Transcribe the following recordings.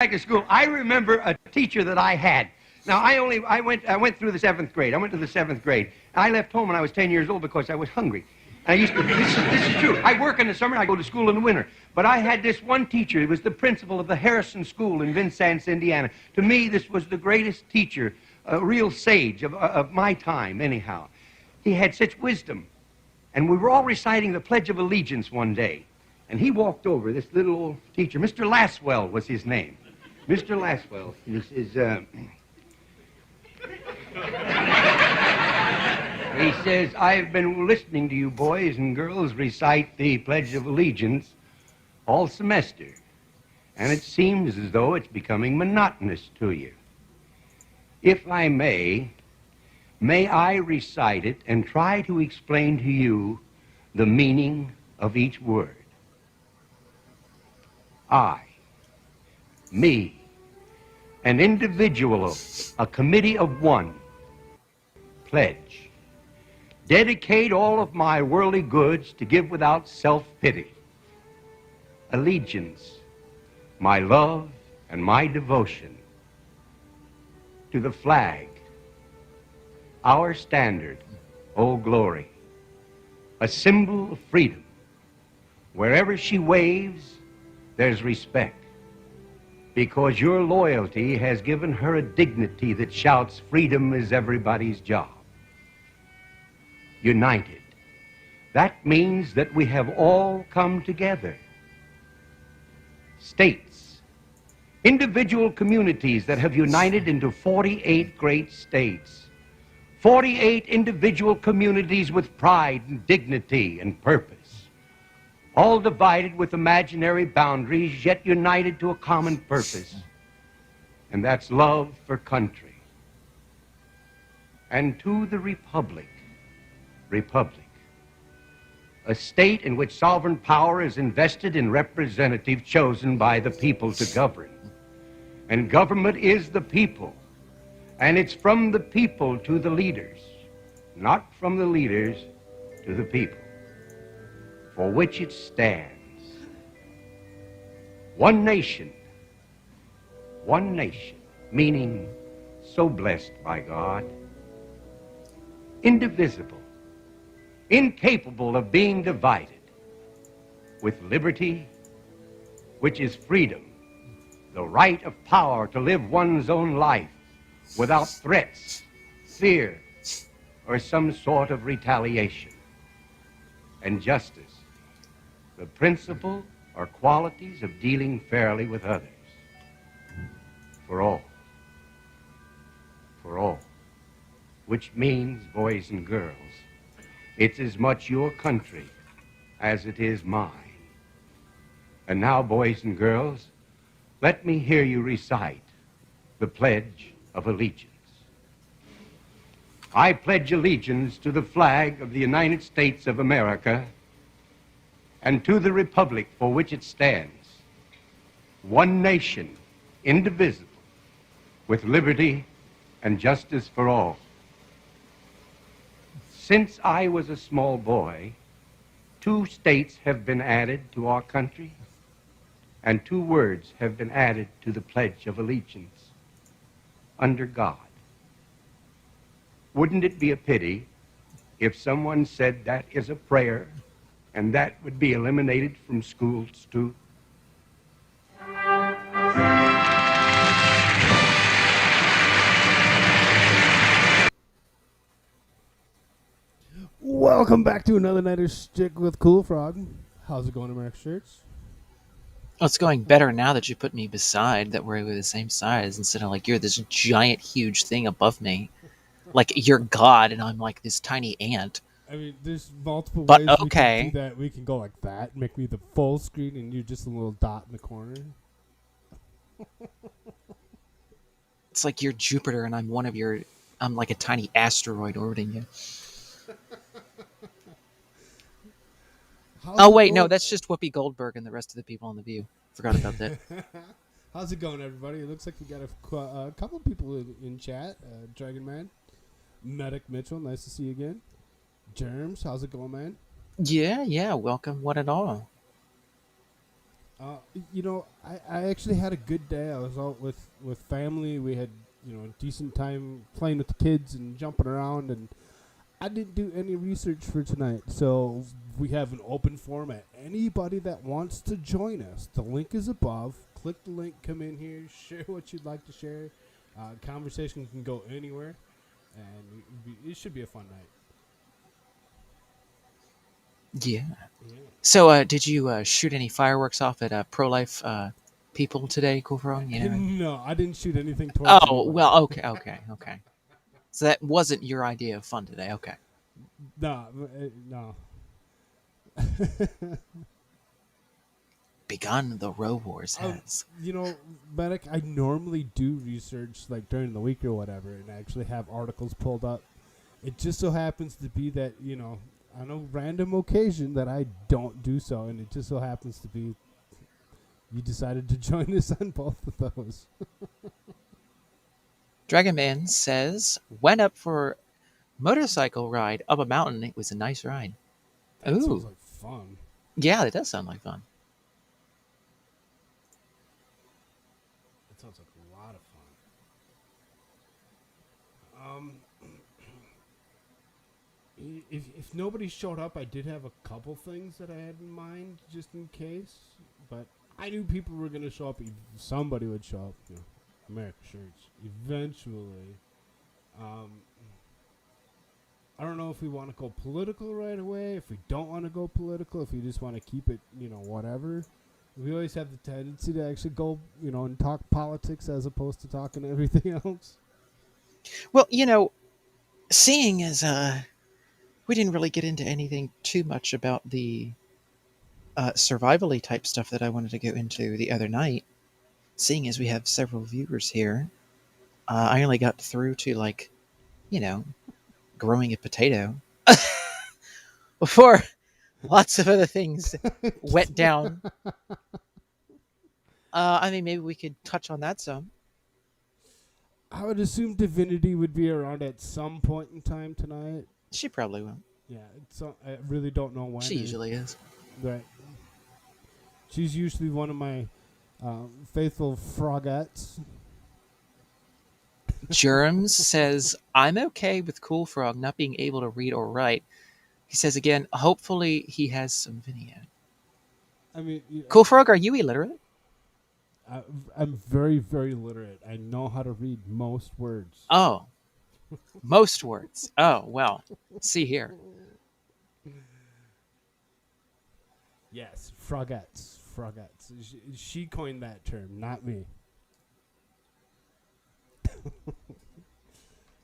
back to school, I remember a teacher that I had. Now, I went through the 7th grade. I went to the 7th grade. I left home when I was 10 years old because I was hungry. And I used to, this is true. I work in the summer, I go to school in the winter. But I had this one teacher. He was the principal of the Harrison School in Vincennes, Indiana. To me, this was the greatest teacher, a real sage of my time, anyhow. He had such wisdom. And we were all reciting the Pledge of Allegiance one day. And he walked over, this little old teacher. Mr. Laswell was his name. Mr. Laswell he says, I've been listening to you boys and girls recite the Pledge of Allegiance all semester, and it seems as though it's becoming monotonous to you. If I may I recite it and try to explain to you the meaning of each word? I, me, an individual, a committee of one, pledge, dedicate all of my worldly goods to give without self-pity, allegiance, my love and my devotion to the flag, our standard, Old Glory, a symbol of freedom. Wherever she waves, there's respect, because your loyalty has given her a dignity that shouts, freedom is everybody's job. United. That means that we have all come together. States, individual communities that have united into 48 great states. 48 individual communities with pride and dignity and purpose. All divided with imaginary boundaries, yet united to a common purpose. And that's love for country. And to the republic, a state in which sovereign power is invested in representatives chosen by the people to govern. And government is the people. And it's from the people to the leaders, not from the leaders to the people, for which it stands. One nation, meaning so blessed by God, indivisible, incapable of being divided, with liberty, which is freedom, the right of power to live one's own life without threats, fear, or some sort of retaliation, and justice, the principle or qualities of dealing fairly with others, for all, which means, boys and girls, it's as much your country as it is mine. And now, boys and girls, let me hear you recite the Pledge of Allegiance. I pledge allegiance to the flag of the United States of America and to the republic for which it stands, one nation, indivisible, with liberty and justice for all. Since I was a small boy, 2 states have been added to our country, and 2 words have been added to the Pledge of Allegiance: under God. Wouldn't it be a pity if someone said that is a prayer and that would be eliminated from schools too? Welcome back to another night of Stick with Koolfrogg. How's it going, AmericaShirts? Oh, it's going better now that you put me beside, that we're the same size, instead of like you're this giant, huge thing above me. Like you're God and I'm like this tiny ant. I mean, there's multiple But ways we can okay. do that. We can go like that, make me the full screen, and you're just a little dot in the corner. It's like you're Jupiter and I'm I'm like a tiny asteroid orbiting you. Oh, wait, no, that's just Whoopi Goldberg and the rest of the people on The View. Forgot about that. How's it going, everybody? It looks like we got a couple people in chat. Dragon Man, Medic Mitchell, nice to see you again. Germs, how's it going, man? Yeah, welcome, what at all. You know, I actually had a good day. I was out with family. We had, a decent time playing with the kids and jumping around, and I didn't do any research for tonight. So we have an open forum at anybody that wants to join us. The link is above. Click the link, come in here, share what you'd like to share. Conversation can go anywhere, and it should be a fun night. Yeah. Yeah. So, did you shoot any fireworks off at pro-life people today, Koolfrogg? No, I didn't shoot anything towards Oh, anybody. well, okay. So that wasn't your idea of fun today. Okay. No, no. Begun the Row Wars has. Medic, I normally do research like during the week or whatever, and actually have articles pulled up. It just so happens to be that, on a random occasion that I don't do so, and it just so happens to be you decided to join us on both of those. Dragon Man says, went up for motorcycle ride up a mountain. It was a nice ride. That sounds Ooh. like fun. Yeah, it does sound like fun. That sounds like a lot of fun. If nobody showed up, I did have a couple things that I had in mind just in case, but I knew people were going to show up. Somebody would show up. AmericaShirts. Eventually. I don't know if we want to go political right away, if we don't want to go political, if we just want to keep it, whatever. We always have the tendency to actually go, and talk politics as opposed to talking everything else. Well, seeing as we didn't really get into anything too much about the survival-y type stuff that I wanted to go into the other night, seeing as we have several viewers here, I only got through to, growing a potato before lots of other things went down. Maybe we could touch on that some. I would assume Divinity would be around at some point in time tonight. She probably will. Yeah, I really don't know when. She usually is. Right. She's usually one of my faithful frogettes. Germs says, I'm okay with Koolfrogg not being able to read or write. He says again, hopefully he has some video. Koolfrogg, are you illiterate? I'm very, very literate. I know how to read most words. Oh. Most words. Oh, well. See here. Yes, frogettes. She coined that term, not me.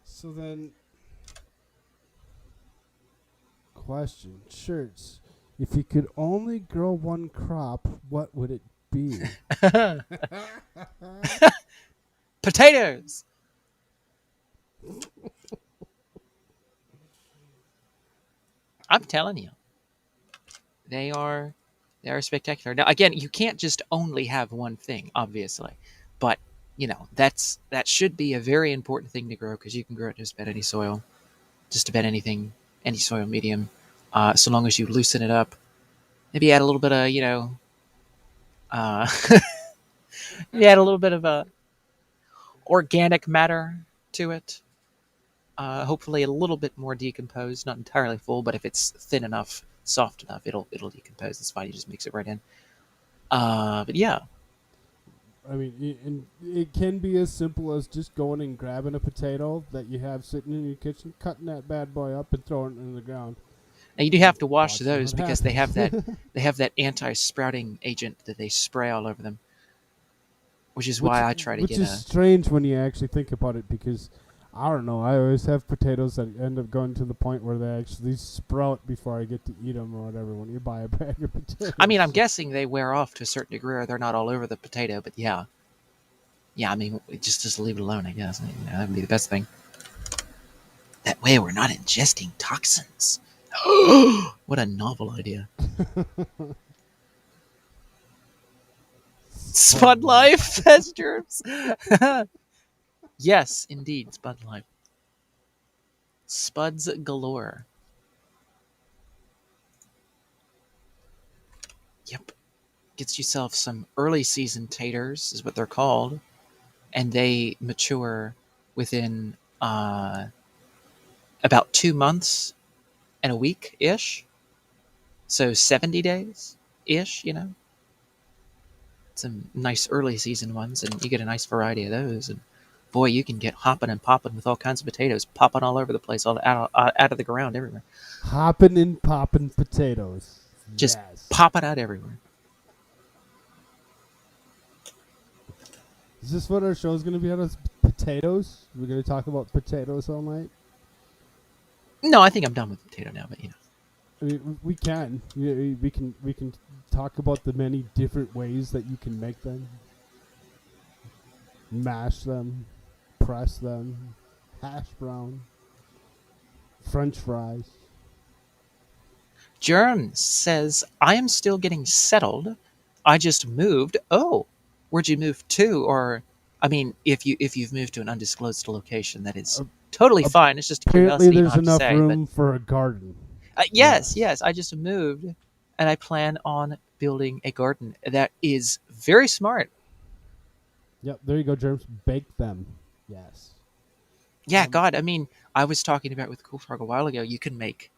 So then, question. Shirts. If you could only grow one crop, what would it be? Potatoes! I'm telling you. They are spectacular. Now, again, you can't just only have one thing, obviously. But, that should be a very important thing to grow because you can grow it just about any soil, just about anything, any soil medium, so long as you loosen it up. Maybe add a little bit of, maybe add a little bit of organic matter to it. Hopefully a little bit more decomposed, not entirely full, but if it's thin enough, soft enough, it'll decompose. It's fine. You just mix it right in. But yeah. It can be as simple as just going and grabbing a potato that you have sitting in your kitchen, cutting that bad boy up, and throwing it in the ground. Now you do have to wash those because they have that anti-sprouting agent that they spray all over them, which is why I try to get. Which is strange when you actually think about it, because I don't know. I always have potatoes that end up going to the point where they actually sprout before I get to eat them or whatever. When you buy a bag of potatoes, I'm guessing they wear off to a certain degree, or they're not all over the potato. But yeah. Just leave it alone. I guess that would be the best thing. That way, we're not ingesting toxins. What a novel idea. Spud Life has germs. Yes, indeed, Spud Life. Spuds galore. Yep. Gets yourself some early season taters, is what they're called, and they mature within about 2 months and a week ish. So 70 days ish, some nice early season ones, and you get a nice variety of those. And boy, you can get hopping and popping with all kinds of potatoes popping all over the place, all out of the ground everywhere. Hopping and popping potatoes. Just Yes. popping out everywhere. Is this what our show's going to be on? Potatoes? We're going to talk about potatoes all night? No, I think I'm done with potato now, but I mean, we can. We can talk about the many different ways that you can make them. Mash them, press them, hash brown, French fries. Jern says, I am still getting settled. I just moved. Oh, where'd you move to? Or, I mean, if you've moved to an undisclosed location, that is totally fine. It's just a Apparently, curiosity. there's enough say, room for a garden. Yes. I just moved, and I plan on building a garden. That is very smart. Yep, there you go, Germs. Bake them. Yes. Yeah, God. I mean, I was talking about with Koolfrogg a while ago. You can make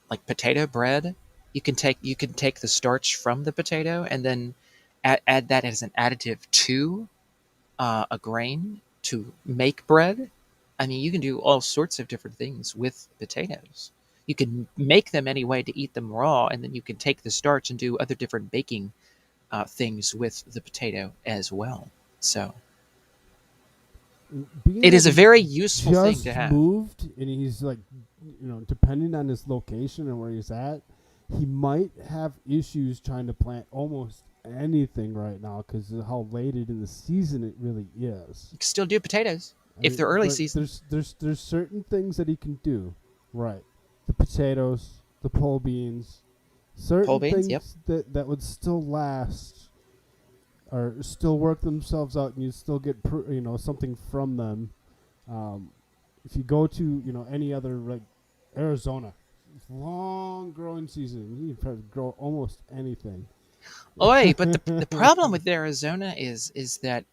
like potato bread. You can take the starch from the potato and then add that as an additive to a grain to make bread. I mean, you can do all sorts of different things with potatoes. You can make them any way to eat them raw, and then you can take the starch and do other different baking things with the potato as well. So Being it that is a he very useful thing just to have. moved, and he's like, depending on his location and where he's at, he might have issues trying to plant almost anything right now because of how late in the season it really is. You can still do potatoes I if mean, they're early like, season. There's certain things that he can do, right? The potatoes, the pole beans, certain Pole beans, things yep. that would still last or still work themselves out, and you still get something from them. If you go to any other like Arizona, long growing season, you can probably grow almost anything. Oi, but the problem with Arizona is that,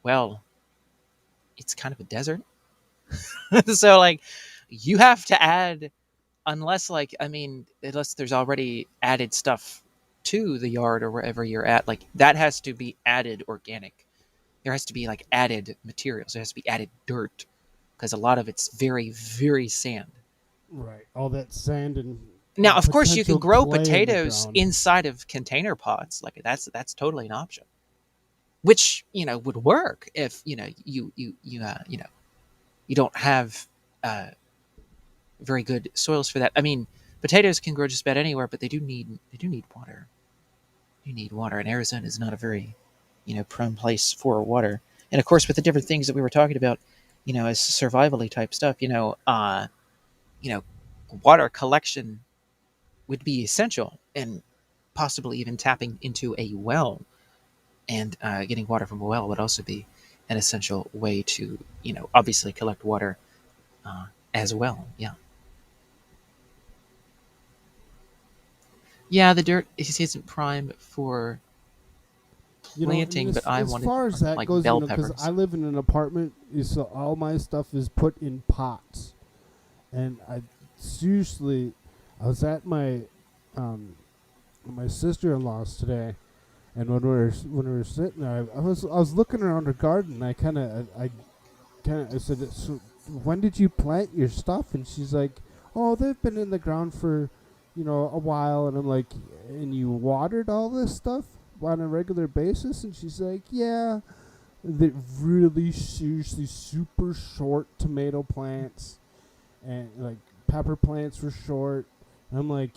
well, it's kind of a desert. So like you have to add unless there's already added stuff to the yard or wherever you're at, like that has to be added organic. There has to be like added materials. There has to be added dirt because a lot of it's very, very sand. Right, all that sand and Now, of course, you can potential grow clay in the potatoes ground. inside of container pots. Like that's totally an option, which would work if you don't have very good soils for that. I mean, potatoes can grow just about anywhere, but they do need water. You need water, and Arizona is not a very prone place for water. And of course, with the different things that we were talking about, as survivally type stuff, water collection would be essential, and possibly even tapping into a well and getting water from a well would also be an essential way to obviously collect water as well. Yeah, the dirt isn't prime for planting, but I as wanted far as that like goes, bell because peppers. I live in an apartment, so all my stuff is put in pots, and I was at my my sister-in-law's today, and when we were sitting there, I was looking around her garden. I said, so when did you plant your stuff? And she's like, oh, they've been in the ground for a while. And I'm like, and you watered all this stuff on a regular basis? And she's like, yeah, they're really seriously super short tomato plants, and like pepper plants were short. And I'm like,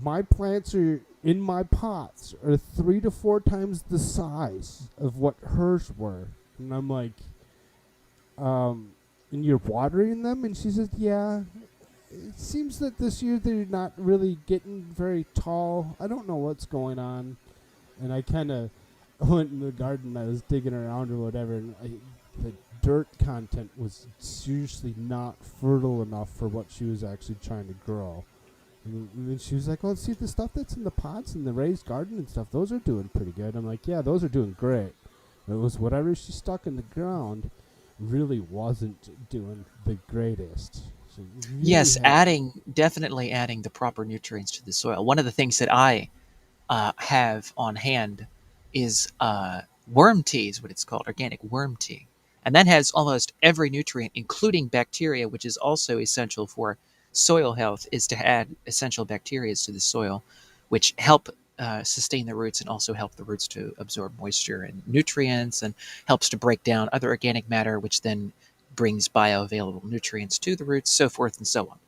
my plants are in my pots are 3 to 4 times the size of what hers were. And I'm like, and you're watering them? And she says, yeah. It seems that this year they're not really getting very tall. I don't know what's going on. And I kind of went in the garden. I was digging around or whatever, and the dirt content was seriously not fertile enough for what she was actually trying to grow. And then she was like, "Oh, see the stuff that's in the pots in the raised garden and stuff. Those are doing pretty good." I'm like, "Yeah, those are doing great." It was whatever she stuck in the ground really wasn't doing the greatest. So you really Yes, had definitely adding the proper nutrients to the soil. One of the things that I have on hand is worm tea, is what it's called, organic worm tea. And that has almost every nutrient, including bacteria, which is also essential for soil health, is to add essential bacteria to the soil, which help sustain the roots and also help the roots to absorb moisture and nutrients and helps to break down other organic matter, which then brings bioavailable nutrients to the roots, so forth and so on.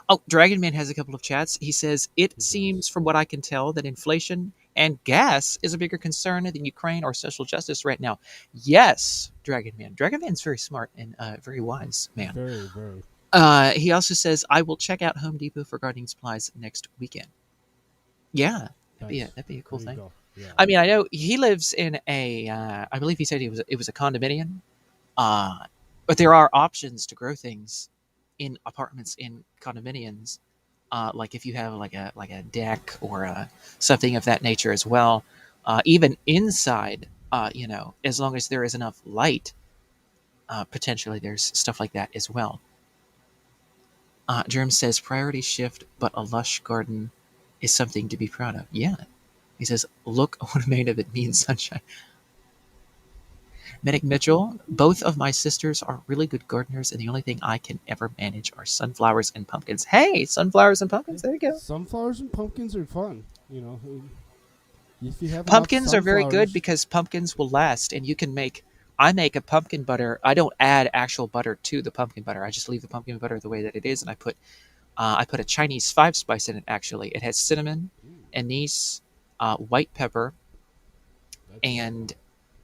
Oh, Dragon Man has a couple of chats. He says, it seems from what I can tell that inflation and gas is a bigger concern than Ukraine or social justice right now. Yes, Dragon Man. Dragon Man's very smart and very wise man. very, very. He also says, I will check out Home Depot for gardening supplies next weekend. Yeah, Nice. that'd be a cool There you thing. go. Yeah. I mean, I know he lives in a, I believe he said it was a condominium, uh, but there are options to grow things in apartments in condominiums. Like if you have like a deck or something of that nature as well. Even inside, as long as there is enough light, potentially there's stuff like that as well. Germ says priority shift, but a lush garden is something to be proud of. Yeah, he says, look what made of it means sunshine. Medic Mitchell, both of my sisters are really good gardeners, and the only thing I can ever manage are sunflowers and pumpkins. Hey, sunflowers and pumpkins, there you go. Sunflowers and pumpkins are fun. If you have Pumpkins enough are very good sunflowers, because pumpkins will last, and I make a pumpkin butter. I don't add actual butter to the pumpkin butter. I just leave the pumpkin butter the way that it is, and I put a Chinese 5-spice in it. Actually, it has cinnamon, anise, white pepper, that's and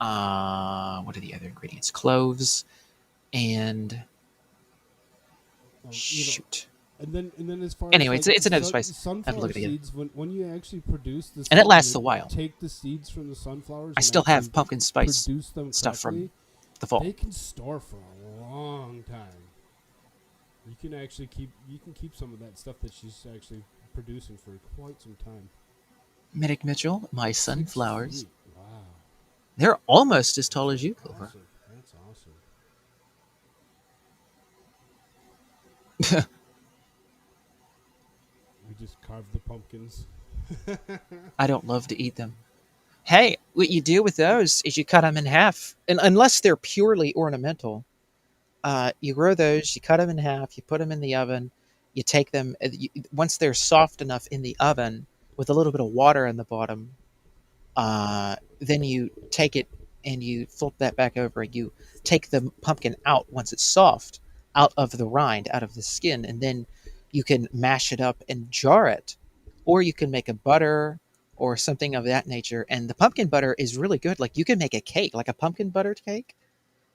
what are the other ingredients? Cloves and shoot. And then as far Anyway, as it's another spice. I have to sunflower look at it again. seeds, when you actually produce the And it seeds lasts a and while. take the seeds from the sunflowers, I and still have actually pumpkin spice produce them stuff correctly, from the fall. they can store for a long time. You can keep some of that stuff that she's actually producing for quite some time. Medic Mitchell, my sunflowers. 6 feet. Wow. They're almost as tall as you, Clover. Awesome. That's awesome. We just carved the pumpkins. I don't love to eat them. Hey, what you do with those is you cut them in half, and unless they're purely ornamental, you grow those, you cut them in half, you put them in the oven, you take them once they're soft enough in the oven with a little bit of water in the bottom. Then you take it and you flip that back over, and you take the pumpkin out once it's soft, out of the rind, out of the skin, and then you can mash it up and jar it, or you can make a butter or something of that nature. And the pumpkin butter is really good. Like you can make a cake, like a pumpkin butter cake.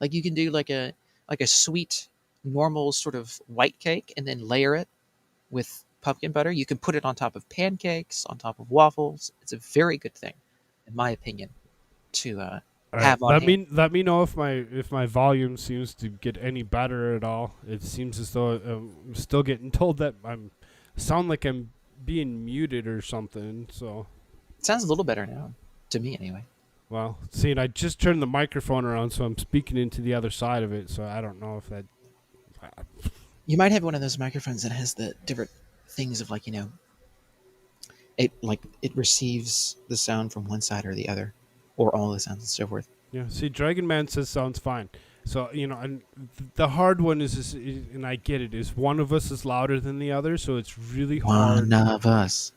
Like you can do like a sweet, normal sort of white cake, and then layer it with pumpkin butter. You can put it on top of pancakes, on top of waffles. It's a very good thing, in my opinion, to have on hand. Let me know if my volume seems to get any better at all. It seems as though I'm still getting told that sound like I'm being muted or something. So, It sounds a little better now, to me anyway. well, see, and I just turned the microphone around, so I'm speaking into the other side of it. So I don't know if that. You might have one of those microphones that has the different things of it receives the sound from one side or the other, or all the sounds and so forth. Yeah. See, Dragon Man says sounds fine. So and the hard one is, and I get it, is one of us is louder than the other, so it's really hard. One of us.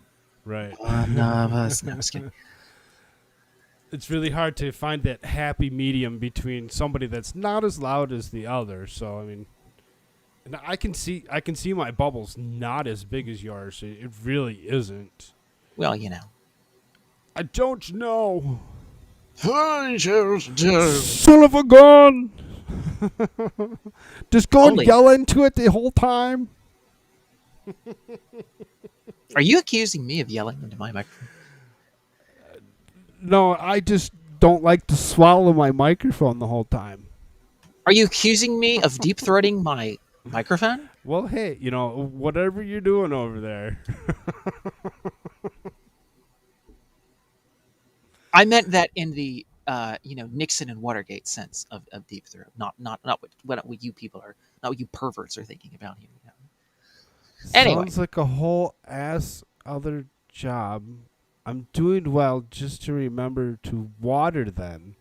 Right. One of us. No, I'm just kidding. It's really hard to find that happy medium between somebody that's not as loud as the other. So I mean, and I can see my bubbles not as big as yours. It really isn't. Well, I don't know. Son Son of a gun! Just go and yell into it the whole time. Are you accusing me of yelling into my microphone? No, I just don't like to swallow my microphone the whole time. Are you accusing me of deep throating my Microphone? Well, hey, whatever you're doing over there. I meant that in the Nixon and Watergate sense of deep throat, not what you people are, not what you perverts are thinking about here. Anyway, Sounds like a whole ass other job. I'm doing well just to remember to water them.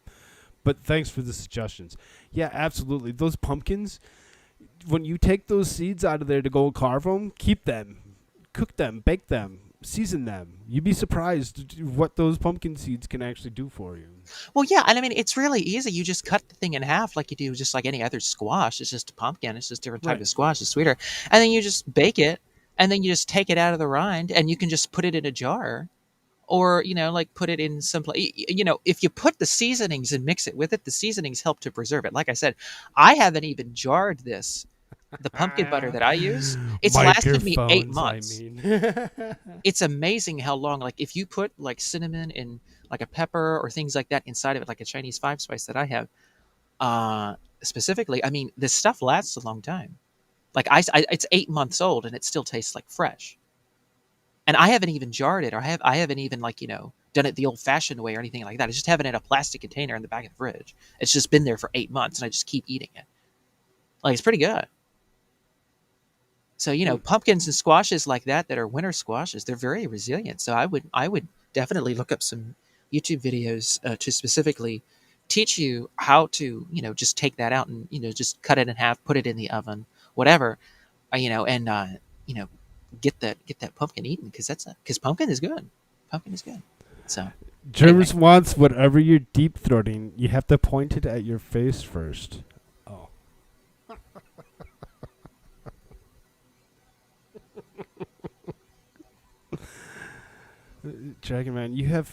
But thanks for the suggestions. Yeah, absolutely. Those pumpkins, when you take those seeds out of there to go carve them, keep them, cook them, bake them, season them. You'd be surprised what those pumpkin seeds can actually do for you. well, yeah, and I mean it's really easy. You just cut the thing in half like you do just like any other squash. It's just a pumpkin. It's just a different type Right. of squash. It's sweeter, and then you just bake it, and then you just take it out of the rind, and you can just put it in a jar, or like put it in some place. If you put the seasonings and mix it with it, the seasonings help to preserve it. Like I said, I haven't even jarred this. The pumpkin butter that I use, it's lasted me 8 Microphones, months. I mean. It's amazing how long. Like if you put like cinnamon and like a pepper or things like that inside of it, like a Chinese 5 spice that I have, specifically, I mean, this stuff lasts a long time. Like it's 8 months old and it still tastes like fresh. And I haven't even jarred it, or I haven't even like done it the old-fashioned way or anything like that. I just have it in a plastic container in the back of the fridge. It's just been there for 8 months, and I just keep eating it. Like it's pretty good. So pumpkins and squashes like that are winter squashes. They're very resilient. So I would definitely look up some YouTube videos to specifically teach you how to just take that out and just cut it in half, put it in the oven, whatever, and you know get that pumpkin eaten because pumpkin is good. Pumpkin is good. So Jervis anyway. wants whatever you're deep throating, you have to point it at your face first. Oh. Dragon Man, have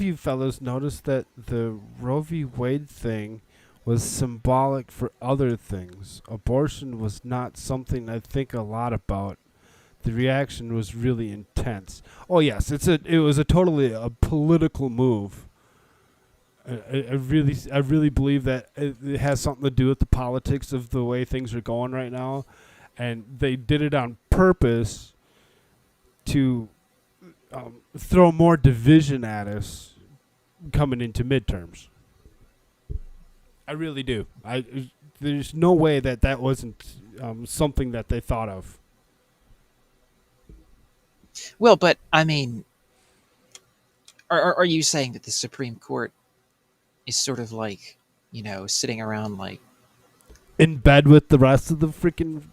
you fellows noticed that the Roe v. Wade thing was symbolic for other things? Abortion was not something I think a lot about. The reaction was really intense. Oh yes, it was a totally a political move. I really believe that it has something to do with the politics of the way things are going right now, and they did it on purpose to throw more division at us coming into midterms. I really do. There's no way that wasn't something that they thought of. Well, but I mean, are you saying that the Supreme Court is sort of like sitting around like In bed with the rest of the freaking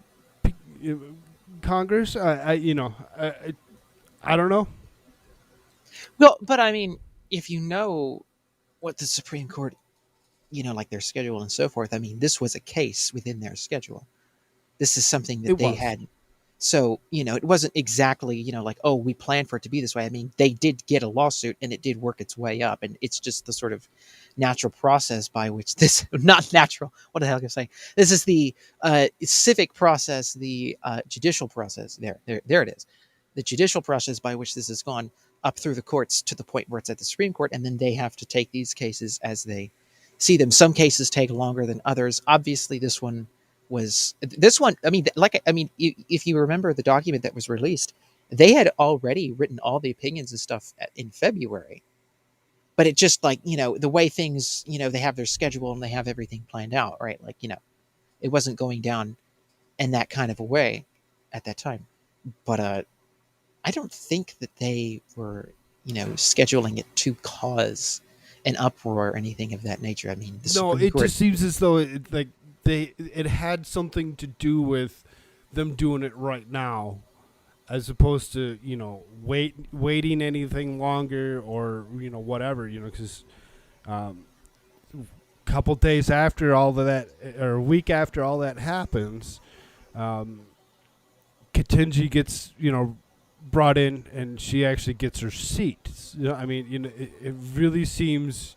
Congress? I don't know. well, but I mean, if you know what the Supreme Court, like their schedule and so forth, I mean, this was a case within their schedule. This is something that It they was. had. So, it wasn't exactly, like, oh, we planned for it to be this way. I mean, they did get a lawsuit and it did work its way up. And it's just the sort of natural process by which this, not natural, what the hell am I saying? This is the civic process, the judicial process. There it is. The judicial process by which this has gone up through the courts to the point where it's at the Supreme Court. And then they have to take these cases as they see them. Some cases take longer than others. Obviously, this one, I mean, if you remember the document that was released, they had already written all the opinions and stuff in February, but it just like the way things they have their schedule and they have everything planned out, right? Like it wasn't going down in that kind of a way at that time. But I don't think that they were scheduling it to cause an uproar or anything of that nature. I mean, the No, Supreme it Court. just seems as though it had something to do with them doing it right now, as opposed to waiting anything longer or whatever because couple days after all of that or a week after all that happens, Katinji gets brought in and she actually gets her seat. I mean it really seems.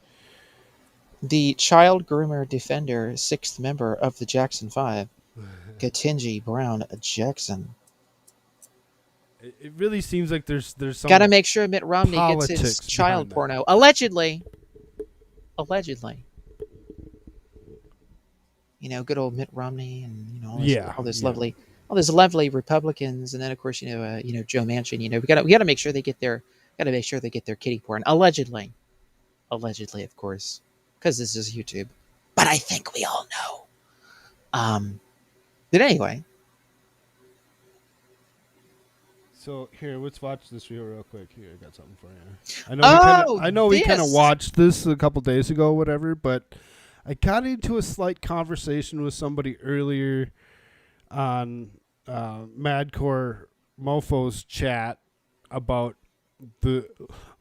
The child groomer defender, sixth member of the Jackson Five, Ketanji Brown Jackson. It really seems like there's some. Got to make sure Mitt Romney gets his politics child behind that. porno. Allegedly. good old Mitt Romney and Yeah, all those yeah. lovely Republicans, and then of course Joe Manchin. We gotta make sure they get their kitty porn allegedly, of course, because this is YouTube. But I think we all know. But anyway, So here, let's watch this real quick. Here, I got something for you. I know we kind of this. watched this a couple days ago, whatever. But I got into a slight conversation with somebody earlier on Madcore Mofo's chat about the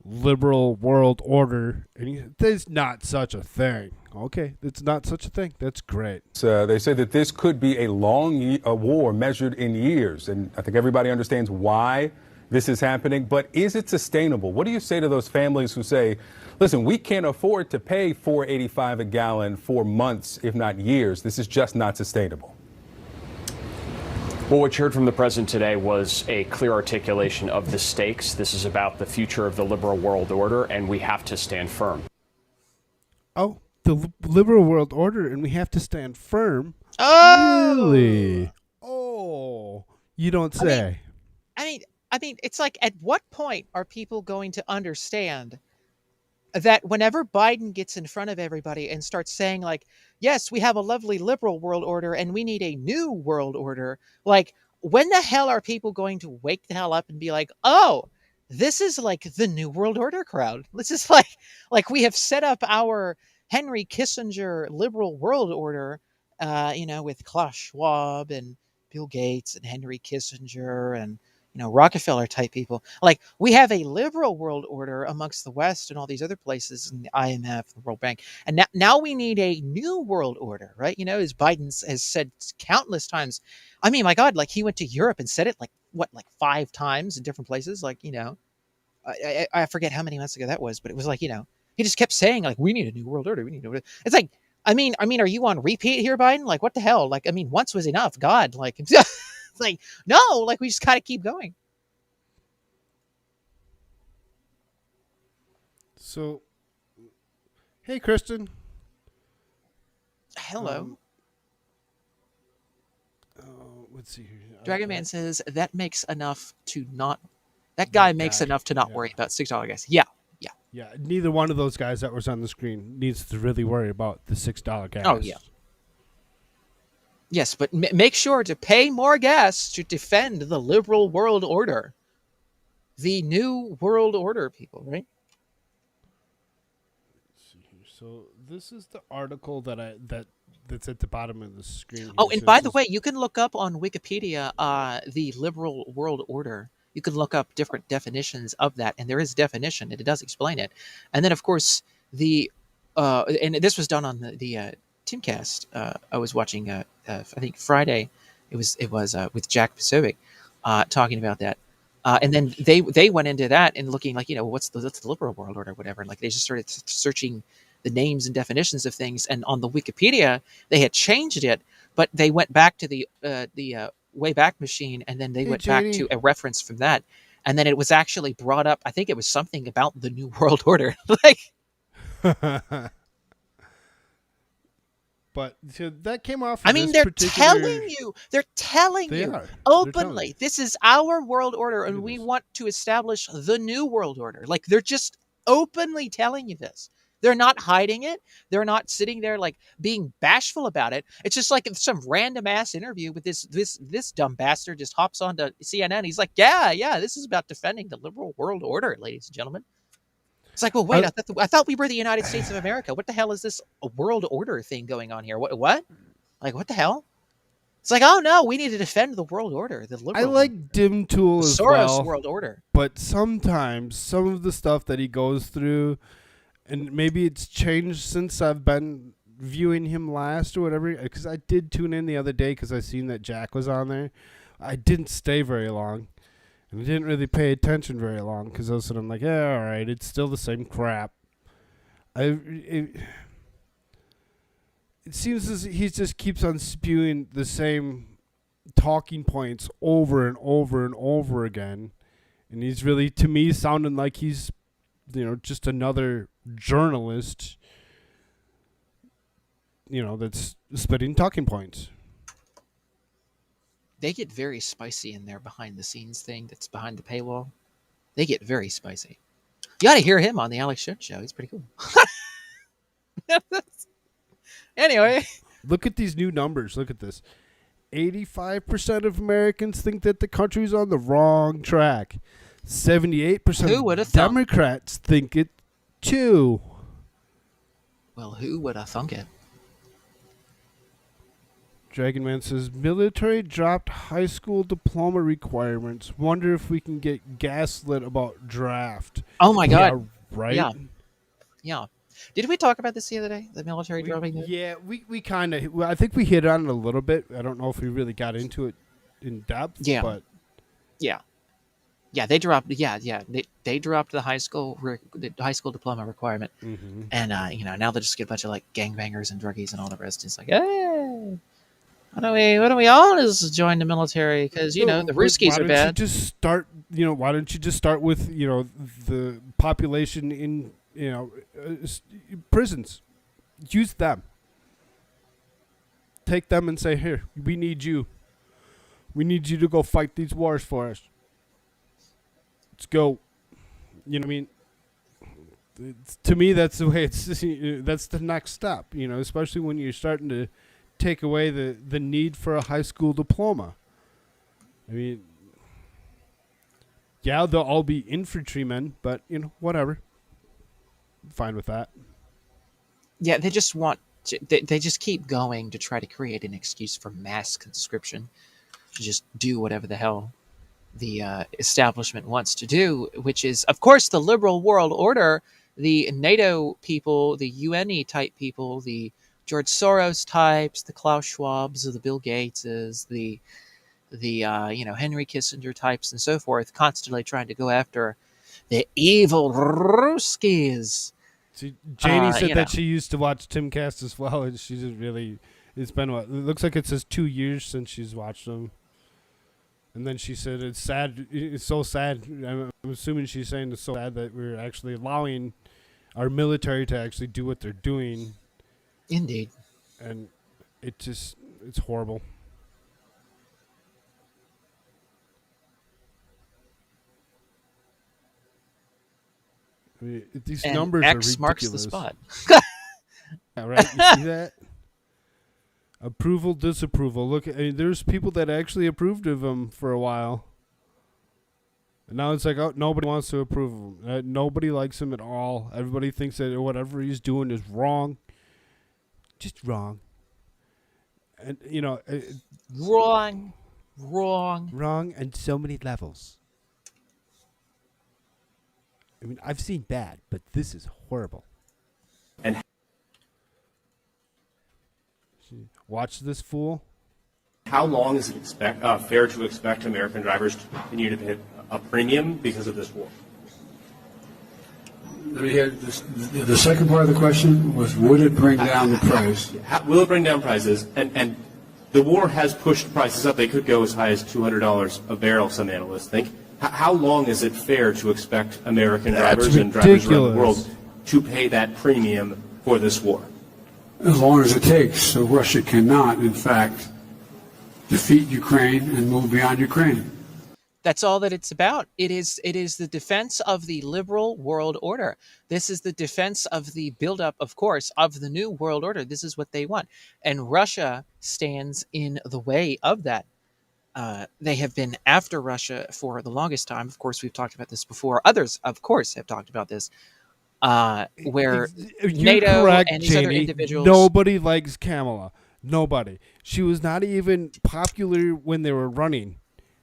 liberal world order, and there's not such a thing. Okay, it's not such a thing. That's great. They say that this could be a long war measured in years, and I think everybody understands why this is happening. But is it sustainable? What do you say to those families who say, listen, we can't afford to pay $4.85 a gallon for months, if not years. This is just not sustainable. Well, what you heard from the president today was a clear articulation of the stakes. This is about the future of the liberal world order, and we have to stand firm. Oh, the liberal world order, and we have to stand firm. Oh, Really? Oh, you don't say. I mean, it's like, at what point are people going to understand that whenever Biden gets in front of everybody and starts saying, like, yes, we have a lovely liberal world order and we need a new world order, like, when the hell are people going to wake the hell up and be like, oh, this is like the new world order crowd? This is like we have set up our Henry Kissinger liberal world order, with Klaus Schwab and Bill Gates and Henry Kissinger and Rockefeller type people. Like, we have a liberal world order amongst the West and all these other places, and the IMF, the World Bank, and now we need a new world order, right? As Biden has said countless times. I mean, my God, like, he went to Europe and said it like 5 times in different places. Like, I forget how many months ago that was, but it was like, he just kept saying, like, we need a new world order. We need a new order. It's like, I mean, are you on repeat here, Biden? Like, what the hell? Like, I mean, once was enough. God, like, it's like, no, like, we just got to keep going. So, hey, Kristen. Hello. Let's see here. Dragon Man says that makes enough to not. That guy makes enough to not worry about $6 gas. Yeah. Yeah, neither one of those guys that was on the screen needs to really worry about the $6 gas. Oh, yeah. Yes, but make sure to pay more gas to defend the liberal world order. The new world order, people, right? Let's see here. So this is the article that's at the bottom of the screen. Oh, and by the way, you can look up on Wikipedia the liberal world order. You can look up different definitions of that, and there is a definition, and it does explain it. And then, of course, and this was done on the Timcast. I was watching, I think Friday. It was with Jack Pacific talking about that. And then they went into that and looking like, what's the liberal world order or whatever. And like, they just started searching the names and definitions of things. And on the Wikipedia, they had changed it, but they went back to the Wayback Machine, and then they went back to a reference from that. And then it was actually brought up. I think it was something about the New World Order. But so that came off. I mean, they're telling you openly, this is our world order, and we want to establish the new world order. Like, they're just openly telling you this. They're not hiding it. They're not sitting there like being bashful about it. It's just like some random ass interview with this dumb bastard just hops onto CNN. He's like, yeah, this is about defending the liberal world order, ladies and gentlemen. It's like, well, wait, I thought we were the United States of America. What the hell is this world order thing going on here? What? Like, what the hell? It's like, oh no, we need to defend the world order. The liberal. I like Dim Tool as Soros well, world order. But sometimes some of the stuff that he goes through, and maybe it's changed since I've been viewing him last or whatever, because I did tune in the other day because I seen that Jack was on there. I didn't stay very long, and I didn't really pay attention very long because I'm like, yeah, all right, it's still the same crap. It seems as he just keeps on spewing the same talking points over and over and over again, and he's really, to me, sounding like he's, just another journalist that's spitting talking points. They get very spicy in their behind the scenes thing that's behind the paywall. They get very spicy. You ought to hear him on the Alex Shirts show. He's pretty cool. Anyway, Look at these new numbers. Look at this. 85% of Americans think that the country's on the wrong track. 78% Who would of have thunk? Democrats think it too. Well, who would have thunk it? Dragonman says, military dropped high school diploma requirements. Wonder if we can get gaslit about draft. Oh my God. Yeah, right? Yeah. Yeah. Did we talk about this the other day? The military dropping it? Yeah, we kind of, I think we hit on it a little bit. I don't know if we really got into it in depth. Yeah. But Yeah. Yeah, they dropped. Yeah, they dropped the high school diploma requirement, and now they just get a bunch of like gangbangers and druggies and all the rest. It's like, hey, why don't we all just join the military? Because the Ruskies are bad. Why don't you just start with the population in prisons? Use them. Take them and say, here, we need you. We need you to go fight these wars for us. Let's go. You know what I mean? To me, that's the way that's the next step, especially when you're starting to take away the need for a high school diploma. I mean, yeah, they'll all be infantrymen, but, whatever. Fine with that. Yeah, they just want to, they just keep going to try to create an excuse for mass conscription, to just do whatever the hell the establishment wants to do, which is, of course, the liberal world order, the NATO people, the UN type people, the George Soros types, the Klaus Schwabs, the Bill Gateses, the Henry Kissinger types, and so forth, constantly trying to go after the evil Ruskies. See, Janie said that she used to watch Timcast as well, and she just really. It's been it looks like it says 2 years since she's watched them. And then she said it's sad. It's so sad. I'm assuming she's saying it's so sad that we're actually allowing our military to actually do what they're doing. Indeed. And it's horrible. I mean, these And numbers X are ridiculous. marks the spot. Yeah, right. You see that? Approval, disapproval. Look, there's people that actually approved of him for a while. And now it's like, oh, nobody wants to approve of him. Nobody likes him at all. Everybody thinks that whatever he's doing is wrong. Just wrong. And, Wrong. wrong on so many levels. I mean, I've seen bad, but this is horrible. And watch this fool. How long is it fair to expect American drivers to continue to pay a premium because of this war? Let me hear this. The second part of the question was, would it bring down the price? Will it bring down prices? And the war has pushed prices up. They could go as high as $200 a barrel, some analysts think. How long is it fair to expect American drivers and drivers around the world to pay that premium for this war? As long as it takes. So Russia cannot, in fact, defeat Ukraine and move beyond Ukraine. That's all that it's about. It is the defense of the liberal world order. This is the defense of the buildup, of course, of the new world order. This is what they want. And Russia stands in the way of that. They have been after Russia for the longest time. Of course, we've talked about this before. Others, of course, have talked about this. Where NATO correct, and these Janie. other individuals... Nobody likes Kamala. Nobody. She was not even popular when they were running.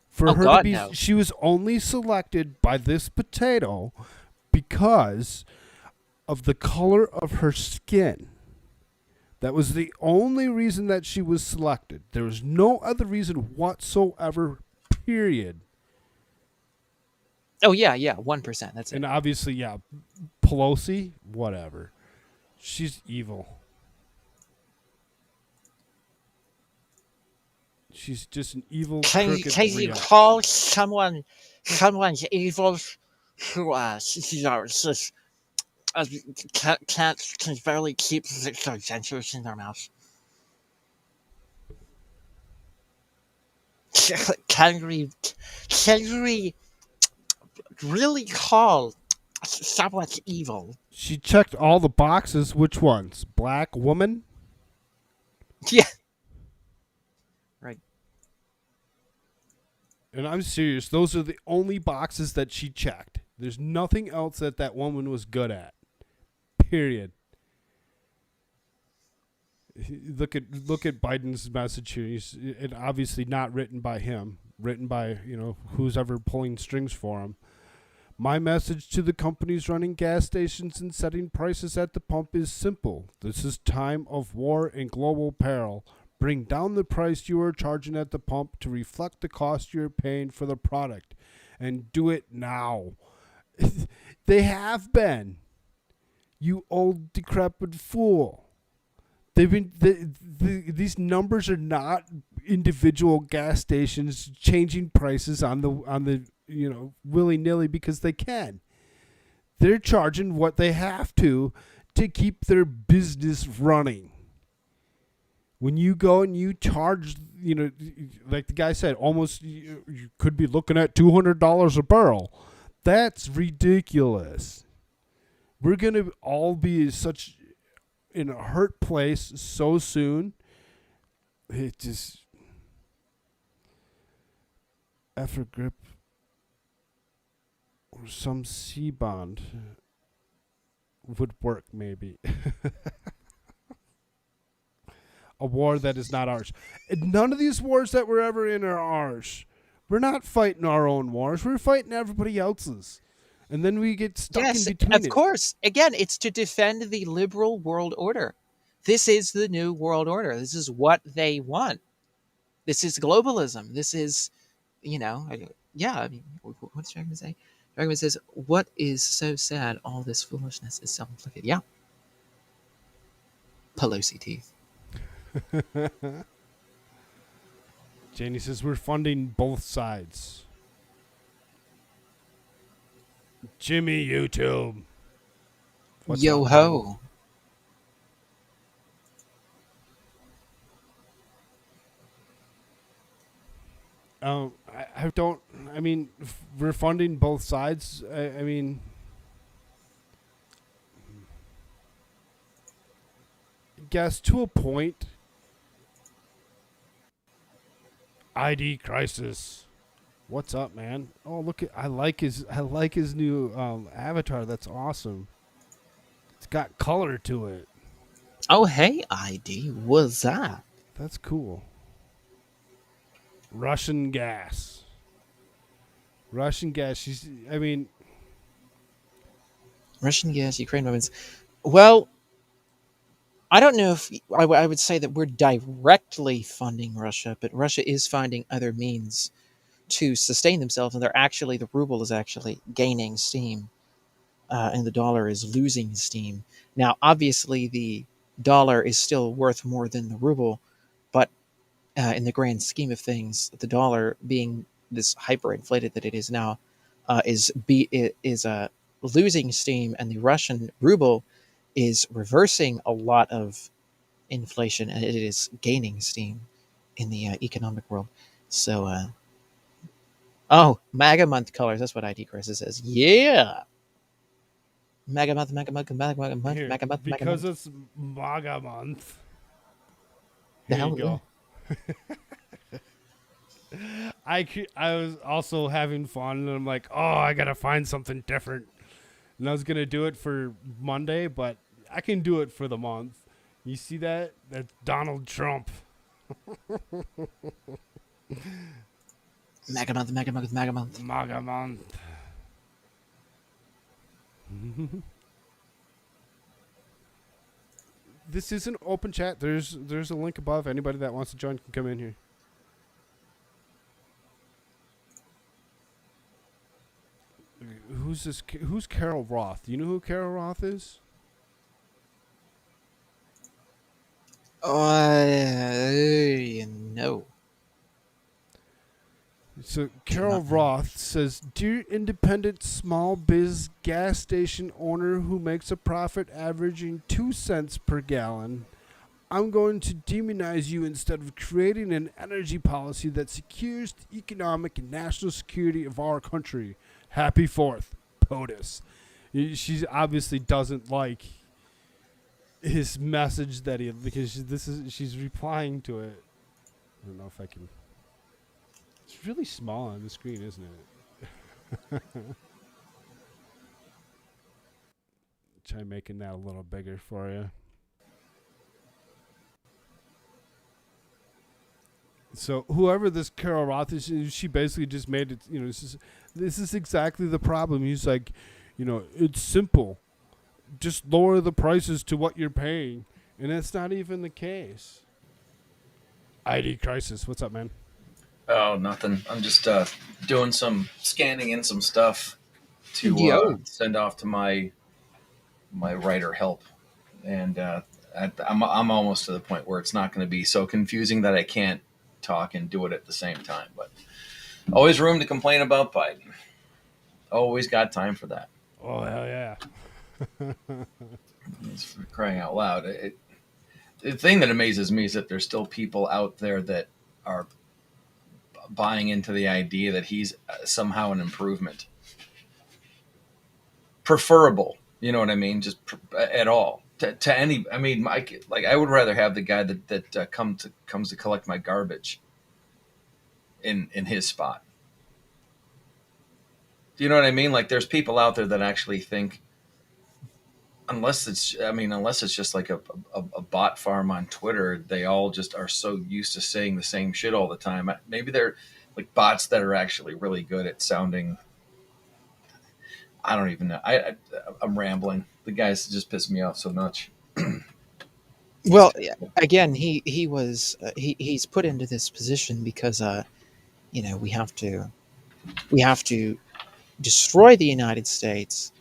For her to be, no. She was only selected by this potato because of the color of her skin. That was the only reason that she was selected. There was no other reason whatsoever, period. Oh, yeah, 1%. That's it. And obviously, yeah, Pelosi, whatever. She's evil. She's just an evil, Can crooked you Rio. call someone evil who can't barely keep their dentures in their mouth? Can we really call someone evil? She checked all the boxes. Which ones? Black woman? Yeah. Right. And I'm serious. Those are the only boxes that she checked. There's nothing else that woman was good at. Period. Look at Biden's message here. It obviously not written by him, written by who's ever pulling strings for him. My message to the companies running gas stations and setting prices at the pump is simple. This is time of war and global peril. Bring down the price you are charging at the pump to reflect the cost you're paying for the product, and do it now. They have been. You old decrepit fool. They've been. These numbers are not individual gas stations changing prices on the willy nilly because they can. They're charging what they have to keep their business running. When you go and you charge, like the guy said, almost you could be looking at $200 a barrel. That's ridiculous. We're going to all be in a hurt place so soon. It just effort grip or some C bond would work maybe. A war that is not ours. None of these wars that we're ever in are ours. We're not fighting our own wars. We're fighting everybody else's. And then we get stuck in between. Of course. Again, it's to defend the liberal world order. This is the new world order. This is what they want. This is globalism. This is, what's Dragon say? Dragon says, what is so sad? All this foolishness is self-inflicted. Yeah. Pelosi teeth. Janie says we're funding both sides. Jimmy YouTube. What's Yo up, ho. We're funding both sides. Guess to a point. ID crisis. What's up, man? Oh, look at I like his new avatar. That's awesome. It's got color to it. Oh, hey, ID. What's that? That's cool. Russian gas. Russian gas. Russian gas, Ukraine weapons. Well, I don't know if I would say that we're directly funding Russia, but Russia is finding other means to sustain themselves, and the ruble is actually gaining steam, and the dollar is losing steam. Now, obviously, the dollar is still worth more than the ruble, but in the grand scheme of things, the dollar, being this hyperinflated that it is now, is losing steam, and the Russian ruble is reversing a lot of inflation, and it is gaining steam in the economic world. So, MAGA month colors. That's what ID Crisis says. Yeah. MAGA month, MAGA month, MAGA month, Here, MAGA month. because it's MAGA month. The Here hell, you go. I was also having fun, and I'm like, oh, I gotta find something different. And I was gonna do it for Monday, but I can do it for the month. You see that? That's Donald Trump. MAGA month, MAGA month, MAGA month. MAGA month. This is an open chat. There's a link above. Anybody that wants to join can come in here. Who's this? Who's Carol Roth? Do you know who Carol Roth is? No. So Carol Roth says, "Dear independent small biz gas station owner who makes a profit averaging 2 cents per gallon, I'm going to demonize you instead of creating an energy policy that secures the economic and national security of our country. Happy 4th, POTUS. She obviously doesn't like his message that because she's replying to it. I don't know if I can. It's really small on the screen, isn't it? Try making that a little bigger for you. So whoever this Carol Roth is, she basically just made it. This is exactly the problem. He's like, it's simple. Just lower the prices to what you're paying, and that's not even the case. ID Crisis, what's up, man? Oh, nothing. I'm just scanning in some stuff to send off to my writer help, and I'm almost to the point where it's not going to be so confusing that I can't talk and do it at the same time. But always room to complain about Biden. Always got time for that. Oh, hell yeah. It's for crying out loud. The thing that amazes me is that there's still people out there that are buying into the idea that he's somehow an improvement. Preferable, you know what I mean? Just at all. To any, I mean, I would rather have the guy that comes to collect my garbage in his spot. Do you know what I mean? Like, there's people out there that actually think, unless it's just like a bot farm on Twitter, they all just are so used to saying the same shit all the time. Maybe they're like bots that are actually really good at sounding. I don't even know. I'm rambling. The guys just pissed me off so much. Well, again, he's put into this position because we have to destroy the United States,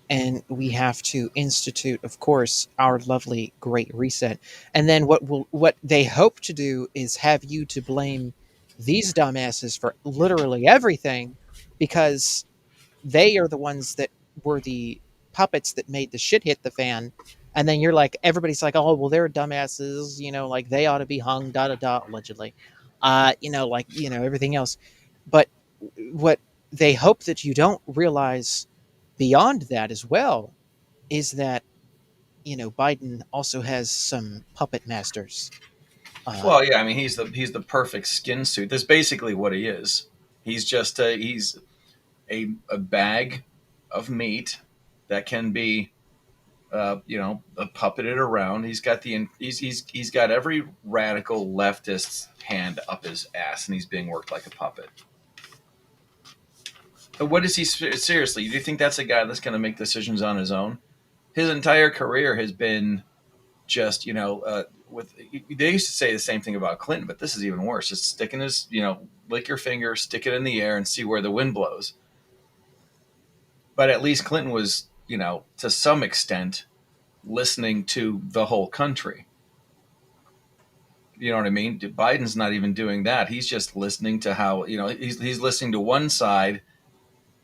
and we have to institute, of course, our lovely Great Reset. And then what they hope to do is have you to blame these dumbasses for literally everything, because they are the ones that were the puppets that made the shit hit the fan. And then everybody's like, oh, well, they're dumbasses, like they ought to be hung, allegedly, everything else. But what they hope that you don't realize beyond that as well is that, Biden also has some puppet masters. Well, yeah, I mean, he's the perfect skin suit. That's basically what he is. He's just he's a bag of meat that can be, puppeted around. He's got every radical leftist's hand up his ass, and he's being worked like a puppet. But what is he seriously? Do you think that's a guy that's going to make decisions on his own? His entire career has been just, they used to say the same thing about Clinton, but this is even worse. Just sticking his, lick your finger, stick it in the air, and see where the wind blows. But at least Clinton was, to some extent, listening to the whole country. You know what I mean? Biden's not even doing that. He's just listening to how, he's listening to one side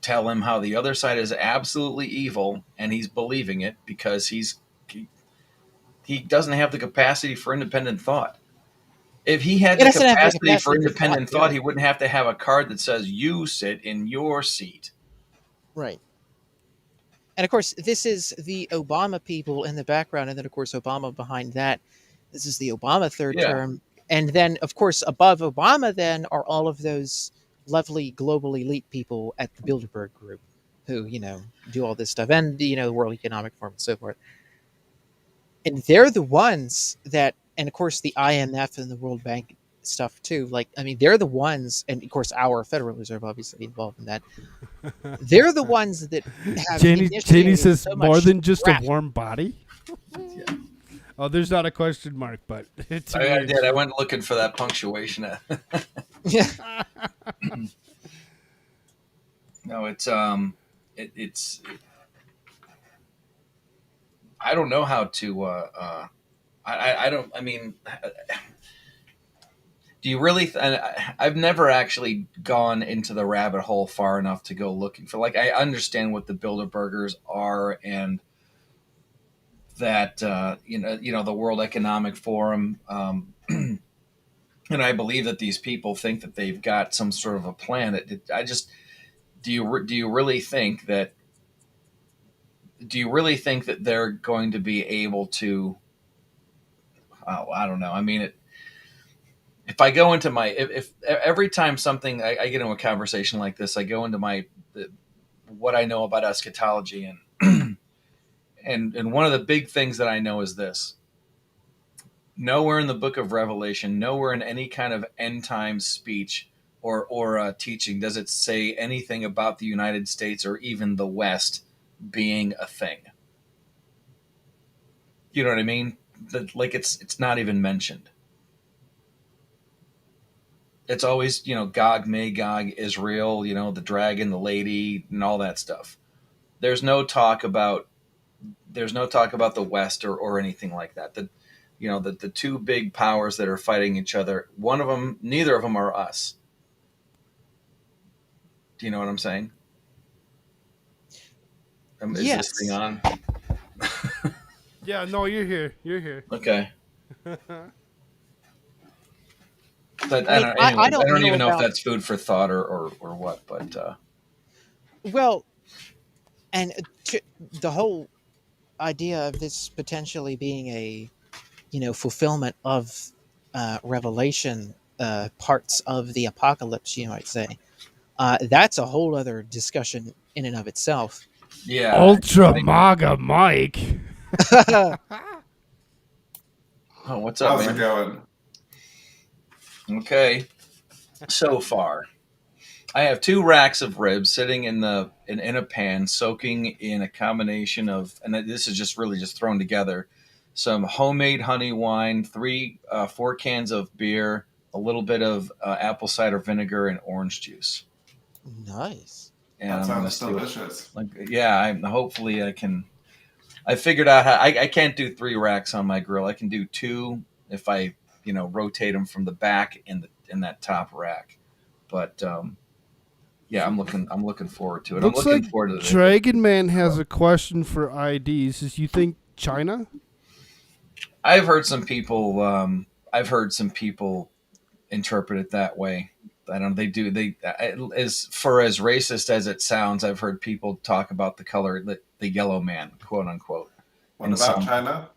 tell him how the other side is absolutely evil, and he's believing it because he doesn't have the capacity for independent thought. If he had the capacity for independent thought, he wouldn't have to have a card that says, you sit in your seat. Right. And of course, this is the Obama people in the background. And then, of course, Obama behind that. This is the Obama third term. And then, of course, above Obama then are all of those lovely global elite people at the Bilderberg Group who, do all this stuff. And, the World Economic Forum and so forth. And they're the ones that, and of course, the IMF and the World Bank stuff too. They're the ones, and of course, our Federal Reserve obviously involved in that. They're the ones that have. Janie says so more than just crap. A warm body. Yeah. Oh, there's not a question mark, but it's. I did. I went looking for that punctuation. Yeah. No, it's I don't know how to. I don't. I mean, do you really? I've never actually gone into the rabbit hole far enough to go looking for. I understand what the Bilderbergers are, and that the World Economic Forum, and I believe that these people think that they've got some sort of a plan. I just do you really think that they're going to be able to? Oh, I don't know. I mean, if I go into if every time I get into a conversation like this, I go into what I know about eschatology, and and one of the big things that I know is this: nowhere in the book of Revelation, nowhere in any kind of end times speech or teaching does it say anything about the United States or even the West being a thing. You know what I mean? Like it's not even mentioned. It's always, Gog, Magog, Israel, the dragon, the lady, and all that stuff. There's no talk about the West or anything like that. The two big powers that are fighting each other, neither of them are us. Do you know what I'm saying? Is Yes. this thing on? Yeah, no, you're here. You're here. Okay. But I don't don't know even know if about- that's food for thought or what. But Well, and the whole idea of this potentially being a, fulfillment of Revelation, parts of the apocalypse, you might say, that's a whole other discussion in and of itself. yeah, Ultra MAGA Mike. Oh, what's up, How's man? it going? Okay. So far, I have 2 racks of ribs sitting in a pan, soaking in a combination of, and this is just really just thrown together, some homemade honey wine, 4 cans of beer, a little bit of apple cider vinegar, and orange juice. Nice. And That I'm gonna sounds delicious. hopefully I can. I figured out how I can't do 3 racks on my grill. I can do 2 if I rotate them from the back in that top rack. But yeah, I'm looking forward to it. Looks I'm looking like forward to Dragon Man has a question for IDs. Is you think China? I've heard some people interpret it that way. I don't. They do. As racist as it sounds, I've heard people talk about the color, the yellow man, quote unquote. What about China?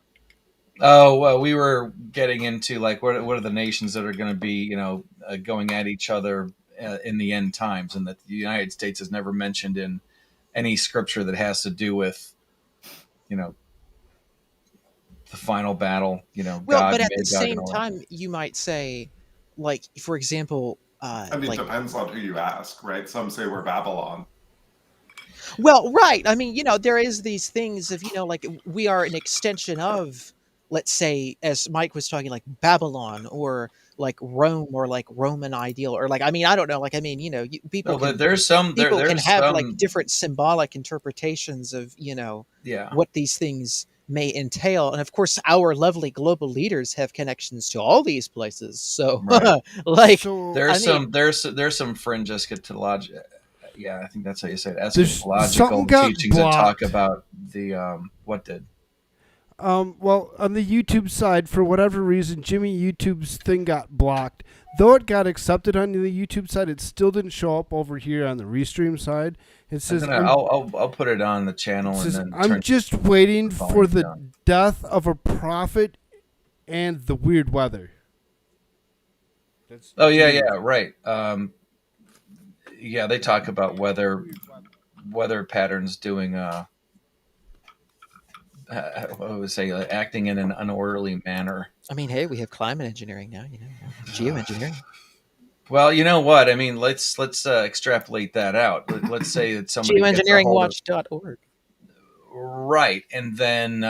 Oh, well, we were getting into like what are the nations that are going to be going at each other in the end times, and that the United States is never mentioned in any scripture that has to do with the final battle. Well, God, but at the Magog, same and all that. time, you might say, like, for example, I mean, it depends on who you ask, right? Some say we're Babylon. Well, right. I mean, there is these things of, like we are an extension of, let's say, as Mike was talking, like Babylon or like Rome or like Roman ideal or like, I mean, I don't know. Like, I mean, people No, but can, there's some people there's can have some, like different symbolic interpretations of, yeah. what these things may entail. And of course, our lovely global leaders have connections to all these places. So Right. like, So There's I mean- there's some fringe eschatology. Yeah, I think that's how you say it. There's something Eschatological got teachings that talk blocked. about the what did. Well, on the YouTube side, for whatever reason, Jimmy YouTube's thing got blocked. Though it got accepted on the YouTube side, it still didn't show up over here on the Restream side. It says, I'll put it on the channel it says and then I'm just waiting the for volume the down. death of a prophet and the weird weather. That's Oh yeah, right. Yeah, they talk about weather patterns doing what would I say, acting in an unorderly manner. I mean, hey, we have climate engineering now, geoengineering. Well, you know what? I mean, let's extrapolate that out. Let's say that somebody gets a hold of- Geoengineeringwatch.org. Right, and then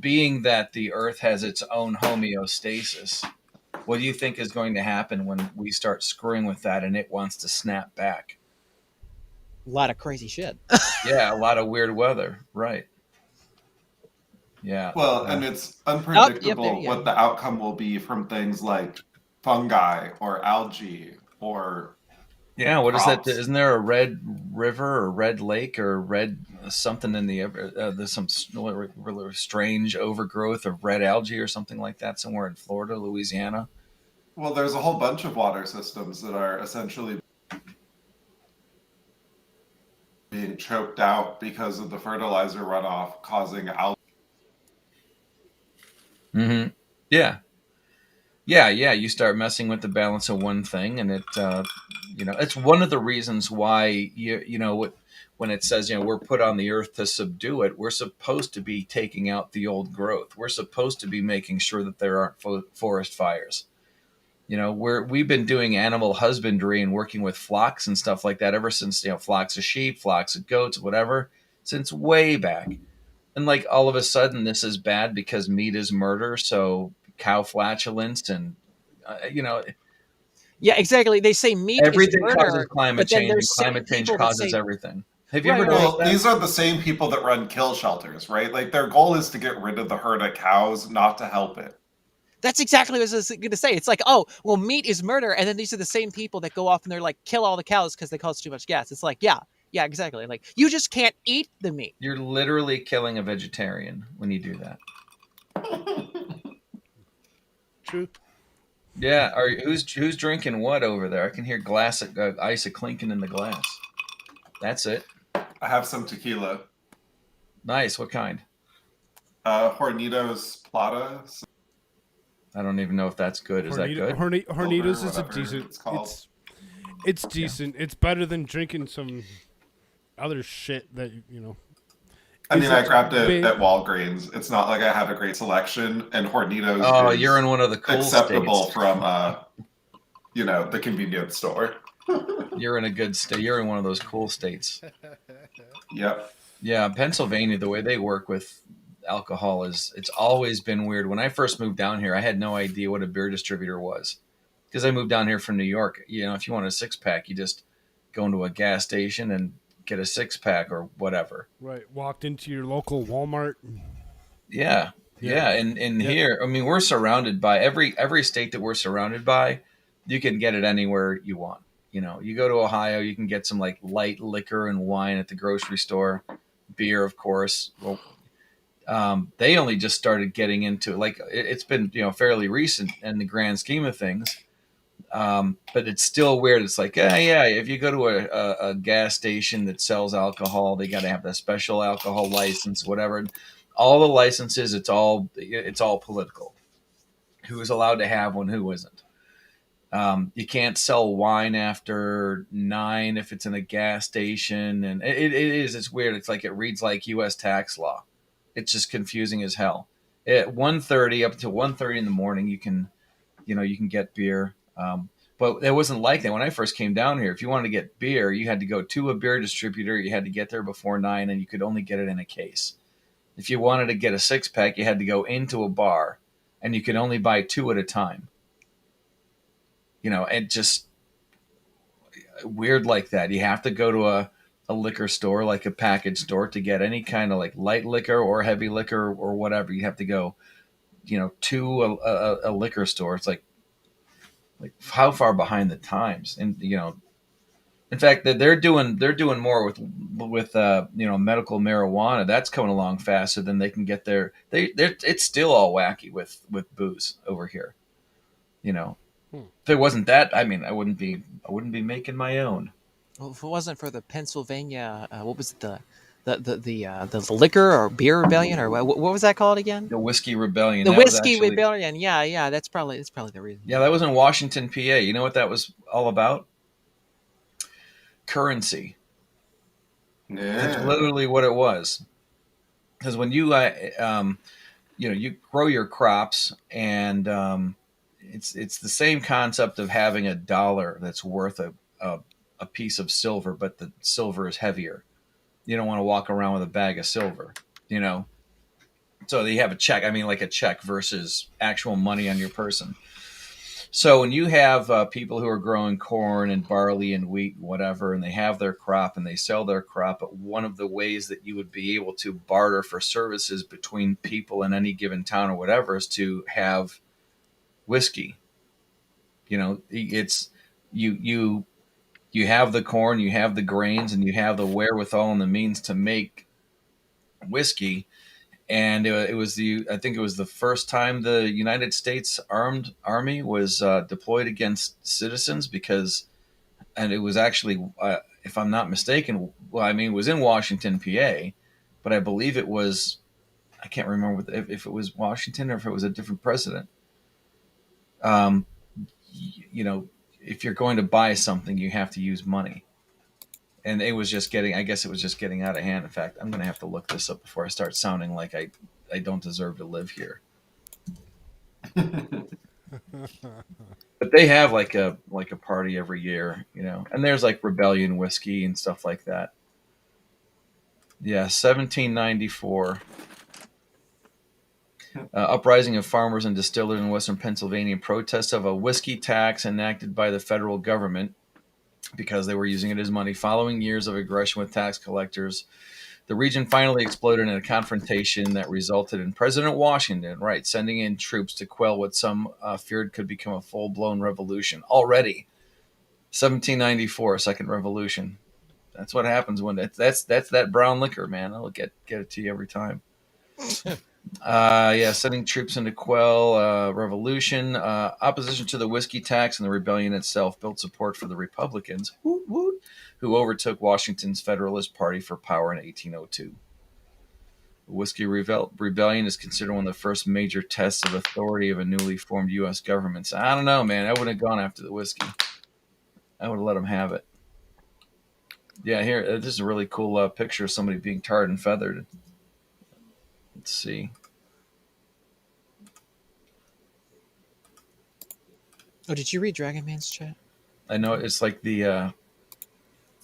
being that the Earth has its own homeostasis, what do you think is going to happen when we start screwing with that and it wants to snap back? A lot of crazy shit. Yeah, a lot of weird weather. Right. Yeah. Well, and it's there unpredictable you what go. the outcome will be from things like fungi or algae or Yeah, what is that? crops. Isn't there a red river or red lake or red something in the there's some really strange overgrowth of red algae or something like that somewhere in Florida, Louisiana? Well, there's a whole bunch of water systems that are essentially being choked out because of the fertilizer runoff causing algae. Mm-hmm. Yeah, yeah. You start messing with the balance of one thing, and it's one of the reasons why when it says we're put on the earth to subdue it, we're supposed to be taking out the old growth. We're supposed to be making sure that there aren't forest fires. We've been doing animal husbandry and working with flocks and stuff like that ever since flocks of sheep, flocks of goats, whatever, since way back. And like all of a sudden, this is bad because meat is murder. So cow flatulence and Yeah, exactly. They say meat is everything causes murder, climate but then change, and there's climate change people that causes say everything. Have you right, ever right. noticed Well, that? these are the same people that run kill shelters, right? Like their goal is to get rid of the herd of cows, not to help it. That's exactly what I was going to say. It's like, oh, well, meat is murder, and then these are the same people that go off and they're like, kill all the cows because they cause too much gas. It's like, yeah, exactly. Like you just can't eat the meat. You're literally killing a vegetarian when you do that. True. Yeah. Who's drinking what over there? I can hear ice clinking in the glass. That's it. I have some tequila. Nice. What kind? Hornitos Plata. I don't even know if that's good. Is that good? Hornitos is a whatever decent. it's called. It's decent. It's better than drinking some other shit that I mean, I isn't grabbed it big. at Walgreens. It's not like I have a great selection, and Hornitos Oh, is you're in one of the cool acceptable states. from the convenience store. You're in a good state. You're in one of those cool states. Yep. Yeah, Pennsylvania, the way they work with alcohol it's always been weird. When I first moved down here, I had no idea what a beer distributor was because I moved down here from New York. If you want a 6-pack, you just go into a gas station and get a 6-pack or whatever. Right. Walked into your local Walmart. Yeah. And here, I mean, we're surrounded by every state that we're surrounded by. You can get it anywhere you want. You go to Ohio, you can get some like light liquor and wine at the grocery store, beer, of course. Well, they only just started getting into it. Like it's been, fairly recent in the grand scheme of things. But it's still weird. It's like, if you go to a gas station that sells alcohol, they got to have that special alcohol license, whatever. All the licenses, it's all political. Who is allowed to have one? Who isn't? You can't sell wine after 9 if it's in a gas station, and it's weird. It's like it reads like U.S. tax law. It's just confusing as hell. At 1:30 up to 1:30 in the morning, you can get beer. But it wasn't like that when I first came down here. If you wanted to get beer, you had to go to a beer distributor. You had to get there before 9, and you could only get it in a case. If you wanted to get a 6-pack, you had to go into a bar, and you could only buy 2 at a time. And just weird like that. You have to go to a liquor store, like a package store, to get any kind of like light liquor or heavy liquor or whatever. You have to go, to a liquor store. It's like how far behind the times. And in fact, that they're doing more with medical marijuana. That's coming along faster than they can get there. It's still all wacky with booze over here. If it wasn't that, I mean, I wouldn't be making my own. Well, if it wasn't for the Pennsylvania, what was it, the liquor or beer rebellion, or what was that called again? The whiskey rebellion. The whiskey rebellion. Yeah. That's probably the reason. Yeah, that was in Washington, PA. You know what that was all about? Currency. Yeah. That's literally what it was. Because when you you grow your crops, and it's the same concept of having a dollar that's worth a piece of silver, but the silver is heavier. You don't want to walk around with a bag of silver, So you have a check. I mean, like a check versus actual money on your person. So when you have people who are growing corn and barley and wheat and whatever, and they have their crop and they sell their crop, but one of the ways that you would be able to barter for services between people in any given town or whatever is to have whiskey. It's you you have the corn, you have the grains, and you have the wherewithal and the means to make whiskey. And I think it was the first time the United States armed army was deployed against citizens and it was actually, if I'm not mistaken, it was in Washington, PA, but I believe it was, I can't remember if it was Washington or if it was a different president. If you're going to buy something, you have to use money. And I guess it was just getting out of hand. In fact, I'm going to have to look this up before I start sounding like I don't deserve to live here. But they have like a party every year, and there's like rebellion whiskey and stuff like that. Yeah, 1794. Uprising of farmers and distillers in western Pennsylvania in protest of a whiskey tax enacted by the federal government because they were using it as money. Following years of aggression with tax collectors, the region finally exploded in a confrontation that resulted in President Washington, sending in troops to quell what some feared could become a full-blown revolution. Already, 1794, second revolution. That's what happens when that's that brown liquor, man. It'll get it to you every time. Sending troops in to quell revolution. Opposition to the whiskey tax and the rebellion itself built support for the Republicans, who overtook Washington's Federalist Party for power in 1802. The Whiskey Rebellion is considered one of the first major tests of authority of a newly formed U.S. government. So I don't know, man. I wouldn't have gone after the whiskey. I would have let them have it. Yeah, here, this is a really cool picture of somebody being tarred and feathered. Let's see. Oh, did you read Dragon Man's chat? I know it's like the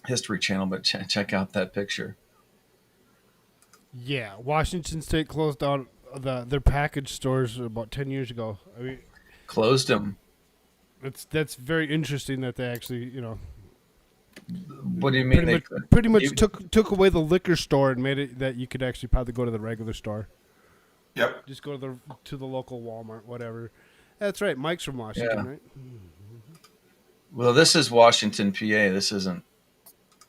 History Channel, but check out that picture. Yeah, Washington State closed down their package stores about 10 years ago. Closed them. That's very interesting that they actually, What do you mean? Pretty much took away the liquor store and made it that you could actually probably go to the regular store. Yep. Just go to the local Walmart, whatever. That's right. Mike's from Washington, right? Well, this is Washington, PA. This isn't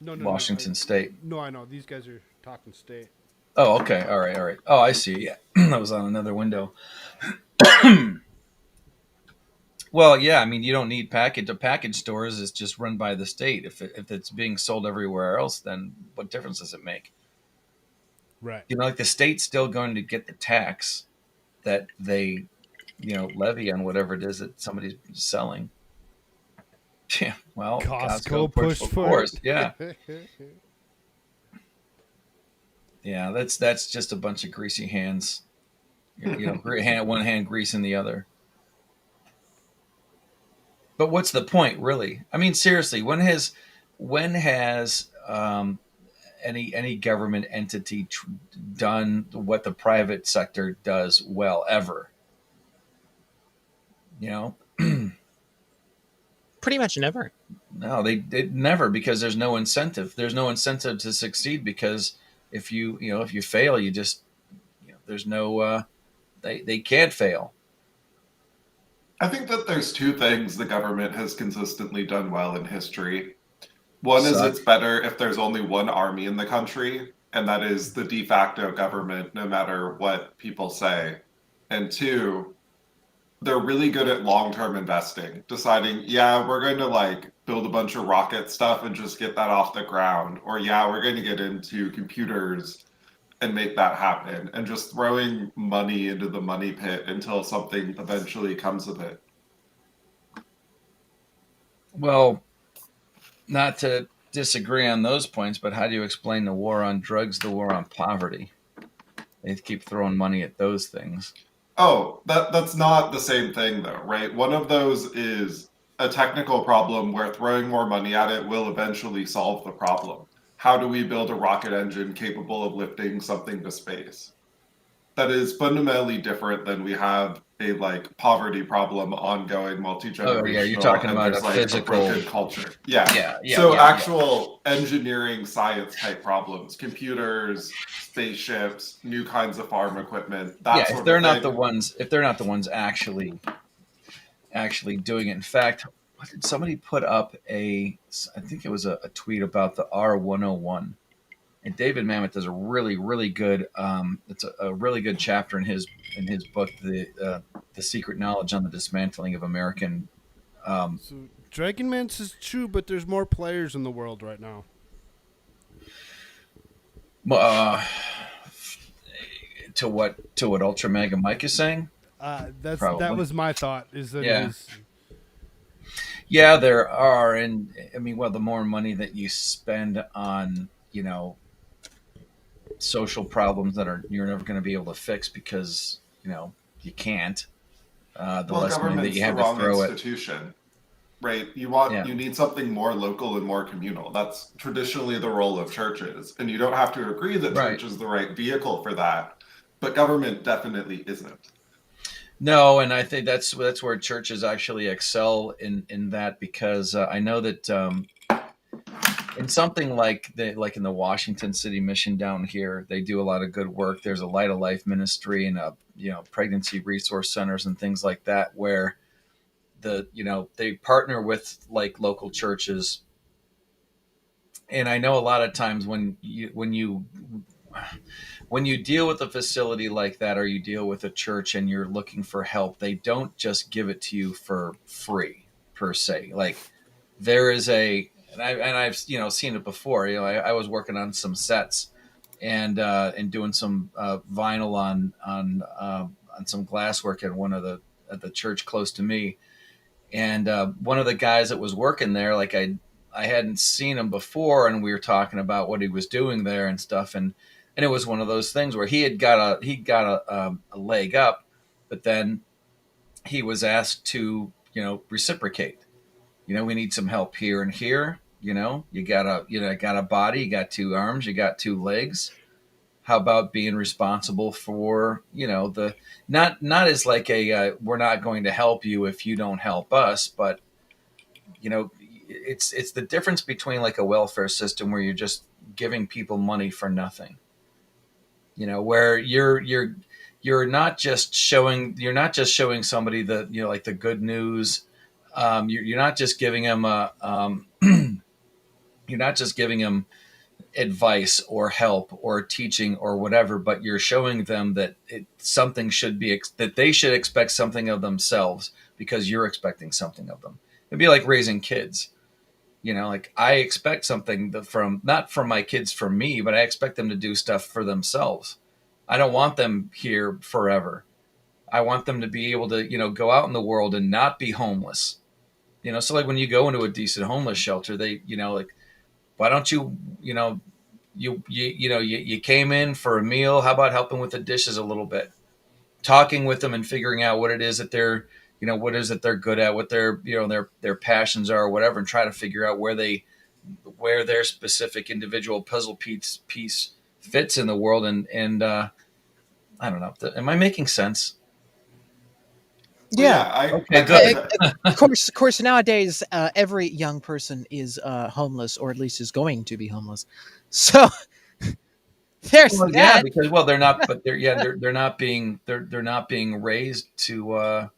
Washington State. No, I know. These guys are talking state. Oh, okay. All right. Oh, I see. Yeah, that was on another window. Well, yeah. You don't need package stores. It's just run by the state. If it's being sold everywhere else, then what difference does it make? Right. Like the state's still going to get the tax that they, levy on whatever it is that somebody's selling. Yeah. Well, Costco push for it. Yeah. Yeah, that's just a bunch of greasy hands. One hand greasing the other. But what's the point, really? Seriously, when has any government entity done what the private sector does well ever? Pretty much never. No, they never, because there's no incentive. There's no incentive to succeed, because if you fail, you just there's no they can't fail. I think that there's two things the government has consistently done well in history. One is it's better if there's only one army in the country, and that is the de facto government, no matter what people say. And two, they're really good at long-term investing, deciding, we're going to build a bunch of rocket stuff and just get that off the ground, or we're going to get into computers and make that happen, and just throwing money into the money pit until something eventually comes of it. Well, not to disagree on those points, but how do you explain the war on drugs, the war on poverty? They keep throwing money at those things. Oh, that's not the same thing, though, right? One of those is a technical problem where throwing more money at it will eventually solve the problem. How do we build a rocket engine capable of lifting something to space? That is fundamentally different than we have a poverty problem ongoing, multi-generational. Oh, yeah, you're talking about a physical culture. Actual engineering science type problems, computers, spaceships, new kinds of farm equipment. If they're not the ones actually doing it. In fact, what did somebody put up I think it was a tweet about the R101. And David Mamet does a really, really good. It's a really good chapter in his book, the Secret Knowledge on the Dismantling of American. So Dragonmance is true, but there's more players in the world right now. To what Ultra Mega Mike is saying? That was my thought. Is that Yeah. it is. Yeah, there are, and I mean, well, the more money that you spend on, social problems that you're never going to be able to fix because you can't. The less money that you have to throw institution, right? You need something more local and more communal. That's traditionally the role of churches, and you don't have to agree that church is the right vehicle for that, but government definitely isn't. No, and I think that's where churches actually excel in that, because I know that in something like in the Washington City Mission down here, they do a lot of good work. There's a Light of Life ministry and pregnancy resource centers and things like that, where they partner with like local churches. And I know a lot of times when you deal with a facility like that, or you deal with a church and you're looking for help, they don't just give it to you for free per se. Like there is I've seen it before. I was working on some sets and doing some vinyl on some glasswork at the church close to me. And one of the guys that was working there, like I hadn't seen him before, and we were talking about what he was doing there and stuff, and it was one of those things where he got a leg up, but then he was asked to reciprocate. We need some help here and here. You got a body, you got two arms, you got two legs. How about being responsible for the not as like we're not going to help you if you don't help us, but it's the difference between like a welfare system where you're just giving people money for nothing. Where you're not just showing somebody the like the good news. You're not just giving them you're not just giving them advice or help or teaching or whatever, but you're showing them that something should be that they should expect something of themselves because you're expecting something of them. It'd be like raising kids. Like I expect something not from my kids from me, but I expect them to do stuff for themselves. I don't want them here forever. I want them to be able to, go out in the world and not be homeless. So like when you go into a decent homeless shelter, they, like, why don't you, you came in for a meal. How about helping with the dishes a little bit, talking with them and figuring out what it is that they're, what is it they're good at, what their, their passions are or whatever, and try to figure out where their specific individual puzzle piece fits in the world. And I don't know. Am I making sense? Yeah. Okay, good. Of course, nowadays, every young person is homeless, or at least is going to be homeless. So there's that. Yeah, because they're not, but they're not being raised to.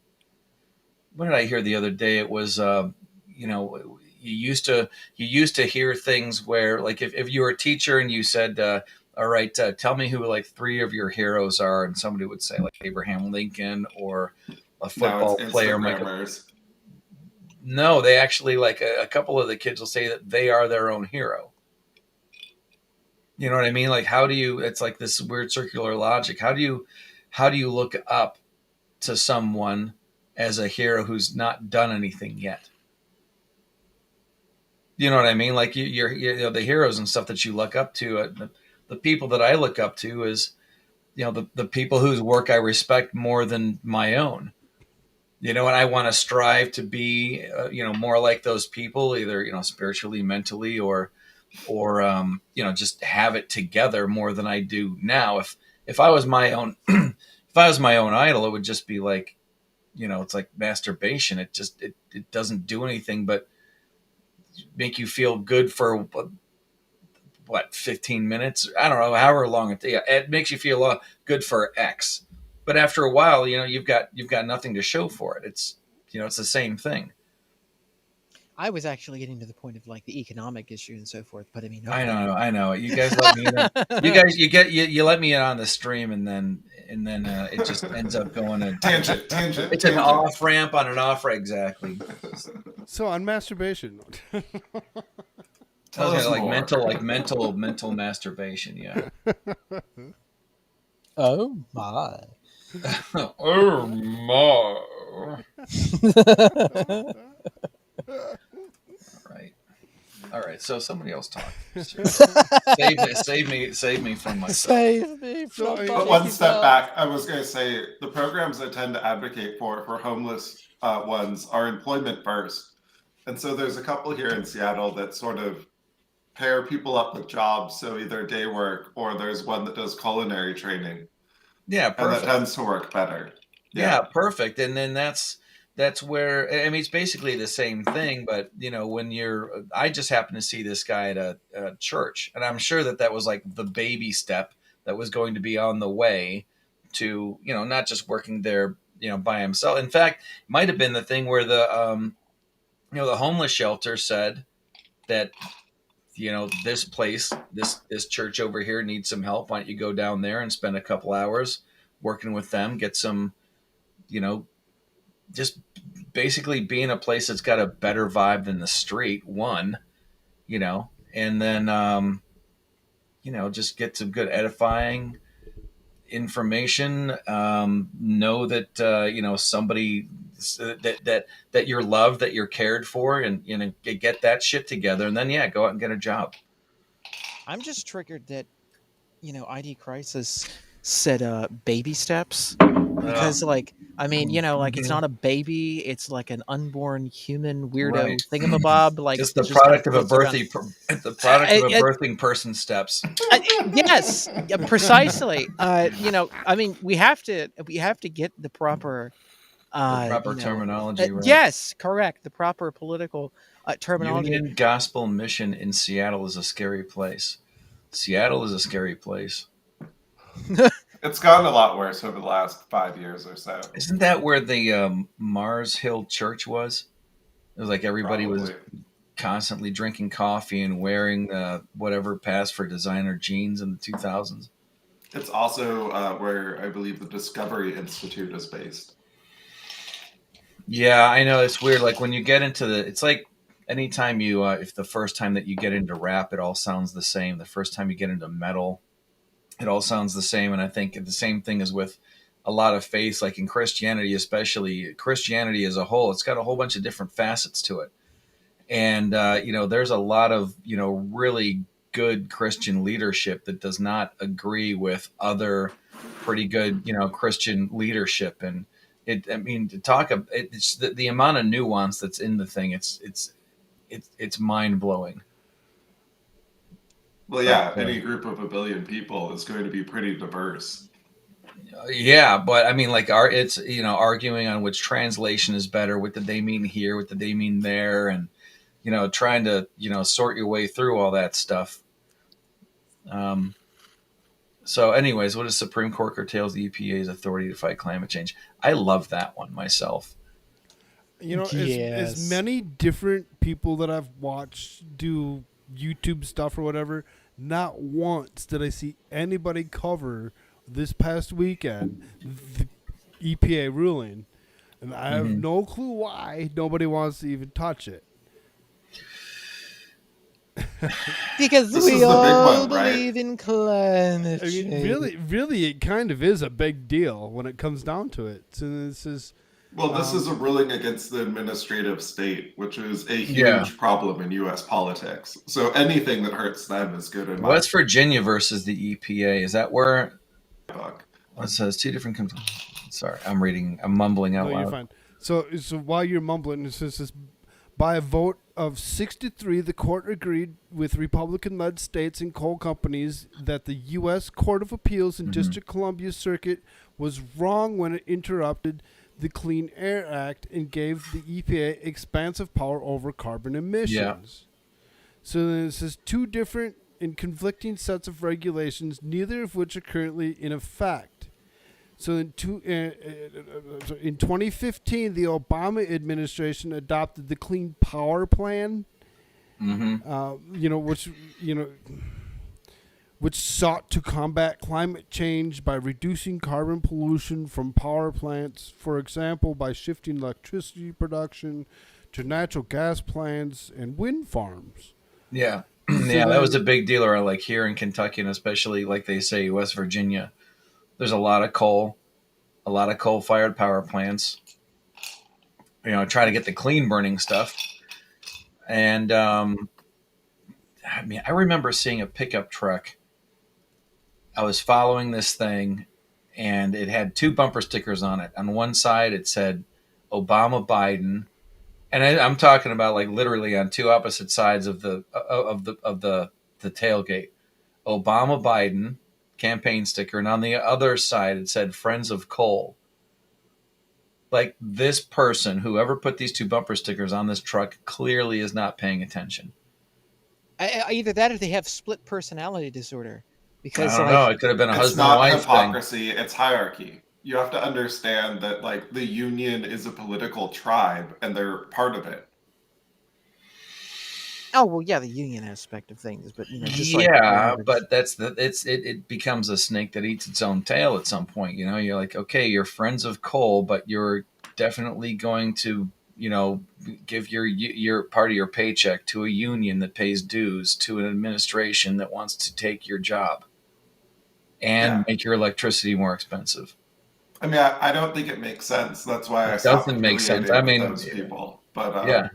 What did I hear the other day? It was you used to hear things where, like, if you were a teacher and you said, all right, tell me who like three of your heroes are, and somebody would say like Abraham Lincoln or a football player. No, they actually, like, a couple of the kids will say that they are their own hero. You know what I mean? Like, it's like this weird circular logic. How do you look up to someone as a hero who's not done anything yet? You know what I mean? Like you're the heroes and stuff that you look up to. The people that I look up to is, the people whose work I respect more than my own. And I want to strive to be, more like those people, either, spiritually, mentally, or just have it together more than I do now. If I was my own, if I was my own idol, it would just be like, it's like masturbation. It just, it doesn't do anything but make you feel good for 15 minutes? I don't know, however long it makes you feel good for X. But after a while, you've got nothing to show for it. It's, it's the same thing. I was actually getting to the point of like the economic issue and so forth, but I mean, okay. I know. You guys let me in. You let me in on the stream, and then it just ends up going a tangent. It's an off ramp on an off ramp, exactly. So on masturbation. Tell us like more. mental masturbation. Yeah. Oh my. Oh my. All right. So somebody else talk. Save me from myself. Save me from But one step back, I was going to say the programs I tend to advocate for homeless ones are employment first. And so there's a couple here in Seattle that sort of pair people up with jobs. So either day work, or there's one that does culinary training. Yeah, perfect. And that tends to work better. Yeah, perfect. And then that's where, I mean, it's basically the same thing, but when I just happened to see this guy at a church, and I'm sure that was like the baby step that was going to be on the way to, not just working there, by himself. In fact, it might have been the thing where the homeless shelter said that, this place, this church over here needs some help. Why don't you go down there and spend a couple hours working with them, get some, just basically being a place that's got a better vibe than the street, one, and then, just get some good edifying information, know that, somebody that you're loved, that you're cared for, and, get that shit together. And then, go out and get a job. I'm just triggered that, ID Crisis said baby steps. Because, it's not a baby. It's like an unborn human weirdo thingamabob. Like it's the product of a birthing, the product of a birthing person steps. Yes, precisely. We have to get the proper, terminology. Right? Yes, correct. The proper political terminology. Union Gospel Mission in Seattle is a scary place. Seattle is a scary place. It's gotten a lot worse over the last 5 years or so. Isn't that where the Mars Hill Church was? It was like everybody was constantly drinking coffee and wearing whatever passed for designer jeans in the 2000s. It's also where I believe the Discovery Institute is based. Yeah, I know. It's weird. Like when you get into it's like anytime if the first time that you get into rap, it all sounds the same. The first time you get into metal, it all sounds the same. And I think the same thing is with a lot of faiths, like in Christianity, especially Christianity as a whole. It's got a whole bunch of different facets to it. And, there's a lot of, really good Christian leadership that does not agree with other pretty good, Christian leadership. And it's the amount of nuance that's in the thing. It's mind blowing. Well, yeah, any group of 1 billion people is going to be pretty diverse. Yeah, but I mean, like, it's arguing on which translation is better. What did they mean here? What did they mean there? And trying to sort your way through all that stuff. So, anyways, what does Supreme Court curtails the EPA's authority to fight climate change? I love that one myself. As many different people that I've watched do YouTube stuff or whatever, not once did I see anybody cover this past weekend the EPA ruling, and I have no clue why nobody wants to even touch it. Because we all believe in climate change. Really, it kind of is a big deal when it comes down to it. So this is. Well, this is a ruling against the administrative state, which is a huge problem in U.S. politics. So anything that hurts them is good in my West Virginia versus the EPA. Is that where? It says two different. Sorry, I'm mumbling out loud. You're fine. So while you're mumbling, it says by a vote of 6-3, the court agreed with Republican-led states and coal companies that the U.S. Court of Appeals and District Columbia Circuit was wrong when it interrupted the Clean Air Act and gave the EPA expansive power over carbon emissions. So then it says two different and conflicting sets of regulations, neither of which are currently in effect. So in 2015, the Obama administration adopted the Clean Power Plan, which sought to combat climate change by reducing carbon pollution from power plants, for example, by shifting electricity production to natural gas plants and wind farms. Yeah. Yeah, that was a big deal. Or like here in Kentucky, and especially like they say, West Virginia, there's a lot of coal-fired power plants. Try to get the clean burning stuff. And I remember seeing a pickup truck. I was following this thing, and it had two bumper stickers on it. On one side, it said Obama Biden, and I'm talking about like literally on two opposite sides of the tailgate. Obama Biden campaign sticker, and on the other side it said Friends of Coal. Like, this person, whoever put these two bumper stickers on this truck, clearly is not paying attention. Either that or they have split personality disorder. Because I don't know. It could have been a husband and wife thing. It's not hypocrisy. It's hierarchy. You have to understand that, like, the union is a political tribe, and they're part of it. Oh well, yeah, the union aspect of things, but but it becomes a snake that eats its own tail at some point. You're like, okay, you're Friends of Coal, but you're definitely going to, give your part of your paycheck to a union that pays dues to an administration that wants to take your job and make your electricity more expensive. I mean, I don't think it makes sense. That's why it doesn't make sense. I mean, those people, but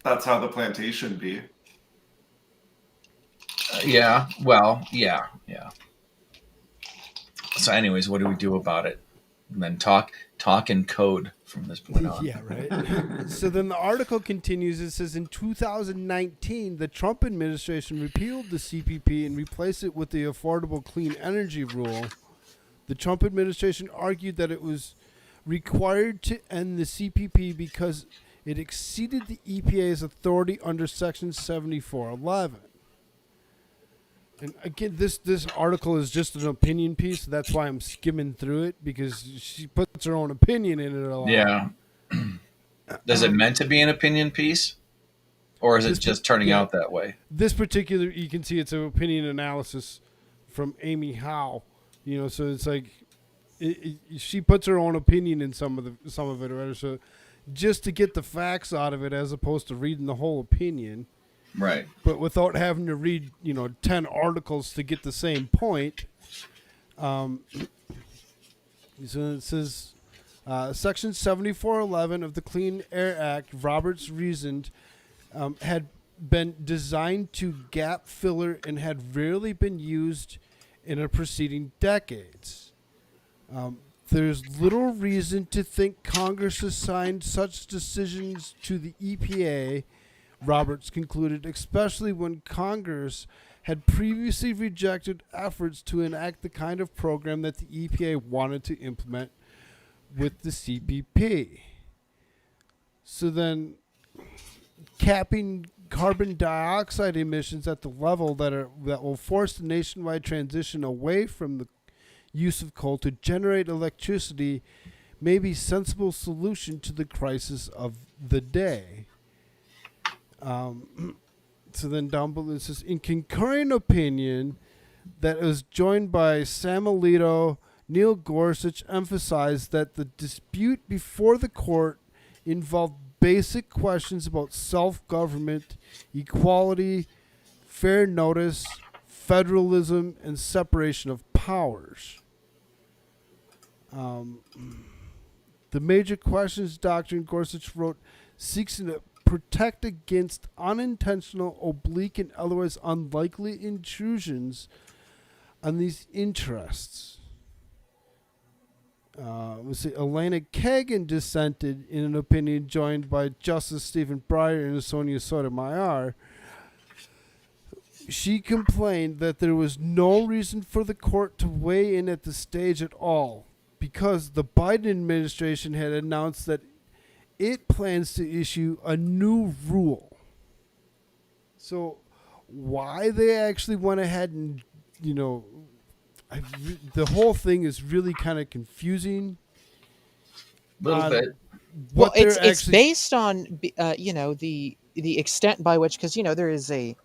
that's how the plantation be. Yeah. So, anyways, what do we do about it? And then talk in code from this point on. Yeah, right. So then the article continues. It says in 2019, the Trump administration repealed the CPP and replaced it with the Affordable Clean Energy Rule. The Trump administration argued that it was required to end the CPP because it exceeded the EPA's authority under Section 7411. And again, this article is just an opinion piece. So that's why I'm skimming through it, because she puts her own opinion in it a lot. Yeah. Is it meant to be an opinion piece? Or is it just turning out that way? This particular, you can see it's an opinion analysis from Amy Howe. So it's like she puts her own opinion in some of it, right? So just to get the facts out of it, as opposed to reading the whole opinion, right? But without having to read 10 articles to get the same point. So it says Section 7411 of the Clean Air Act, Roberts reasoned, had been designed to gap filler and had rarely been used in the preceding decades. There's little reason to think Congress assigned such decisions to the EPA, Roberts concluded, especially when Congress had previously rejected efforts to enact the kind of program that the EPA wanted to implement with the CPP. So then, capping carbon dioxide emissions at the level that will force the nationwide transition away from the use of coal to generate electricity may be a sensible solution to the crisis of the day. So then down below it says, in concurring opinion that was joined by Sam Alito, Neil Gorsuch emphasized that the dispute before the court involved basic questions about self-government, equality, fair notice, federalism, and separation of powers. The major questions doctrine, Gorsuch wrote, seeks to protect against unintentional, oblique, and otherwise unlikely intrusions on these interests. Elena Kagan dissented in an opinion joined by Justice Stephen Breyer and Sonia Sotomayor. She complained that there was no reason for the court to weigh in at the stage at all, because the Biden administration had announced that it plans to issue a new rule. So why they actually went ahead and, the whole thing is really kind of confusing. A little bit. Well, What they're it's actually based on the extent by which, because there is a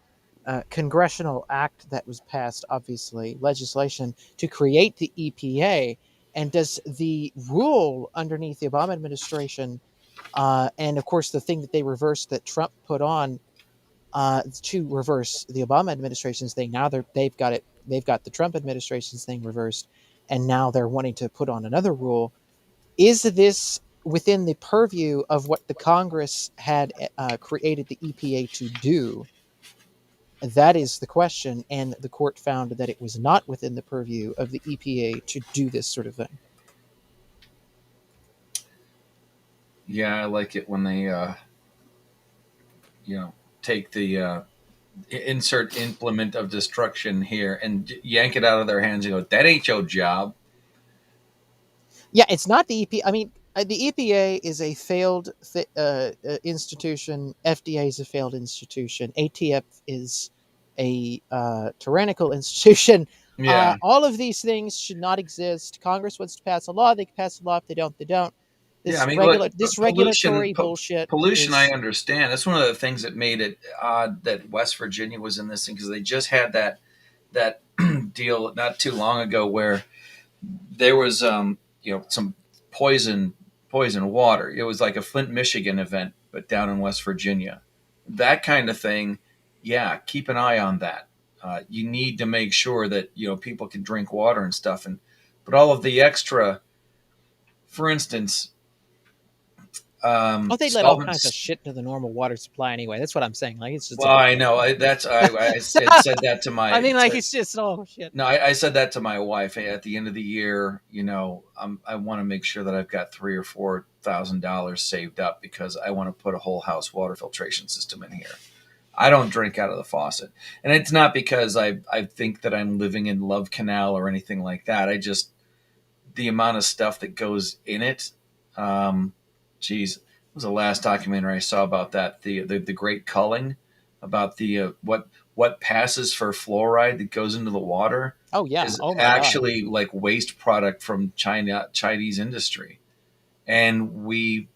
congressional act that was passed, obviously legislation to create the EPA, and does the rule underneath the Obama administration, and of course the thing that they reversed that Trump put on to reverse the Obama administration's thing. Now they've got it. They've got the Trump administration's thing reversed, and now they're wanting to put on another rule. Is this within the purview of what the Congress had created the EPA to do? That is the question, and the court found that it was not within the purview of the EPA to do this sort of thing. Yeah, I like it when they, take the insert implement of destruction here and yank it out of their hands and go, that ain't your job. Yeah, it's not the EPA. I mean, the EPA is a failed institution. FDA is a failed institution. ATF is a tyrannical institution. Yeah. All of these things should not exist. Congress wants to pass a law. They can pass a law. If they don't, they don't. This Yeah, I mean, regulatory bullshit. Pollution, I understand. That's one of the things that made it odd that West Virginia was in this thing, because they just had that deal not too long ago where there was some poison water. It was like a Flint, Michigan event, but down in West Virginia. That kind of thing. Yeah, keep an eye on that. You need to make sure that people can drink water and stuff, but all of the extra, for instance. They let all kinds of shit into the normal water supply anyway. That's what I'm saying. Like, it's just. Well, I know. I said that to my. I mean, like, it's just shit. No, I said that to my wife. Hey, at the end of the year, I want to make sure that I've got $3,000 or $4,000 saved up, because I want to put a whole house water filtration system in here. I don't drink out of the faucet, and it's not because I think that I'm living in Love Canal or anything like that. The amount of stuff that goes in it. Geez, it was the last documentary I saw about that. The great culling, about the what passes for fluoride that goes into the water. Oh yeah, is actually God. Like waste product from Chinese industry, and we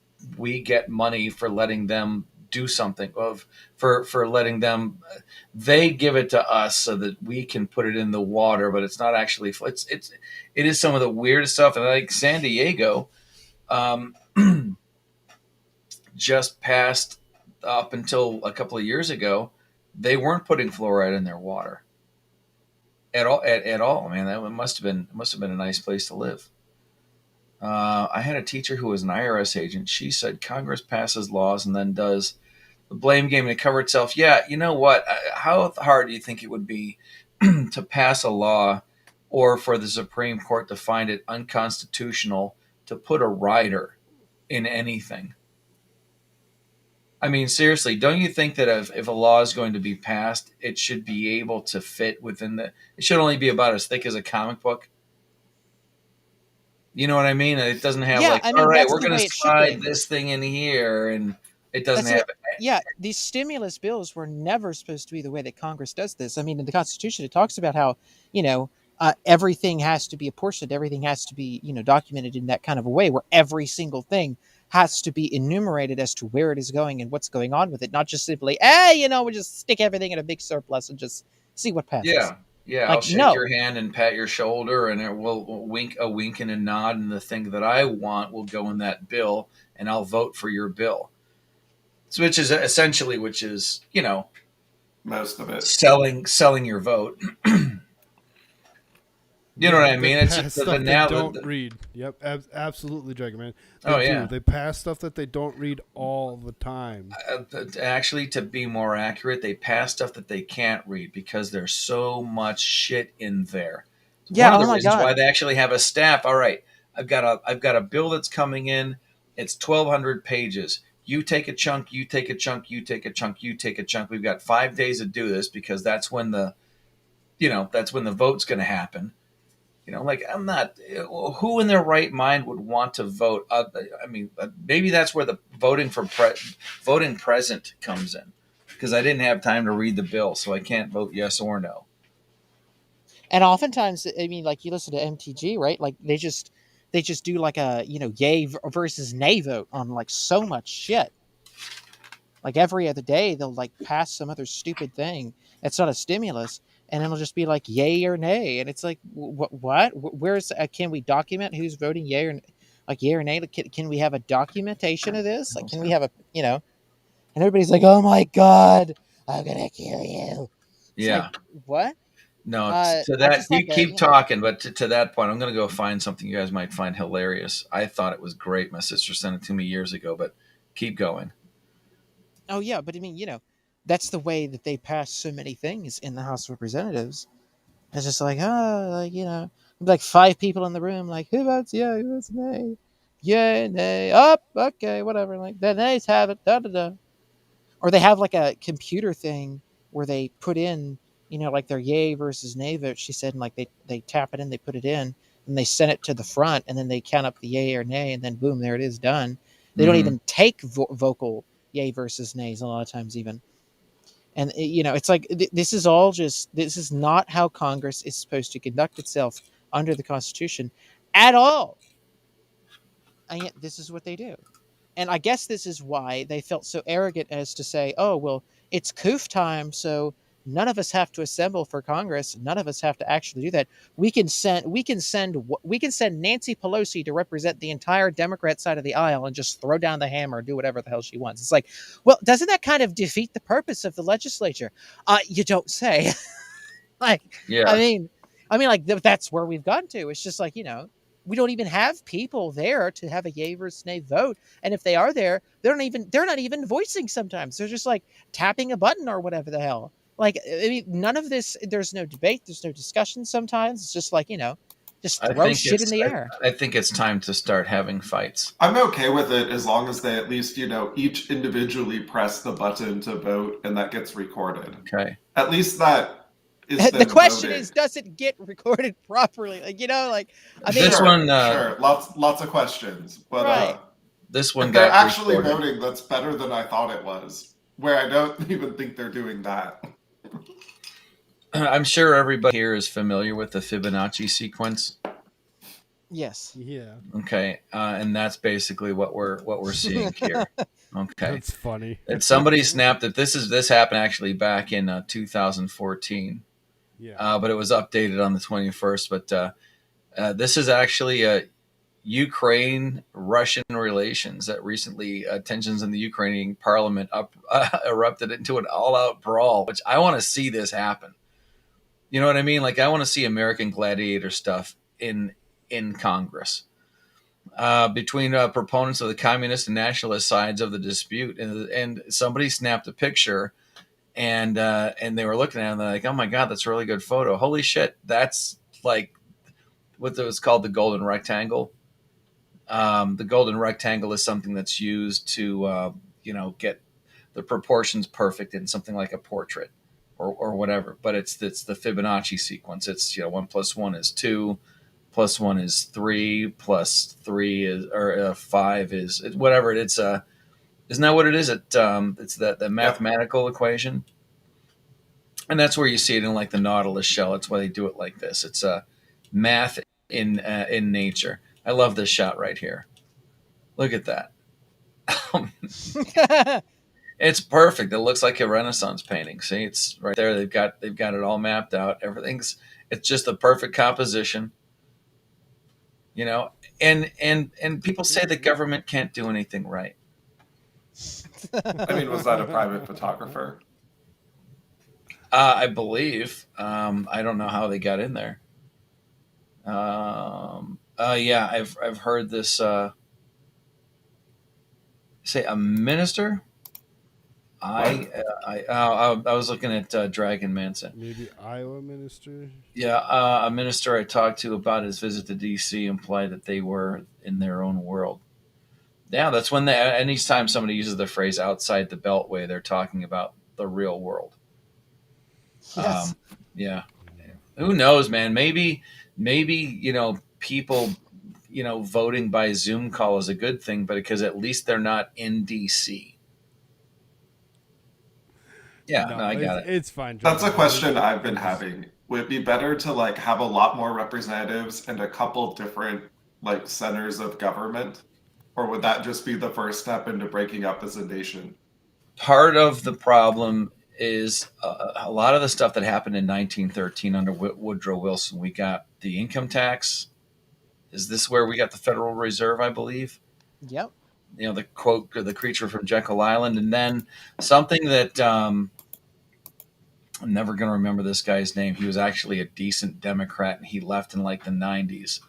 get money for letting them do something for letting them. They give it to us so that we can put it in the water, but it's not actually. It is some of the weirdest stuff, and like San Diego. Just passed up until a couple of years ago, they weren't putting fluoride in their water at all. Man, that must have been a nice place to live. I had a teacher who was an IRS agent. She said Congress passes laws and then does the blame game to cover itself. Yeah, you know what? How hard do you think it would be to pass a law, or for the Supreme Court to find it unconstitutional to put a rider in anything? I mean, seriously, don't you think that if a law is going to be passed, it should be able to fit within it should only be about as thick as a comic book? You know what I mean? It doesn't have all right, we're going to slide this thing in here, and it doesn't have it. Yeah, these stimulus bills were never supposed to be the way that Congress does this. I mean, in the Constitution, it talks about how, everything has to be apportioned. Everything has to be, documented in that kind of a way where every single thing has to be enumerated as to where it is going and what's going on with it. Not just simply, we'll just stick everything in a big surplus and just see what passes. Yeah. I'll shake your hand and pat your shoulder, and it will wink and a nod, and the thing that I want will go in that bill, and I'll vote for your bill. So, which is, most of it selling your vote. You know what I mean? It's just stuff they don't read. Yep, absolutely, Dragon Man. They pass stuff that they don't read all the time. Actually, to be more accurate, they pass stuff that they can't read because there's so much shit in there. Yeah, one of the reasons why they actually have a staff. All right, I've got a bill that's coming in. It's 1,200 pages. You take a chunk. You take a chunk. You take a chunk. You take a chunk. We've got 5 days to do this because that's when the vote's going to happen. I'm not. Who in their right mind would want to vote? Maybe that's where the voting present comes in, because I didn't have time to read the bill, so I can't vote yes or no. And oftentimes, I mean, like you listen to MTG, right? Like they just do like a yay versus nay vote on like so much shit. Like every other day, they'll like pass some other stupid thing. It's not a stimulus, and it'll just be like yay or nay, and it's like what? Where's can we document who's voting yay or like yay or nay? Like, can we have a documentation of this? Like, can we have a And everybody's like, "Oh my god, I'm gonna kill you." It's Yeah. like, what? No, I to that, just had to, keep talking, but to that point, I'm going to go find something you guys might find hilarious. I thought it was great. My sister sent it to me years ago, but keep going. Oh yeah, but I mean, that's the way that they pass so many things in the House of Representatives. It's just like, like 5 people in the room, like, who votes yeah, who votes nay? Yay, nay, up, okay, whatever. Like, the nays have it, da da da. Or they have like a computer thing where they put in, like their yay versus nay vote. She said, and like they tap it in, they put it in, and they send it to the front, and then they count up the yay or nay, and then boom, there it is, done. They don't even take vocal yay versus nays a lot of times even. And it's like this is not how Congress is supposed to conduct itself under the Constitution at all. And yet this is what they do. And I guess this is why they felt so arrogant as to say, "Oh, well, it's coof time, so none of us have to assemble for Congress. None of us have to actually do that. We can send Nancy Pelosi to represent the entire Democrat side of the aisle and just throw down the hammer or do whatever the hell she wants." It's like, well, doesn't that kind of defeat the purpose of the legislature? You don't say. Like, Yeah. I mean, like that's where we've gotten to. It's just like, we don't even have people there to have a yay versus nay vote. And if they are there, they're not even voicing sometimes. They're just like tapping a button or whatever the hell. Like, I mean, none of this, there's no debate. There's no discussion sometimes. It's just like, just throw shit in the air. I think it's time to start having fights. I'm okay with it as long as they at least, each individually press the button to vote and that gets recorded. Okay. At least that is the question voted. is, does it get recorded properly? Like, I mean, this one, sure, lots of questions, but right. This one if they're got actually recorded. voting, that's better than I thought it was. Where I don't even think they're doing that. I'm sure everybody here is familiar with the Fibonacci sequence. Yes. Yeah. Okay, and that's basically what we're seeing here. Okay, that's funny. And somebody snapped that this happened actually back in 2014. Yeah. But it was updated on the 21st. But this is actually Ukraine-Russian relations that recently tensions in the Ukrainian parliament erupted into an all-out brawl, which I want to see this happen. You know what I mean? Like, I want to see American Gladiator stuff in Congress between proponents of the communist and nationalist sides of the dispute. And somebody snapped a picture, and they were looking at it, and they're like, "Oh my God, that's a really good photo. Holy shit, that's like what was called the golden rectangle." The golden rectangle is something that's used to get the proportions perfect in something like a portrait or whatever. But it's the Fibonacci sequence. It's 1 + 1 is 2, + 1 is 3, + 3 is 5 is whatever. It's isn't that what it is? It's the mathematical equation, and that's where you see it in like the Nautilus shell. That's why they do it like this. It's math in nature. I love this shot right here. Look at that. It's perfect. It looks like a Renaissance painting. See, it's right there. They've got it all mapped out. It's just the perfect composition. And people say the government can't do anything right. I mean, was that a private photographer? I believe. I don't know how they got in there. Yeah, I've heard this. Say a minister. I was looking at Dragon Manson. Maybe Iowa minister. Yeah, a minister I talked to about his visit to D.C. implied that they were in their own world. Yeah, that's when anytime somebody uses the phrase "outside the Beltway," they're talking about the real world. Yes. Yeah. Who knows, man? Maybe people voting by Zoom call is a good thing, but because at least they're not in D.C. Yeah, no, I got it. It's fine. That's a question I've been having would it be better to like have a lot more representatives and a couple different like centers of government? Or would that just be the first step into breaking up as a nation? Part of the problem is a lot of the stuff that happened in 1913 under Woodrow Wilson. We got the income tax. Is this where we got the Federal Reserve, I believe? Yep. You know, the quote, the creature from Jekyll Island. And then something that I'm never going to remember this guy's name. He was actually a decent Democrat, and he left in like the 90s.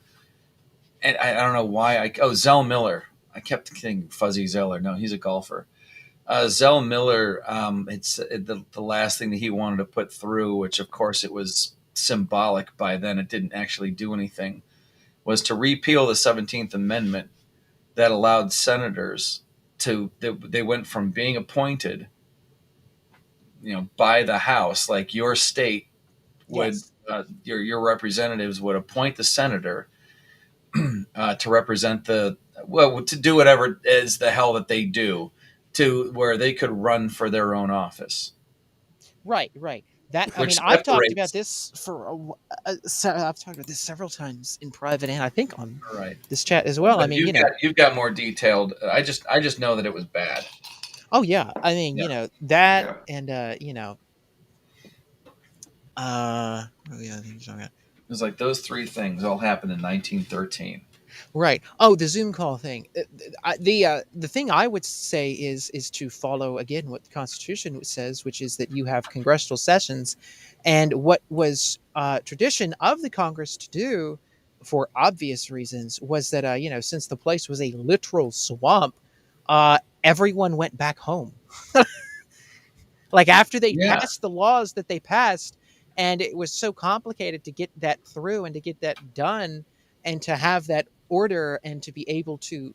And I don't know why. Zell Miller. I kept thinking Fuzzy Zeller. No, he's a golfer. Zell Miller, it's the last thing that he wanted to put through, which of course it was symbolic by then. It didn't actually do anything, was to repeal the 17th Amendment that allowed senators they went from being appointed, by the House, like your state would, Yes. your representatives would appoint the senator to represent to do whatever is the hell that they do, to where they could run for their own office. Right. That Which I've talked separates- about this I've talked about this several times in private, and I think on Right. this chat as well. But you've got more detailed. I just know that it was bad. Oh yeah, Yeah. that, Yeah. and oh yeah, I think you're talking about. It was like those three things all happened in 1913. Right. Oh, the Zoom call thing. The thing I would say is to follow again what the Constitution says, which is that you have congressional sessions, and what was tradition of the Congress to do, for obvious reasons, was that since the place was a literal swamp, everyone went back home. Like after they Yeah. passed the laws that they passed, and it was so complicated to get that through and to get that done and to have that order and to be able to,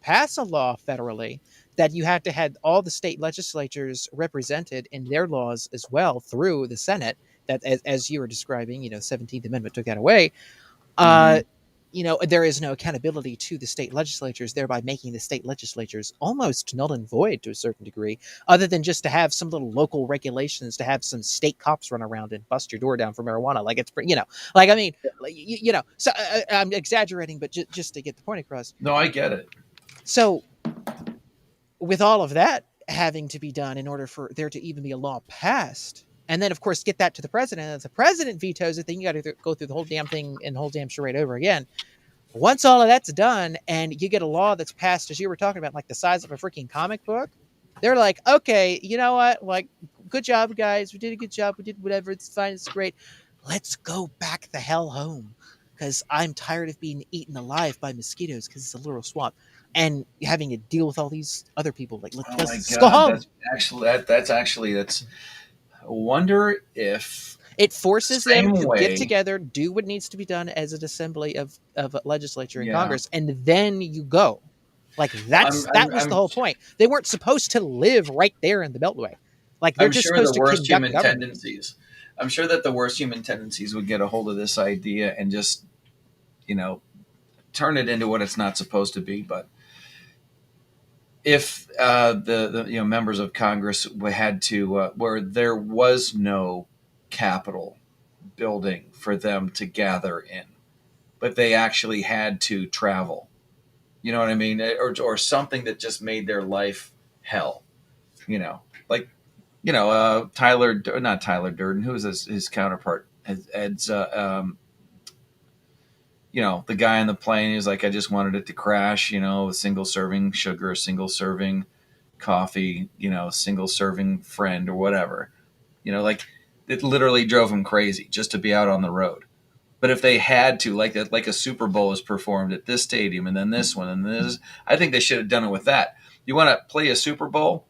pass a law federally, that you had to have all the state legislatures represented in their laws as well through the Senate. That, as you were describing, 17th Amendment took that away. There is no accountability to the state legislatures, thereby making the state legislatures almost null and void to a certain degree, other than just to have some little local regulations, to have some state cops run around and bust your door down for marijuana. Like it's, so I'm exaggerating, but just to get the point across. No, I get it. So with all of that having to be done in order for there to even be a law passed, and then, of course, get that to the president. And if the president vetoes it, then you got to go through the whole damn thing and the whole damn charade over again. Once all of that's done, and you get a law that's passed, as you were talking about, like the size of a freaking comic book, they're like, okay, you know what? Like, good job, guys. We did a good job. We did whatever. It's fine. It's great. Let's go back the hell home, because I'm tired of being eaten alive by mosquitoes because it's a literal swamp, and having to deal with all these other people. Like, let's go home. That's actually. I wonder if it forces them to way, get together, do what needs to be done as an assembly of legislature and Yeah. Congress, and then you go. Like that was the whole point. They weren't supposed to live right there in the Beltway. Like they're just supposed to conduct human government. tendencies. I'm sure that the worst human tendencies would get a hold of this idea and just, turn it into what it's not supposed to be. But if the members of Congress had to, where there was no Capitol building for them to gather in, but they actually had to travel, you know what I mean, or something that just made their life hell, not Tyler Durden, who is his counterpart, Ed's the guy on the plane is like, I just wanted it to crash, a single serving sugar, single serving coffee, single serving friend or whatever, it literally drove him crazy just to be out on the road. But if they had to, like a Super Bowl is performed at this stadium and then this one and this, I think they should have done it with that. You want to play a Super Bowl,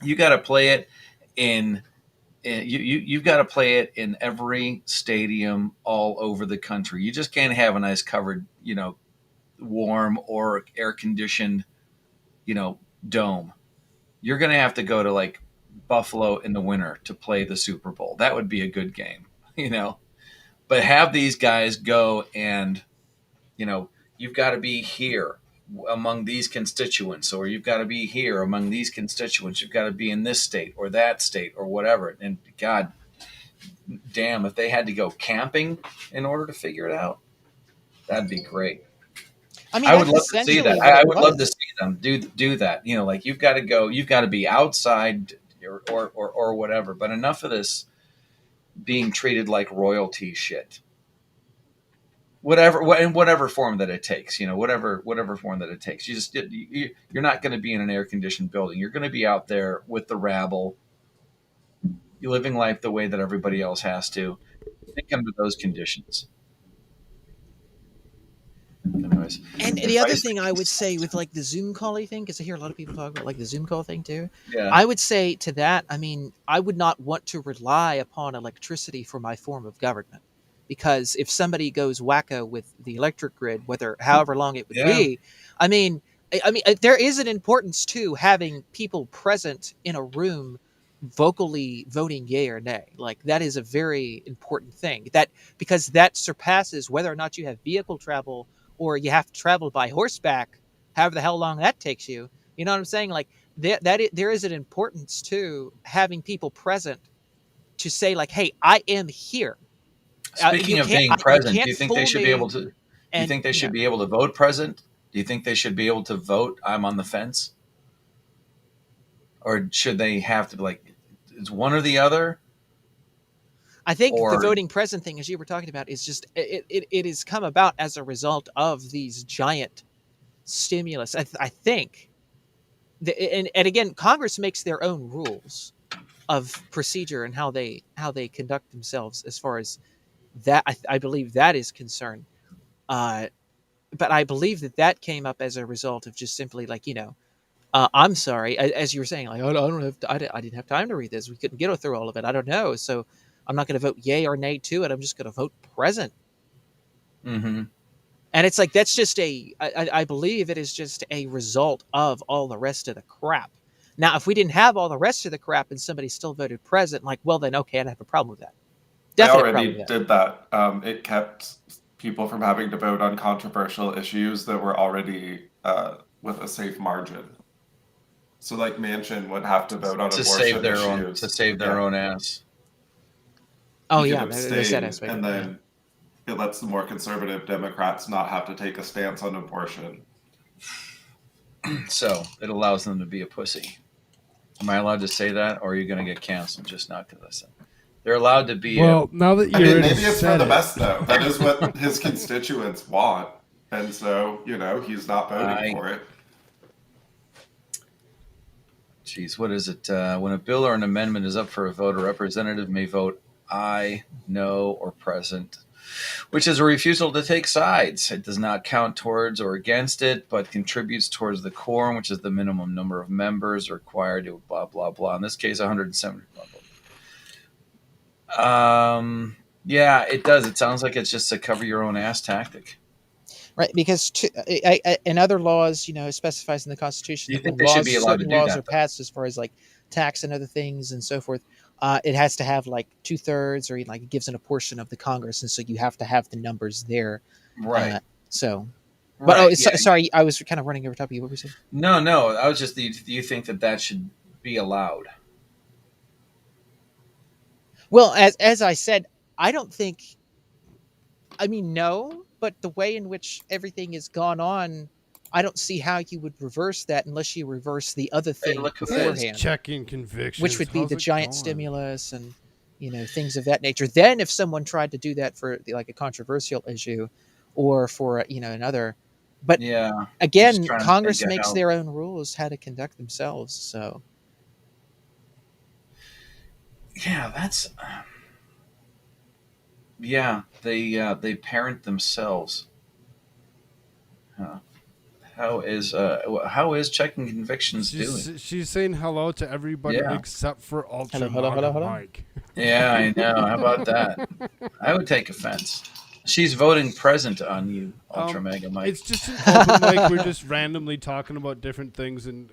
you got to play it you've got to play it in every stadium all over the country. You just can't have a nice covered, warm or air conditioned, dome. You're going to have to go to like Buffalo in the winter to play the Super Bowl. That would be a good game, but have these guys go and, you've got to be here among these constituents, or you've got to be here among these constituents. You've got to be in this state or that state or whatever. And God, damn, if they had to go camping in order to figure it out, that'd be great. I mean, I would that's love to see essentially that. what I it would love to was. see them do that. You know, like you've got to be outside or whatever. But enough of this being treated like royalty shit. Whatever in whatever form that it takes, whatever form that it takes. You're not going to be in an air conditioned building. You're going to be out there with the rabble. You're living life the way that everybody else has to. Think under those conditions. Anyways, And the other thing I would say with like the Zoom call thing, because I hear a lot of people talk about like the Zoom call thing too. Yeah. I would say to that, I mean, I would not want to rely upon electricity for my form of government, because if somebody goes wacko with the electric grid, however long it would be, I mean, there is an importance to having people present in a room vocally voting yay or nay. Like that is a very important thing, because that surpasses whether or not you have vehicle travel or you have to travel by horseback, however the hell long that takes you. You know what I'm saying? Like there is an importance to having people present to say like, "Hey, I am here." Speaking of being present, do you think they should be able to? Do you And, think they you should know, be able to vote present? Do you think they should be able to vote? I'm on the fence, or should they have to be like, it's one or the other? I think the voting present thing, as you were talking about, is just it has come about as a result of these giant stimulus. I think, and again, Congress makes their own rules of procedure and how they conduct themselves as far as that. I believe that is concerned. But I believe that came up as a result of just simply like, I'm sorry, as you were saying, like, I didn't have time to read this. We couldn't get through all of it. I don't know. So I'm not going to vote yay or nay to it. I'm just going to vote present. Mm-hmm. And it's like, that's just I believe it is just a result of all the rest of the crap. Now, if we didn't have all the rest of the crap and somebody still voted present, like, well, then, okay, I'd have a problem with that. Definite I already problem with that. did that. It kept people from having to vote on controversial issues that were already with a safe margin. So, like Manchin would have to vote on to abortion save their issues. own ass. Oh, He yeah, could there's that abstain, aspect. and then it lets the more conservative Democrats not have to take a stance on abortion. So it allows them to be a pussy. Am I allowed to say that, or are you going to get canceled just not to listen? They're allowed to be. Well, now that I you're mean, maybe it's for the best, though. That is what his constituents want, and so he's not voting for it. Geez, what is it? When a bill or an amendment is up for a vote, a representative may vote aye, no, or present, which is a refusal to take sides. It does not count towards or against it, but contributes towards the quorum, which is the minimum number of members required to blah, blah, blah. In this case, 170. Blah, blah. Yeah, it does. It sounds like it's just a cover your own ass tactic. Right, because in other laws, it specifies in the Constitution that when certain laws are passed, as far as like tax and other things and so forth, it has to have like 2/3, or like it gives in a portion of the Congress, and so you have to have the numbers there. Right. But sorry, I was kind of running over top of you. What were you saying? No, I was just. Do you think that should be allowed? Well, as I said, I don't think. I mean, no, but the way in which everything has gone on, I don't see how you would reverse that unless you reverse the other thing beforehand. Checking convictions, which would be the giant stimulus and things of that nature. Then, if someone tried to do that for like a controversial issue, or for another, but again, Congress makes their own rules how to conduct themselves. So that's. Yeah, they parent themselves. How is checking convictions doing? She's saying hello to everybody except for Ultra Mike. Yeah, I know. How about that? I would take offense. She's voting present on you, Ultra Mega Mike. It's just an open mic. We're just randomly talking about different things, and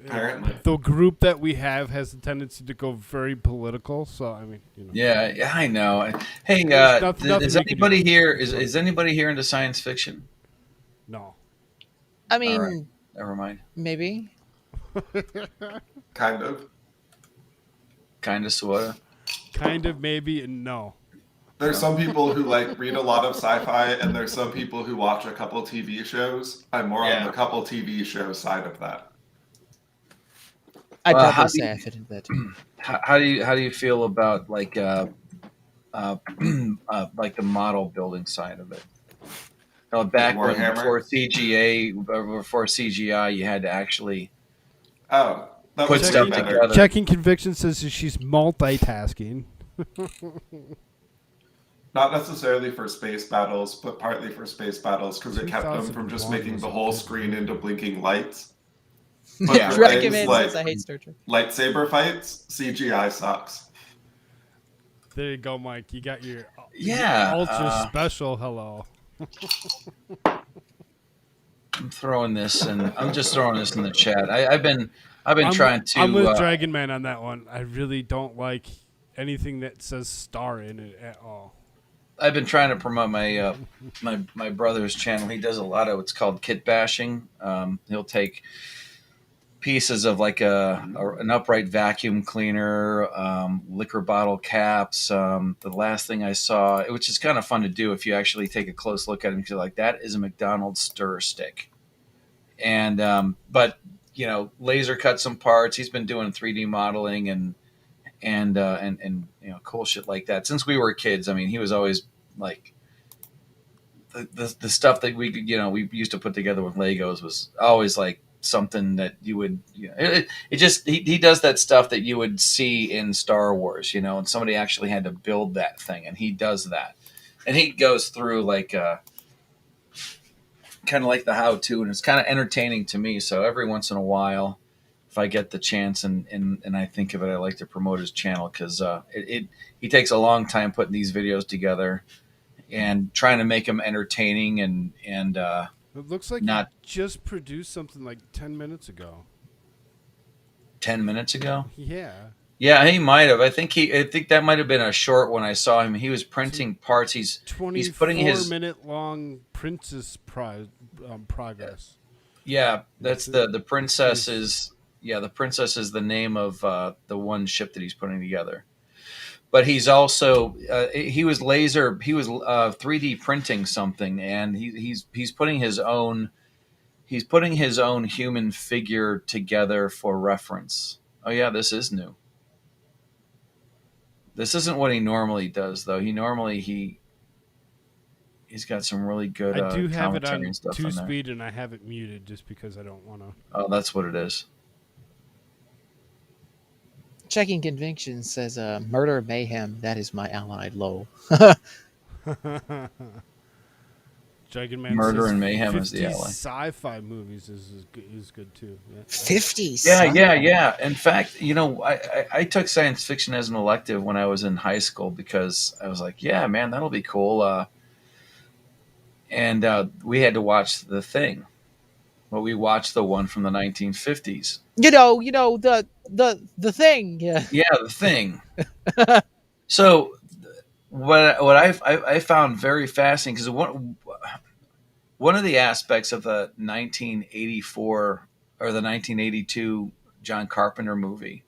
the group that we have has a tendency to go very political. So I mean, Yeah, I know. Hey, is anybody here? Is anybody here into science fiction? No. I mean, right. Never mind. Maybe. Kind of. Sorta. Kind of, maybe, and no. There's some people who like read a lot of sci-fi, and there's some people who watch a couple TV shows. I'm more on the couple TV show side of that. I'd Well, probably say I fit into that too. How do you feel about like like the model building side of it? Back when before CGI, you had to actually put stuff together. Checking conviction says that she's multitasking. Not necessarily for space battles, but partly for space battles because it kept them from just making the whole screen into blinking lights. But yeah, Dragon Man says I hate Star Trek. Lightsaber fights, CGI sucks. There you go, Mike. You got your ultra special hello. I'm throwing this, and I'm just throwing this in the chat. I've been trying to. I'm with Dragon Man on that one. I really don't like anything that says star in it at all. I've been trying to promote my my brother's channel. He does a lot of what's called kit bashing. He'll take pieces of like an upright vacuum cleaner, liquor bottle caps. The last thing I saw, which is kind of fun to do if you actually take a close look at it, because like that is a McDonald's stir stick. And but laser cut some parts. He's been doing 3D modeling and cool shit like that since we were kids. I mean, he was always like the stuff that we used to put together with Legos was always like something that you would he does that stuff that you would see in Star Wars, and somebody actually had to build that thing, and he does that, and he goes through like kind of like the how-to, and it's kind of entertaining to me. So every once in a while, if I get the chance and I think of it, I like to promote his channel because he takes a long time putting these videos together and trying to make them entertaining and it looks like he just produced something like 10 minutes ago. 10 minutes ago? Yeah. Yeah, he might have. I think that might have been a short one I saw him. He was printing parts. He's putting his 24-minute long Princess progress. Yeah, that's the princess is the princess is the name of the one ship that he's putting together. But he's also he was 3D printing something, and he's putting his own human figure together for reference. Oh yeah, this is new. This isn't what he normally does, though. He's got some really good. I do have it on and stuff 2-speed, and I have it muted just because I don't want to. Oh, that's what it is. Checking conviction says, "Murder mayhem. That is my allied low." Dragon Man Murder says and mayhem 50 is the ally. Sci-fi movies is good too. Yeah. 50s. Yeah. In fact, I took science fiction as an elective when I was in high school because I was like, yeah, man, that'll be cool. And we had to watch The Thing. Well, we watched the one from the 1950s. The Thing. Yeah. Yeah, The Thing. So what I found very fascinating, because one of the aspects of the 1984 or the 1982 John Carpenter movie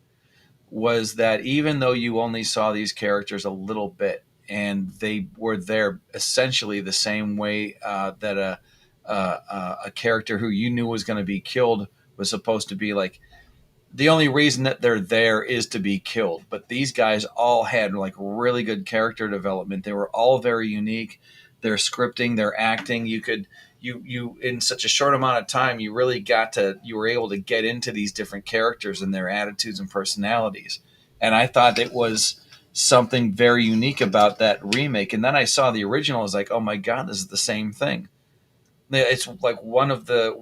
was that even though you only saw these characters a little bit, and they were there essentially the same way that a character who you knew was going to be killed was supposed to be, like, the only reason that they're there is to be killed. But these guys all had like really good character development. They were all very unique. Their scripting, their acting, you in such a short amount of time, you were able to get into these different characters and their attitudes and personalities. And I thought it was something very unique about that remake. And then I saw the original. I was like, oh my God, this is the same thing. It's like one of the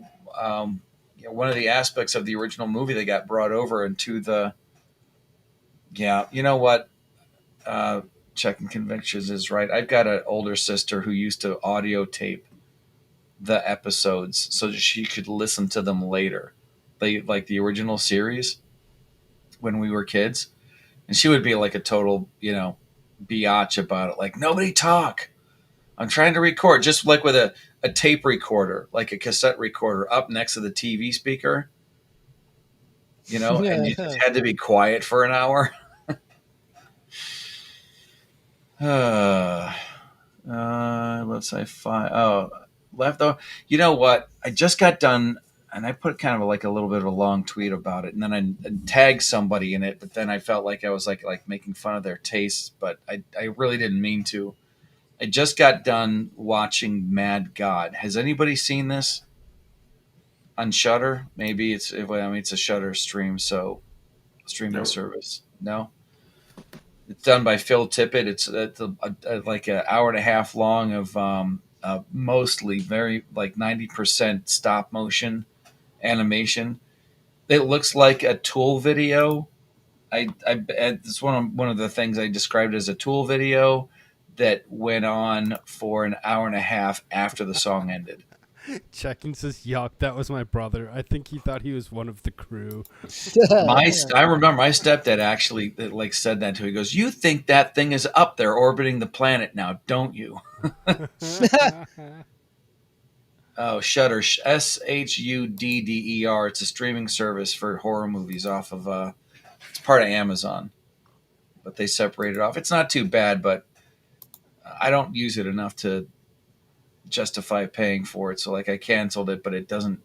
aspects of the original movie that got brought over into the. Yeah, you know what? Checking convictions is right. I've got an older sister who used to audio tape the episodes so that she could listen to them later. Like the original series when we were kids. And she would be like a total, biatch about it. Like, nobody talk. I'm trying to record, just like with a tape recorder, like a cassette recorder up next to the TV speaker, and you just had to be quiet for an hour. Let's say five. Oh, left. Oh, you know what? I just got done, and I put kind of like a little bit of a long tweet about it, and then I tagged somebody in it, but then I felt like I was like making fun of their tastes, but I really didn't mean to. I just got done watching Mad God. Has anybody seen this on Shudder? Maybe it's it's a Shudder stream, so streaming service. No. It's done by Phil Tippett. It's like an hour and a half long of mostly very like 90% stop motion animation. It looks like a Tool video. It's one of the things I described as a Tool video that went on for an hour and a half after the song ended. Checking says, yuck, that was my brother. I think he thought he was one of the crew. I remember my stepdad actually like said that to me. He goes, "You think that thing is up there orbiting the planet now, don't you?" Oh, Shudder, Shudder. It's a streaming service for horror movies off of. It's part of Amazon, but they separate it off. It's not too bad, but I don't use it enough to justify paying for it. So like I canceled it, but it doesn't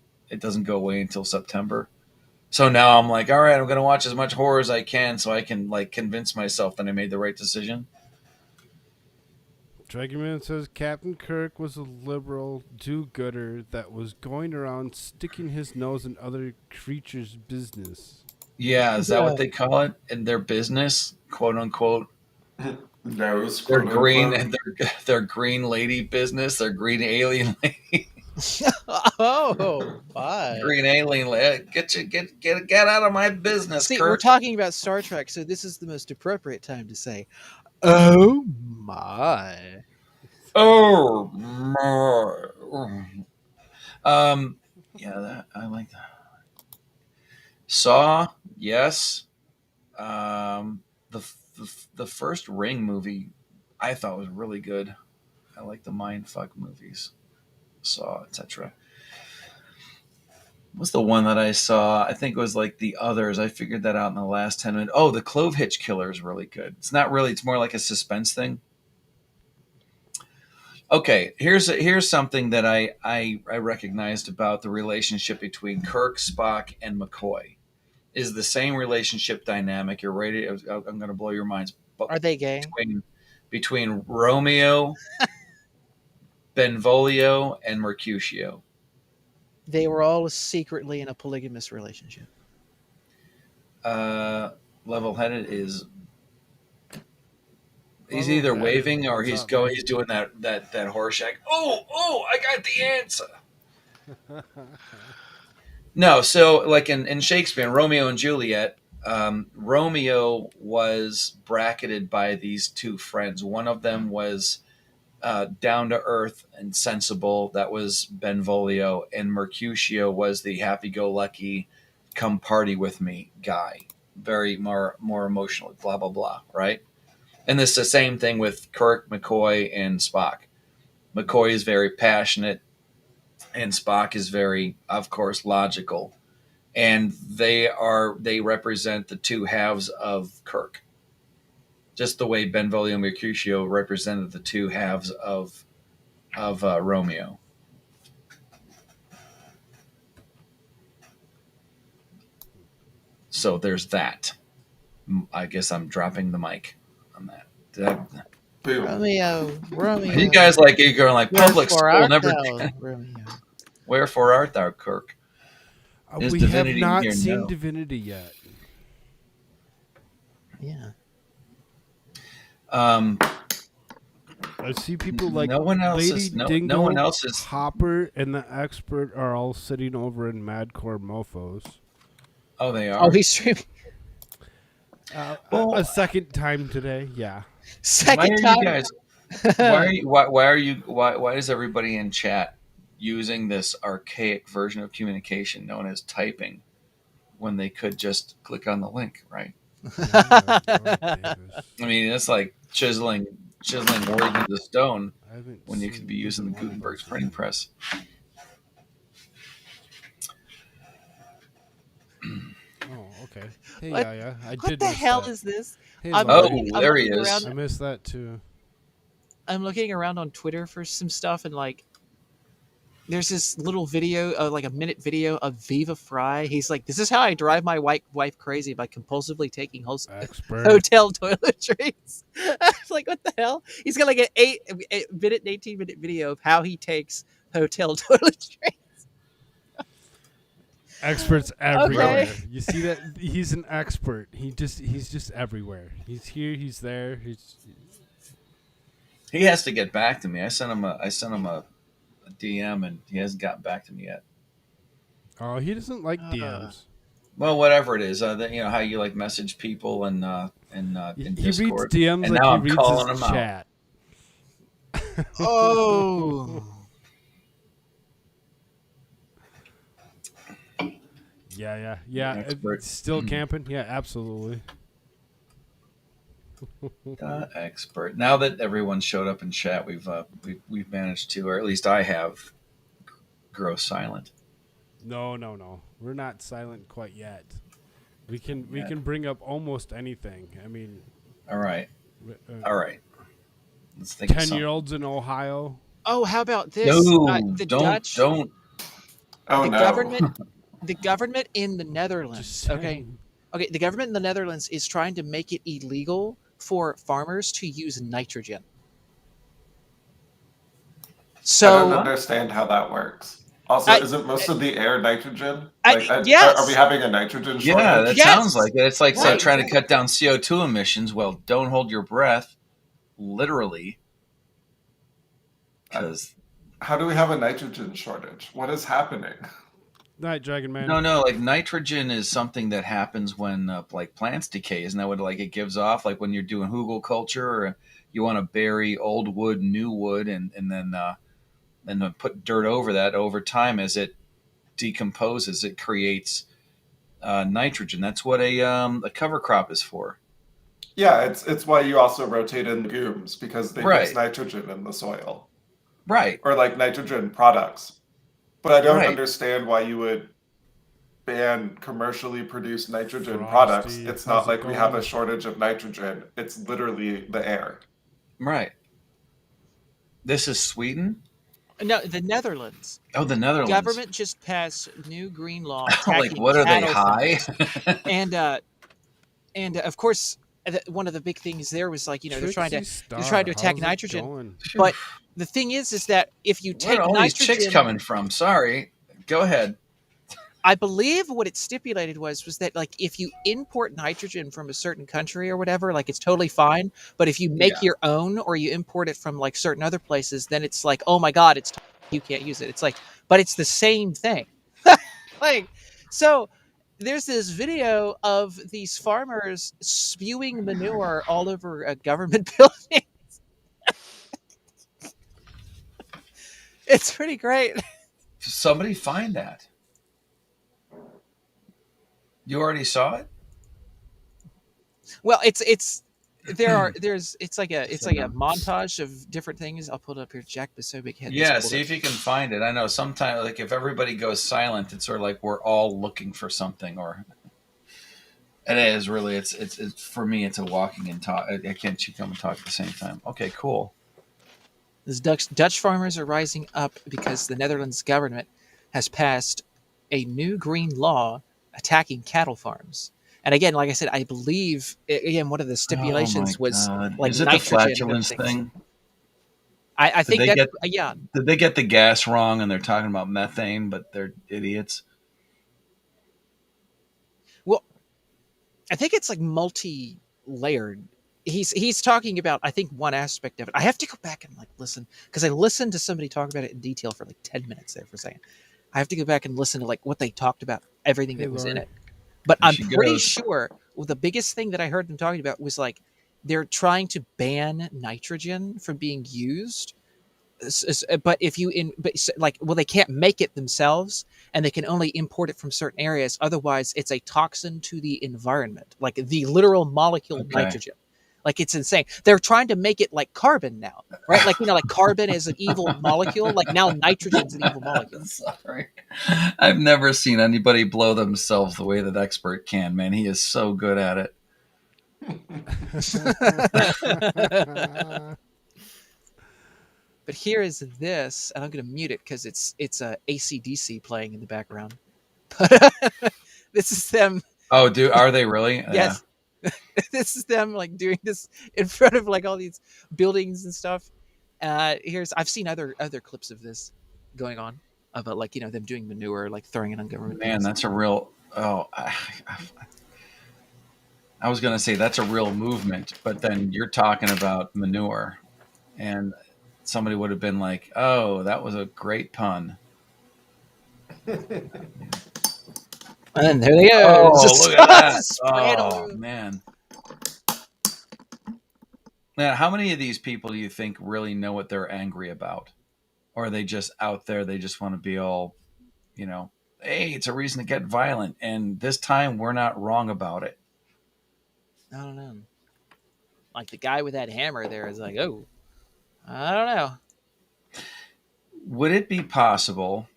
go away until September. So now I'm like, all right, I'm going to watch as much horror as I can so I can like convince myself that I made the right decision. Dragonman says Captain Kirk was a liberal do-gooder that was going around sticking his nose in other creatures' business. Yeah, is that what they call it in their business, quote unquote? Nose, Their quote, green unquote. and their green lady business, their green alien lady. Oh, my. Green alien lady. Get out of my business, See, Kirk. we're talking about Star Trek, so this is the most appropriate time to say, "Oh my." Oh my. Yeah, I like that. Saw, yes. The first Ring movie I thought was really good. I like the mindfuck movies, Saw, etc. What's the one that I saw? I think it was like The Others. I figured that out in the last 10 minutes. Oh, The Clove Hitch Killer is really good. It's not really. It's more like a suspense thing. Okay, here's something that I recognized about the relationship between Kirk, Spock, and McCoy. Is the same relationship dynamic. You're ready? I'm going to blow your minds. Are they gay? Between Romeo, Benvolio, and Mercutio. They were all secretly in a polygamous relationship. Level-headed is he's either waving or he's doing that Horseshack. Oh, I got the answer. No, so like in Shakespeare, Romeo and Juliet, Romeo was bracketed by these two friends. One of them was down to earth and sensible. That was Benvolio, and Mercutio was the happy-go-lucky, come party with me guy. Very more emotional. Blah blah blah. Right. And this is the same thing with Kirk, McCoy, and Spock. McCoy is very passionate, and Spock is very, of course, logical. And they represent the two halves of Kirk. Just the way Benvolio and Mercutio represented the two halves of Romeo. So there's that. I guess I'm dropping the mic on that. Romeo. You guys you're going like public school never. Romeo. Wherefore art thou, Kirk? We have not seen Divinity yet. Yeah. I see people like no one else Lady is, Dingo, no one else is. Hopper, and the Expert are all sitting over in Madcore Mofos. Oh, they are. Oh, he's streaming. A second time today, yeah. Second time. You guys? Why is everybody in chat using this archaic version of communication known as typing when they could just click on the link, right? I mean, it's like chiseling words into stone when you could be using the Gutenberg's printing press. Oh, okay. Hey, What? yeah. What the hell is this? Hey, there he is. I missed that too. I'm looking around on Twitter for some stuff, and like, there's this little video, like a minute video of Viva Fry. He's like, "This is how I drive my wife crazy by compulsively taking Expert. hotel toiletries." I was like, "What the hell?" He's got like an 8-minute, 18-minute video of how he takes hotel toiletries. Experts everywhere. Okay. You see that? He's an expert. He's just everywhere. He's here. He's there. He has to get back to me. I sent him a DM, and he hasn't gotten back to me yet. Oh, he doesn't like DMs. Well, whatever it is, you know how you like message people in He Discord. reads DMs and like now he I'm reads calling his him out. chat. Oh. Yeah. Expert. Still camping? Yeah, absolutely. The expert. Now that everyone showed up in chat, we've managed to, or at least I have, grow silent. No. We're not silent quite yet. We can bring up almost anything. I mean, All right. Let's think. 10-year-olds in Ohio. Oh, how about this? No, the don't. Dutch, Don't. Oh the no. government in the Netherlands. Okay, the government in the Netherlands is trying to make it illegal for farmers to use nitrogen. I So don't understand how that works. Also, isn't most of the air nitrogen? yes. Are we having a nitrogen shortage? Yeah, that Yes. sounds like it. It's like Right. trying to cut down CO2 emissions. Well, don't hold your breath, literally. Because How do we have a nitrogen shortage? What is happening? Night Dragon Man. no, like nitrogen is something that happens when like plants decay. Isn't that what like it gives off? Like when you're doing hugelkultur, or you want to bury old wood, new wood, and then put dirt over that. Over time, as it decomposes, it creates nitrogen. That's what a cover crop is for. Yeah, it's why you also rotate in legumes, because they Right. use nitrogen in the soil. Right. Or like nitrogen products. But I don't Right. understand why you would ban commercially produced nitrogen Frosty, products. It's not how's it like we have a going? shortage of nitrogen. It's literally the air. Right. This is Sweden? No, the Netherlands. Oh, the Netherlands. Government just passed new green law. Like, attacking what are they, cattle high? farms. and of course, one of the big things there was like, they're trying to attack nitrogen. But the thing is that if you take Where are all these nitrogen, chicks coming from? Sorry. Go ahead. I believe what it stipulated was that like if you import nitrogen from a certain country or whatever, like it's totally fine. But if you make your own or you import it from like certain other places, then it's like, oh my God, you can't use it. It's like, but it's the same thing. Like, so there's this video of these farmers spewing manure all over government buildings. It's pretty great. Somebody find that. You already saw it? Well, it's like a montage of different things. I'll pull it up here. Jack Basobik had. Yeah, see if you can find it. I know sometimes, like if everybody goes silent, it's sort of like we're all looking for something, or it is really. It's for me. It's a walking and talk. I can't chew gum and talk at the same time. Okay, cool. This Dutch farmers are rising up because the Netherlands government has passed a new green law attacking cattle farms. And again, like I said, I believe again one of the stipulations was like is it the nitrogen flatulence thing? I think that Did they get the gas wrong and they're talking about methane, but they're idiots? Well, I think it's like multi-layered. He's talking about, I think, one aspect of it. I have to go back and like listen because I listened to somebody talk about it in detail for like 10 minutes there for a second. I have to go back and listen to like what they talked about, everything that was in it. But I'm pretty sure the biggest thing that I heard them talking about was like they're trying to ban nitrogen from being used. But if you they can't make it themselves and they can only import it from certain areas. Otherwise, it's a toxin to the environment, like the literal molecule of nitrogen. Like it's insane. They're trying to make it like carbon now, right? Like, like carbon is an evil molecule. Like now nitrogen's an evil molecule. Sorry. I've never seen anybody blow themselves the way that Expert can, man. He is so good at it. But here is this, and I'm going to mute it because it's a AC/DC playing in the background. But this is them. Oh, dude, are they really? Yes, this is them like doing this in front of like all these buildings and stuff. I've seen other clips of this going on about like them doing manure, like throwing it on government. Man, things. that's a real. Oh, I was going to say that's a real movement, but then you're talking about manure, and somebody would have been like, "Oh, that was a great pun." And there they go. Oh, Just, look at that! spray it all Oh, over. man. Now, how many of these people do you think really know what they're angry about, or are they just out there? They just want to be all, hey, it's a reason to get violent, and this time we're not wrong about it. I don't know. Like the guy with that hammer there is like, oh, I don't know. Would it be possible?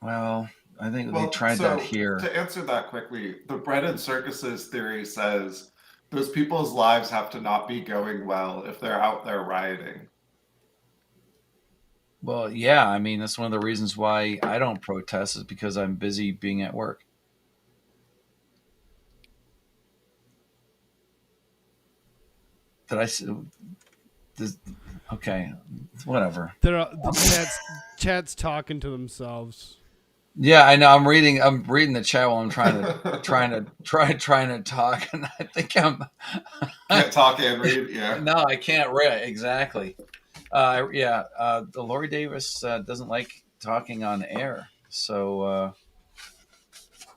Well, I think they tried that here. To answer that quickly, the bread and circuses theory says those people's lives have to not be going well if they're out there rioting. Well, yeah, I mean, that's one of the reasons why I don't protest is because I'm busy being at work. Did I say? Okay, whatever. Chat's talking to themselves. Yeah, I know. I'm reading the chat while I'm trying to talk, and I think I'm can't talk and read. Yeah. No, I can't read exactly. The Lori Davis doesn't like talking on air, so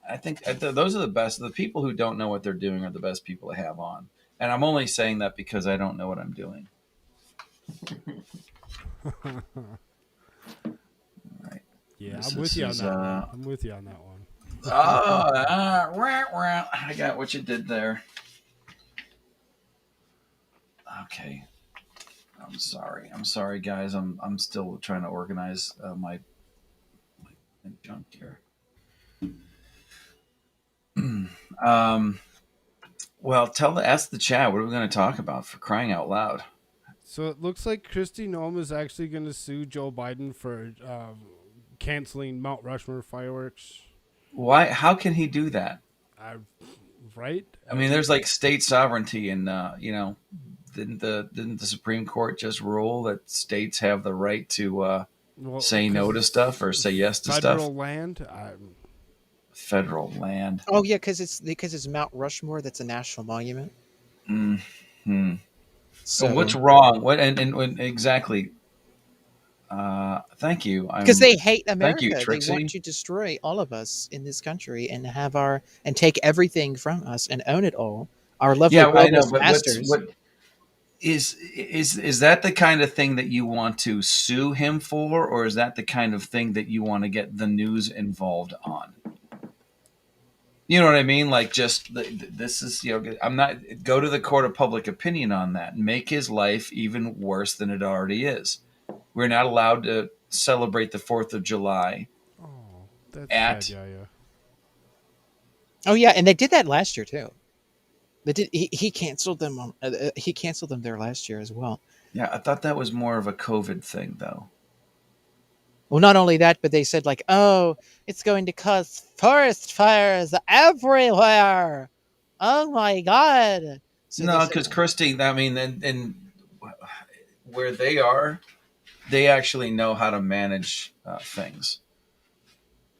I think those are the best. The people who don't know what they're doing are the best people to have on, and I'm only saying that because I don't know what I'm doing. Right. Yeah, I'm with you on that one. I'm with you on that one. I got what you did there. Okay. I'm sorry, guys. I'm still trying to organize my junk here. Well, ask the chat. What are we going to talk about, for crying out loud? So it looks like Kristi Noem is actually going to sue Joe Biden for canceling Mount Rushmore fireworks. Why? How can he do that? Right? I mean, there's like state sovereignty, and didn't the Supreme Court just rule that states have the right to say no to stuff or say yes to stuff? Federal land. Federal land. Oh yeah, because it's Mount Rushmore. That's a national monument. Hmm. So what's wrong? What and exactly? Thank you. Because they hate America. Thank you, Trixie. They want to destroy all of us in this country and and take everything from us and own it all. Our lovely globalist masters. Is that the kind of thing that you want to sue him for, or is that the kind of thing that you want to get the news involved on? You know what I mean? Like, just this is, I'm not, go to the court of public opinion on that and make his life even worse than it already is. We're not allowed to celebrate the 4th of July. Oh, that's sad, yeah. Oh yeah, and they did that last year too. They did. He canceled them. He canceled them there last year as well. Yeah, I thought that was more of a COVID thing, though. Well, not only that, but they said like, "Oh, it's going to cause forest fires everywhere." Oh my God! So no, because Kristi, I mean, and where they are, they actually know how to manage things.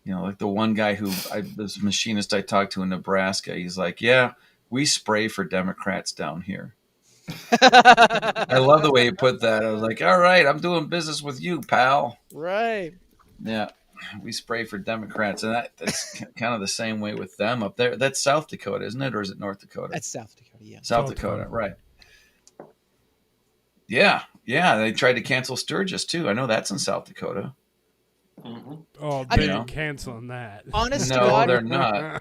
Like the one guy this machinist I talked to in Nebraska, he's like, "Yeah, we spray for Democrats down here." I love the way you put that. I was like, all right, I'm doing business with you, pal. Right. Yeah, we spray for Democrats, and that's kind of the same way with them up there. That's South Dakota, isn't it? Or is it North Dakota? That's South Dakota, yeah. South Dakota, right. Yeah, they tried to cancel Sturgis, too. I know that's in South Dakota. Mm-hmm. Oh, they're canceling that. Honest no, to God, they're not.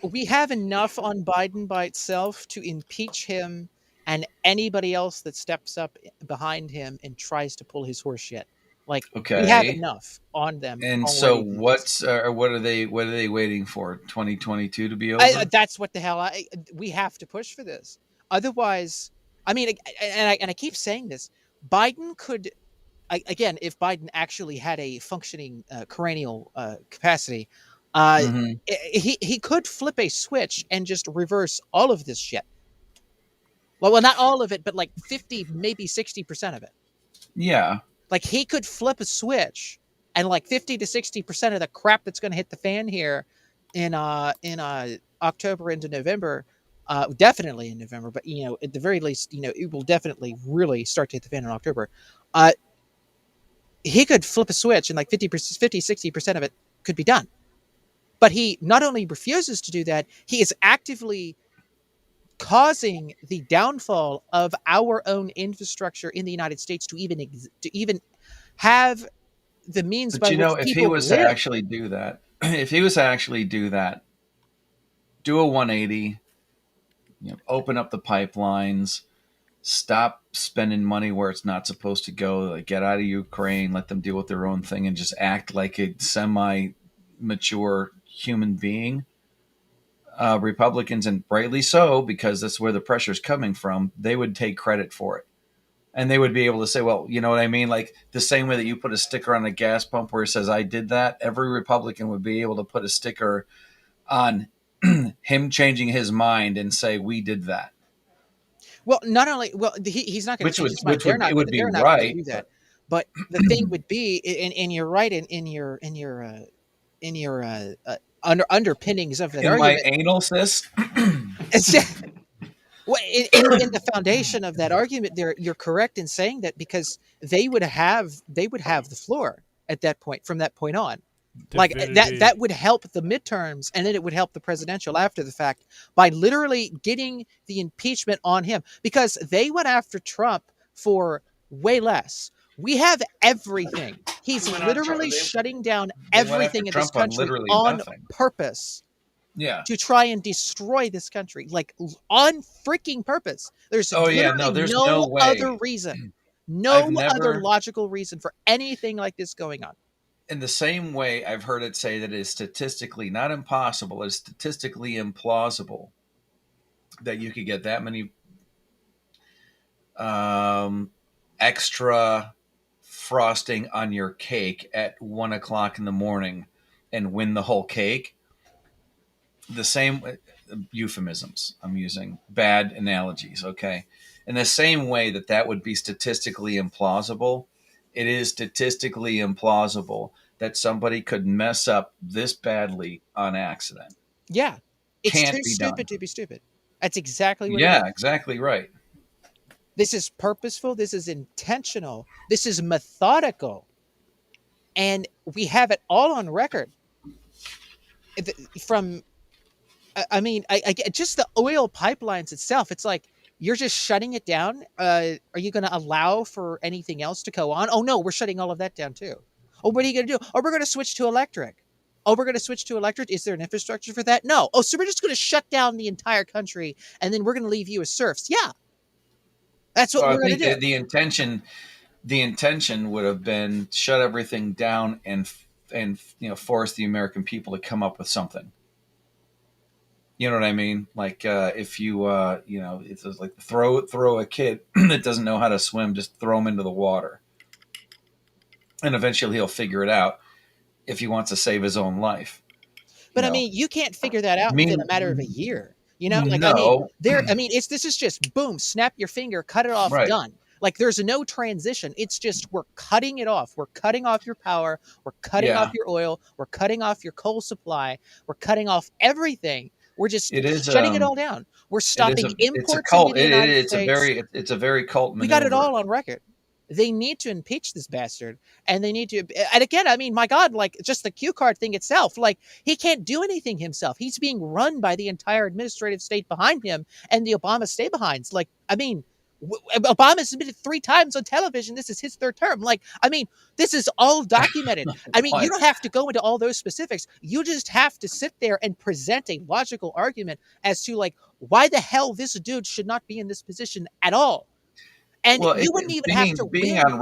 We have enough on Biden by itself to impeach him and anybody else that steps up behind him and tries to pull his horse shit. Like, we have enough on them. And so what are they waiting for? 2022 to be over? That's what the hell we have to push for this. Otherwise, I mean, and I keep saying this, Biden could, again, if Biden actually had a functioning cranial capacity, Hmm. he could flip a switch and just reverse all of this shit. Well, not all of it, but like 50, maybe 60% of it. Yeah. Like he could flip a switch and like 50 to 60% of the crap that's going to hit the fan here in October into November, definitely in November, but at the very least, it will definitely really start to hit the fan in October. Uh, he could flip a switch and like 50, 60% of it could be done. But he not only refuses to do that, he is actively causing the downfall of our own infrastructure in the United States to even have the means But by which if he people was to live. actually do that, if he was to actually do that, do a 180, open up the pipelines, stop spending money where it's not supposed to go, like get out of Ukraine, let them deal with their own thing, and just act like a semi-mature human being. Republicans, and rightly so, because that's where the pressure is coming from, they would take credit for it. And they would be able to say, well, you know what I mean? Like the same way that you put a sticker on a gas pump where it says, I did that, every Republican would be able to put a sticker on him changing his mind and say, we did that. Well, not only, he's not going to change his mind. It would be They're not going to right. do that. But the thing would be, and you're right in your underpinnings of that In my argument. anal cyst. Well, in the foundation of that argument, you're correct in saying that, because they would have the floor at that point, from that point on. Like that would help the midterms, and then it would help the presidential after the fact by literally getting the impeachment on him, because they went after Trump for way less. We have everything. He's literally shutting down everything in this country on purpose. Yeah. To try and destroy this country, like on freaking purpose. There's there's no way. Other reason, other logical reason for anything like this going on. In the same way, I've heard it say that it is statistically not impossible, it's statistically implausible that you could get that many extra frosting on your cake at 1 o'clock in the morning and win the whole cake. The same euphemisms I'm using, bad analogies, okay? In the same way that would be statistically implausible, it is statistically implausible that somebody could mess up this badly on accident. Yeah. It's Can't too be stupid done. to be stupid. That's exactly what it Yeah, is. exactly right. This is purposeful. This is intentional. This is methodical. And we have it all on record. From, I mean, just the oil pipelines itself, it's like, you're just shutting it down. Are you going to allow for anything else to go on? Oh, no, we're shutting all of that down too. Oh, what are you going to do? Oh, we're going to switch to electric. Oh, we're going to switch to electric. Is there an infrastructure for that? No. Oh, so we're just going to shut down the entire country, and then we're going to leave you as serfs. Yeah. That's what we're going to do. The intention would have been shut everything down and force the American people to come up with something. You know what I mean? Like if you it's like throw a kid that doesn't know how to swim, just throw him into the water, and eventually he'll figure it out if he wants to save his own life. But I mean, you can't figure that out within a matter of a year. No. This is just boom, snap your finger, cut it off, right. Done. Like there's no transition. It's just, we're cutting it off. We're cutting off your power. We're cutting off your oil. We're cutting off your coal supply. We're cutting off everything. We're just shutting it all down. We're stopping imports. It's a cult. It's a very cult maneuver. We got it all on record. They need to impeach this bastard, and they need to. And again, I mean, my God, like just the cue card thing itself, like he can't do anything himself. He's being run by the entire administrative state behind him and the Obama stay behinds. Like, I mean, Obama's admitted 3 times on television this is his 3rd term. Like, I mean, this is all documented. I mean, you don't have to go into all those specifics. You just have to sit there and present a logical argument as to like why the hell this dude should not be in this position at all. And you wouldn't even have to being on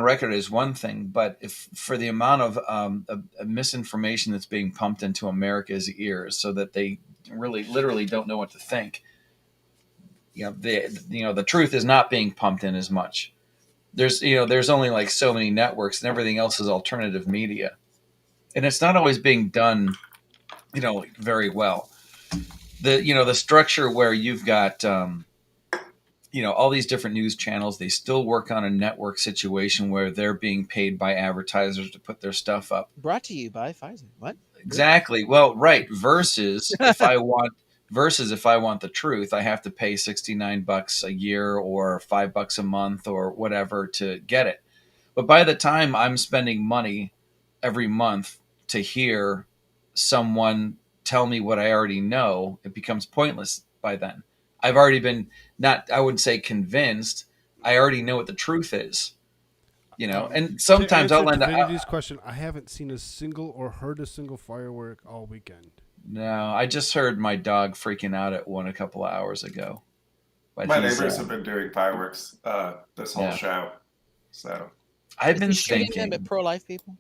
record is one thing, but if for the amount of misinformation that's being pumped into America's ears, so that they really literally don't know what to think. the truth is not being pumped in as much. There's only like so many networks, and everything else is alternative media, and it's not always being done, very well. The structure where you've got all these different news channels, they still work on a network situation where they're being paid by advertisers to put their stuff up. Brought to you by Pfizer. What? Exactly. Well, right. Versus if I want the truth, I have to pay $69 a year or $5 a month or whatever to get it. But by the time I'm spending money every month to hear someone tell me what I already know, it becomes pointless by then. I've already been I wouldn't say convinced. I already know what the truth is. And sometimes I'll end up. This question: I haven't seen a single or heard a single firework all weekend. No, I just heard my dog freaking out at one a couple of hours ago. But my neighbors have been doing fireworks this whole show, so I've been shooting thinking them at pro-life people.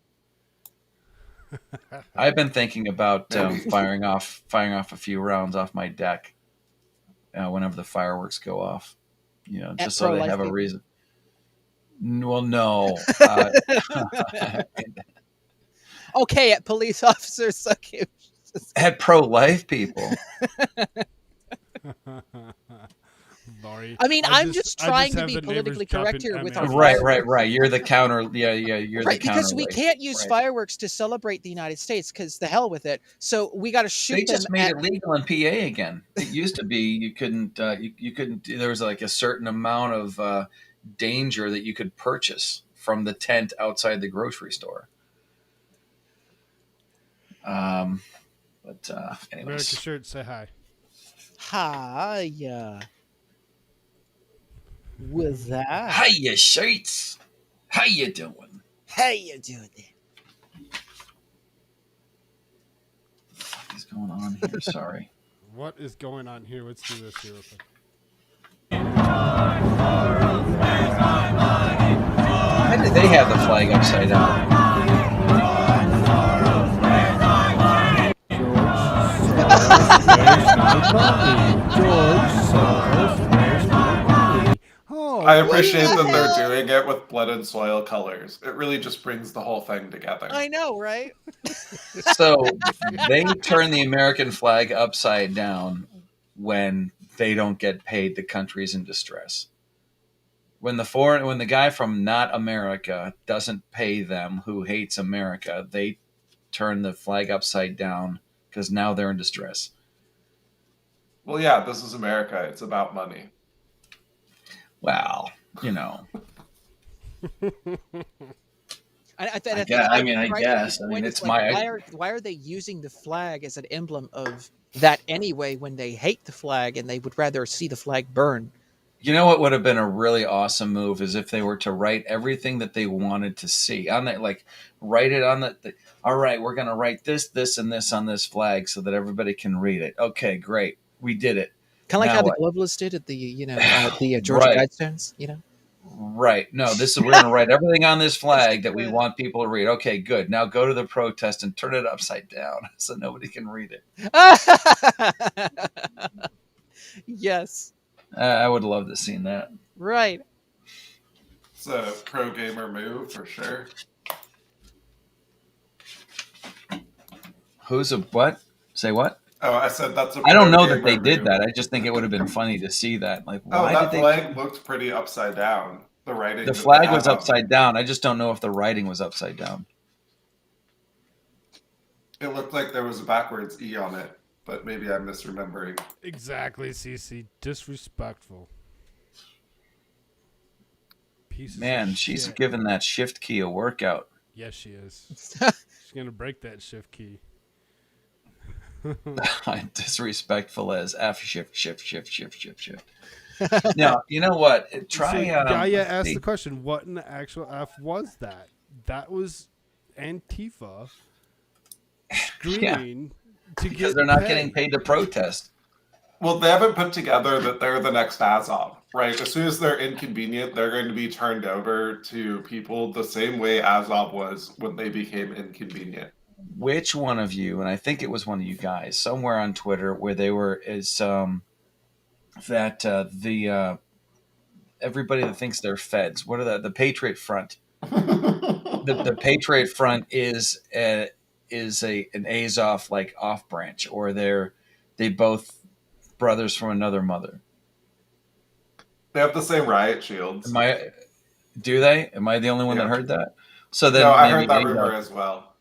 I've been thinking about firing off a few rounds off my deck whenever the fireworks go off. Just so they have a reason. Well, no. Okay, at police officers. Okay. At pro-life people. I mean, I'm just trying to be politically correct here with our right. You're the counter. Yeah. You're right, the counter. because we can't use fireworks to celebrate the United States because the hell with it. So we got to shoot. They just made it legal in PA again. It used to be you couldn't. You couldn't. There was like a certain amount of danger that you could purchase from the tent outside the grocery store. But anyways. AmericaShirts, say hi. Hi. Was that? Hiya, shirts. How you doing? How you doing? What the fuck is going on here? Sorry. What is going on here? Let's do this here real quick. Why did they have the flag upside down? I appreciate that they're doing it with blood and soil colors. It really just brings the whole thing together. I know, right? So they turn the American flag upside down when they don't get paid the countries in distress. When the guy from not America doesn't pay them, who hates America, they turn the flag upside down because now they're in distress. Well, yeah, this is America. It's about money. Well, I guess. I mean, it's like, why are they using the flag as an emblem of that anyway when they hate the flag and they would rather see the flag burn? You know what would have been a really awesome move is if they were to write everything that they wanted to see on that, like write it on all right, we're going to write this, and this on this flag so that everybody can read it. Okay, great. We did it. Kind of like how the globalists did at the, the Georgia Guidestones, Right. No, we're going to write everything on this flag that we want people to read. Okay, good. Now go to the protest and turn it upside down so nobody can read it. Yes. I would love to have seen that. Right. It's a pro gamer move for sure. Who's a what? Say what? Oh, I said that's a. I don't know that they did that. I just think it would have been funny to see that. Like, why that did flag looked pretty upside down. The writing. The flag was upside down. I just don't know if the writing was upside down. It looked like there was a backwards E on it, but maybe I'm misremembering. Exactly, CC. Disrespectful. Man, she's giving that shift key a workout. Yes, she is. She's gonna break that shift key. Disrespectful as F shift. Now, you know what? Try. Gaia asked the question: what in the actual F was that? That was Antifa screaming because they're not getting paid to protest. Well, they haven't put together that they're the next Azov, right? As soon as they're inconvenient, they're going to be turned over to people the same way Azov was when they became inconvenient. Which one of you, and I think it was one of you guys, somewhere on Twitter, where they were that the everybody that thinks they're feds, what are the Patriot Front? The Patriot Front is an Azov like off branch, or they both brothers from another mother. They have the same riot shields. Do they? Am I the only one that heard that? So then no, I maybe heard that Azov, rumor as well.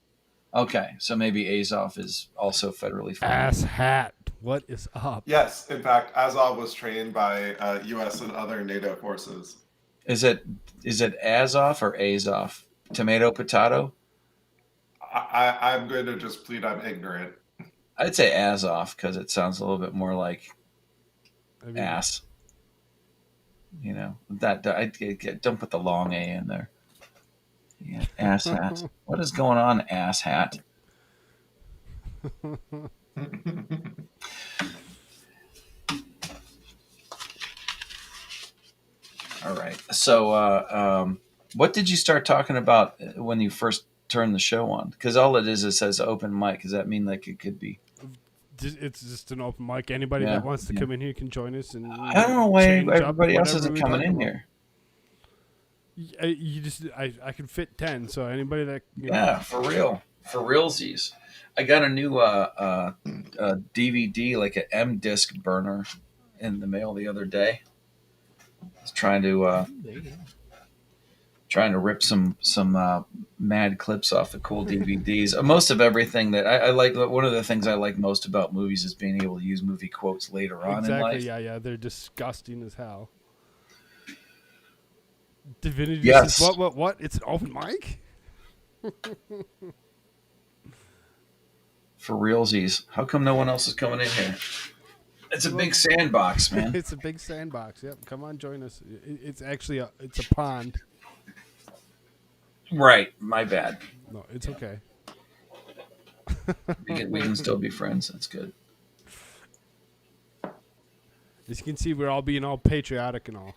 Okay, so maybe Azov is also federally funded. Ass hat, what is up? Yes, in fact, Azov was trained by U.S. and other NATO forces. Is it Azov or Azov? Tomato, potato? I'm going to just plead I'm ignorant. I'd say Azov because it sounds a little bit more like ass. You know, don't put the long A in there. Yeah, ass hat. What is going on, ass hat? All right. So, what did you start talking about when you first turned the show on? Because all it says open mic. Does that mean like it could be? It's just an open mic. Anybody that wants to come in here can join us. And I don't know why everybody else isn't coming in here. I can fit 10, so anybody that for real, for realsies. I got a new DVD, like an M disc burner, in the mail the other day. I was trying to rip some mad clips off the cool DVDs. Most of everything that I like. One of the things I like most about movies is being able to use movie quotes later on in life. Yeah, they're disgusting as hell. Divinity yes. says, what? It's an open mic? For realsies. How come no one else is coming in here? It's a big sandbox, man. It's a big sandbox. Yep. Come on, join us. It's actually it's a pond. Right. My bad. No, it's okay. We can still be friends. That's good. As you can see, we're all being all patriotic and all.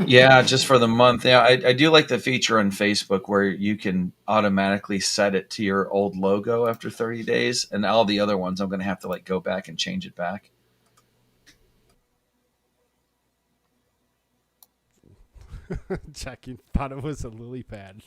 Yeah, just for the month. Yeah, I do like the feature on Facebook where you can automatically set it to your old logo after 30 days. And all the other ones, I'm going to have to go back and change it back. Jackie thought it was a lily pad.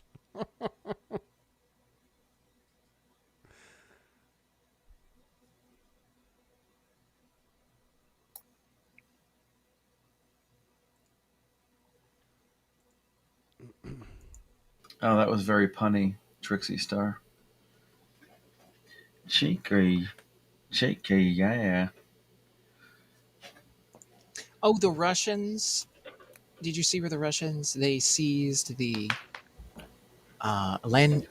Oh, that was very punny, Trixie Star. Cheeky, yeah. Oh, the Russians. Did you see where the Russians, they seized the land?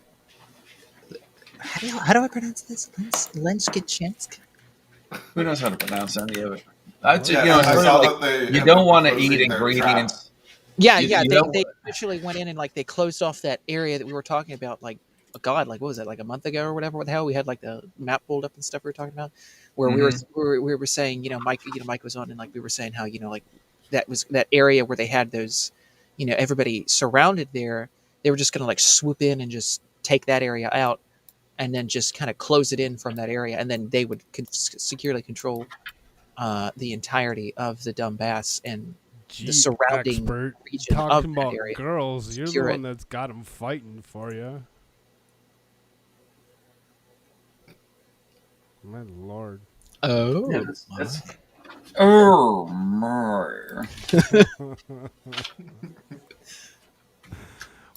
How do I pronounce this? Lenskichensk? Who knows how to pronounce any of it? You don't want to eat ingredients. Yeah, they literally went in and they closed off that area that we were talking about. What was that? Like a month ago or whatever? What the hell? We had the map pulled up and stuff we were talking about, where we were saying, Mike was on and we were saying how that was that area where they had those, everybody surrounded there. They were just gonna swoop in and just take that area out, and then just kind of close it in from that area, and then they would securely control the entirety of the Donbass and the surrounding region of that area. Girls, you're the one that's got them fighting for you. My lord. Oh. Yeah, that's oh my.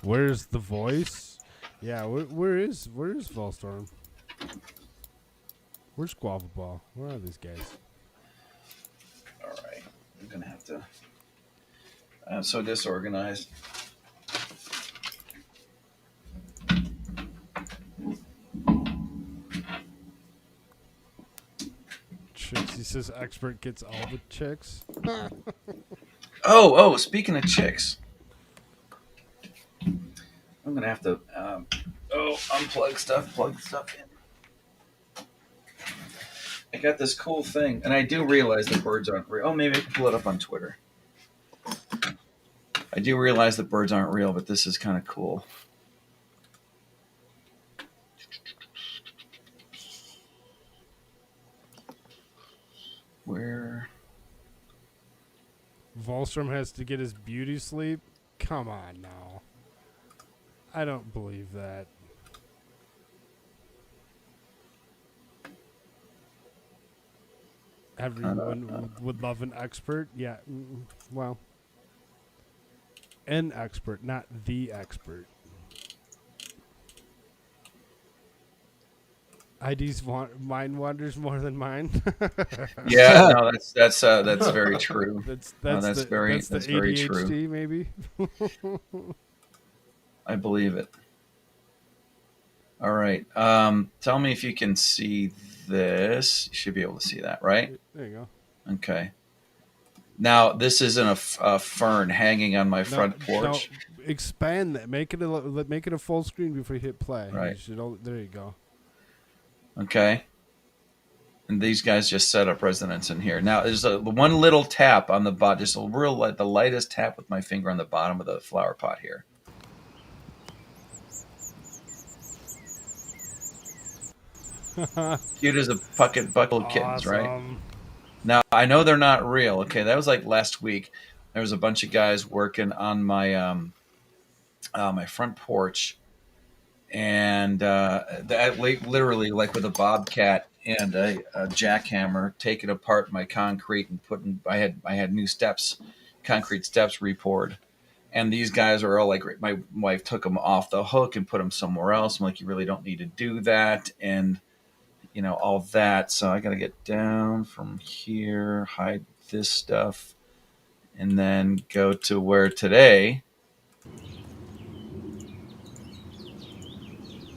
Where's the voice? Yeah, where is Volstorm? Where's Guava Ball? Where are these guys? All right, I'm gonna have to. I'm so disorganized. Chicks, he says expert gets all the chicks. Oh, speaking of chicks, I'm gonna have to unplug stuff, plug stuff in. I got this cool thing, and I do realize the birds aren't real. Oh, maybe I can pull it up on Twitter. I do realize that birds aren't real, but this is kind of cool. Where? Wallstrom has to get his beauty sleep? Come on now. I don't believe that. Everyone would love an expert. Yeah, well, an expert, not the expert. ID's mind wanders more than mine. Yeah, no, that's very true. That's very ADHD, true. maybe. I believe it. All right. Tell me if you can see this. You should be able to see that, right? There you go. Okay. Now this isn't a fern hanging on my front porch. No, expand that. Make it a full screen before you hit play. Right. There you go. Okay. And these guys just set up residence in here. Now there's one little tap on the bottom, just a real the lightest tap with my finger on the bottom of the flower pot here. Cute as a buckle of kittens, right? Now I know they're not real. Okay, that was like last week. There was a bunch of guys working on my my front porch, and that literally like with a bobcat and a jackhammer taking apart my concrete and putting. I had new steps, concrete steps repoured, and these guys are all like, my wife took them off the hook and put them somewhere else. I'm like, you really don't need to do that, and all that. So I got to get down from here, hide this stuff, and then go to where today.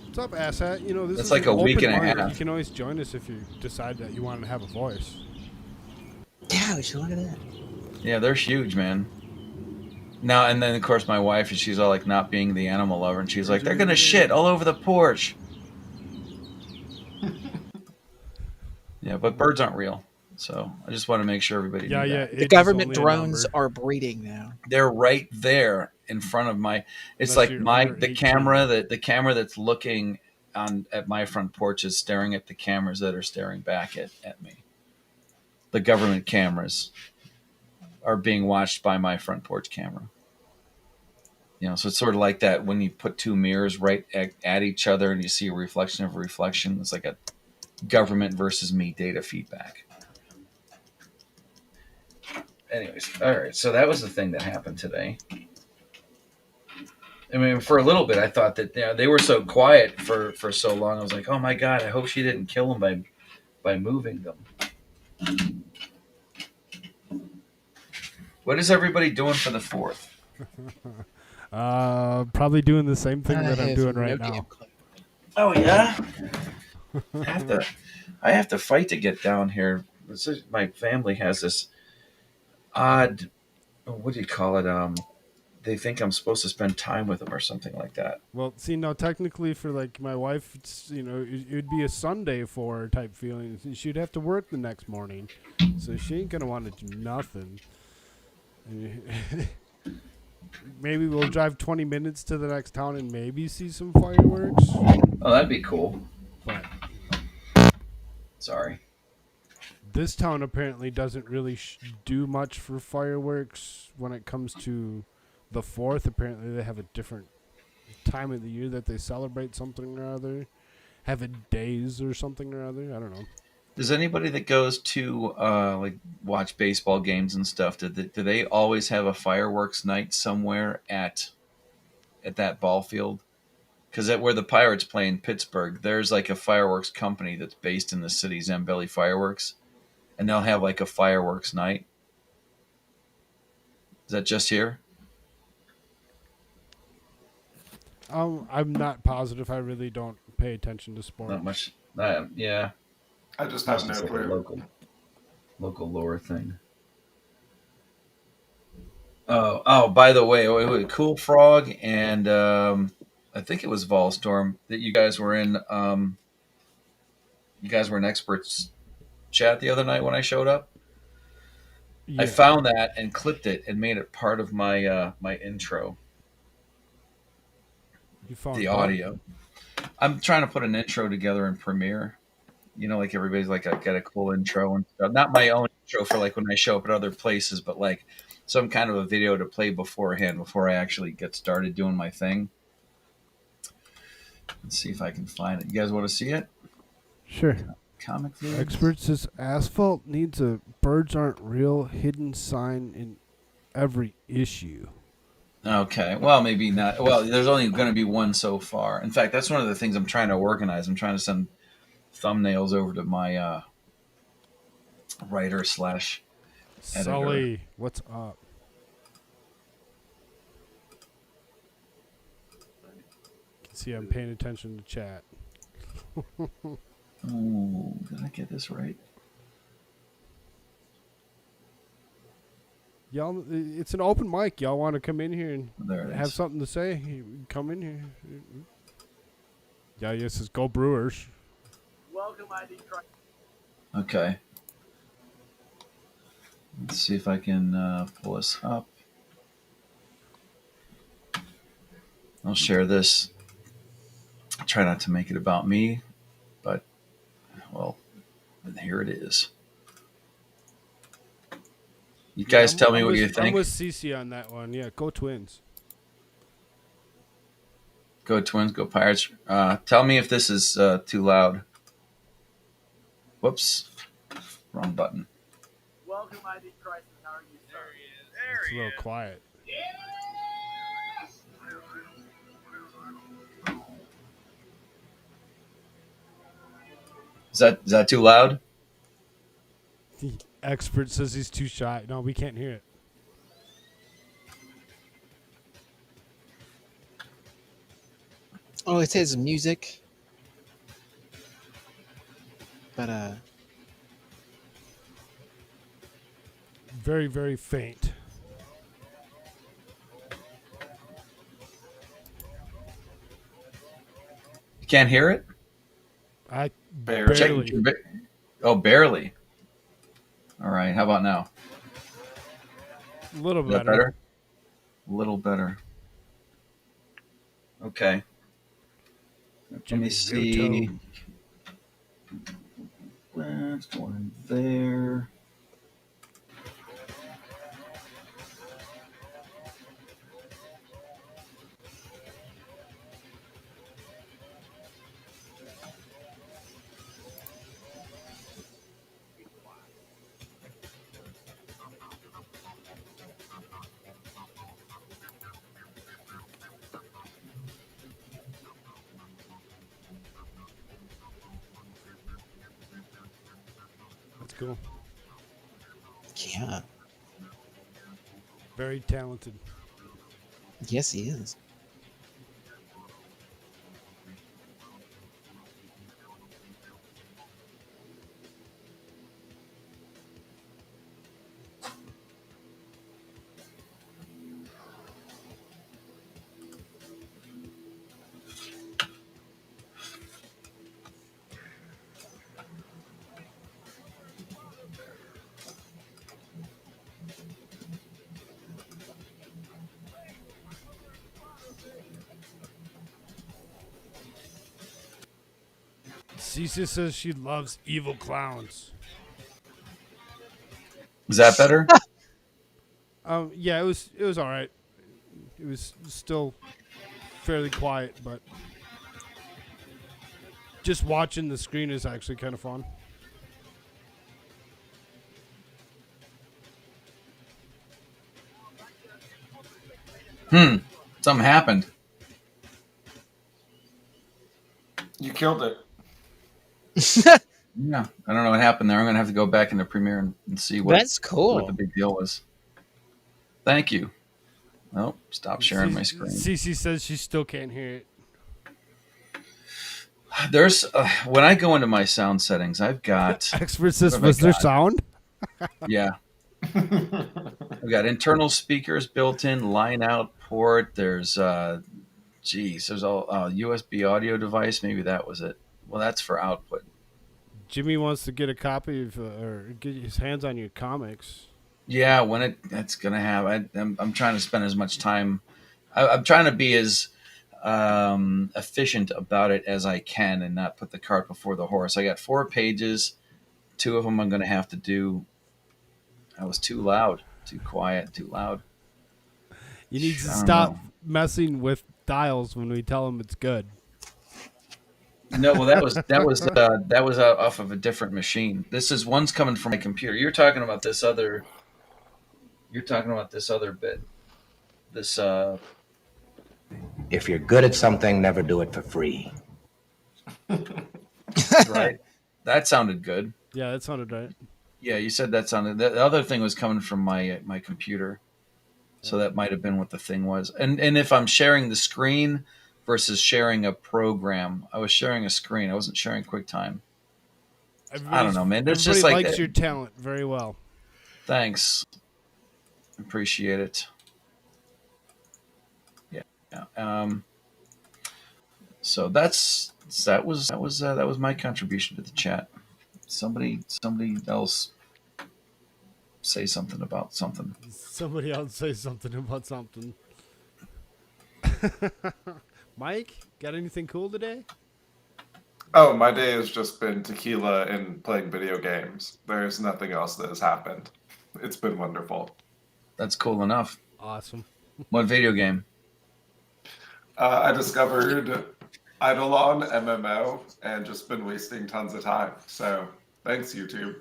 What's up, asshat? This is like a week and a half. You can always join us if you decide that you want to have a voice. Yeah, we should look at that. Yeah, they're huge, man. Now, and then, of course, my wife, she's all like not being the animal lover, and she's like, they're going to shit all over the porch. Yeah, but birds aren't real. So I just want to make sure everybody knew that. The government drones are breeding now. They're right there in front of my. It's like the camera that's looking at my front porch is staring at the cameras that are staring back at me. The government cameras are being watched by my front porch camera. So it's sort of like that when you put two mirrors right at each other and you see a reflection of a reflection. It's like a government versus me data feedback. Anyways, all right. So that was the thing that happened today. I mean, for a little bit, I thought that they were so quiet for so long. I was like, oh my God, I hope she didn't kill them by moving them. What is everybody doing for the 4th? Probably doing the same thing that I'm doing right now. Oh yeah. I have to fight to get down here. My family has this odd, what do you call it? They think I'm supposed to spend time with them or something like that. Well, see, now technically for like my wife, it's, it would be a Sunday for her type feeling. She'd have to work the next morning, so she ain't gonna want to do nothing. Maybe we'll drive 20 minutes to the next town and maybe see some fireworks. Oh, that'd be cool. But sorry. This town apparently doesn't really do much for fireworks when it comes to the 4th. Apparently they have a different time of the year that they celebrate something or other. Have it days or something or other. I don't know. Does anybody that goes to like watch baseball games and stuff, do they always have a fireworks night somewhere at that ball field? Because where the Pirates play in Pittsburgh, there's like a fireworks company that's based in the city, Zambelli Fireworks, and they'll have like a fireworks night. Is that just here? I'm not positive. I really don't pay attention to sports. Not much. Yeah. I just have no clue. Local lore thing. Oh! By the way, Koolfrogg and I think it was Volstorm that you guys were in. You guys were in experts chat the other night when I showed up. Yeah. I found that and clipped it and made it part of my my intro. You found the audio. I'm trying to put an intro together in Premiere. Like everybody's like, I got a cool intro and stuff. Not my own intro for like when I show up at other places, but like some kind of a video to play beforehand before I actually get started doing my thing. Let's see if I can find it. You guys want to see it? Sure. Comic vids? Expert says asphalt needs a birds aren't real hidden sign in every issue. Okay, well, maybe not. Well, there's only going to be one so far. In fact, that's one of the things I'm trying to organize. I'm trying to send thumbnails over to my writer / editor. Sully, what's up? See, I'm paying attention to chat. Oh, did I get this right? Y'all, it's an open mic. Y'all want to come in here and There it have is. something to say? Come in here. Yeah, yes, it's go Brewers. Okay. Let's see if I can pull this up. I'll share this. I'll try not to make it about me, but, well, here it is. You guys tell me what you think. I'm with CC on that one. Yeah, go Twins. Go Twins, go Pirates. Tell me if this is too loud. Whoops. Wrong button. Welcome, ID Crisis. How are you, sir? It's a little quiet. Is that too loud? The expert says he's too shy. No, we can't hear it. Oh, it says music. But Very, very faint. You can't hear it? I Barely. barely. Oh, barely. All right. How about now? A little Is that better. better? A little better. Okay. Let me see. Let's go in there. That's cool. yeah, Very talented. yes, he is. Cece says she loves evil clowns. Is that better? Yeah, it was all right. It was still fairly quiet, but just watching the screen is actually kind of fun. Something happened. You killed it. Yeah. I don't know what happened there. I'm going to have to go back into Premiere and see what, That's cool. what the big deal was. Thank you. Oh, stop sharing my screen. Cece says she still can't hear it. There's when I go into my sound settings, I've got Expert says, what have I was there got? sound? Yeah. I've got internal speakers built in, line out port. There's there's a USB audio device. Maybe that was it. Well, that's for output. Jimmy wants to get a copy of or get his hands on your comics. Yeah, when that's gonna happen. I'm trying to spend as much time. I'm trying to be as efficient about it as I can and not put the cart before the horse. I got 4 pages. 2 of them I'm going to have to do. That was too loud. Too quiet, too loud. You need to I don't stop know. messing with dials when we tell them it's good. No, well, that was off of a different machine. This is one's coming from my computer. You're talking about this other. You're talking about this other bit. This If you're good at something, never do it for free. right. That sounded good. Yeah, that sounded right. Yeah, you said that sounded. The other thing was coming from my computer, so that might have been what the thing was. And if I'm sharing the screen versus sharing a program, I was sharing a screen. I wasn't sharing QuickTime. I don't know, man. There's just like likes your talent very well. Thanks, appreciate it. Yeah. So that was my contribution to the chat. Somebody else say something about something. Somebody else say something about something. Mike, got anything cool today? Oh, my day has just been tequila and playing video games. There's nothing else that has happened. It's been wonderful. That's cool enough. Awesome. What video game? I discovered Eidolon MMO and just been wasting tons of time. So thanks, YouTube.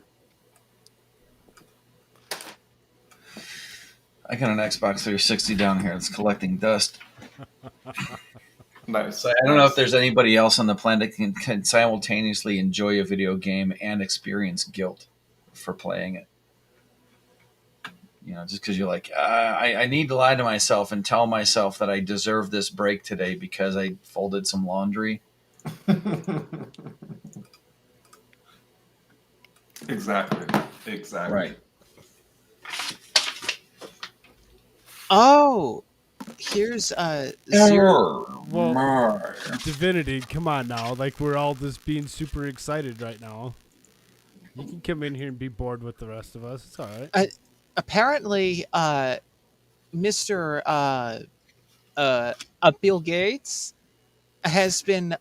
I got an Xbox 360 down here. It's collecting dust. Nice. So I don't know if there's anybody else on the planet that can simultaneously enjoy a video game and experience guilt for playing it. You know, just because you're like, I need to lie to myself and tell myself that I deserve this break today because I folded some laundry. Exactly. Right. Oh, here's Zero. Well, Divinity, come on now. Like, we're all just being super excited right now. You can come in here and be bored with the rest of us. It's all right. Apparently, Mr. Bill Gates has been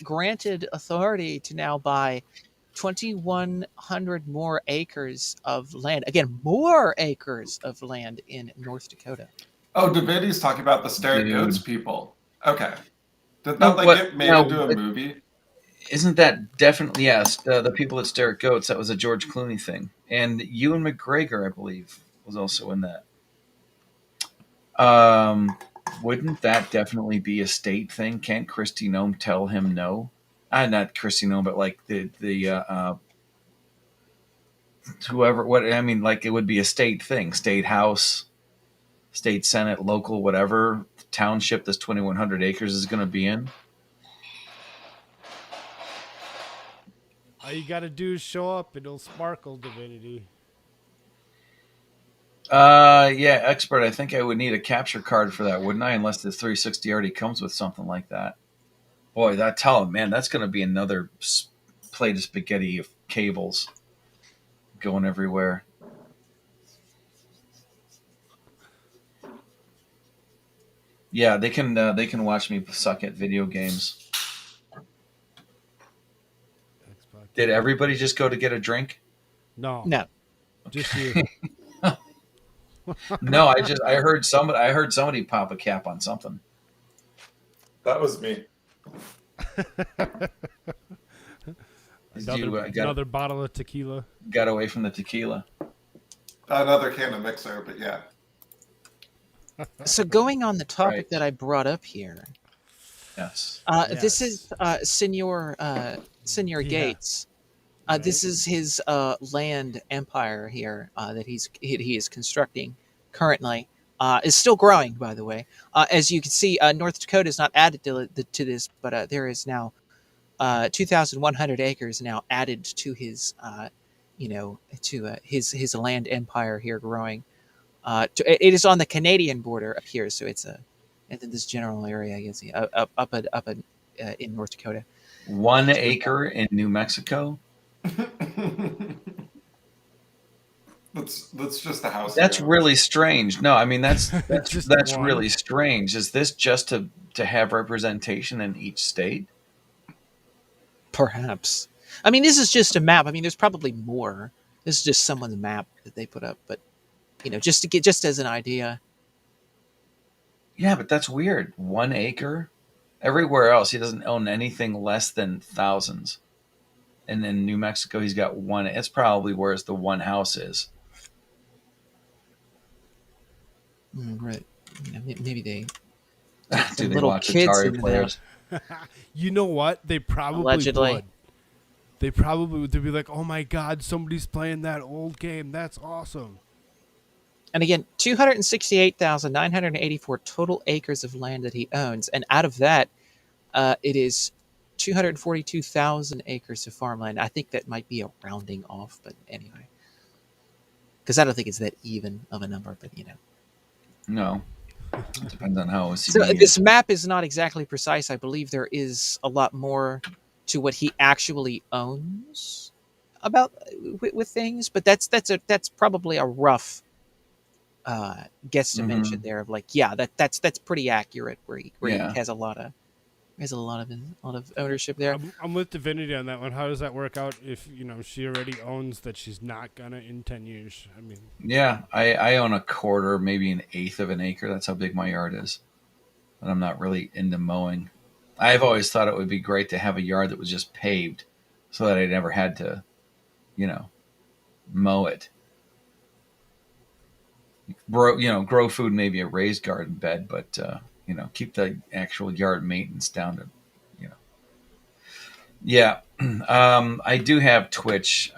granted authority to now buy 2,100 more acres of land. Again, more acres of land in North Dakota. Oh, Divinity's talking about the Stare Goats people. Okay. Did that get made into a movie? Isn't that definitely, yes, the people that stare at goats, that was a George Clooney thing. And Ewan McGregor, I believe, was also in that. Wouldn't that definitely be a state thing? Can't Kristi Noem tell him no? Not Kristi Noem, but like the whoever, like it would be a state thing. State house, state senate, local, whatever township this 2,100 acres is going to be in. All you got to do is show up. It'll sparkle, Divinity. Yeah, expert. I think I would need a capture card for that, wouldn't I? Unless the 360 already comes with something like that. Boy, tell him, man, that's going to be another plate of spaghetti of cables going everywhere. Yeah, they can watch me suck at video games. Did everybody just go to get a drink? No. Okay. Just you. No, I heard somebody pop a cap on something. That was me. Another bottle of tequila. Got away from the tequila. Another can of mixer, but yeah. So going on the topic that I brought up here. Yes. This is Senor Gates. Right. This is his land empire here that he is constructing currently. Is still growing, by the way. As you can see, North Dakota is not added to this, but there is now 2,100 acres now added to his, his land empire here growing. It is on the Canadian border up here, so it's in this general area. You can see up in North Dakota. 1 acre in New Mexico. That's just a house. That's really strange. No, I mean that's one. really strange. Is this just to have representation in each state? Perhaps. I mean, this is just a map. I mean, there's probably more. This is just someone's map that they put up, but just as an idea. Yeah, but that's weird. 1 acre. Everywhere else, he doesn't own anything less than thousands. And in New Mexico, he's got one. It's probably where the one house is. Right. Maybe they Do they little watch kids Atari in there. players? You know what? They probably Allegedly. would. They probably would. They'd be like, "Oh my God, somebody's playing that old game. That's awesome." And again, 268,984 total acres of land that he owns, and out of that, it is 242,000 acres of farmland. I think that might be a rounding off, but anyway, because I don't think it's that even of a number. But No. It depends on how it's. So this map is not exactly precise. I believe there is a lot more to what he actually owns about with things, but that's probably a rough guesstimation there of like, yeah, that's pretty accurate where he has a lot of ownership there. I'm with Divinity on that one. How does that work out if she already owns that she's not gonna in 10 years? I mean, yeah, I own a quarter, maybe an eighth of an acre. That's how big my yard is, but I'm not really into mowing. I've always thought it would be great to have a yard that was just paved, so that I never had to, mow it. Grow food, maybe a raised garden bed, but keep the actual yard maintenance down to, Yeah, I do have Twitch.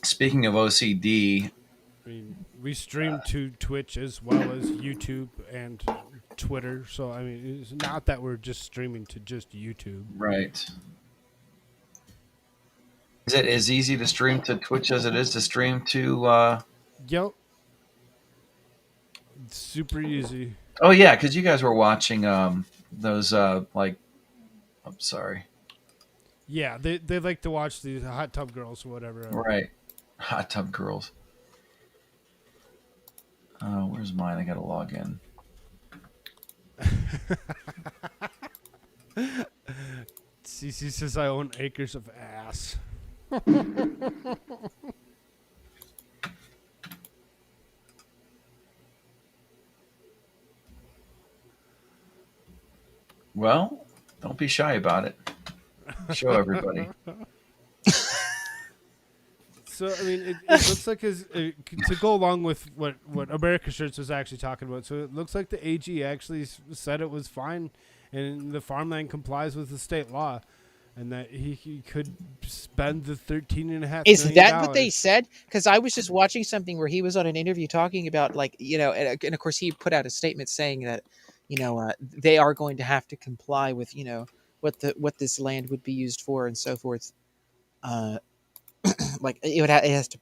Speaking of OCD, I mean, we stream to Twitch as well as YouTube and Twitter. So I mean, it's not that we're just streaming to just YouTube. Right. Is it as easy to stream to Twitch as it is to stream to? Yep. It's super easy. Oh yeah, because you guys were watching those I'm sorry. Yeah, they like to watch these hot tub girls or whatever. Right, hot tub girls. Oh, where's mine? I gotta log in. CC says I own acres of ass. Well, don't be shy about it. Show everybody. So I mean, it looks like to go along with what AmericaShirts was actually talking about. So it looks like the AG actually said it was fine, and the farmland complies with the state law, and that he could spend the $13.5 Is million. that what they said? Because I was just watching something where he was on an interview talking about and of course he put out a statement saying that they are going to have to comply with what this land would be used for and so forth. Like it has to.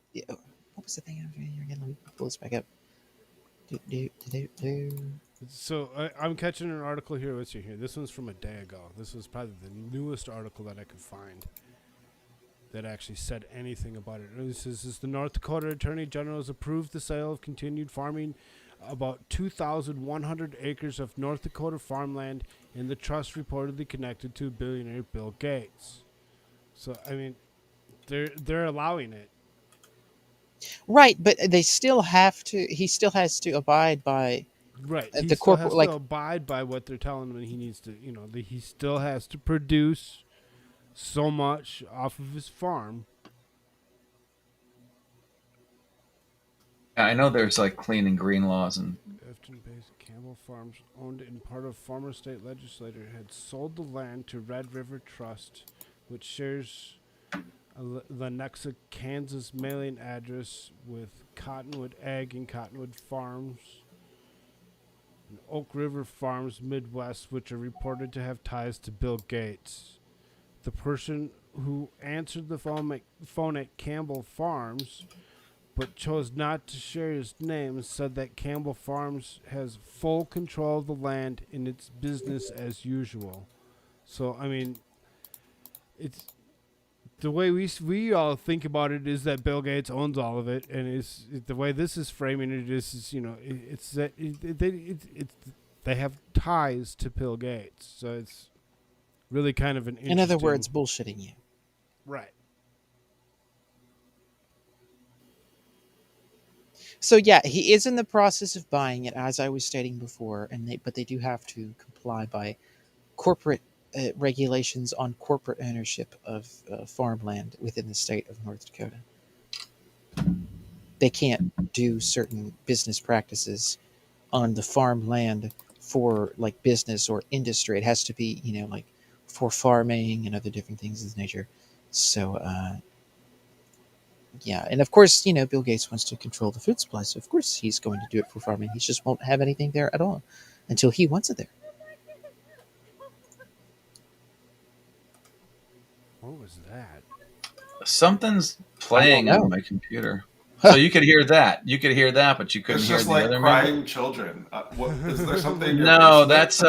What was the thing? Again, let me pull this back up. So I'm catching an article here. Let's see here. This one's from a day ago. This was probably the newest article that I could find that actually said anything about it. This is the North Dakota Attorney General has approved the sale of continued farming about 2,100 acres of North Dakota farmland in the trust reportedly connected to billionaire Bill Gates. So I mean, they're allowing it. Right, but they still have to. He still has to abide by. Right, he the still has to abide by what they're telling him. He needs to, he still has to produce so much off of his farm. I know there's like clean and green laws and. Afton-based Campbell Farms, owned in part of former state legislator, had sold the land to Red River Trust, which shares Lenexa, Kansas mailing address with Cottonwood Egg and Cottonwood Farms and Oak River Farms Midwest, which are reported to have ties to Bill Gates. The person who answered the phone at Campbell Farms but chose not to share his name said that Campbell Farms has full control of the land in its business as usual. So, I mean, it's the way we all think about it is that Bill Gates owns all of it, and the way this is framing it is it's that they have ties to Bill Gates, so it's really kind of an interesting. In other words, bullshitting you. Right. So yeah, he is in the process of buying it, as I was stating before, but they do have to comply by corporate regulations on corporate ownership of farmland within the state of North Dakota. They can't do certain business practices on the farmland for like business or industry. It has to be, like for farming and other different things of this nature. So, yeah. And of course, Bill Gates wants to control the food supply. So, of course, he's going to do it for farming. He just won't have anything there at all until he wants it there. What was that? Something's playing on my computer. So you could hear that. You could hear that, but you couldn't It's hear just the like other crying children. Is there something? In your No, basement? that's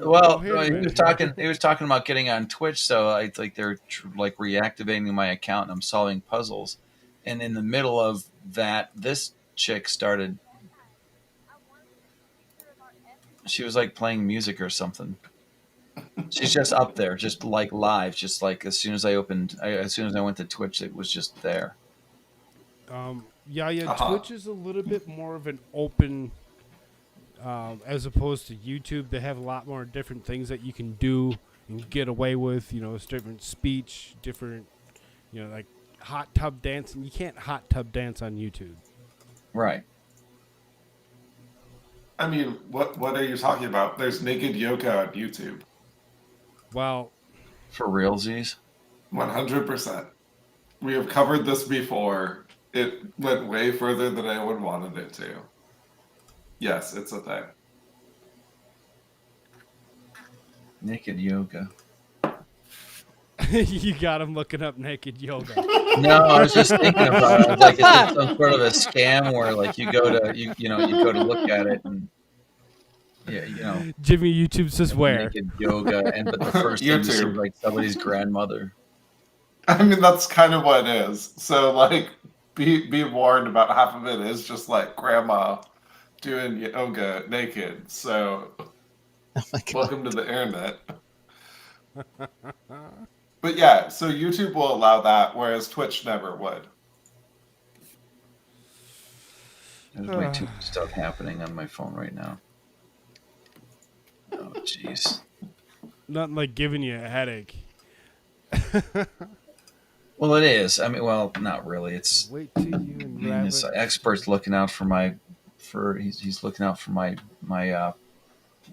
well. He was talking. He was talking about getting on Twitch. So I like they're like reactivating my account, and I'm solving puzzles. And in the middle of that, this chick started. She was like playing music or something. She's just up there, just like live, just like as soon as I went to Twitch, it was just there. Twitch is a little bit more of an open, as opposed to YouTube. They have a lot more different things that you can do and get away with. It's different speech, different, like hot tub dancing. You can't hot tub dance on YouTube. Right. I mean, what are you talking about? There's naked yoga on YouTube. Well, for realsies, 100%. We have covered this before. It went way further than anyone wanted it to. Yes, it's a thing. Naked yoga. You got him looking up naked yoga. No, I was just thinking about it. Like, is it some sort of a scam where, like, you go to you go to look at it and Jimmy YouTube says where naked yoga, but the first thing is like somebody's grandmother. I mean, that's kind of what it is. So, like, be warned about half of it is just like grandma doing yoga naked. So, welcome to the internet. But yeah, so YouTube will allow that, whereas Twitch never would. There's way too much stuff happening on my phone right now. Oh, jeez. Nothing like giving you a headache. Well, it is. I mean, well, not really. It's wait till you this expert's looking out for he's looking out for my what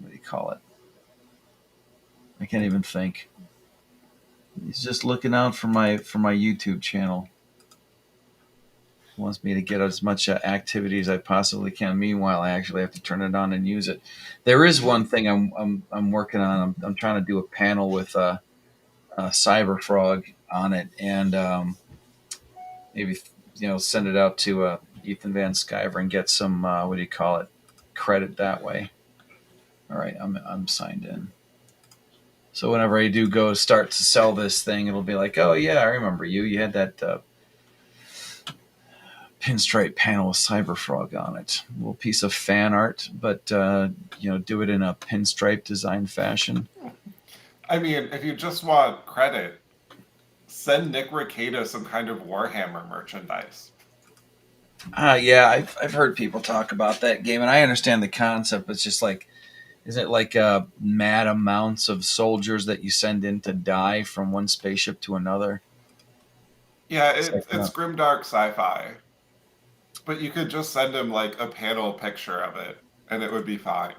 do you call it? I can't even think. He's just looking out for my YouTube channel. He wants me to get as much activity as I possibly can. Meanwhile, I actually have to turn it on and use it. There is one thing I'm working on. I'm trying to do a panel with Cyberfrog on it, and maybe send it out to Ethan Van Sciver and get some what do you call it, credit that way. All right, I'm signed in. So whenever I do go start to sell this thing, it'll be like, oh yeah, I remember you. You had that pinstripe panel with Cyberfrog on it. A little piece of fan art, but do it in a pinstripe design fashion. I mean, if you just want credit, send Nick Rekieta some kind of Warhammer merchandise. Yeah, I've heard people talk about that game, and I understand the concept. It's just like, is it like mad amounts of soldiers that you send in to die from one spaceship to another? Yeah, it's grimdark sci-fi. But you could just send him like a panel picture of it, and it would be fine.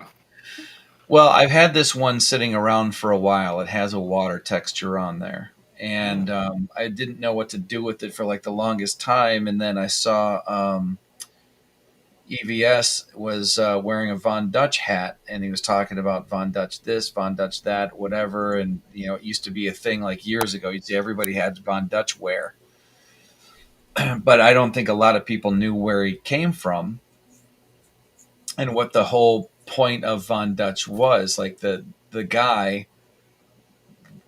Well, I've had this one sitting around for a while. It has a water texture on there. And I didn't know what to do with it for like the longest time. And then I saw EVS was wearing a Von Dutch hat, and he was talking about Von Dutch this, Von Dutch that, whatever. And, it used to be a thing like years ago. You'd see everybody had Von Dutch wear. But I don't think a lot of people knew where he came from and what the whole point of Von Dutch was. Like the guy,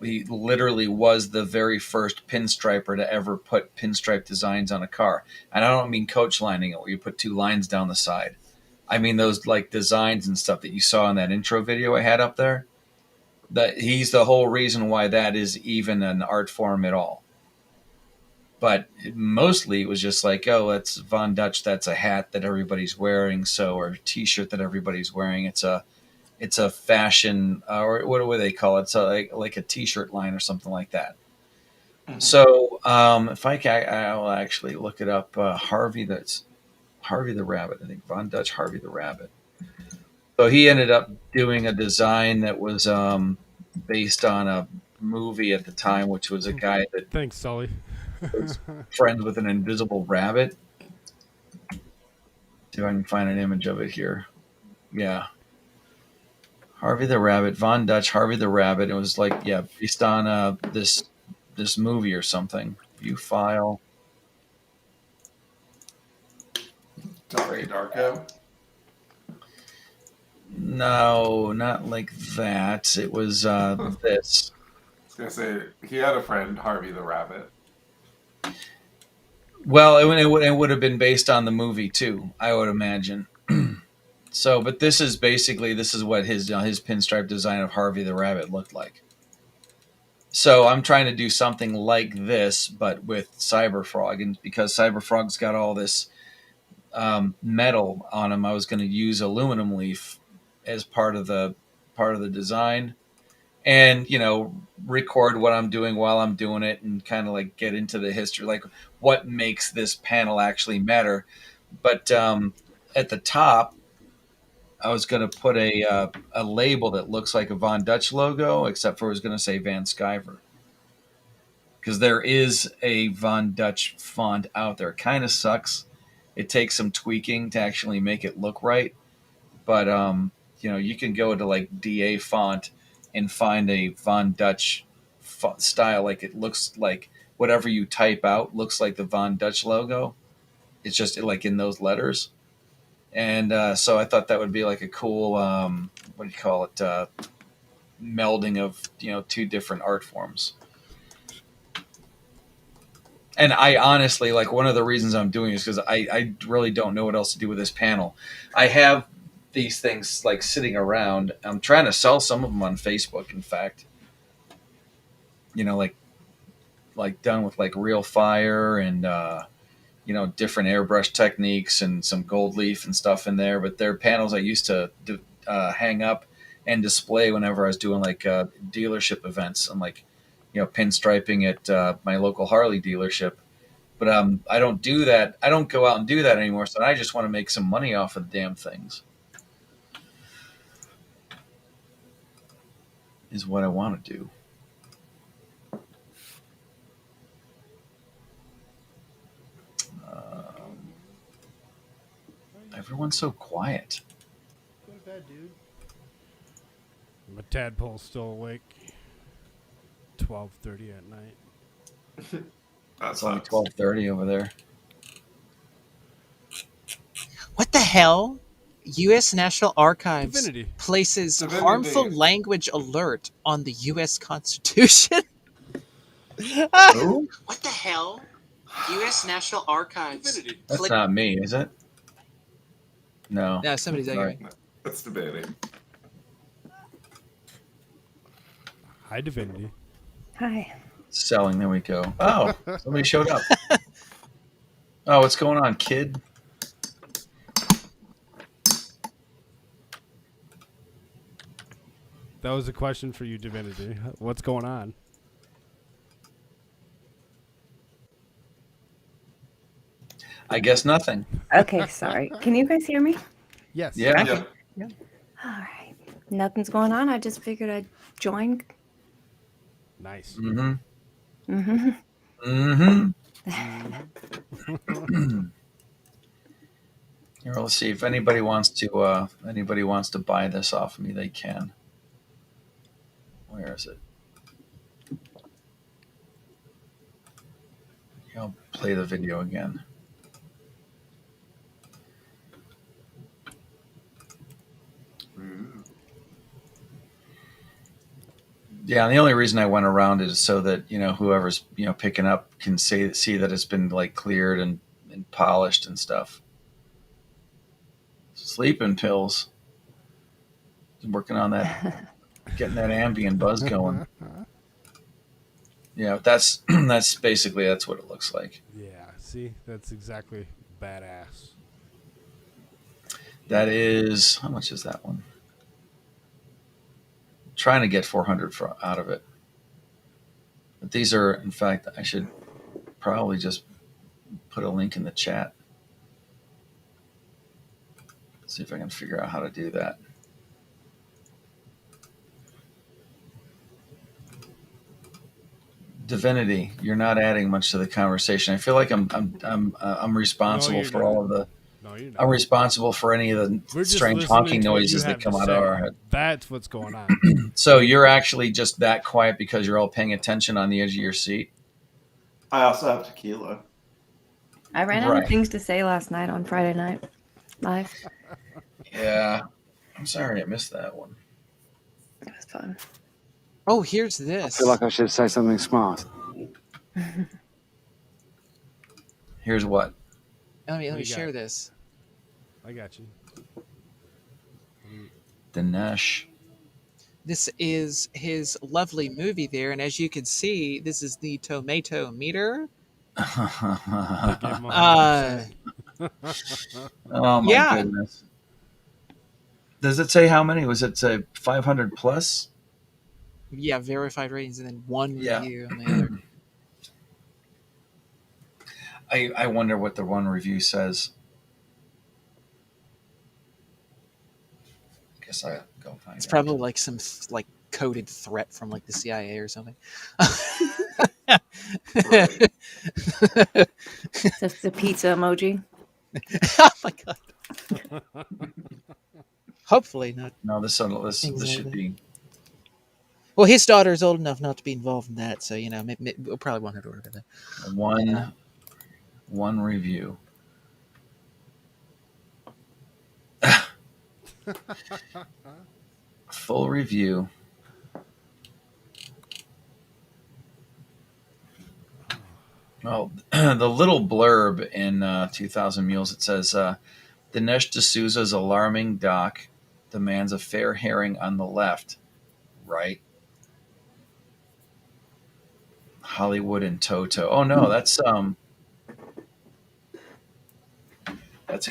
he literally was the very first pinstriper to ever put pinstripe designs on a car. And I don't mean coach lining it where you put two lines down the side. I mean those like designs and stuff that you saw in that intro video I had up there. That he's the whole reason why that is even an art form at all. but mostly it was just like, oh, that's Von Dutch. That's a hat that everybody's wearing. So, or a T-shirt that everybody's wearing. It's a fashion, or what do they call it? It's like a T-shirt line or something like that. So, if I will actually look it up. Harvey the Rabbit. I think Von Dutch, Harvey the Rabbit. So he ended up doing a design that was based on a movie at the time, which was a guy that Thanks, Sully. was friends with an invisible rabbit. See if I can find an image of it here. Yeah. Harvey the Rabbit, Von Dutch, Harvey the Rabbit. It was like, yeah, based on this movie or something. View file. Donnie Darko? No, not like that. It was this. I was going to say, he had a friend, Harvey the Rabbit. Well, it would have been based on the movie too, I would imagine. So, but this is what his pinstripe design of Harvey the Rabbit looked like. So I'm trying to do something like this, but with Cyberfrog, and because Cyberfrog's got all this metal on him, I was going to use aluminum leaf as part of the design, and record what I'm doing while I'm doing it, and kind of like get into the history, like what makes this panel actually matter. But at the top, I was going to put a label that looks like a Von Dutch logo, except for it was going to say Van Sciver, because there is a Von Dutch font out there. It kind of sucks. It takes some tweaking to actually make it look right, but you can go to like DA font and find a Von Dutch style, like it looks like whatever you type out looks like the Von Dutch logo. It's just like in those letters. And so I thought that would be like a cool, what do you call it, melding of, two different art forms. And I honestly, like, one of the reasons I'm doing is because I really don't know what else to do with this panel. I have these things, like, sitting around. I'm trying to sell some of them on Facebook, in fact. Like done with, like, real fire and, different airbrush techniques and some gold leaf and stuff in there. But they're panels I used to hang up and display whenever I was doing, like, dealership events and, like, pinstriping at my local Harley dealership. But I don't do that. I don't go out and do that anymore. So I just want to make some money off of the damn things. Is what I want to do. Everyone's so quiet. Go to bed, dude. My tadpole's still awake. 12:30 at night. It's only 12:30 over there. What the hell? U.S. National Archives Divinity. places Divinity. harmful language alert on the U.S. Constitution. Who? What the hell? U.S. National Archives. That's not me, is it? No. No, somebody's angry. That's debating. Hi, Divinity. Hi. Selling. There we go. Oh, somebody showed up. Oh, what's going on, kid? That was a question for you, Divinity. What's going on? I guess nothing. Okay, sorry. Can you guys hear me? Yes. Yeah. Yeah. All right. Nothing's going on. I just figured I'd join. Nice. Mm-hmm. Mm-hmm. Mm-hmm. Here, let's see if anybody wants to buy this off of me. They can. Where is it? I'll play the video again. Yeah, and the only reason I went around is so that whoever's picking up can see that it's been like cleared and polished and stuff. Sleeping pills. Working on that, getting that Ambien buzz going. Yeah, that's that's what it looks like. Yeah, see, that's exactly badass. That is, how much is that one? I'm trying to get 400 out of it. But these are, in fact, I should probably just put a link in the chat. See if I can figure out how to do that. Divinity, you're not adding much to the conversation. I feel like I'm responsible for all of the. No, you're not. I'm responsible for any of the strange honking noises that come out of our head. That's what's going on. So you're actually just that quiet because you're all paying attention on the edge of your seat. I also have tequila. I ran out of things to say last night on Friday Night Live. Yeah, I'm sorry I missed that one. It was fun. Oh, here's this. I feel like I should say something smart. Here's what? Let me share this. I got you. Dinesh. This is his lovely movie there, and as you can see, this is the tomato meter. Oh my goodness. Does it say how many? Was it say 500 plus? Yeah, verified ratings and then one review on the other. I wonder what the one review says. I guess I go find It's out. probably like some like coded threat from like the CIA or something. That's the pizza emoji. Oh my god. Hopefully not. No, this should be. Well, his daughter is old enough not to be involved in that, so you know, maybe we'll probably want her to order that. One review. Full review. Well, the little blurb in 2000 Mules, it says, Dinesh D'Souza's alarming doc demands a fair hearing on the left. Right? Hollywood and Toto. Oh no, that's a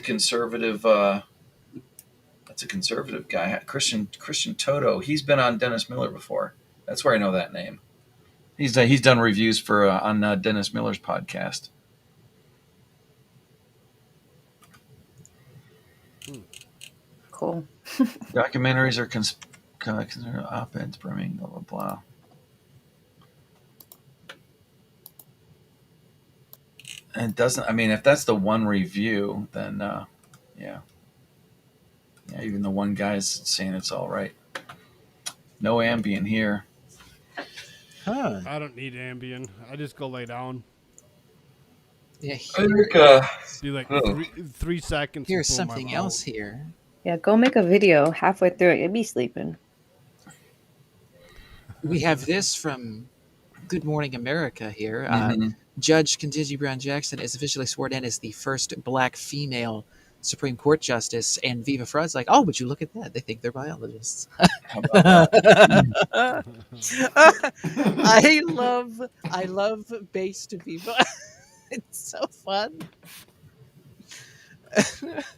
conservative. That's a conservative guy, Christian Toto. He's been on Dennis Miller before. That's where I know that name. He's done reviews for on Dennis Miller's podcast. Cool. Documentaries are considered op-eds, brimming, blah blah blah. And it doesn't. I mean, if that's the one review, then yeah, even the one guy's saying it's all right. No Ambien here. Huh. I don't need Ambien. I just go lay down. Yeah. Be like 3 seconds. Here's something else here. Yeah, go make a video. Halfway through it, you'll be sleeping. We have this from Good Morning America here. Judge Ketanji Brown Jackson is officially sworn in as the first black female Supreme Court justice, and Viva Fraud's like, oh, would you look at that? They think they're biologists. I love base to Viva. It's so fun.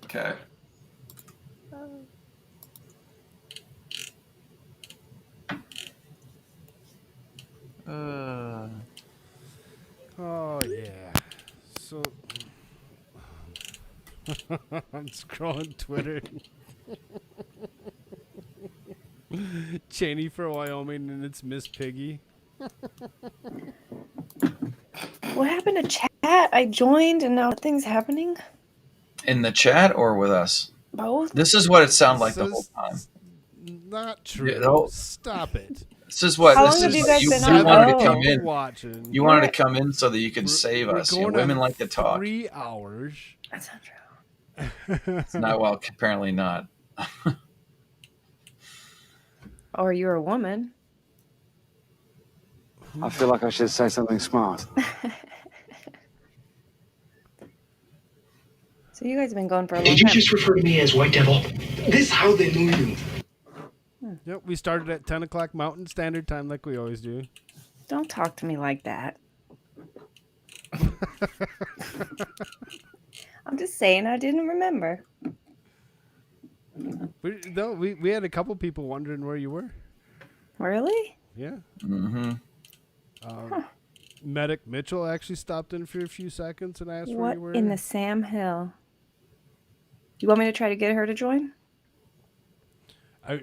Okay. Oh yeah. So I'm scrolling Twitter. Cheney for Wyoming, and it's Miss Piggy. What happened to chat? I joined and now nothing's happening. In the chat or with us? Both. This is what it sounded like the whole time. Not true. Yeah, no. Stop it. This is what. How this long have is you what guys you, been you on? wanted Oh. to come in. Watching. You wanted to come in so that you could save us. You know, women like to talk. 3 hours. That's not true. It's not, well, apparently not. Or you're a woman. I feel like I should say something smart. So you guys have been going for a long Did you time. just refer to me as White Devil? This is how they know you. Yep, we started at 10 o'clock Mountain Standard Time like we always do. Don't talk to me like that. I'm just saying I didn't remember. We had a couple people wondering where you were. Really? Yeah. Mm-hmm. Medic Mitchell actually stopped in for a few seconds and asked where What you were. in the Sam Hill? You want me to try to get her to join? Are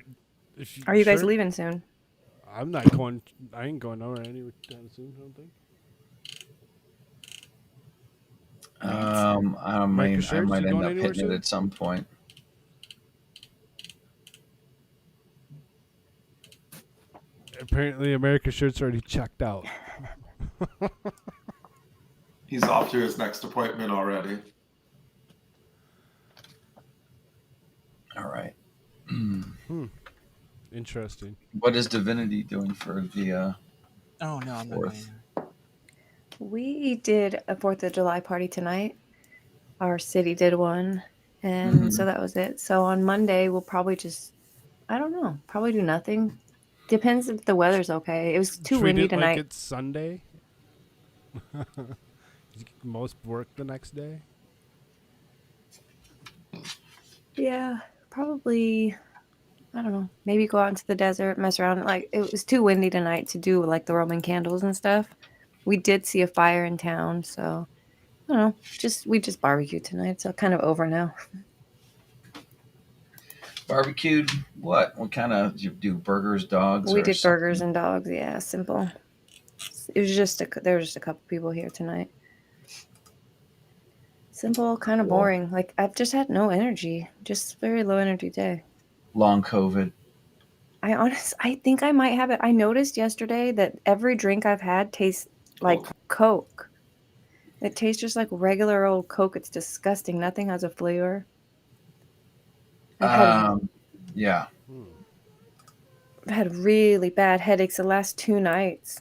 you guys leaving soon? I'm not going. I ain't going nowhere anytime soon. I don't think. I might end up hitting it at some point. Apparently, AmericaShirts already checked out. He's off to his next appointment already. All right. Interesting. What is Divinity doing for the? Oh no, I'm not going. We did a 4th of July party tonight. Our city did one, and so that was it. So on Monday, we'll probably just, I don't know, probably do nothing. Depends if the weather's okay. It was too windy tonight. Like it's Sunday. Most work the next day. Yeah, probably. I don't know. Maybe go out into the desert, mess around. Like it was too windy tonight to do like the Roman candles and stuff. We did see a fire in town, so I don't know. We just barbecued tonight, so kind of over now. Barbecued what? What kind of, did you do burgers, dogs? We did burgers and dogs. Yeah, simple. It was there was just a couple people here tonight. Simple, kind of boring. Like I've just had no energy. Just very low energy day. Long COVID. I think I might have it. I noticed yesterday that every drink I've had tastes like Coke. It tastes just like regular old Coke. It's disgusting. Nothing has a flavor. Yeah. I've had really bad headaches the last 2 nights.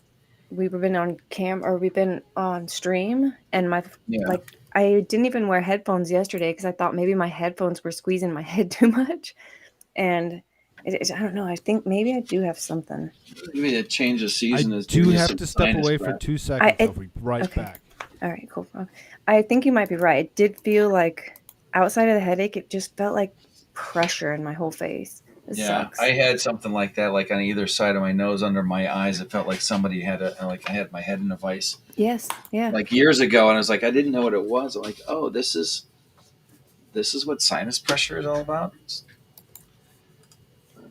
We've been on stream, and I didn't even wear headphones yesterday because I thought maybe my headphones were squeezing my head too much, and I don't know. I think maybe I do have something. Maybe a change of season is. I do have to step away for 2 seconds. I'll be right back. All right, cool. I think you might be right. It did feel like, outside of the headache, it just felt like pressure in my whole face. It sucks. I had something like that, like on either side of my nose, under my eyes. It felt like somebody had I had my head in a vice. Yes, yeah. Like years ago, and I was like, I didn't know what it was. I'm like, oh, this is what sinus pressure is all about.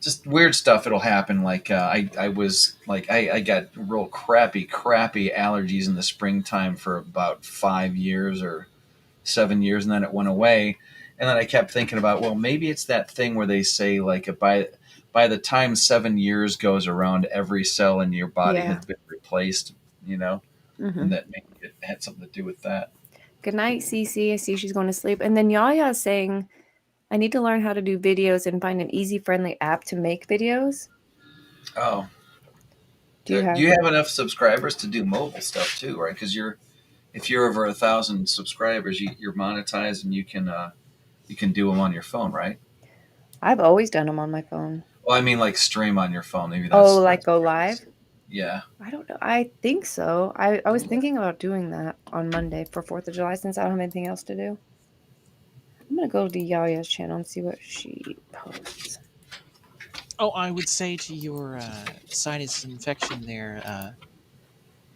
Just weird stuff. It'll happen. Like I got real crappy allergies in the springtime for about 5 years or 7 years, and then it went away. And then I kept thinking about, well, maybe it's that thing where they say like by the time 7 years goes around, every cell in your body has been replaced. And that maybe it had something to do with that. Good night, Cece. I see she's going to sleep. And then Yaya's saying, I need to learn how to do videos and find an easy, friendly app to make videos. Oh. Do you have enough subscribers to do mobile stuff too, right? Because if you're over 1,000 subscribers, you're monetized and you can do them on your phone, right? I've always done them on my phone. Well, I mean, like stream on your phone. Maybe that's like go live? Yeah. I don't know. I think so. I was thinking about doing that on Monday for 4th of July since I don't have anything else to do. I'm going to go to Yaya's channel and see what she posts. Oh, I would say to your sinus infection there,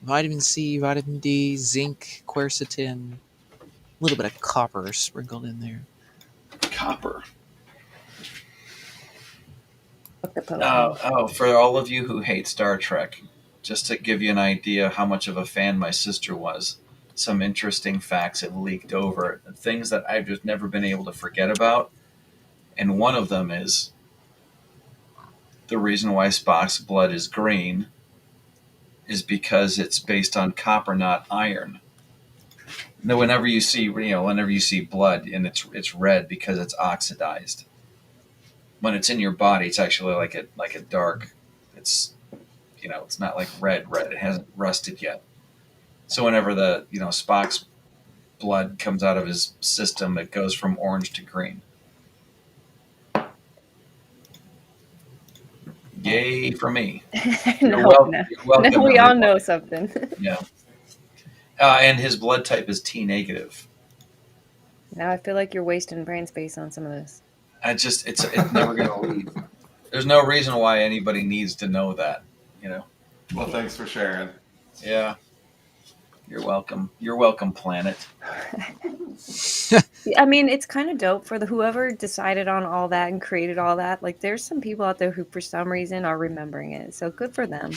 vitamin C, vitamin D, zinc, quercetin, a little bit of copper sprinkled in there. Copper. For all of you who hate Star Trek, just to give you an idea how much of a fan my sister was, some interesting facts have leaked over, things that I've just never been able to forget about. And one of them is the reason why Spock's blood is green is because it's based on copper, not iron. Now, whenever you see blood and it's red because it's oxidized. When it's in your body, it's actually like a dark. It's not like red. It hasn't rusted yet. So whenever Spock's blood comes out of his system, it goes from orange to green. Yay for me. No, You're welcome. no. You're welcome. No, we all everyone. know something. Yeah. And his blood type is T negative. Now I feel like you're wasting brain space on some of this. It's never going to leave. There's no reason why anybody needs to know that, you know. Well, thanks for sharing. Yeah. You're welcome. You're welcome, planet. I mean, it's kind of dope for whoever decided on all that and created all that. Like, there's some people out there who, for some reason, are remembering it. So good for them.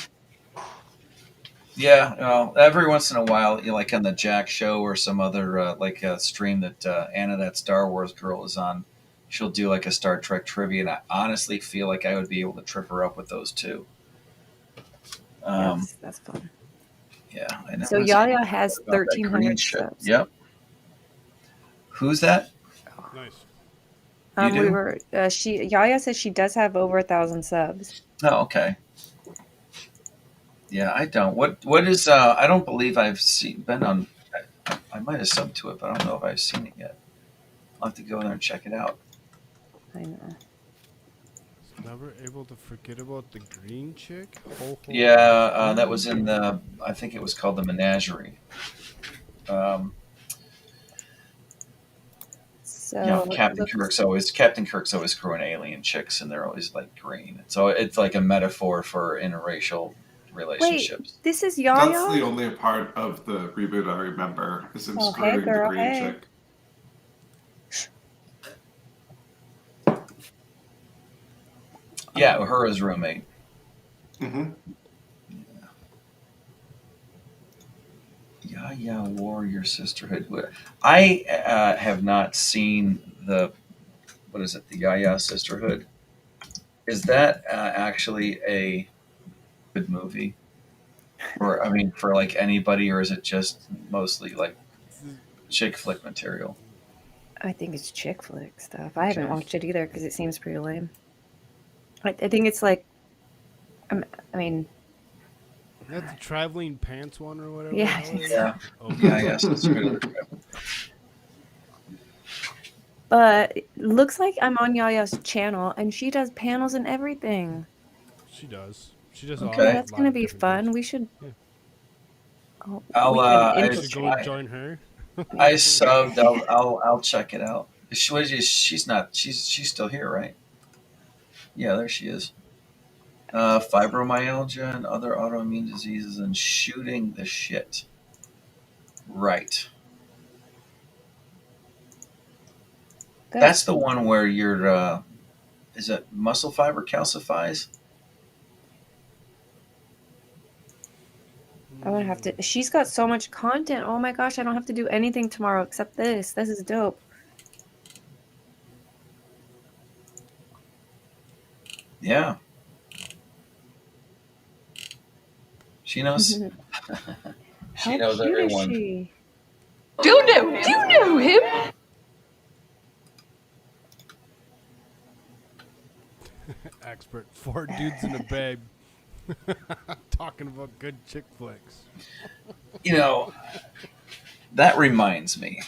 Yeah, well, every once in a while, like on the Jack Show or some other stream that Anna, that Star Wars girl, is on, she'll do like a Star Trek trivia, and I honestly feel like I would be able to trip her up with those too. That's fun. Yeah, I know. So Yaya has 1,300 subs. Yep. Who's that? Nice. Yaya says she does have over 1,000 subs. Oh, okay. Yeah, I don't. What is? I don't believe I've been on. I might have subbed to it, but I don't know if I've seen it yet. I'll have to go there and check it out. I know. Never able to forget about the green chick? Yeah, that was in the. I think it was called the Menagerie. So Captain Kirk's always screwing alien chicks, and they're always like green. So it's like a metaphor for interracial relationships. Wait, this is Yaya? That's the only part of the reboot I remember, is him screwing hey girl, the green hey. chick. Yeah, her as roommate. Mm-hmm. Yeah, Warrior Sisterhood. I have not seen the Yaya Sisterhood. Is that actually a good movie? Or I mean, for like anybody, or is it just mostly like chick flick material? I think it's chick flick stuff. I haven't watched it either because it seems pretty lame. I think it's like, I mean, that's the traveling pants one or whatever. Yeah. Yeah. Okay. Yeah, yes, it's good. but it looks like I'm on Yaya's channel and she does panels and everything. She does. She does. Okay. Yeah, that's gonna be fun. We should. Yeah. Oh, I'll we can I infiltrate. should go and join her. I subbed. I'll check it out. She's not. She's still here, right? Yeah, there she is. Fibromyalgia and other autoimmune diseases and shooting the shit. Right. That's the one where your is it muscle fiber calcifies? I'm gonna have to. She's got so much content. Oh my gosh, I don't have to do anything tomorrow except this. This is dope. Yeah. She knows. She knows everyone. She? Do you know him? Expert. 4 dudes in a bag. Talking about good chick flicks. You know, that reminds me.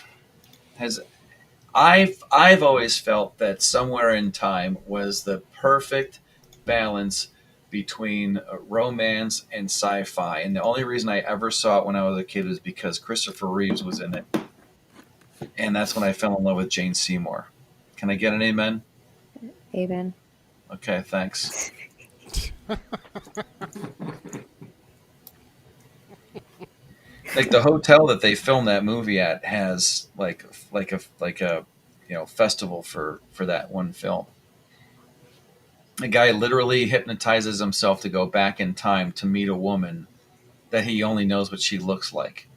I've always felt that Somewhere in Time was the perfect balance between romance and sci-fi, and the only reason I ever saw it when I was a kid was because Christopher Reeves was in it, and that's when I fell in love with Jane Seymour. Can I get an amen? Amen. Okay, thanks. Like the hotel that they filmed that movie at has like a festival for that one film. The guy literally hypnotizes himself to go back in time to meet a woman that he only knows what she looks like.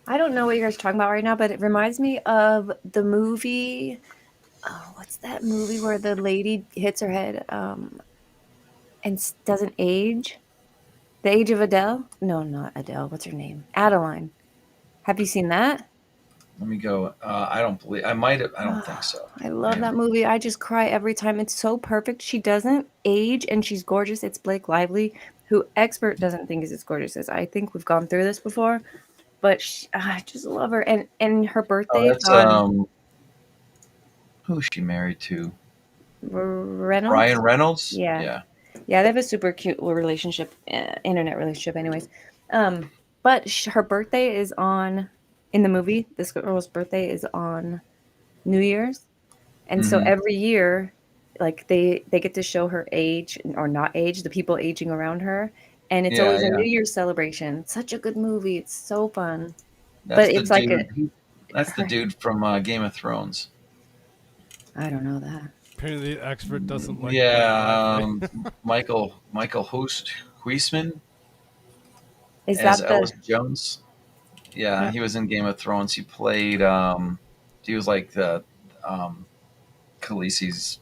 I don't know what you guys are talking about right now, but it reminds me of the movie. Oh, what's that movie where the lady hits her head and doesn't age? The Age of Adele? No, not Adele. What's her name? Adeline. Have you seen that? Let me go. I don't believe. I might have. I don't think so. I love that movie. I just cry every time. It's so perfect. She doesn't age and she's gorgeous. It's Blake Lively, who Expert doesn't think is as gorgeous as I think. We've gone through this before, but I just love her. And her birthday that's who is she married to? Reynolds? Ryan Reynolds. Yeah. Yeah, they have a super cute relationship, internet relationship, anyways. But her birthday is in the movie. This girl's birthday is on New Year's, and so every year, like they get to show her age or not age, the people aging around her, and it's Yeah, always a yeah. New Year's celebration. Such a good movie. It's so fun, That's but the it's like dude. That's the dude from Game of Thrones. I don't know that. Apparently, the expert doesn't like. Yeah, Michael Huisman Is as that Ellis Jones. Yeah, No. he was in Game of Thrones. He played. He was like the Khaleesi's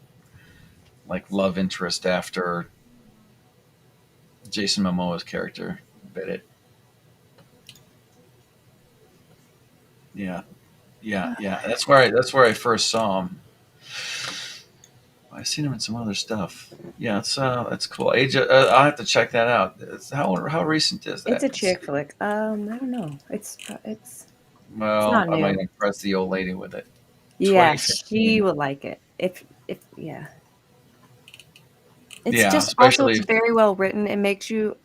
like love interest after Jason Momoa's character bit it. Yeah, yeah. That's where I first saw him. I've seen him in some other stuff. Yeah, that's cool. Age, I'll have to check that out. How recent is that? It's a chick flick. I don't know. It's Well, not I might new. impress the old lady with it. Yeah, she 2015. would like it. If yeah. It's Yeah, just also especially it's very well written. It makes you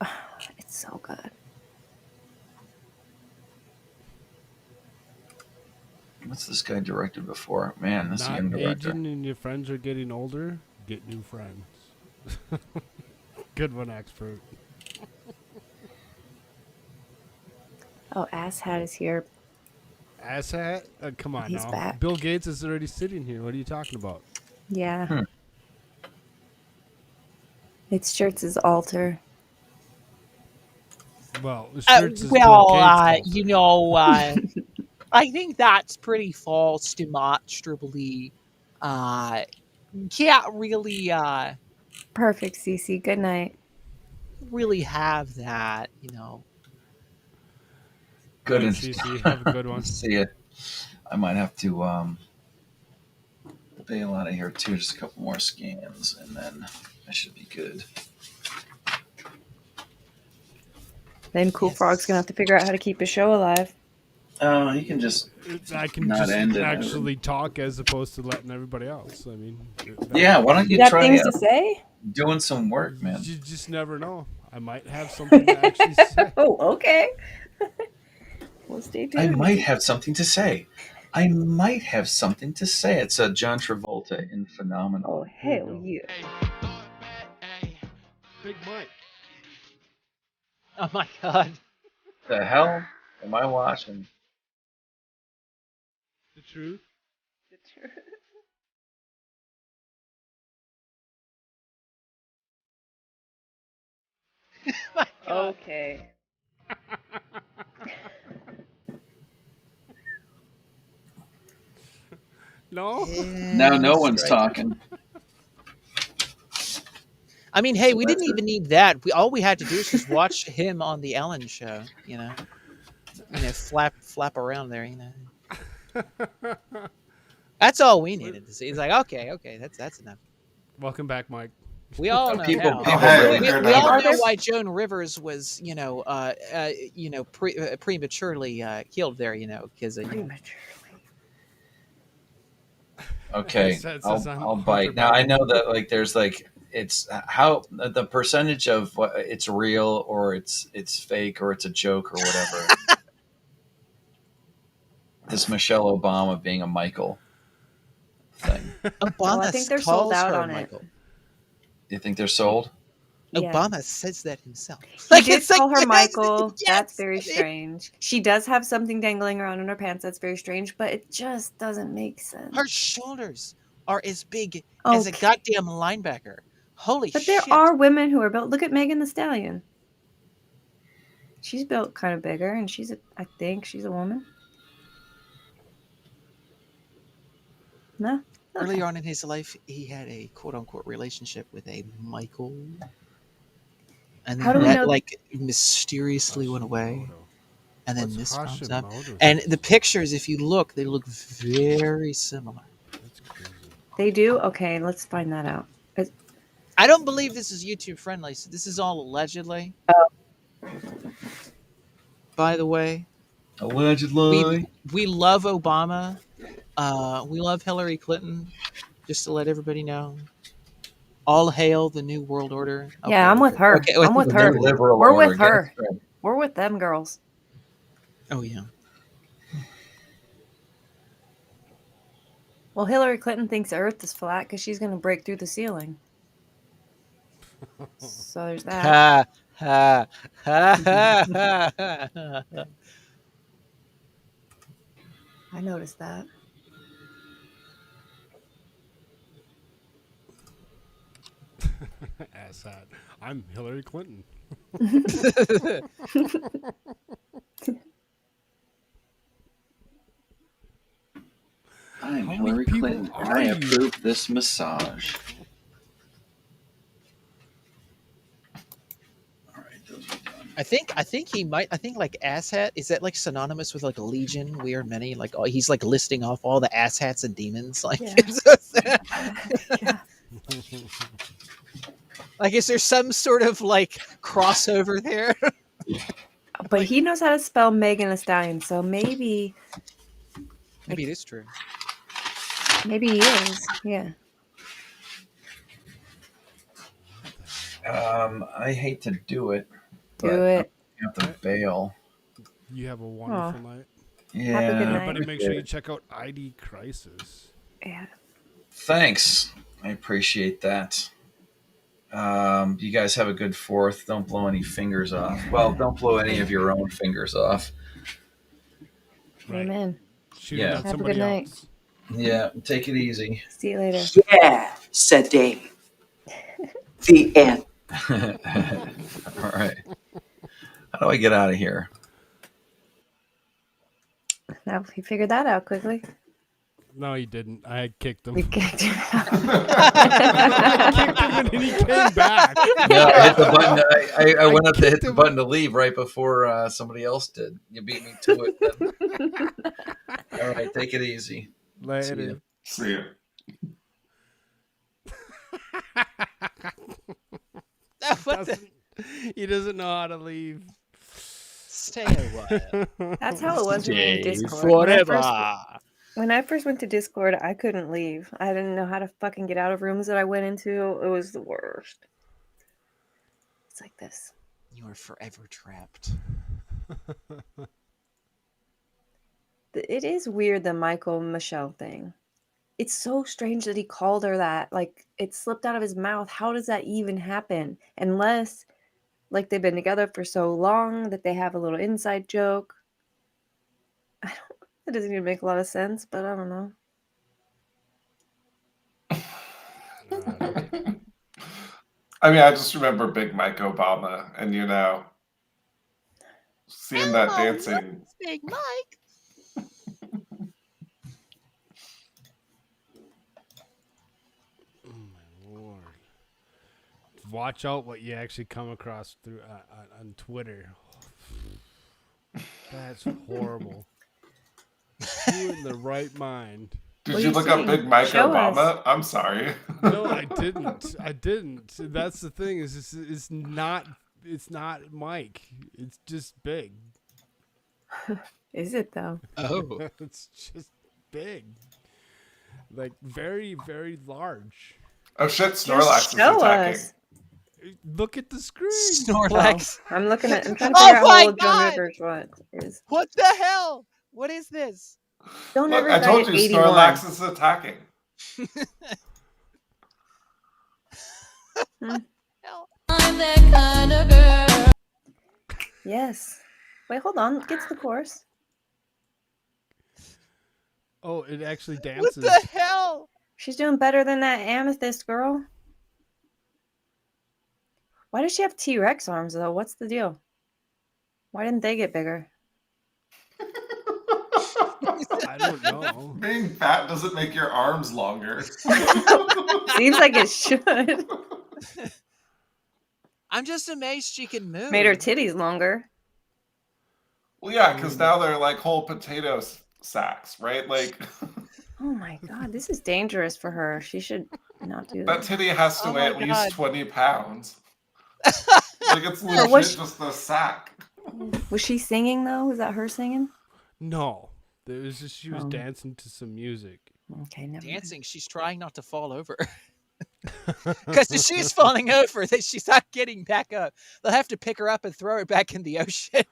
it's so good. what's this guy directed before? Man, this is a Not young director. aging and your friends are getting older. Get new friends. Good one, expert. Oh, Asshat is here. Asshat? Come on He's now. back. Bill Gates is already sitting here. What are you talking about? Yeah. It's Shirts' altar. Well, Shirts is Bill Gates' you know, I think that's pretty false, demonstrably. Can't really, Perfect, Cece. Good night. really have that, you know. Good. Cece, have a good one. See ya. I might have to bail out of here too. Just a couple more scans, and then I should be good. Then Koolfrogg's gonna have to figure out how to keep his show alive. Oh, you can just I can not just end it. actually talk as opposed to letting everybody else. I mean, Yeah, why don't you got try things to say? doing some work, man? You just never know. I might have something to actually say. Oh, okay. Well, stay tuned. I might have something to say. It's John Travolta in Phenomenal. Oh, hell yeah. Big Mike. Oh my god. The hell am I watching? The truth. The truth. Okay. No. Now no one's talking. I mean, hey, we didn't even need that. All we had to do is just watch him on the Ellen show, you know. Flap around there, you know. That's all we needed to see. He's like, okay, that's enough. Welcome back, Mike. We all know People now. really We care all about know this. why Joan Rivers was, prematurely killed there, you know, because Okay, I'll bite. Now I know that like there's like it's how the percentage of what it's real or it's fake or it's a joke or whatever. This Michelle Obama being a Michael thing. Obama I think they're sold calls out her on Michael. it. You think they're sold? Yeah. Obama says that himself. He did call her yes, Michael. yes. That's very strange. She does have something dangling around in her pants. That's very strange, but it just doesn't make sense. Her shoulders are as big as a goddamn linebacker. Holy But shit. there are women who are built. Look at Megan Thee Stallion. She's built kind of bigger, and I think she's a woman. No? Okay. Earlier on in his life, he had a quote-unquote relationship with a Michael. And How then do we that, know- like, mysteriously went away. And then this pops up. Hashimoto's? And the pictures, if you look, they look very similar. That's crazy. They do? Okay, let's find that out. I don't believe this is YouTube friendly. So this is all allegedly. By the way. Allegedly. We love Obama. We love Hillary Clinton. Just to let everybody know. All hail the new world order. Okay, Yeah, I'm with her. Okay, I'm with The her. new liberal We're order, with her. that's right. We're with them girls. Oh yeah. Well, Hillary Clinton thinks the Earth is flat because she's going to break through the ceiling. So there's that. Ha ha ha ha ha. I noticed that. Asshat. I'm Hillary Clinton. I'm How Hillary many people Clinton. are I you? approve this massage. All right, those are done. I think he might. I think like asshat is that like synonymous with like legion? We are many. Like oh, he's like listing off all the asshats and demons. Like, Yeah. Yeah. like is there some sort of like crossover there? But he knows how to spell Megan Thee Stallion, so maybe Maybe it is true. he is. Yeah. I hate to do it, Do but it. I have to bail. You have a wonderful night. Yeah. Have a good night. Everybody make sure you check out ID Crisis. Yeah. Thanks. I appreciate that. You guys have a good 4th. Don't blow any fingers off. Well, don't blow any of your own fingers off. Amen. Shooting at Have a somebody good night. else. Yeah, take it easy. See you later. Yeah, said Dave. The end. All right. How do I get out of here? Now he figured that out quickly. No, he didn't. I had kicked him. We kicked him out. I kicked him and he came back. No, I hit the button. I went up to hit the button to leave right before somebody else did. You beat me to it. Then. All right, take it easy. Later. See ya. He doesn't know how to leave. Stay a while. That's how it was when we were in Stay Discord. forever. When I first went to Discord, I couldn't leave. I didn't know how to fucking get out of rooms that I went into. It was the worst. It's like this. You are forever trapped. It is weird, the Michael Michelle thing. It's so strange that he called her that. Like, it slipped out of his mouth. How does that even happen? Unless, like, they've been together for so long that they have a little inside joke. It doesn't even make a lot of sense, but I don't know. I mean, I just remember Big Mike Obama, and seeing that dancing. Big Mike. Oh my lord! Watch out what you actually come across through on Twitter. That's horrible. Who in the right mind? Did you look up Big Mike Obama? I'm sorry. No, I didn't. I didn't. That's the thing. It's not Mike. It's just big. Is it though? Oh. It's just big. Like very, very large. Oh shit, Snorlax is attacking. Look at the screen. Snorlax. Oh, I'm looking at. I'm trying to figure out how old Joan Rivers is. What the hell? What is this? Joan Look, Rivers I told died you at 81. Snorlax is attacking. I'm that kind of girl. Yes. Wait, hold on. Get to the chorus. Oh, it actually dances. What the hell? She's doing better than that Amethyst girl. Why does she have T-Rex arms though? What's the deal? Why didn't they get bigger? I don't know. Being fat doesn't make your arms longer. Seems like it should. I'm just amazed she can move. Made her titties longer. Well, yeah, because now they're like whole potato sacks, right? Like, Oh my god, this is dangerous for her. She should not do that that. titty has to Oh weigh my at God. least 20 pounds. Like, it's legit just a sack. Was she singing though? Was that her singing? No, there was just she was Oh. dancing to some music. Okay, never mind. Dancing. She's trying not to fall over. Because if she's falling over, then she's not getting back up. They'll have to pick her up and throw her back in the ocean.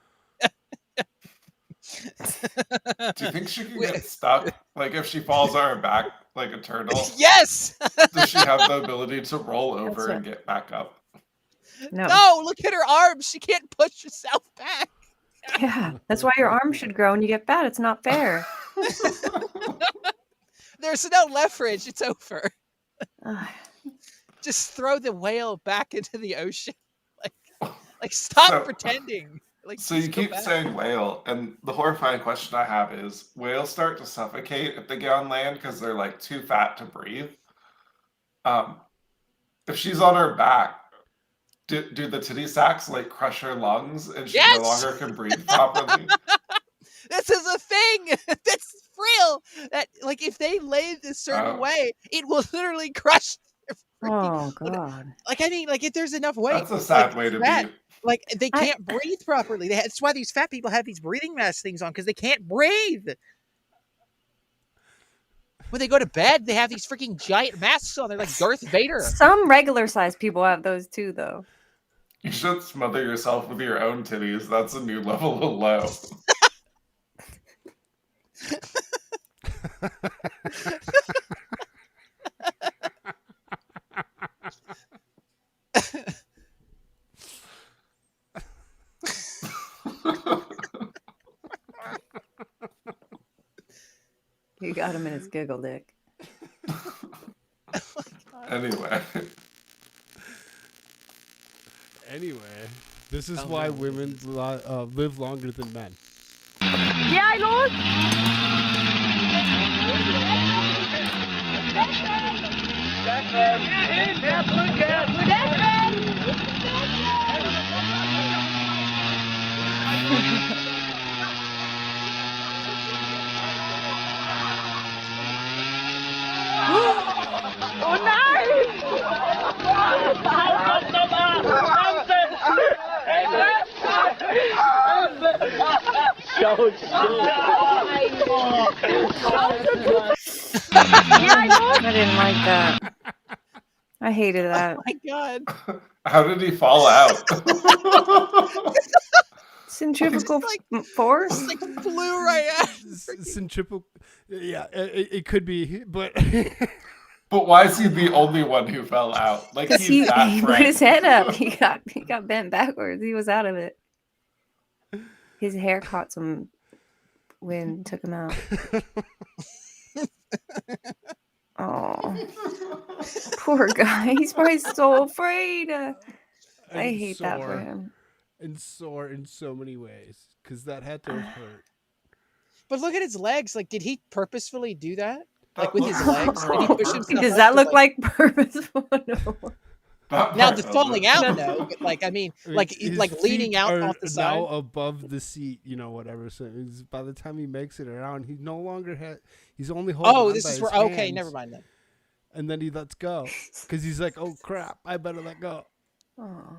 Do you think she can get stuck? Like if she falls on her back like a turtle? Yes! Does she have the ability to roll over and get back up? No. Look at her arms. She can't push herself back. Yeah, that's why your arm should grow when you get fat. It's not fair. There's no leverage. It's over. Just throw the whale back into the ocean. Like stop pretending. Like, so you keep saying whale, and the horrifying question I have is, whales start to suffocate if they get on land because they're like too fat to breathe. If she's on her back, do the titty sacks like crush her lungs and she no longer can breathe properly? This is a thing. That's real. That like if they lay this certain way, it will literally crush. Oh God! Like I mean, like if there's enough weight, that's a sad way to be. Like they can't breathe properly. That's why these fat people have these breathing mask things on because they can't breathe. When they go to bed, they have these freaking giant masks on. They're like Darth Vader. Some regular sized people have those too, though. You should smother yourself with your own titties. That's a new level of low. You got him in his giggle dick. Anyway, this is why women live longer than men. Ja, los! Oh nein! I didn't like that. I hated that. Oh my God. How did he fall out? Centrifugal force? Like flew right out. Centrifugal. Yeah, it could be, but. But why is he the only one who fell out? Like he put his head up. He got bent backwards. He was out of it. His hair caught some wind, took him out. Oh, poor guy. He's probably so afraid. I hate that for him. And sore in so many ways, because that had to have hurt. But look at his legs. Like, did he purposefully do that? Like with his legs? Did he push himself Does up that to, look like purposeful? No. Now the falling out, no. But like, I mean, like leaning out off the side. Now above the seat, whatever. So by the time he makes it around, he no longer had. He's only holding. Oh, on this by is his where. hands, Okay, never mind then. And then he lets go because he's like, "Oh crap, I better let go." Oh.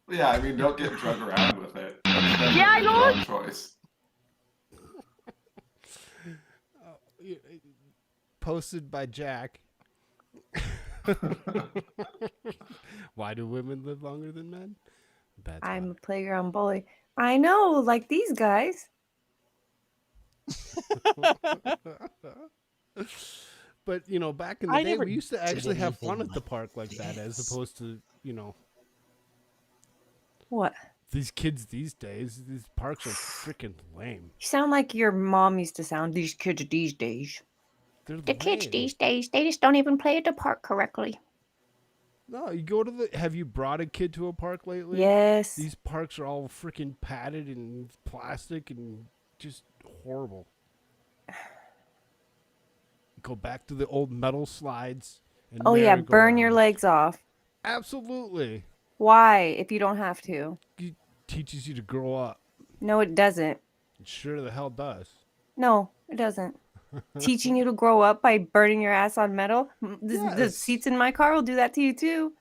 Yeah, I mean, don't get drug around with it. That's Yeah, the wrong choice. Posted by Jack. Why do women live longer than men? I'm a playground bully. I know, like these guys. But back in the day, we used to actually have fun at the park like that, as opposed to What? These kids these days, these parks are freaking lame. You sound like your mom used to sound. These kids these days. The kids these days, they just don't even play at the park correctly. No, you go to the. Have you brought a kid to a park lately? Yes. These parks are all freaking padded and plastic and just horrible. Go back to the old metal slides. And Oh yeah, burn your legs off. Absolutely. Why? If you don't have to. It teaches you to grow up. No, it doesn't. It sure the hell does. No, it doesn't. Teaching you to grow up by burning your ass on metal. The seats in my car will do that to you too.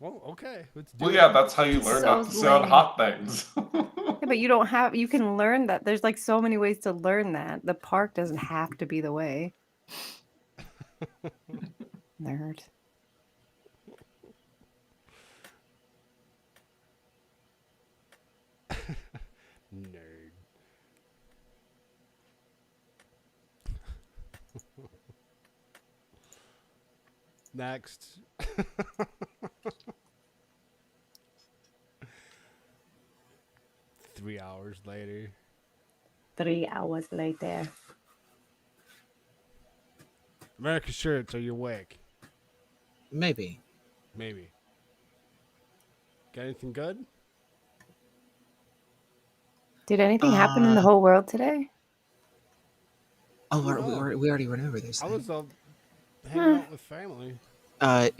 Well, okay. Let's do Well, it. yeah, that's how you learn not to sit on hot things. Yeah, but you don't have. You can learn that. There's like so many ways to learn that. The park doesn't have to be the way. Nerd. next. 3 hours later. 3 hours later. AmericaShirts, are you awake? Maybe. Maybe. Got anything good? Did anything happen in the whole world today? Oh, we already went over this. I was hanging out with family.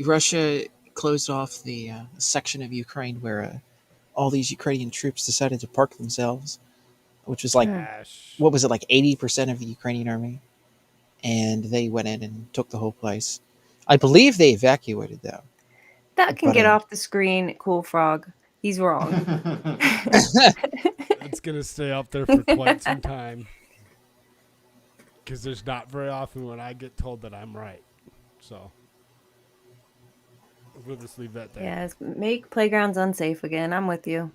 Russia closed off the section of Ukraine where all these Ukrainian troops decided to park themselves, which was like, what was it, like 80% of the Ukrainian army? And they went in and took the whole place. I believe they evacuated, though. That can get off the screen, Koolfrogg. He's wrong. It's going to stay up there for quite some time. Because there's not very often when I get told that I'm right. So, we'll just leave that there. Yes, make playgrounds unsafe again. I'm with you.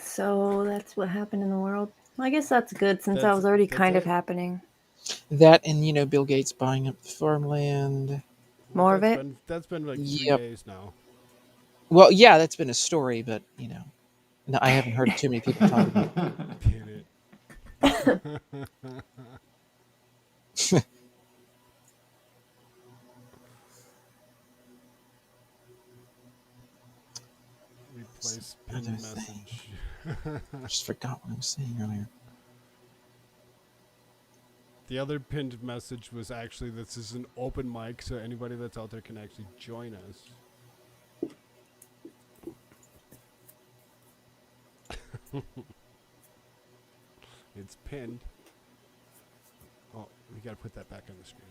So that's what happened in the world. I guess that's good since that was already kind of happening. That and, Bill Gates buying up the farmland. More of it? That's been like 3 days now. Well, yeah, that's been a story, but, no, I haven't heard too many people talk about it. Replace pinned message. I just forgot what I was saying earlier. The other pinned message was actually, this is an open mic, so anybody that's out there can actually join us. It's pinned. Oh, we gotta put that back on the screen.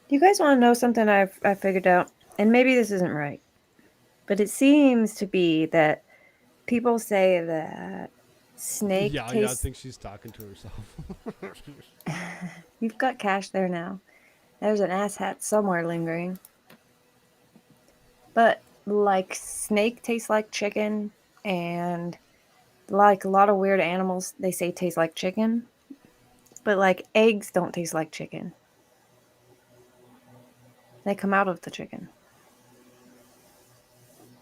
You guys want to know something I figured out? And maybe this isn't right. But it seems to be that people say that snake Yeah, I tastes... think she's talking to herself. You've got cash there now. There's an asshat somewhere lingering. But, like, snake tastes like chicken, and, like, a lot of weird animals, they say taste like chicken. But, like, eggs don't taste like chicken. They come out of the chicken.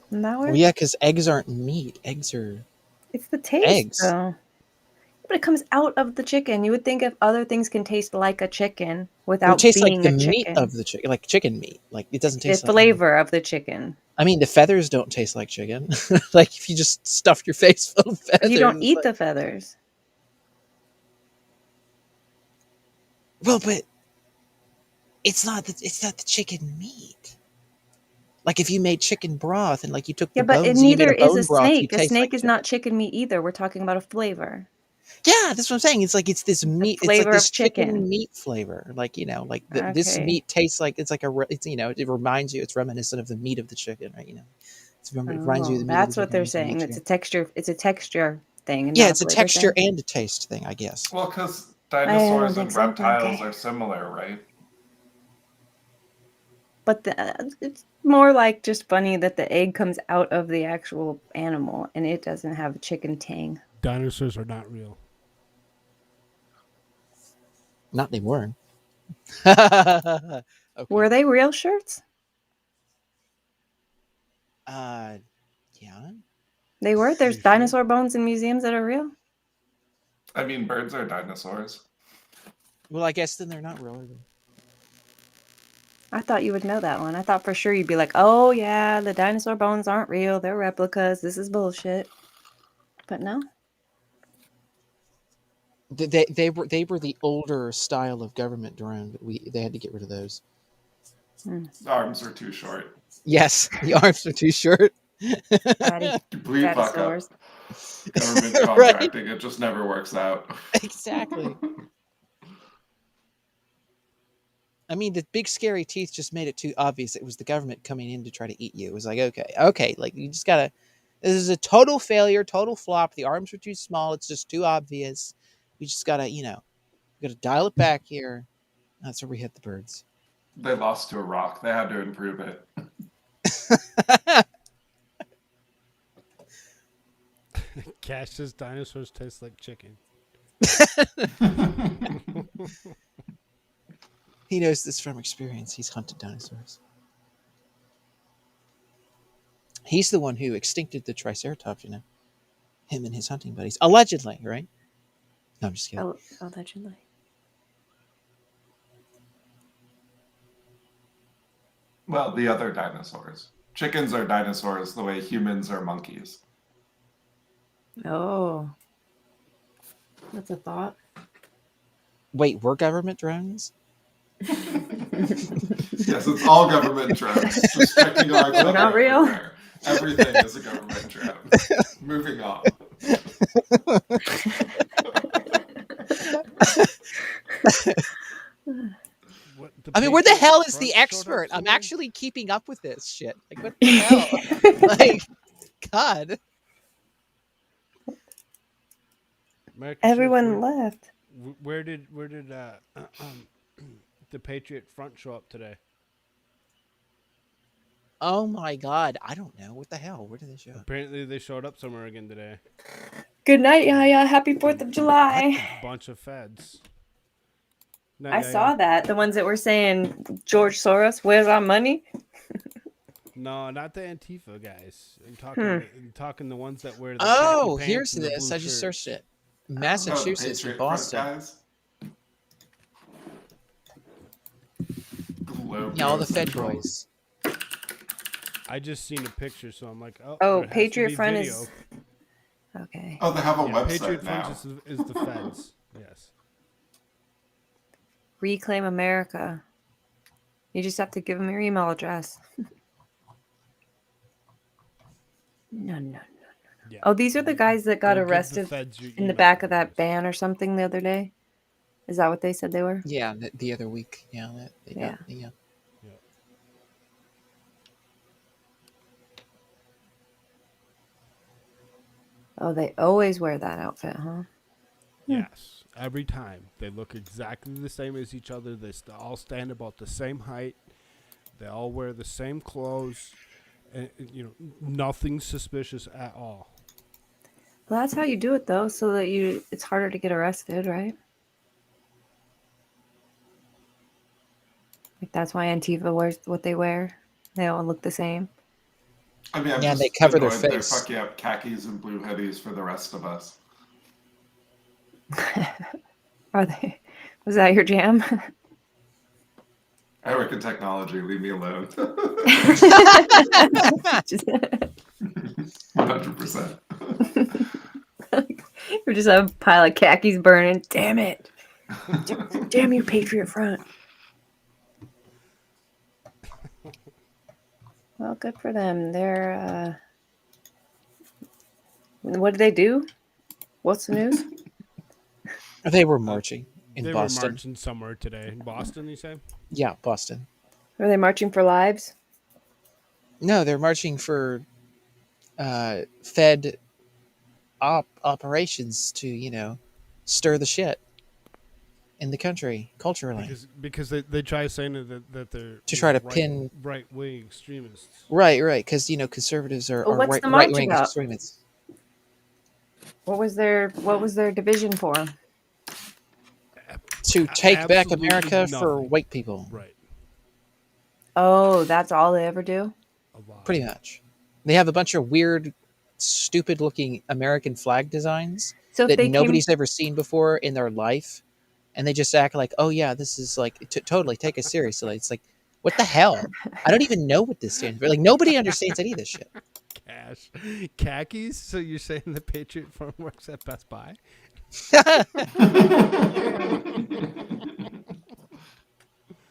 Isn't that weird? Well, yeah, because eggs aren't meat. Eggs are... It's the taste, eggs. though. But it comes out of the chicken. You would think if other things can taste like a chicken without it tastes being like the a meat chicken. of the chicken, like chicken meat. Like, it doesn't taste The flavor of the chicken. I mean, the feathers don't taste like chicken. Like, if you just stuffed your face full of feathers. You don't eat the feathers. Well, but it's not the chicken meat. Like, if you made chicken broth and, like, you took the bones and you made a bone broth, snake. A taste snake like is not chicken meat either. We're talking about a flavor. Yeah, that's what I'm saying. It's like it's this meat. It's like this chicken meat flavor. Like, this meat tastes like it's it reminds you. It's reminiscent of the meat of the chicken, right? It reminds you of the meat. That's what they're saying. It's a texture. It's a texture thing. Yeah, it's a texture and a taste thing, I guess. Well, because dinosaurs and reptiles are similar, right? But it's more like just funny that the egg comes out of the actual animal and it doesn't have a chicken tang. Dinosaurs are not real. Not anymore. Okay. Were they real shirts? Yeah. They were? There's dinosaur bones in museums that are real? I mean, birds are dinosaurs. Well, I guess then they're not real. I thought you would know that one. I thought for sure you'd be like, oh yeah, the dinosaur bones aren't real. They're replicas. This is bullshit. But no. They were the older style of government drone, but they had to get rid of those. The arms are too short. Yes, the arms are too short. Complete fuck up. Government contracting, it just never works out. Exactly. I mean, the big scary teeth just made it too obvious. It was the government coming in to try to eat you. It was like, okay, like you just gotta. This is a total failure, total flop. The arms are too small. It's just too obvious. We just gotta, gotta dial it back here. That's where we hit the birds. They lost to a rock. They had to improve it. Cash says dinosaurs taste like chicken. He knows this from experience. He's hunted dinosaurs. He's the one who extincted the Triceratops, you know. Him and his hunting buddies. Allegedly, right? No, I'm just kidding. Allegedly. Well, the other dinosaurs. Chickens are dinosaurs the way humans are monkeys. Oh. That's a thought. Wait, were government drones? Yes, it's all government drones. Just checking our They're not real. everywhere. Everything is a government drone. Moving on. I mean, where the hell is the expert? I'm actually keeping up with this shit. Like, what the hell? Like, God. Everyone left. Where did the Patriot Front show up today? Oh my God. I don't know. What the hell? Where did they show up? Apparently they showed up somewhere again today. Good night, Yaya. Happy 4th of July. Bunch of feds. I saw that. The ones that were saying, George Soros, where's our money? No, not the Antifa guys. I'm talking the ones that wear the Oh, khaki here's pants and the this. blue I just shirt. searched it. Massachusetts and Boston. Yeah, all the Fed boys. I just seen a picture, so I'm like, oh. Oh, there has to Patriot be Front video. is. Okay. Oh, they have a website Patriot now. Front is the feds. Yes. Reclaim America. You just have to give them your email address. No. Yeah. Oh, these are the guys that got Go give the arrested feds your in the email back of that van or something the other day. Is that what they said they were? Yeah, the other week. Yeah. Yeah. Yeah. Oh, they always wear that outfit, huh? Yes. Every time. They look exactly the same as each other. They all stand about the same height. They all wear the same clothes. And, nothing suspicious at all. Well, that's how you do it, though, so that it's harder to get arrested, right? Like that's why Antifa wears what they wear. They all look the same. I mean, I'm Yeah, just they cover their annoyed they're face. fucking up khakis and blue hoodies for the rest of us. Are they? Was that your jam? I work in technology. Leave me alone. 100%. You're just a pile of khakis burning. Damn it. Damn you, Patriot Front. Well, good for them. They're, what did they do? What's the news? They were marching in They Boston. were marching somewhere today. In Boston, you say? Yeah, Boston. Are they marching for lives? No, they're marching for Fed operations to, stir the shit in the country culturally. Because they try saying that they're To try to pin right-wing extremists. Right, because conservatives are what's the march right-wing about? extremists. What was their division for? To take back Absolutely America for nothing. white people. Right. Oh, that's all they ever do? Pretty much. They have a bunch of weird, stupid-looking American flag designs So if that they nobody's ever seen before in their life, and they just act like, oh yeah, this is like, totally take us seriously. It's like, what the hell? I don't even know what this stands for. Like, nobody understands any of this shit. Cash. Khakis? So you're saying the Patriot Front works at Best Buy?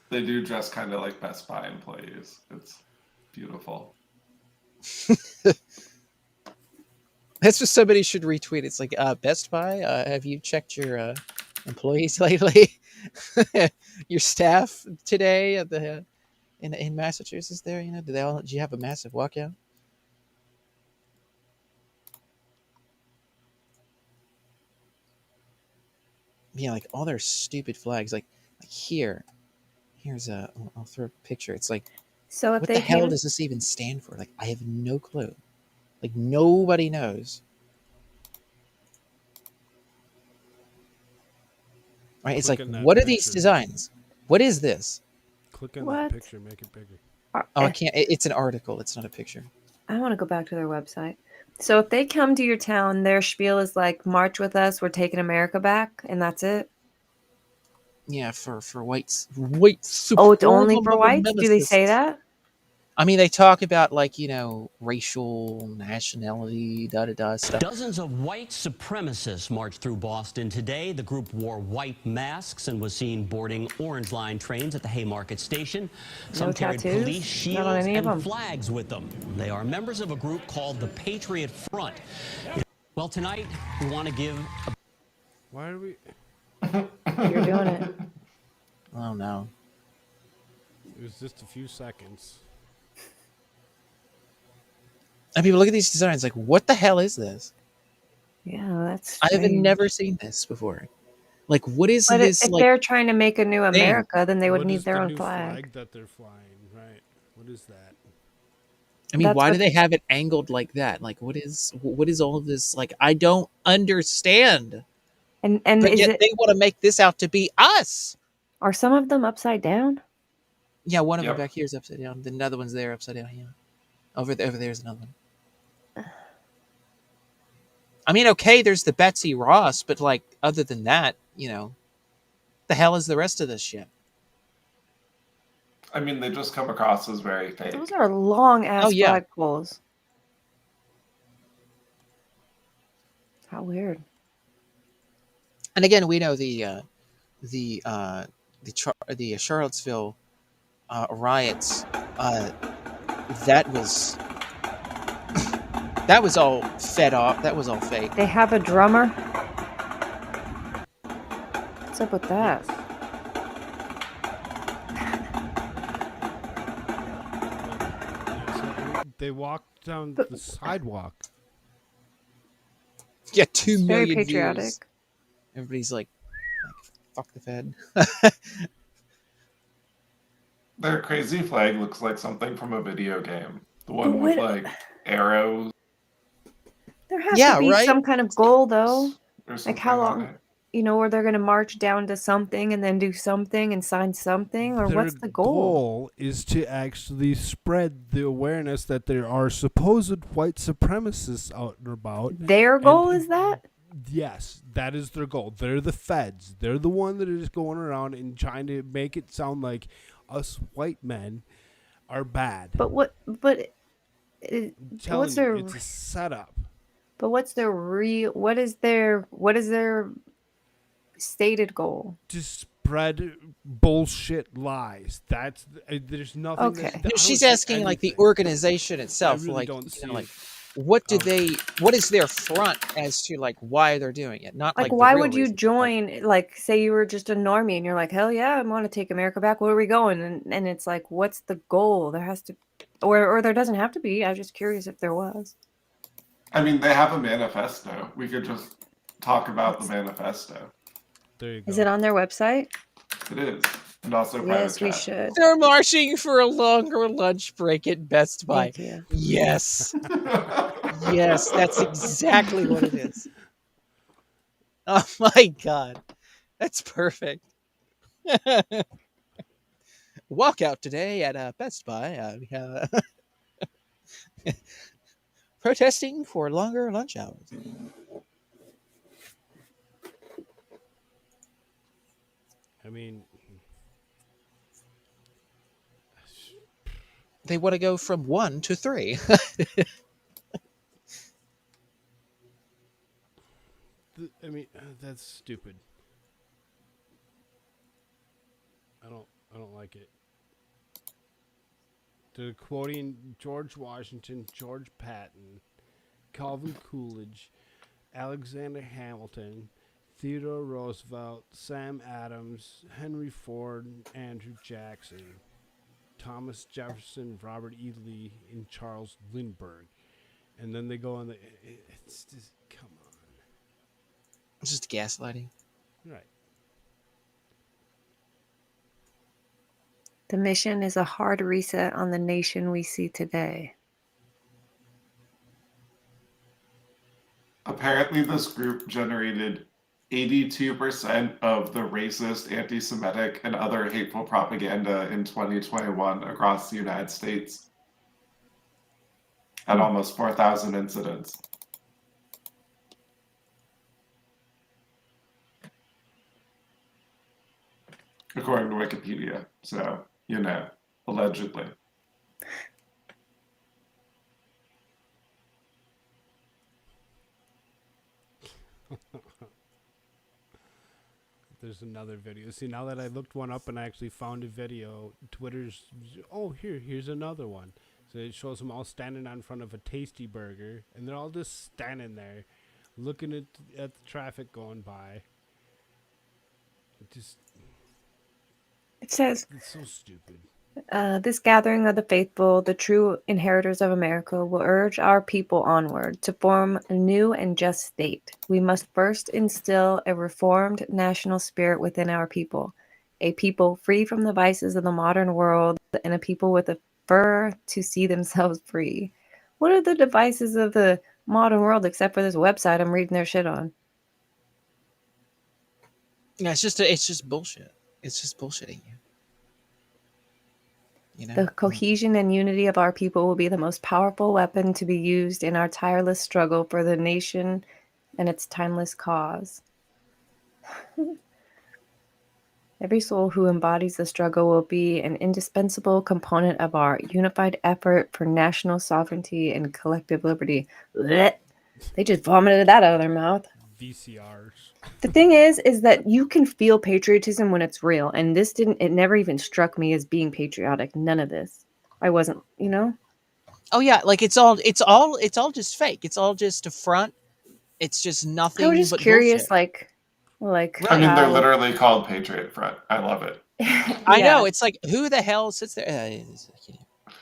They do dress kind of like Best Buy employees. It's beautiful. That's what somebody should retweet. It's like, Best Buy, have you checked your employees lately? Your staff today at the in Massachusetts there, did you have a massive walkout? Yeah, like all their stupid flags. Like here's I'll throw a picture. It's like, So if what they the hell came- does this even stand for? Like, I have no clue. Like, nobody knows. Right? It's Click like, on that what are these picture. designs? What is this? Click on What? that picture, make it bigger. Oh, I can't. It's an article. It's not a picture. I want to go back to their website. So if they come to your town, their spiel is like, "March with us. We're taking America back," and that's it. Yeah, for white Oh, it's only for whites? Do they say supremacists. that? I mean, they talk about like racial nationality, stuff. Dozens of white supremacists marched through Boston today. The group wore white masks and was seen boarding Orange Line trains at the Haymarket station. Some No carried tattoos? police Not on shields any of them. and flags with them. They are members of a group called the Patriot Front. Well, tonight we want to give. Why are we? You're doing it. Oh no. It was just a few seconds. And people look at these designs like, what the hell is this? Yeah, that's I have strange. never seen this before. Like, what is But this? if Like, they're trying to make a new thing? America, then they would What need is their the own new flag. that they're flying? Right. What is that? I mean, That's why what- do they have it angled like that? Like, what is all of this? Like, I don't understand. And But is yet it? they want to make this out to be us. Are some of them upside down? Yeah, one of Yep. them back here is upside down. The other one's there upside down. Yeah, over there's another one. I mean, okay, there's the Betsy Ross, but like, other than that, the hell is the rest of this shit? I mean, they just come across as very fake. Those are long ass Oh, yeah. flagpoles. How weird. And again, we know the Charlottesville riots. That was all fed off. That was all fake. They have a drummer. What's up with that? They walked down the sidewalk. Yeah, 2 Very million patriotic. views. Everybody's like, fuck the Fed. Their crazy flag looks like something from a video game. The But one with what- like arrows There has Yeah, to be right? some kind of goal, though. or something Like how on long? it. Where they're going to march down to something and then do something and sign something, or Their what's the goal? is to actually spread the awareness that there are supposed white supremacists out and about. Their goal is that? Yes, that is their goal. They're the feds. They're the one that are just going around and trying to make it sound like us white men are bad. But what? But I'm telling what's you, their? it's a setup. But what's their real? What is their stated goal? To spread bullshit lies. That's there's nothing. Okay. That's, I No, don't she's see asking like the anything. organization itself, really like don't see like it. what is their front as to like why they're doing it? Not Like, like the why real would you reason. join? Like, say you were just a normie and you're like, hell yeah, I want to take America back. Where are we going? And it's like, what's the goal? There has to, or there doesn't have to be. I was just curious if there was. I mean, they have a manifesto. We could just talk about the manifesto. There you go. Is it on their website? It is. And also Yes, private we chat. should. They're marching for a longer lunch break at Best Buy. Thank you. Yes. Yes, that's exactly what it is. Oh my god. That's perfect. Walkout today at Best Buy. We have protesting for longer lunch hours. I mean, They want to go from 1 to 3. That's stupid. I don't like it. They're quoting George Washington, George Patton, Calvin Coolidge, Alexander Hamilton, Theodore Roosevelt, Sam Adams, Henry Ford, Andrew Jackson, Thomas Jefferson, Robert E. Lee, and Charles Lindbergh. And then they go on the... It's just... Come on. It's just gaslighting. Right. The mission is a hard reset on the nation we see today. Apparently, this group generated 82% of the racist, anti-Semitic, and other hateful propaganda in 2021 across the United States. Had almost 4,000 incidents. According to Wikipedia. So, allegedly. There's another video. See, now that I looked one up and I actually found a video, Twitter's, here's another one. So it shows them all standing in front of a Tasty Burger, and they're all just standing there, looking at the traffic going by. It says, it's so stupid. This gathering of the faithful, the true inheritors of America, will urge our people onward to form a new and just state. We must first instill a reformed national spirit within our people, a people free from the vices of the modern world, and a people with a fur to see themselves free. What are the devices of the modern world except for this website I'm reading their shit on? Yeah, it's just bullshit. It's just bullshitting you. The cohesion and unity of our people will be the most powerful weapon to be used in our tireless struggle for the nation and its timeless cause. Every soul who embodies the struggle will be an indispensable component of our unified effort for national sovereignty and collective liberty. Blech. They just vomited that out of their mouth. VCRs. The thing is that you can feel patriotism when it's real, and it never even struck me as being patriotic. None of this. I wasn't, Oh yeah, like it's all just fake. It's all just a front. It's just nothing. I was just but curious, bullshit. I mean, they're literally called Patriot Front. I love it. I know. It's like, who the hell sits there?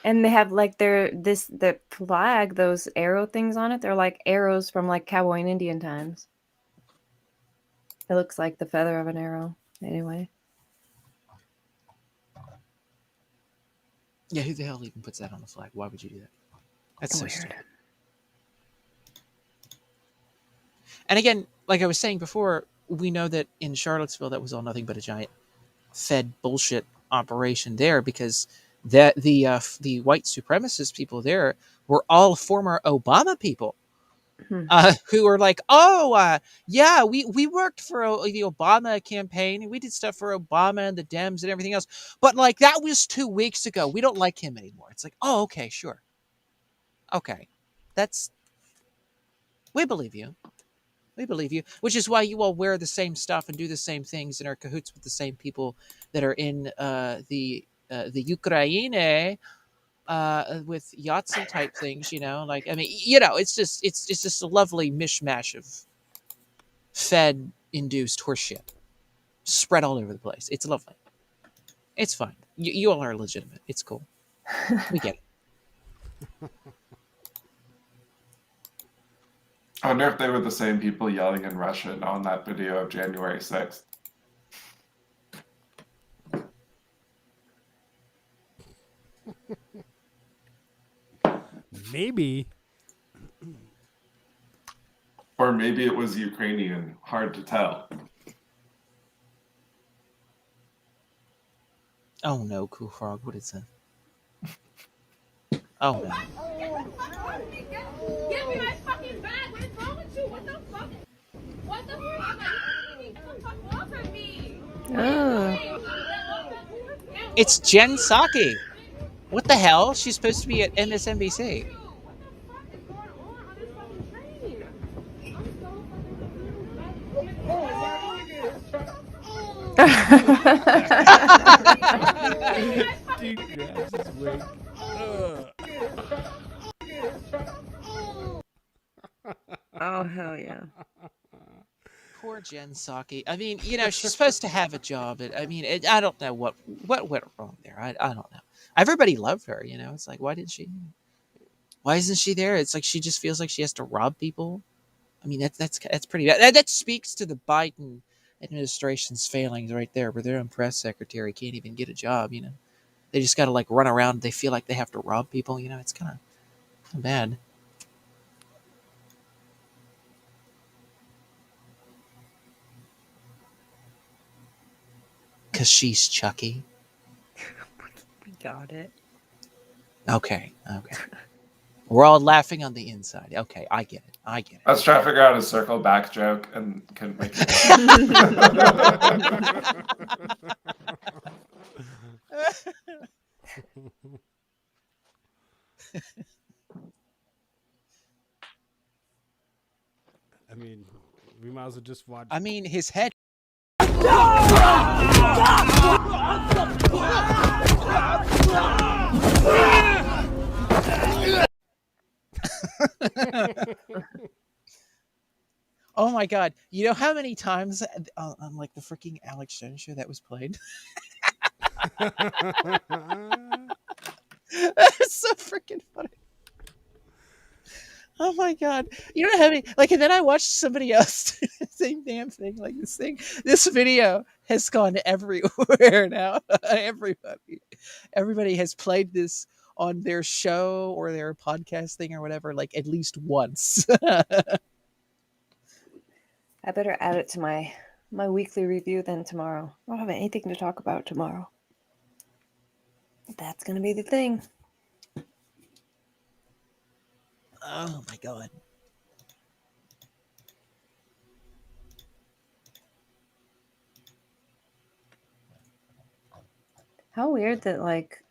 And they have like the flag, those arrow things on it. They're like arrows from like cowboy and Indian times. It looks like the feather of an arrow. Anyway. Yeah, who the hell even puts that on the flag? Why would you do that? That's so stupid. And again, like I was saying before, we know that in Charlottesville, that was all nothing but a giant Fed bullshit operation there, because the white supremacist people there were all former Obama people. Who were like, yeah, we worked for the Obama campaign, and we did stuff for Obama and the Dems and everything else. But like, that was 2 weeks ago. We don't like him anymore. It's like, oh, okay, sure. Okay. We believe you. We believe you, which is why you all wear the same stuff and do the same things and are cahoots with the same people that are in the Ukraine with Yahtzee type things, like, I mean, it's just a lovely mishmash of Fed induced horseshit spread all over the place. It's lovely. It's fine. You all are legitimate. It's cool. We get it. I wonder if they were the same people yelling in Russian on that video of January 6th. Maybe. Or maybe it was Ukrainian. Hard to tell. Oh no, Koolfrogg, what is that? Oh no. Give me my fucking bag! What is wrong with you? What the fuck? What the fuck? Get the fuck off of me! It's Jen Psaki. What the hell? She's supposed to be at MSNBC. Dude grabs his wig. Oh, hell yeah. Poor Jen Psaki. I mean, she's supposed to have a job. I mean, I don't know what went wrong there. I don't know. Everybody loved her, It's like, why isn't she there? It's like she just feels like she has to rob people. I mean, that's pretty bad. That speaks to the Biden administration's failings right there, where their own press secretary can't even get a job, They just got to like run around. They feel like they have to rob people, It's kind of bad. Because she's Chucky. We got it. Okay. We're all laughing on the inside. Okay, I get it. I was trying to figure out a circle back joke and couldn't make it. I mean, we might as well just watch. I mean, his head. Oh my God! You know how many times on like the freaking Alex Jones show that was played? That's so freaking funny. Oh my God! You know how many like, and then I watched somebody else do the same damn thing. Like this video has gone everywhere now. Everybody has played this on their show or their podcast thing or whatever, like at least once. I better add it to my weekly review then tomorrow. I don't have anything to talk about tomorrow. That's going to be the thing. Oh my God. How weird that, like,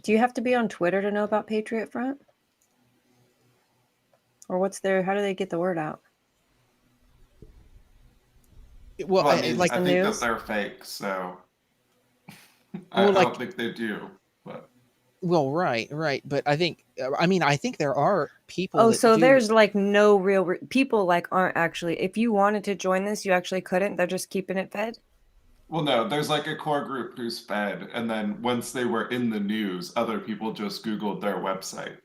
do you have to be on Twitter to know about Patriot Front? Or how do they get the word out? Well, I think that they're fake, so I don't think they do. But well, right, but I think there are people. Oh, that so do. there's like no real people like aren't actually. If you wanted to join this, you actually couldn't. They're just keeping it fed. Well, no, there's like a core group who's fed, and then once they were in the news, other people just Googled their website,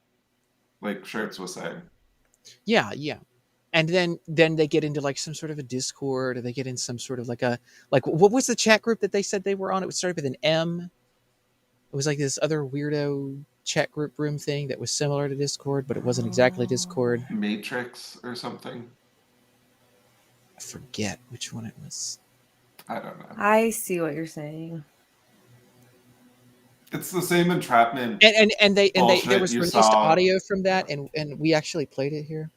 like Shirts was saying. Yeah. And then they get into like some sort of a Discord, or they get in some sort of like what was the chat group that they said they were on? It would start with an M. It was like this other weirdo chat group room thing that was similar to Discord, but it wasn't exactly Discord. Matrix or something. I forget which one it was. I don't know. I see what you're saying. It's the same entrapment. And there was released audio from that, and we actually played it here.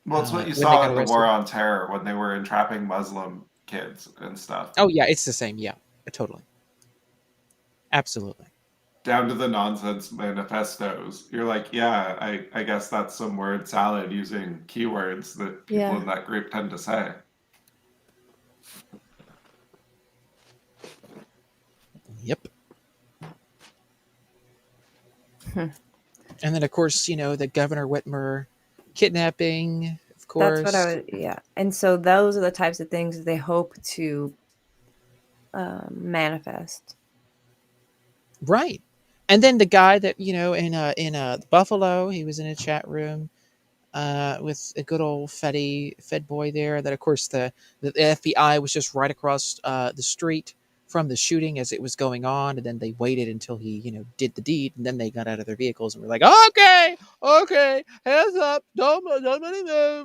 Well, it's what you saw in the War on Terror when they were entrapping Muslim kids and stuff. Oh yeah, it's the same. Yeah, totally, absolutely. Down to the nonsense manifestos. You're like, yeah, I guess that's some word salad using keywords that people in that group tend to say. Yep. And then, of course, the Governor Whitmer kidnapping, of course. That's what I was, yeah. And so those are the types of things they hope to manifest. Right. And then the guy that, in Buffalo, he was in a chat room with a good old Fed boy there. That, of course, the FBI was just right across the street from the shooting as it was going on, and then they waited until he, did the deed, and then they got out of their vehicles and were like, okay, hands up, don't move.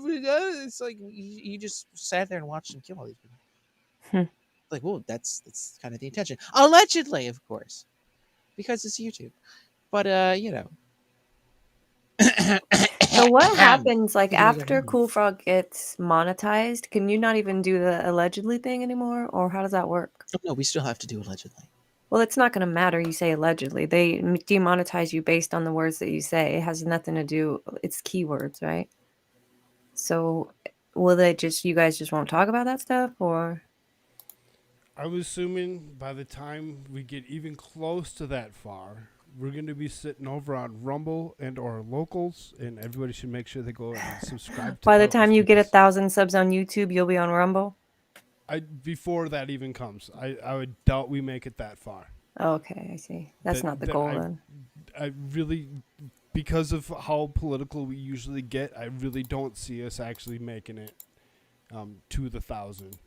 It's like you just sat there and watched them kill all these people. Like, well, that's kind of the intention, allegedly, of course, because it's YouTube. But So what happens after Koolfrogg gets monetized? Can you not even do the allegedly thing anymore, or how does that work? Oh, no, we still have to do allegedly. Well, it's not going to matter. You say allegedly. They demonetize you based on the words that you say. It has nothing to do. It's keywords, right? So will you guys just won't talk about that stuff, or? I'm assuming by the time we get even close to that far, we're going to be sitting over on Rumble and or Locals, and everybody should make sure they go and subscribe to By the time you get 1,000 subs on YouTube, you'll be on Rumble? Before that even comes, I would doubt we make it that far. Okay, I see. That's not the goal then. I really, because of how political we usually get, I really don't see us actually making it to the 1,000.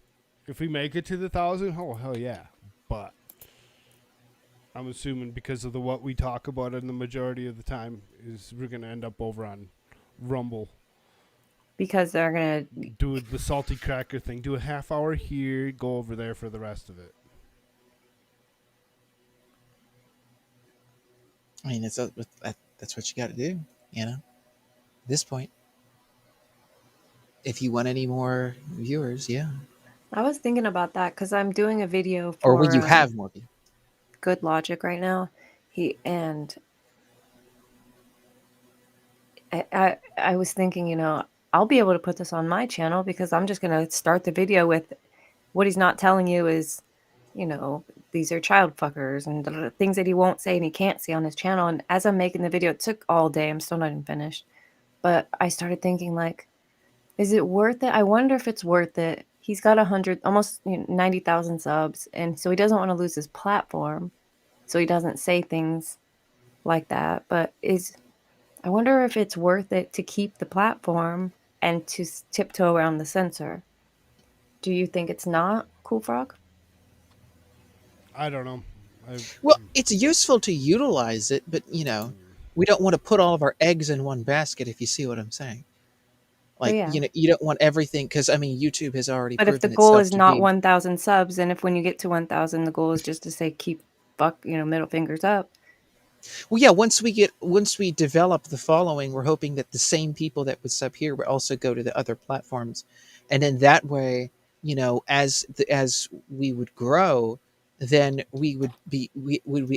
If we make it to the 1,000, oh hell yeah! But I'm assuming because of what we talk about in the majority of the time is we're gonna end up over on Rumble. because they're gonna. Do the salty cracker thing. Do a half hour here, go over there for the rest of it. I mean, that's what you got to do. At this point, if you want any more viewers, yeah. I was thinking about that because I'm doing a video Or when for you have more people. Good Logic right now. I was thinking, I'll be able to put this on my channel because I'm just gonna start the video with what he's not telling you is, these are child fuckers and things that he won't say and he can't say on his channel. And as I'm making the video, it took all day. I'm still not even finished. But I started thinking, like, is it worth it? I wonder if it's worth it. He's got almost 90,000 subs, and so he doesn't want to lose his platform, so he doesn't say things like that. But I wonder if it's worth it to keep the platform and to tiptoe around the censor. Do you think it's not, Koolfrogg? I don't know. Well, it's useful to utilize it, but we don't want to put all of our eggs in one basket. If you see what I'm saying, like yeah. You don't want everything because YouTube has already. But if the goal is not 1,000 subs, and if when you get to 1,000, the goal is just to say keep middle fingers up. Well, yeah. Once we develop the following, we're hoping that the same people that would sub here would also go to the other platforms, and then that way, as we would grow, then we would be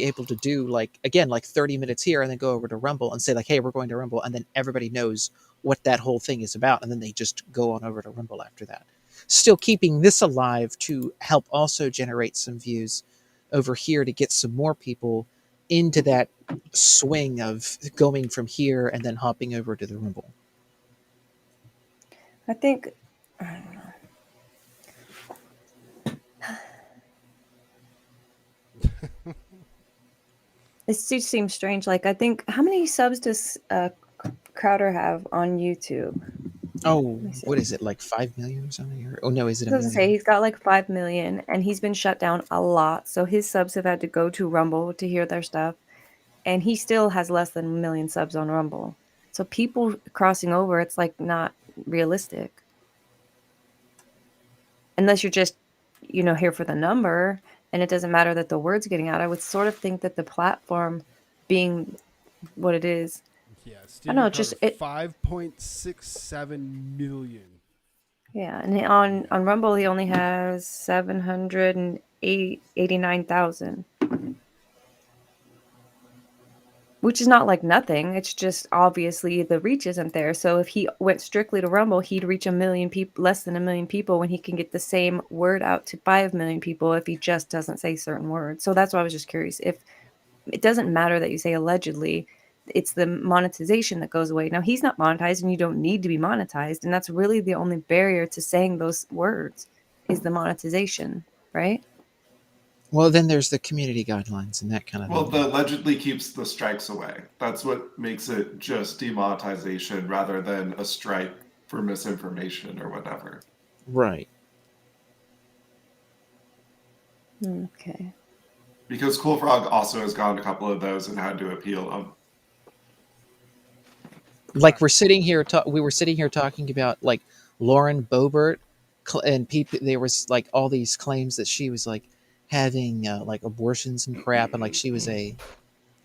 able to do like 30 minutes here and then go over to Rumble and say like, hey, we're going to Rumble, and then everybody knows what that whole thing is about, and then they just go on over to Rumble after that. Still keeping this alive to help also generate some views over here to get some more people into that swing of going from here and then hopping over to the Rumble. I think it just seems strange. Like, I think, how many subs does Crowder have on YouTube? Oh, what is it, like 5 million or something? Oh no, is it? It doesn't say. He's got like 5 million, and he's been shut down a lot. So his subs have had to go to Rumble to hear their stuff, and he still has less than 1 million subs on Rumble. So people crossing over, it's like not realistic, unless you're just, here for the number, and it doesn't matter that the word's getting out. I would sort of think that the platform being what it is. Yeah, I know, just 5.67 million. Yeah, and on Rumble he only has 789,000, which is not like nothing. It's just obviously the reach isn't there. So if he went strictly to Rumble, he'd reach 1 million people, less than 1 million people, when he can get the same word out to 5 million people if he just doesn't say certain words. So that's why I was just curious. If it doesn't matter that you say allegedly, it's the monetization that goes away. Now, he's not monetized, and you don't need to be monetized, and that's really the only barrier to saying those words is the monetization, right? Well, then there's the community guidelines and that kind of Well, thing. the allegedly keeps the strikes away. That's what makes it just demonetization rather than a strike for misinformation or whatever. Right. Okay. Because Koolfrogg also has gone a couple of those and had to appeal them. Like we were sitting here talking about like Lauren Boebert, and people. There was like all these claims that she was like having like abortions and crap, and like she was a,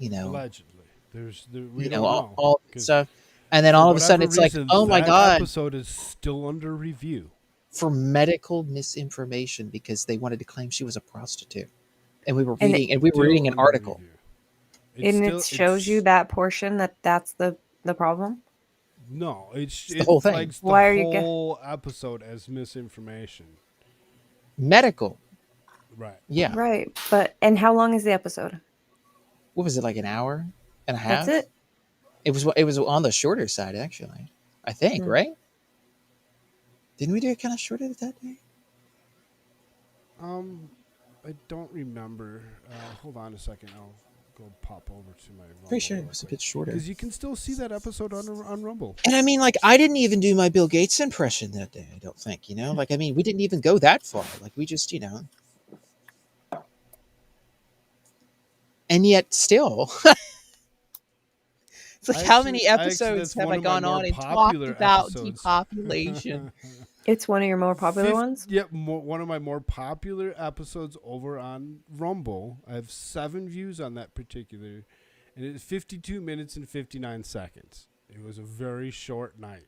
allegedly. We don't know know all that stuff, and then all of a sudden it's reason, like, oh my that god, episode is still under review for medical misinformation because they wanted to claim she was a prostitute, and we were reading an article. And it shows you that portion that's the problem. No, it the whole thing. flags the Why are you whole episode as misinformation. Medical. Right. Yeah. Right. And how long is the episode? What was it, like an hour and a half? That's it? It was on the shorter side, actually. I think, right? Didn't we do it kind of shorter that day? I don't remember. Hold on a second. I'll go pop over to my Rumble. Pretty sure it was a bit shorter. Because you can still see that episode on Rumble. And I mean, like, I didn't even do my Bill Gates impression that day, I don't think, Like, I mean, we didn't even go that far. Like, we just, And yet still, It's like, how many episodes have I gone on and talked about depopulation? It's one of your more popular ones? Yep, one of my more popular episodes over on Rumble. I have 7 views on that particular, and it's 52 minutes and 59 seconds. It was a very short night.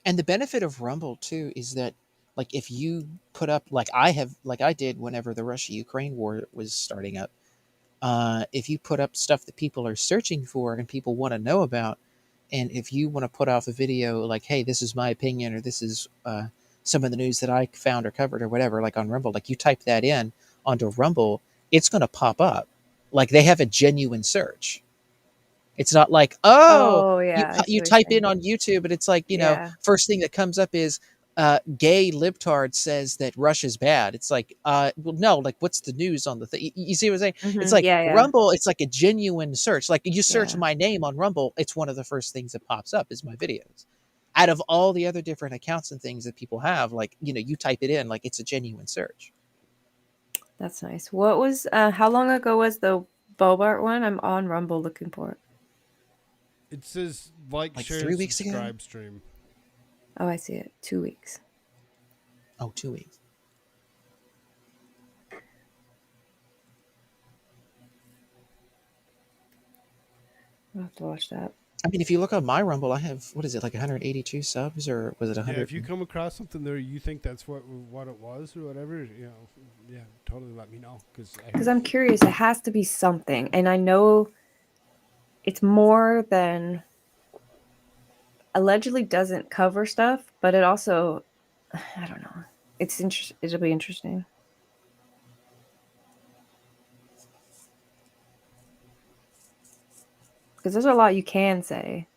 And the benefit of Rumble too is that, like, if you put up, like I did whenever the Russia-Ukraine war was starting up, if you put up stuff that people are searching for and people want to know about, and if you want to put off a video like, hey, this is my opinion, or this is some of the news that I found or covered or whatever, like on Rumble, like you type that in onto Rumble, it's going to pop up. Like they have a genuine search. It's not like, you type in on YouTube and it's like, you know, first thing that comes up is gay libtard says that Russia's bad. It's like, well, no, like what's the news on the thing? You see what I'm saying? It's like Rumble, it's like a genuine search. Like you search my name on Rumble, it's one of the first things that pops up is my videos. Out of all the other different accounts and things that people have, like, you know, you type it in, like it's a genuine search. That's nice. What was, how long ago was the Bobart one? I'm on Rumble looking for it. It says like share, 3 weeks subscribe ago? stream. Oh, I see it. 2 weeks. Oh, 2 weeks. I'll have to watch that. I mean, if you look on my Rumble, I have, what is it, like 182 subs, or was it 100? Yeah, if you come across something there, you think that's what it was or whatever, you know, yeah, totally let me know. Because I'm curious, it has to be something. And I know it's more than, allegedly doesn't cover stuff, but it also, I don't know. It'll be interesting. Because there's a lot you can say.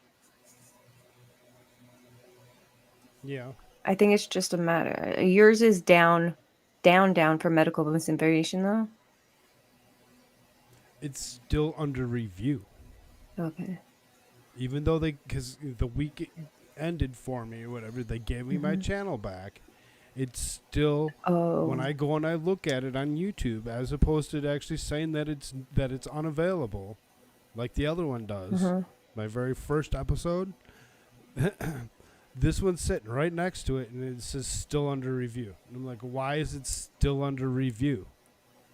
Yeah. I think it's just a matter. Yours is down for medical misinformation, though. It's still under review. Okay. Even though because the week it ended for me or whatever, they gave me my channel back. It's still, when I go and I look at it on YouTube, as opposed to actually saying that it's unavailable, like the other one does. My very first episode, this one's sitting right next to it, and it says still under review. And I'm like, why is it still under review?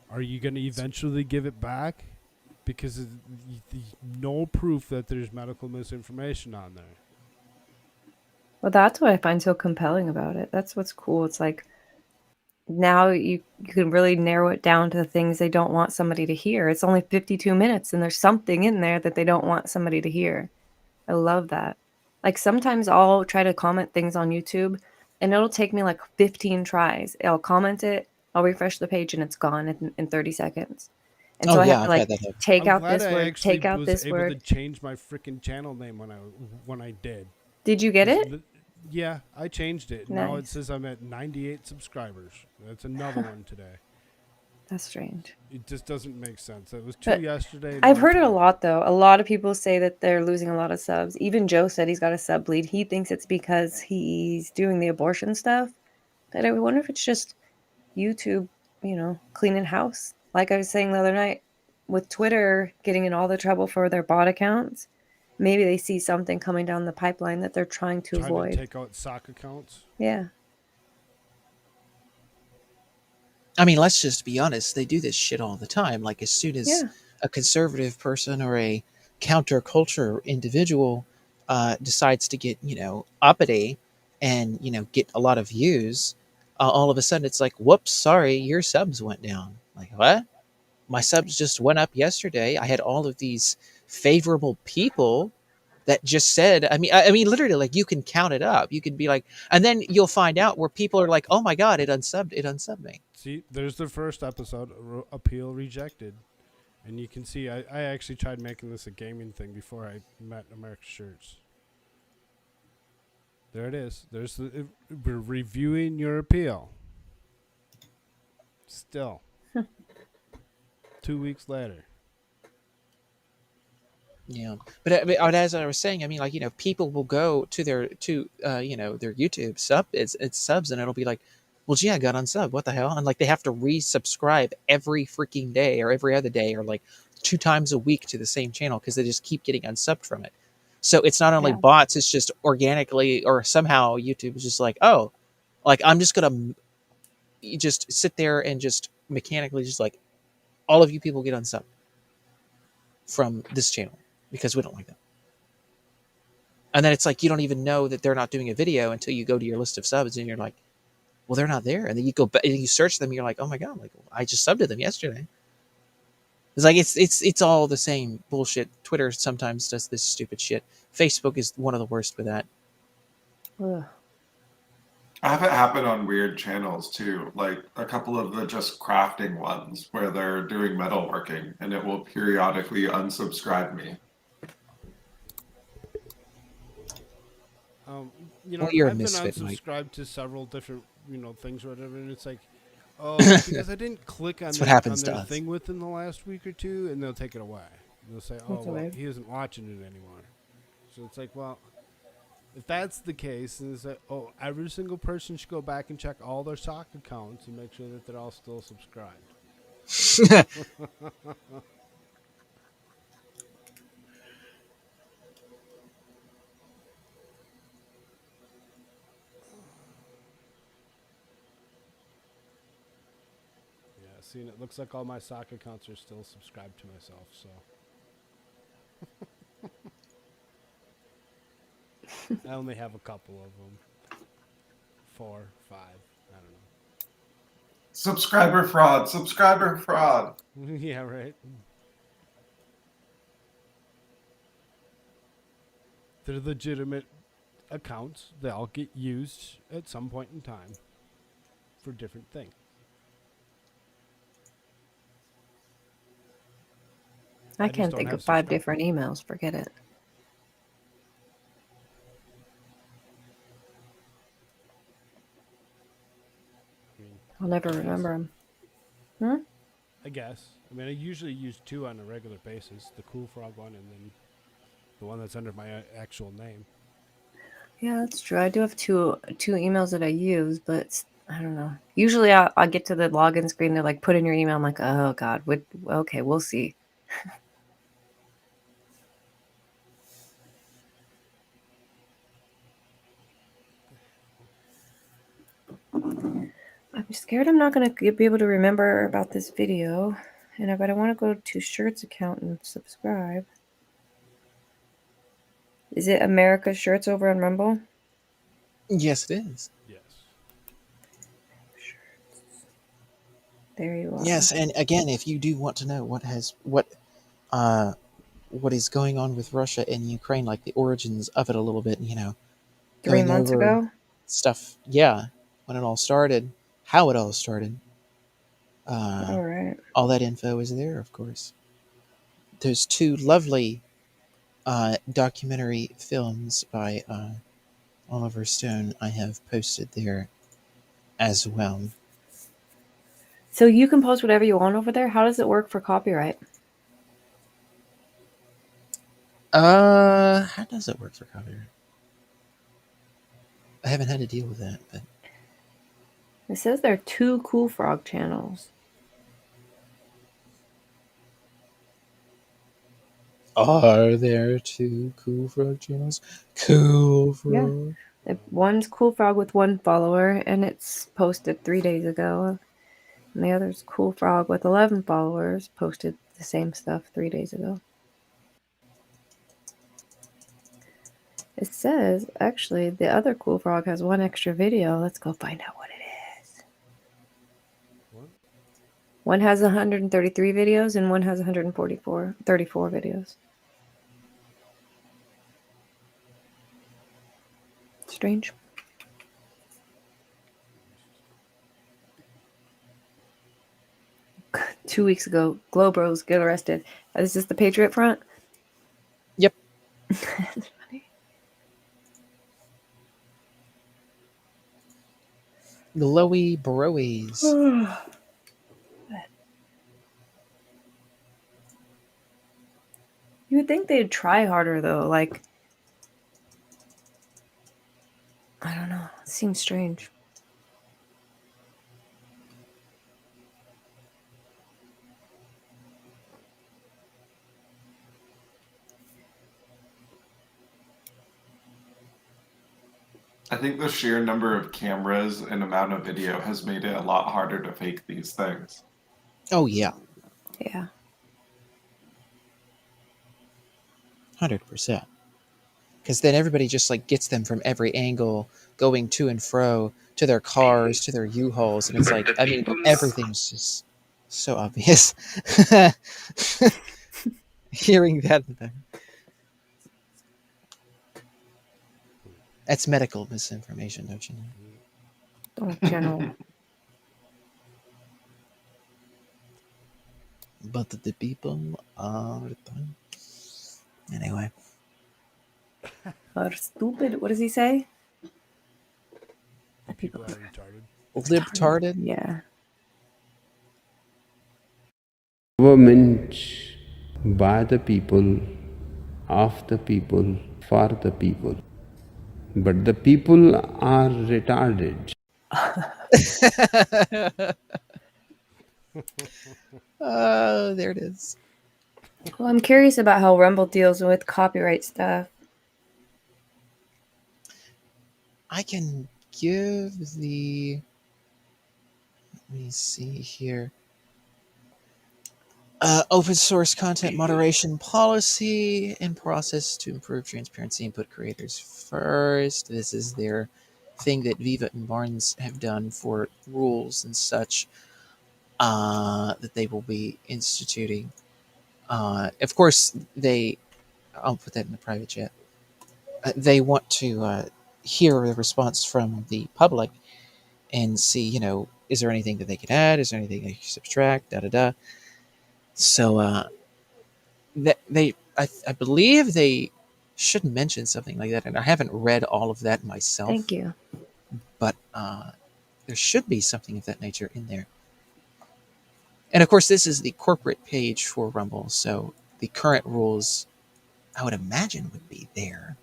Are you going to eventually give it back? Because no proof that there's medical misinformation on there. Well, that's what I find so compelling about it. That's what's cool. It's like now you can really narrow it down to the things they don't want somebody to hear. It's only 52 minutes, and there's something in there that they don't want somebody to hear. I love that. Like sometimes I'll try to comment things on YouTube, and it'll take me like 15 tries. I'll comment it, I'll refresh the page, and it's gone in 30 seconds. And so I have to like take out this word, take out this word. I was able to change my freaking channel name when I did. Did you get it? Yeah, I changed it. Nice. Now it says I'm at 98 subscribers. That's another one today. That's strange. It just doesn't make sense. It was 2 yesterday. I've heard it a lot, though. A lot of people say that they're losing a lot of subs. Even Joe said he's got a sub bleed. He thinks it's because he's doing the abortion stuff. But I wonder if it's just YouTube, cleaning house. Like I was saying the other night, with Twitter getting in all the trouble for their bot accounts, maybe they see something coming down the pipeline that they're trying to avoid. To take out sock accounts? Yeah. I mean, let's just be honest. They do this shit all the time. Like as soon as a conservative person or a counterculture individual decides to get, uppity and, get a lot of views, all of a sudden it's like, whoops, sorry, your subs went down. Like, what? My subs just went up yesterday. I had all of these favorable people that just said, I mean, literally, like you can count it up. You can be like, and then you'll find out where people are like, oh my God, it unsubbed me. See, there's the first episode, appeal rejected. And you can see, I actually tried making this a gaming thing before I met AmericaShirts. There it is. We're reviewing your appeal. Still. 2 weeks later. Yeah, but as I was saying, I mean, like people will go to their their YouTube it's subs, and it'll be like, well, gee, I got unsub. What the hell? And like they have to resubscribe every freaking day or every other day or like 2 times a week to the same channel because they just keep getting unsubbed from it. So it's not only Yeah. bots, it's just organically or somehow YouTube is just like, oh, like I'm just gonna just sit there and just mechanically just like all of you people get unsub from this channel because we don't like them. And then it's like you don't even know that they're not doing a video until you go to your list of subs and you're like, well, they're not there. And then you go back and you search them and you're like, oh my God, like I just subbed to them yesterday. It's like it's all the same bullshit. Twitter sometimes does this stupid shit. Facebook is one of the worst with that. Ugh. I have it happen on weird channels too, like a couple of the just crafting ones where they're doing metalworking, and it will periodically unsubscribe me. You know, Well, you're a I've been misfit, Mike. unsubscribed to several different, things or whatever, and it's like, oh, because I didn't click on That's what their, happens on to their us. thing within the last week or two, and they'll take it away. They'll say, oh, That's well, weird. he isn't watching it anymore. So it's like, well, if that's the case, then it's like, oh, every single person should go back and check all their sock accounts and make sure that they're all still subscribed. Yeah, see, and it looks like all my sock accounts are still subscribed to myself, so. I only have a couple of them. 4, 5, I don't Subscriber fraud, subscriber fraud. know. Yeah, right. They're legitimate accounts. They all get used at some point in time for different things. I just can't don't think have of 5 subscribe- different emails. Forget it. I'll never remember them. Hmm? I guess. I mean, I usually use 2 on a regular basis. The Koolfrogg one and then the one that's under my actual name. Yeah, that's true. I do have two emails that I use, but I don't know. Usually I'll get to the login screen. They're like, put in your email. I'm like, oh, God. Okay, we'll see. I'm scared I'm not going to be able to remember about this video. But I want to go to Shirts account and subscribe. Is it AmericaShirts over on Rumble? Yes, it is. Yes. There you are. Yes, and again, if you do want to know what is going on with Russia and Ukraine, like the origins of it a little bit, 3 going months over ago? stuff, yeah, when it all started, how it all started. All right. All that info is there, of course. There's 2 lovely documentary films by Oliver Stone I have posted there as well. So you can post whatever you want over there? How does it work for copyright? How does it work for copyright? I haven't had to deal with that, but It says there are 2 Koolfrogg channels. are there 2 Koolfrogg channels? Koolfrogg. Yeah. One's Koolfrogg with 1 follower, and it's posted 3 days ago. And the other's Koolfrogg with 11 followers, posted the same stuff 3 days ago. It says, actually, the other Koolfrogg has 1 extra video. Let's go find out what it is. What? One has 133 videos, and one has 34 videos. Strange. Two weeks ago, Globros get arrested. Is this the Patriot Front? Yep. That's funny. Glowy broies. You would think they'd try harder, though. Like, I don't know. It seems strange. I think the sheer number of cameras and amount of video has made it a lot harder to fake these things. Oh yeah, Yeah. 100%. Because then everybody just like gets them from every angle, going to and fro to their cars, to their U-Hauls, and it's like, I mean, everything's just so obvious. Hearing that, that's medical misinformation, don't you know? Oh, general. But the people are anyway. Are stupid. What does he say? People are retarded. Libtarded? Yeah. Government by the people, of the people, for the people. But the people are retarded. Oh, there it is. Well, I'm curious about how Rumble deals with copyright stuff. I can give the. Let me see here. Open source content moderation policy and process to improve transparency and put creators first. This is their thing that Viva and Barnes have done for rules and such that they will be instituting. Of course, I'll put that in the private chat. They want to hear the response from the public and see, is there anything that they can add? Is there anything they can subtract? So I believe they should mention something like that, and I haven't read all of that myself. Thank you. But there should be something of that nature in there. And of course, this is the corporate page for Rumble, so the current rules, I would imagine, would be there.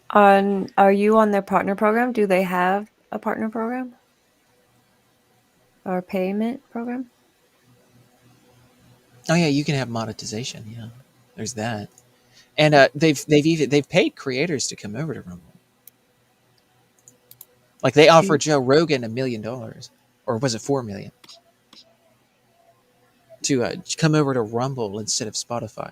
Are you on their partner program? Do they have a partner program or payment program? Oh yeah, you can have monetization. Yeah, there's that, and they've paid creators to come over to Rumble. Like they offered Joe Rogan $1 million, or was it 4 million, to come over to Rumble instead of Spotify,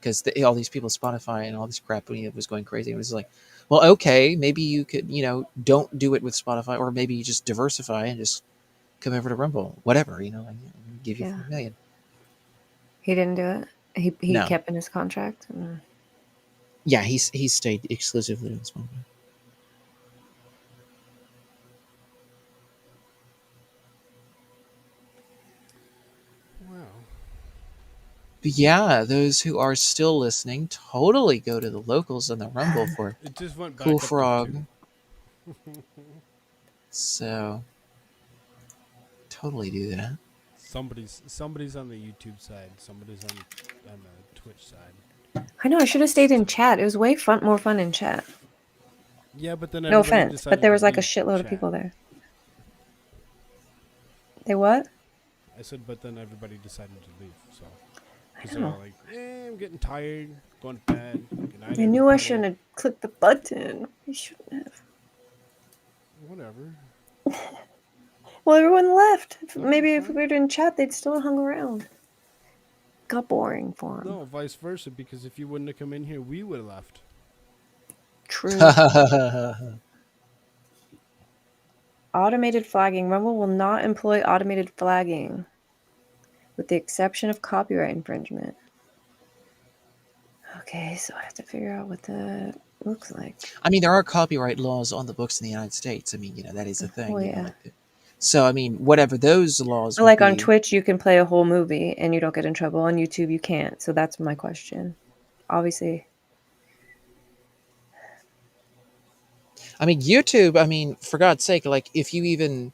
because all these people Spotify and all this crap was going crazy. It was like, well, okay, maybe you could, don't do it with Spotify, or maybe you just diversify and just come over to Rumble, whatever, and give you 4 million. He didn't do it. He No. kept in his contract. Yeah, he stayed exclusively on Spotify. Wow. But yeah, those who are still listening, totally go to the locals on the Rumble for It just went back Koolfrogg. up to 2. So totally do that. Somebody's on the YouTube side. Somebody's on the Twitch side. I know. I should have stayed in chat. It was way more fun in chat. Yeah, but then No offense, but there was like a shitload of people there. They what? I said, but then everybody decided to leave. So because they're all like, I'm getting tired, going to bed. Good night, I knew I shouldn't have clicked the button. I shouldn't have. Whatever. Well, everyone left. Maybe if we were in chat, they'd still hung around. Got boring for them. No, vice versa, because if you wouldn't have come in here, we would have left. True. Automated flagging. Rumble will not employ automated flagging, with the exception of copyright infringement. Okay, so I have to figure out what that looks like. I mean, there are copyright laws on the books in the United States. I mean, that is a thing. Oh, yeah. So, I mean, whatever those laws Like on Twitch, you can play a whole movie and you don't get in trouble. On YouTube, you can't. So that's my question. Obviously. I mean, YouTube, for God's sake, like, if you even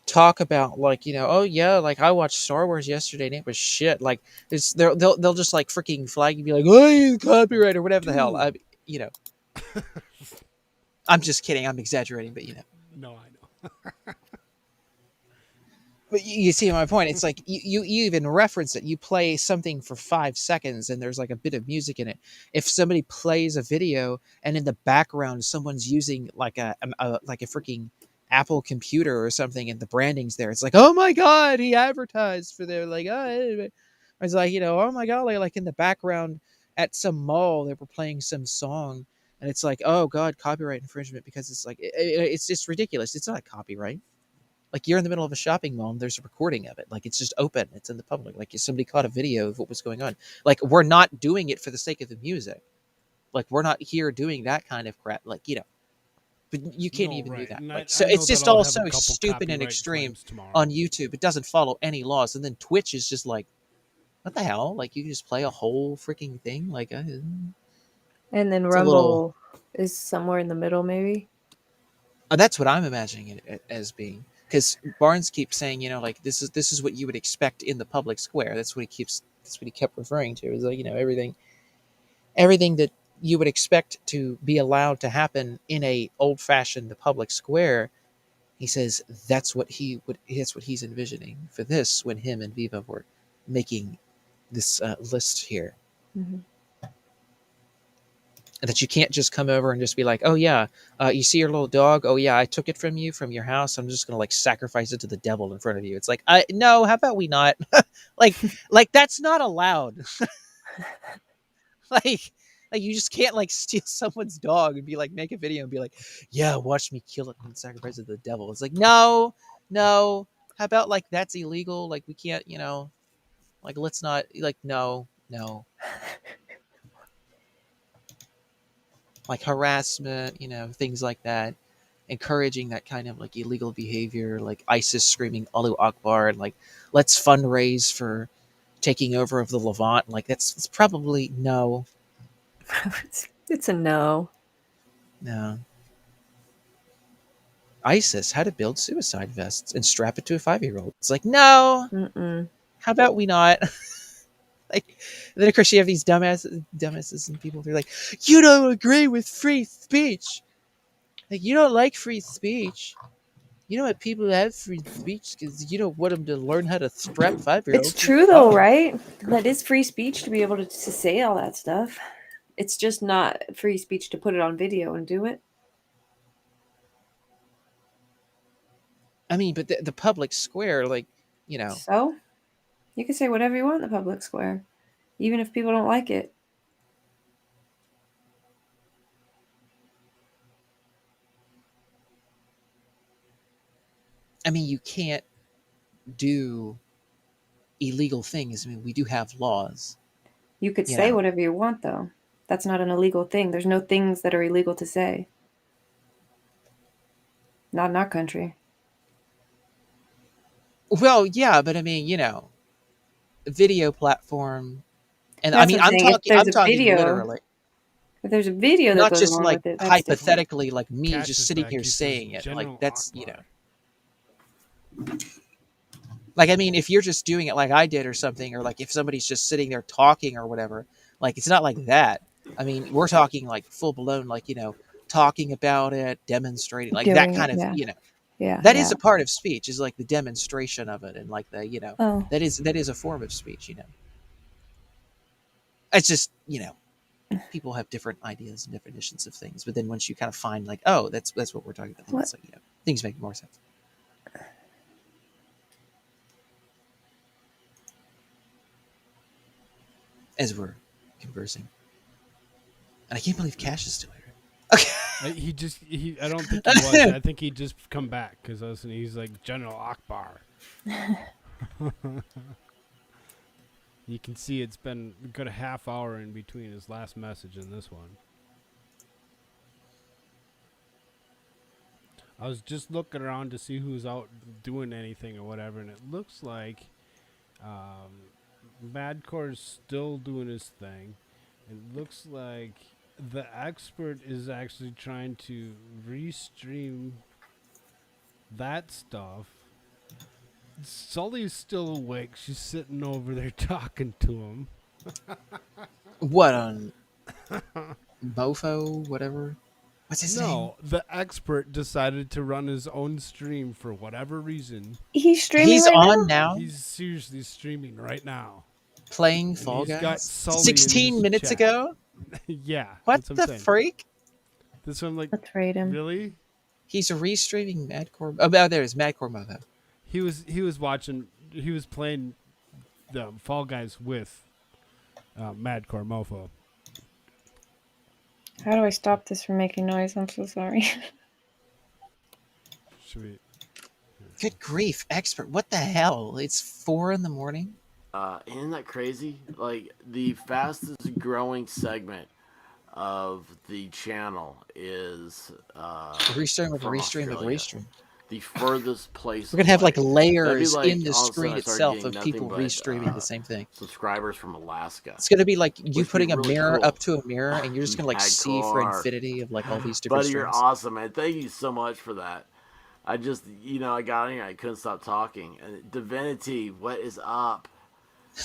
talk about, like, oh, yeah, like, I watched Star Wars yesterday and it was shit. Like, they'll just, like, freaking flag you, be like, oh, you copyright or whatever the hell. I'm just kidding. I'm exaggerating, but, No, I know. But you see my point. It's like you even reference it. You play something for 5 seconds and there's like a bit of music in it. If somebody plays a video and in the background someone's using like a freaking Apple computer or something and the branding's there, it's like, oh my god, he advertised for their like, oh, it's like, oh my god, like in the background at some mall they were playing some song and it's like, oh god, copyright infringement, because it's like it's just ridiculous. It's not copyright. Like, you're in the middle of a shopping mall and there's a recording of it. Like, it's just open. It's in the public. Like, somebody caught a video of what was going on. Like, we're not doing it for the sake of the music. Like, we're not here doing that kind of crap. Like, but you can't even do that. Like, so it's just all so stupid and extreme on YouTube. It doesn't follow any laws. And then Twitch is just like, what the hell? Like, you can just play a whole freaking thing? Like, and then Rumble is somewhere in the middle, maybe? That's what I'm imagining it as being. Because Barnes keeps saying, like, this is what you would expect in the public square. That's what he kept referring to. Is like, everything that you would expect to be allowed to happen in a old-fashioned public square. He says that's what he's envisioning for this when him and Viva were making this list here. Mm-hmm. That you can't just come over and just be like, oh yeah, you see your little dog? Oh yeah, I took it from your house. I'm just gonna like sacrifice it to the devil in front of you. It's like, no, how about we not? like that's not allowed. like you just can't like steal someone's dog and be like, make a video and be like, yeah, watch me kill it and sacrifice it to the devil. It's like, no. How about like that's illegal? Like we can't, like let's not, like no. Like harassment, things like that, encouraging that kind of like illegal behavior, like ISIS screaming Allahu Akbar, and like let's fundraise for taking over of the Levant. Like it's probably no. It's a no. No. ISIS, how to build suicide vests and strap it to a 5-year-old. It's like, no. Mm-mm. How about we not? Like, then of course you have these dumbasses and people. They're like, you don't agree with free speech. Like, you don't like free speech. You know what people have free speech because you don't want them to learn how to strap 5-year-olds. It's true though, right? That is free speech to be able to say all that stuff. It's just not free speech to put it on video and do it. I mean, but the public square, like, So? You can say whatever you want in the public square, even if people don't like it. I mean, you can't do illegal things. I mean, we do have laws. You could say whatever you want, though. That's not an illegal thing. There's no things that are illegal to say. Not in our country. Well, yeah, but I mean, video platform, and That's I mean, I'm talking literally. If there's a video that not goes just along like with it, that's hypothetically, different. like me just sitting here saying it, like that's like, I mean, if you're just doing it like I did or something, or like if somebody's just sitting there talking or whatever, like it's not like that. I mean, we're talking like full blown, like talking about it, demonstrating, like Doing that kind it, of yeah. That is a part of speech, is like the demonstration of it, and like the Oh. that is a form of speech. It's just people have different ideas and definitions of things, but then once you kind of find like, oh, that's what we're talking about, then it's like things make more sense as we're conversing. And I can't believe Cash is still here. Okay. I don't think he was. I think he just come back because he's like General Akbar. You can see it's been a good half hour in between his last message and this one. I was just looking around to see who's out doing anything or whatever, and it looks like Madcore's still doing his thing. It looks like the expert is actually trying to restream that stuff. Sully's still awake. She's sitting over there talking to him. What on Mofo, whatever? What's his name? No, the expert decided to run his own stream for whatever reason. He's streaming He's right on now? now. He's seriously streaming right now. Playing And Fall he's Guys? got Sully in 16 his minutes chat. ago? Yeah. What that's I'm the saying. freak? This one, like, Let's rate him. really? He's restreaming Madcore. Oh, there it is, Madcore Mother. He was watching. He was playing the Fall Guys with Madcore Mofo. How do I stop this from making noise? I'm so sorry. Should we? Good grief, expert! What the hell? It's 4 a.m. Isn't that crazy? Like, the fastest growing segment of the channel is Restream with a from restream with a Australia. restream. The furthest place. We're gonna have like away. layers That'd be like in the all of a screen sudden I started itself getting of nothing people but, restreaming the same thing. Subscribers from Alaska. It's gonna be like you Which would putting be a really mirror cool. up to a mirror, and you're just gonna like see for Hardcore. infinity of like all these different Buddy, you're streams. awesome, man. Thank you so much for that. I just, I got in here. I couldn't stop talking. And Divinity, what is up?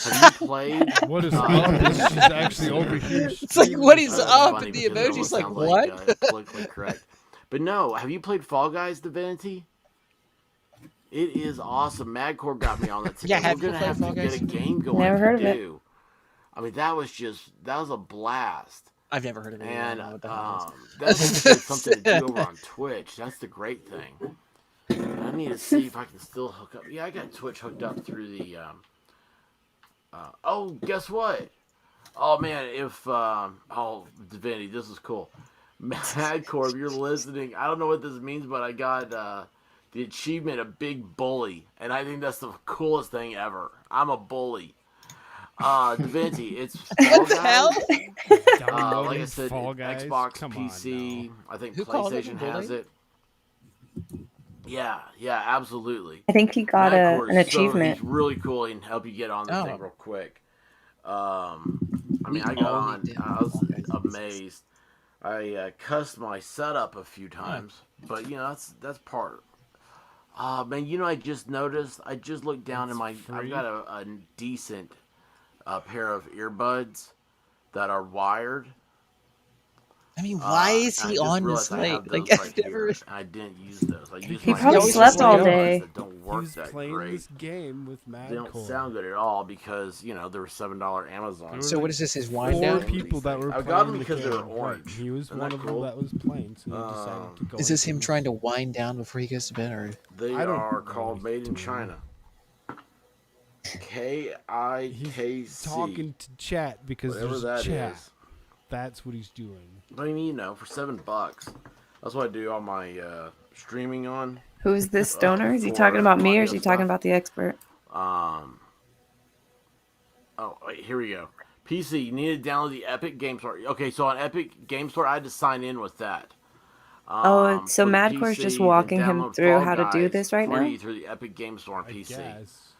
Have you played? What is up? She's actually over here. It's like, what is That's up? funny And the because it emoji's almost like, sounds what? Politically correct. But no, have you played Fall Guys, Divinity? It is awesome. Madcore got me on that today. Yeah, have We're you gonna played have Fall to get Guys? a game going. Never if heard we of it. do. I mean, that was a blast. I've never heard of it. And What the hell that's something to do over on Twitch. That's the great thing. I need to see if I can still hook up. Yeah, I got Twitch hooked up through the. Oh, guess what? Oh man, if Divinity, this is cool. Madcore, if you're listening, I don't know what this means, but I got the achievement of Big Bully, and I think that's the coolest thing ever. I'm a bully. Divinity, it's Fall Guys. Like I said, Fall Guys? Xbox, Come on PC. now. I think Who called it a PlayStation bully? has it. Yeah, absolutely. I think he got Madcore an is achievement. He's really cool. He can help you get on the thing real quick. I mean, I got on. I was amazed. I cussed my setup a few times, but that's part. Man, I just noticed. I just looked down in my. I've got a decent pair of earbuds that are wired. I mean, why is he on this late? Like, I've never. I didn't use those. I used He my probably earbuds slept all day. that don't work He's that playing great. this game with They don't Madcore. sound good at all because they were $7 Amazon. So what is this? His wind 4 down? people that were I playing got them the because they game. were orange. He was Isn't one that of cool? them that was playing, so he decided to go. Is this into him it. trying to wind down before he goes to bed, or They I don't are know called what he's Made in doing. China. He's KIKC. talking to chat because Whatever there's that chat. is. That's what he's doing. But I mean, for $7. That's what I do all my streaming on. Who is this stoner? Is he for talking about me or is audio he talking stuff. about the expert? Oh, wait, here we go. PC, you need to download the Epic Game Store. Okay, so on Epic Game Store, I had to sign in with that. Oh, so for the Madcore's PC, just you can walking him download through Fall how to do Guys this right free now? through the Epic Game Store on PC. Yes.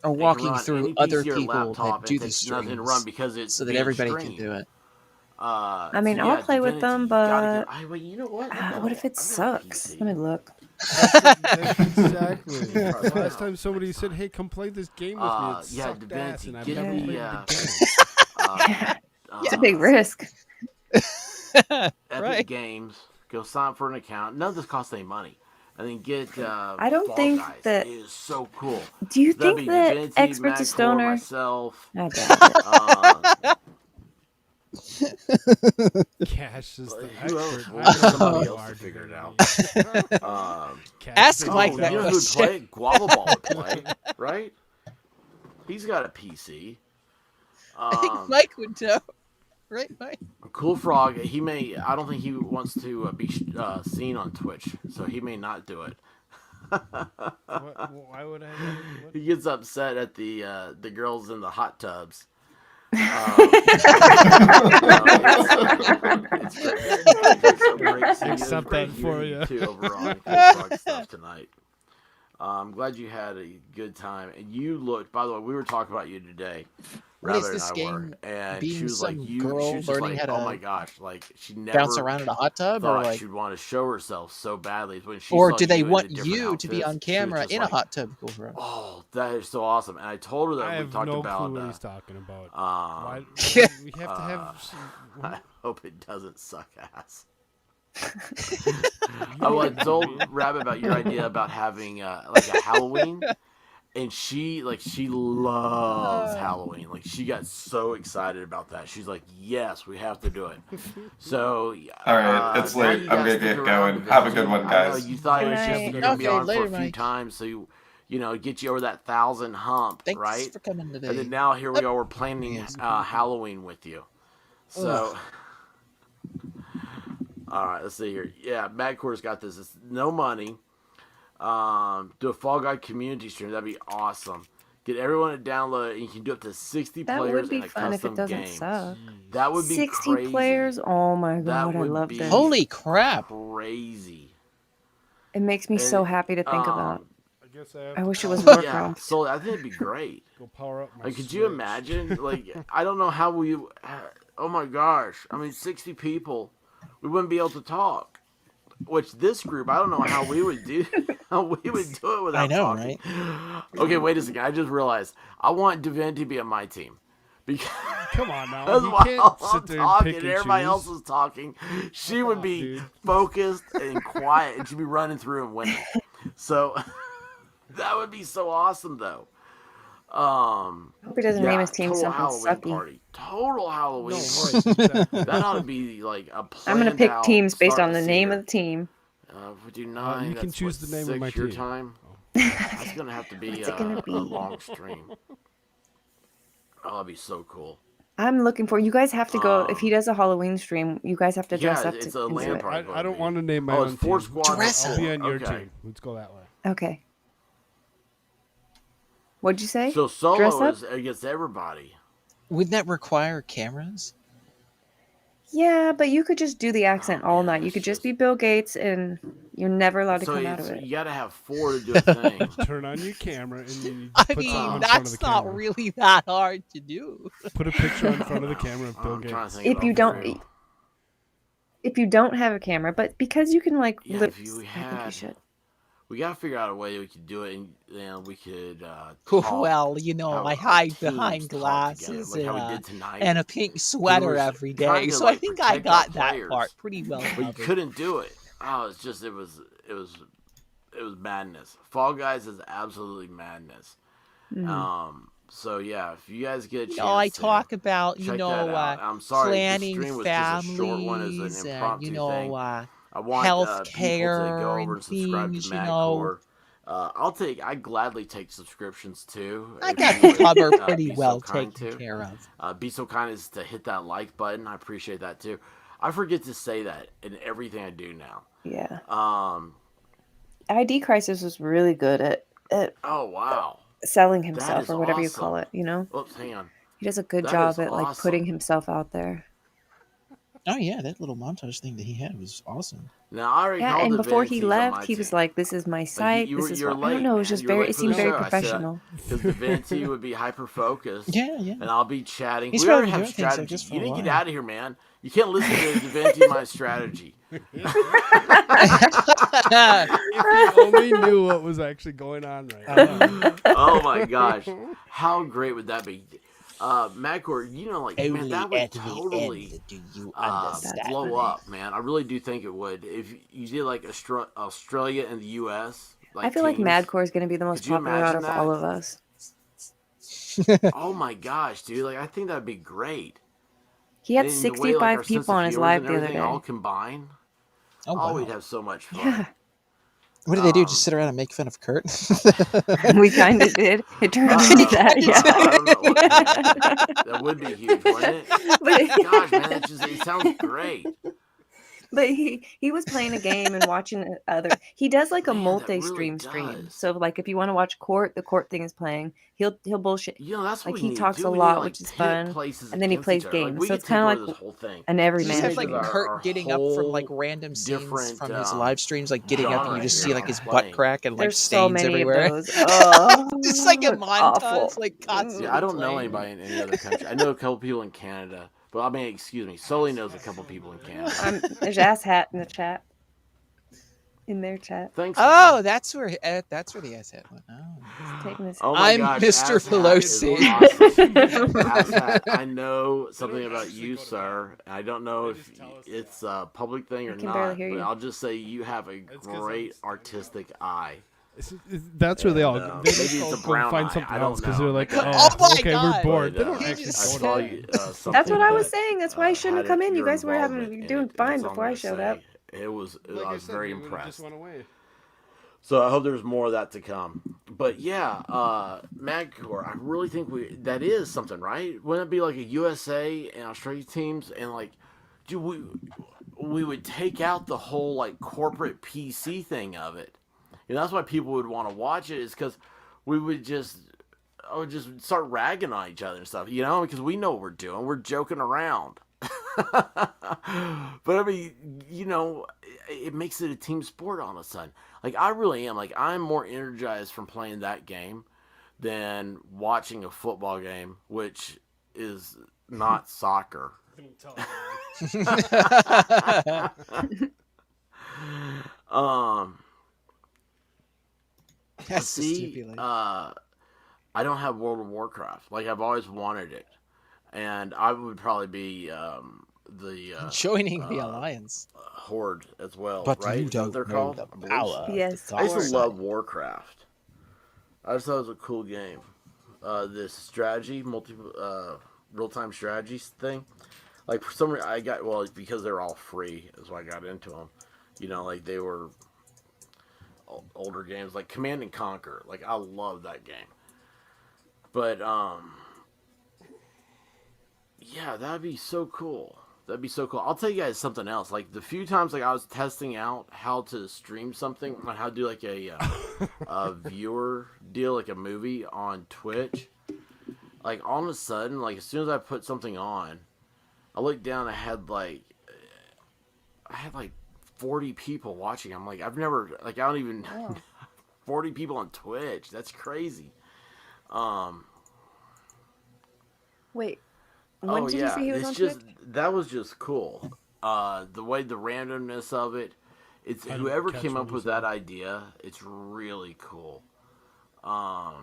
or It can walking run through any other PC or people laptop, that do it the takes nothing to streams, run because it's so that being everybody can streamed. do it? I mean, So I'll yeah, play with Divinity, them, you gotta but wait, you know what? what if it sucks? Let me look. That's exactly. The last time somebody said, "Hey, come play this game with me," it Yeah, sucked ass, Divinity, and I've get never the, played the game. It's a big risk. Epic Right. Games. Go sign up for an account. None of this costs any money. And then get I don't Fall think Guys. that- It is so cool. Do you That'd think be that Divinity, Expert's a Madcore, stoner? myself. I doubt Cash is the Who else? expert. Well, I don't know somebody who else are to figure it out. Cash Ask figured Mike it that You know out. who would question. play it? Guava Ball would play, right? He's got a PC. I think Mike would know. Right, Mike? Koolfrogg, he may. I don't think he wants to be seen on Twitch, so he may not do it. Why would I? What? He gets upset at the girls in the hot tubs. Accept that for you. Too over on Koolfrogg stuff tonight. I'm glad you had a good time, and you looked. By the way, we were talking about you today. What is Rather this and I were, game? and Being she was some like, "You, girl she was just learning like, how to oh my gosh, like she never bounce around in a hot tub, or thought like, she'd want to show herself so badly when she or saw do they you in want the different you to be outfits, on she was camera just in like, a hot tub? Koolfrogg? Oh, that is so awesome! And I told her that I we have talked no about. clue what he's talking about. We have to have. I hope it doesn't suck ass. I told Rabbit about your idea about having like a Halloween, and she loves Halloween. Like she got so excited about that. She's like, "Yes, we have to do it." So, all right, it's late. I'm gonna get going. Have a good one, guys. I know you thought it was just gonna be on for a few times, so you know, get you over that 1,000 hump, Thanks right? for coming today. And then now here we are, we're planning Halloween with you. So, all right, let's see here. Yeah, Madcore's got this. It's no money. Do a Fall Guy community stream. That'd be awesome. Get everyone to download it, and you can do up to 60 That players would be in a fun if custom it doesn't game. suck. That would be 60 crazy. players? Oh my god, I would love be this. Holy crap. Crazy. It makes me so happy to think about. I guess I I wish it was Yeah, Warcraft. so I think it'd be great. Go power up my Like, could you imagine? Like, I don't know how we. Oh my gosh! I mean, 60 people, we wouldn't be able to talk. Which this group, I don't know how we would do. How we would do it without I know, talking. Okay, wait a second. I just realized I want Divinity to be on my team. Because come on now, that's you while can't I'm sit there and talking pick and and everybody choose. else is talking, she would be focused and quiet, and she'd be running through and winning. So that would be so awesome, though. Hope he doesn't name his team total something Halloween sucky. party. Total Halloween. No, party. exactly. That ought to be like a I'm gonna planned pick out teams based start on to the see name here. of the team. If we do 9, you can that's choose what, the name 6 of my your team. time. That's gonna have to be What's it gonna a be? long stream. Oh, that'd be so cool. I'm looking for you guys have to go if he does a Halloween stream. You guys have to dress up it's to a do land it. party. I don't want to name my Oh, own it's 4 team. squads. I'll be on your Okay. team. Let's go that way. Okay. What'd you say? So Dress solo up? is against everybody. Wouldn't that require cameras? Yeah, but you could just do the accent all night. You could just be Bill Gates, and you're never allowed to So come out of it. you got to have 4 to do a thing. Turn on your camera and then you I put mean, something in front of that's the not camera. really that hard to do. Put a picture in front of the camera of Bill I'm trying Gates. to think If you about don't, if you don't have a camera, but because you can like, Yeah, lit- if you I think you had- should. We got to figure out a way we could do it, and then we could. Well, you know, I hide behind glasses like how we did tonight. and a pink sweater were every trying day, to, so I like, think I protect got our that players, part pretty well But you covered. couldn't do it. Oh, it's just it was madness. Fall Guys is absolutely madness. So yeah, if you guys get a chance, I talk about, check that out. I'm sorry, planning the stream was just a short one as families, an impromptu thing. I want health people to care go over and subscribe things, to you know. Madcore. I gladly take subscriptions too. I if got you the would, cover be pretty so well kind taken to. care of. Be so kind as to hit that like button. I appreciate that too. I forget to say that in everything I do now. Yeah. Um. ID Crisis was really good at Oh wow. selling That himself is or whatever you awesome. call it. You know, Oops, hang on. he does a good That job is at like awesome. putting himself out there. Oh yeah, that little montage thing that he had was awesome. Now I already Yeah, called and the before he Divinities on left, my he was team. like, "This is my Like, site. you This were- is you're what I don't late, know. It was man. just You were very. late It for seemed the very show. I said, professional." Because Divinity would be hyper focused. Yeah. And I'll be chatting. He's We already probably have doing things like strategy. this for You a didn't get while. out of here, man. You can't listen to Divinity My strategy. If you only knew what was actually going on right now. Oh my gosh, how great would that be? Macor, you know, like man, Only that would at the totally end do you understand. blow up, man. I really do think it would. If you did like Australia and the U.S. I feel like teams. Madcore is going to be the most Could you popular out imagine of that? all of us. Oh my gosh, dude! Like I think that'd be great. He had And the way, 65 like, our sense people of on his humor live and the other everything day. all combined. Oh, wow. We'd have so much fun. Yeah, What did they do? Just sit around and make fun of Kurt? we kind of did. It turned into that. I don't know what, Yeah. that would be huge, wouldn't it? But- Gosh, man, it sounds great. But he was playing a game and watching other. He does like a Man, that multi-stream really stream. does. So like if you want to watch Court, the Court thing is playing. He'll bullshit. You know, that's what Like we he need talks to do. a We need lot, to, like, which is pit fun. places And then he against plays each other. Like, games. we So could it's take kind over of this like whole thing. an everyman. Just have like Our Kurt getting up from like whole random scenes different, from his live streams, like getting up and you just see genre like his here butt playing. crack and like There's so stains many everywhere. of those. Oh, Just like a it's montage, awful. like constantly Yeah, I don't know playing. anybody in any other country. I know a couple people in Canada. But I mean, excuse me, Sully knows a couple people in Canada. There's ass hat in the chat. in their chat. Thanks. Oh, that's where the asshat went. Oh, Taking this. Oh my I'm gosh, Mr. Asshat is Pelosi. awesome. Asshat, I know something about you, sir. I don't know if it's a public thing or can barely not, hear but you. I'll just say you have a great artistic eye. That's where they all And, they maybe just it's all a go brown find eye. something I don't else because know. they're like, That could oh, happen. okay, we're bored. But, They don't I actually saw go you, That's something what I was that, saying. That's why I shouldn't have had come in. You your guys were involvement doing in it, fine that's all I'm before I gonna showed say. up. I was said, very we would've impressed. just went away. So I hope there's more of that to come. But yeah, MagCore, I really think that is something, right? Wouldn't it be like a USA and Australia teams and like, dude, we would take out the whole like corporate PC thing of it. And that's why people would want to watch it, is because we would just start ragging on each other and stuff, because we know what we're doing. We're joking around. But I mean, it makes it a team sport all of a sudden. Like, I really am. Like, I'm more energized from playing that game than watching a football game, which is not soccer. That's the see, stipulation. I don't have World of Warcraft. Like, I've always wanted it, and I would probably be joining the alliance Horde as well, but right? you Is that what don't they're know called? the I believe power so. of Yes, the I used to dark love side. Warcraft. I just thought it was a cool game. This strategy, real-time strategy thing. Like, for some reason, because they're all free is why I got into them. Like, they were older games, like Command and Conquer. Like, I love that game. But, yeah, that'd be so cool. That'd be so cool. I'll tell you guys something else. Like, the few times I was testing out how to stream something, how to do like a viewer deal, like a movie on Twitch. Like, all of a sudden, like, as soon as I put something on, I looked down. I had like 40 people watching. I'm like, I don't even 40 people on Twitch. That's crazy. Wait, when did you say he was on Twitch? That was just cool. The way the randomness of it. It's whoever came up with that idea. It's really cool. I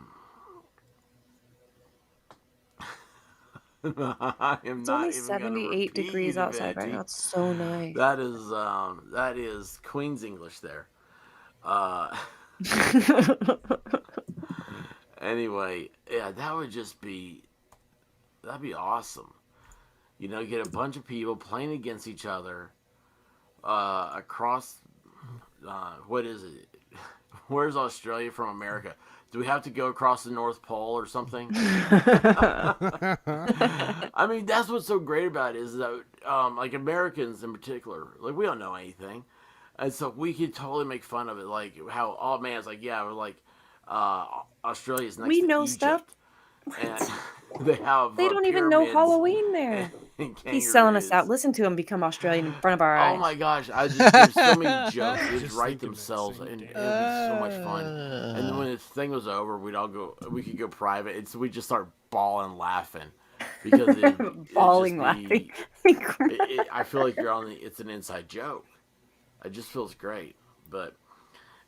am It's not only even 78 degrees outside right now. It's so nice. That is Queen's English there. Anyway, yeah, that'd be awesome. Get a bunch of people playing against each other across. What is it? Where's Australia from America? Do we have to go across the North Pole or something? I mean, that's what's so great about it, is that, like, Americans in particular, like, we don't know anything. And so we could totally make fun of it, like, how, oh, man, it's like, yeah, we're like, Australia's next to We know Egypt. stuff. And they have They don't even know pyramids Halloween there. and He's selling us kangaroos. out. Listen to him become Australian in front of our eyes. Oh my gosh! There's so many jokes. They just write themselves, and it would be so much fun. And then when the thing was over, we could go private. We just start bawling laughing because Bawling laughing. I feel like it's an inside joke. It just feels great. But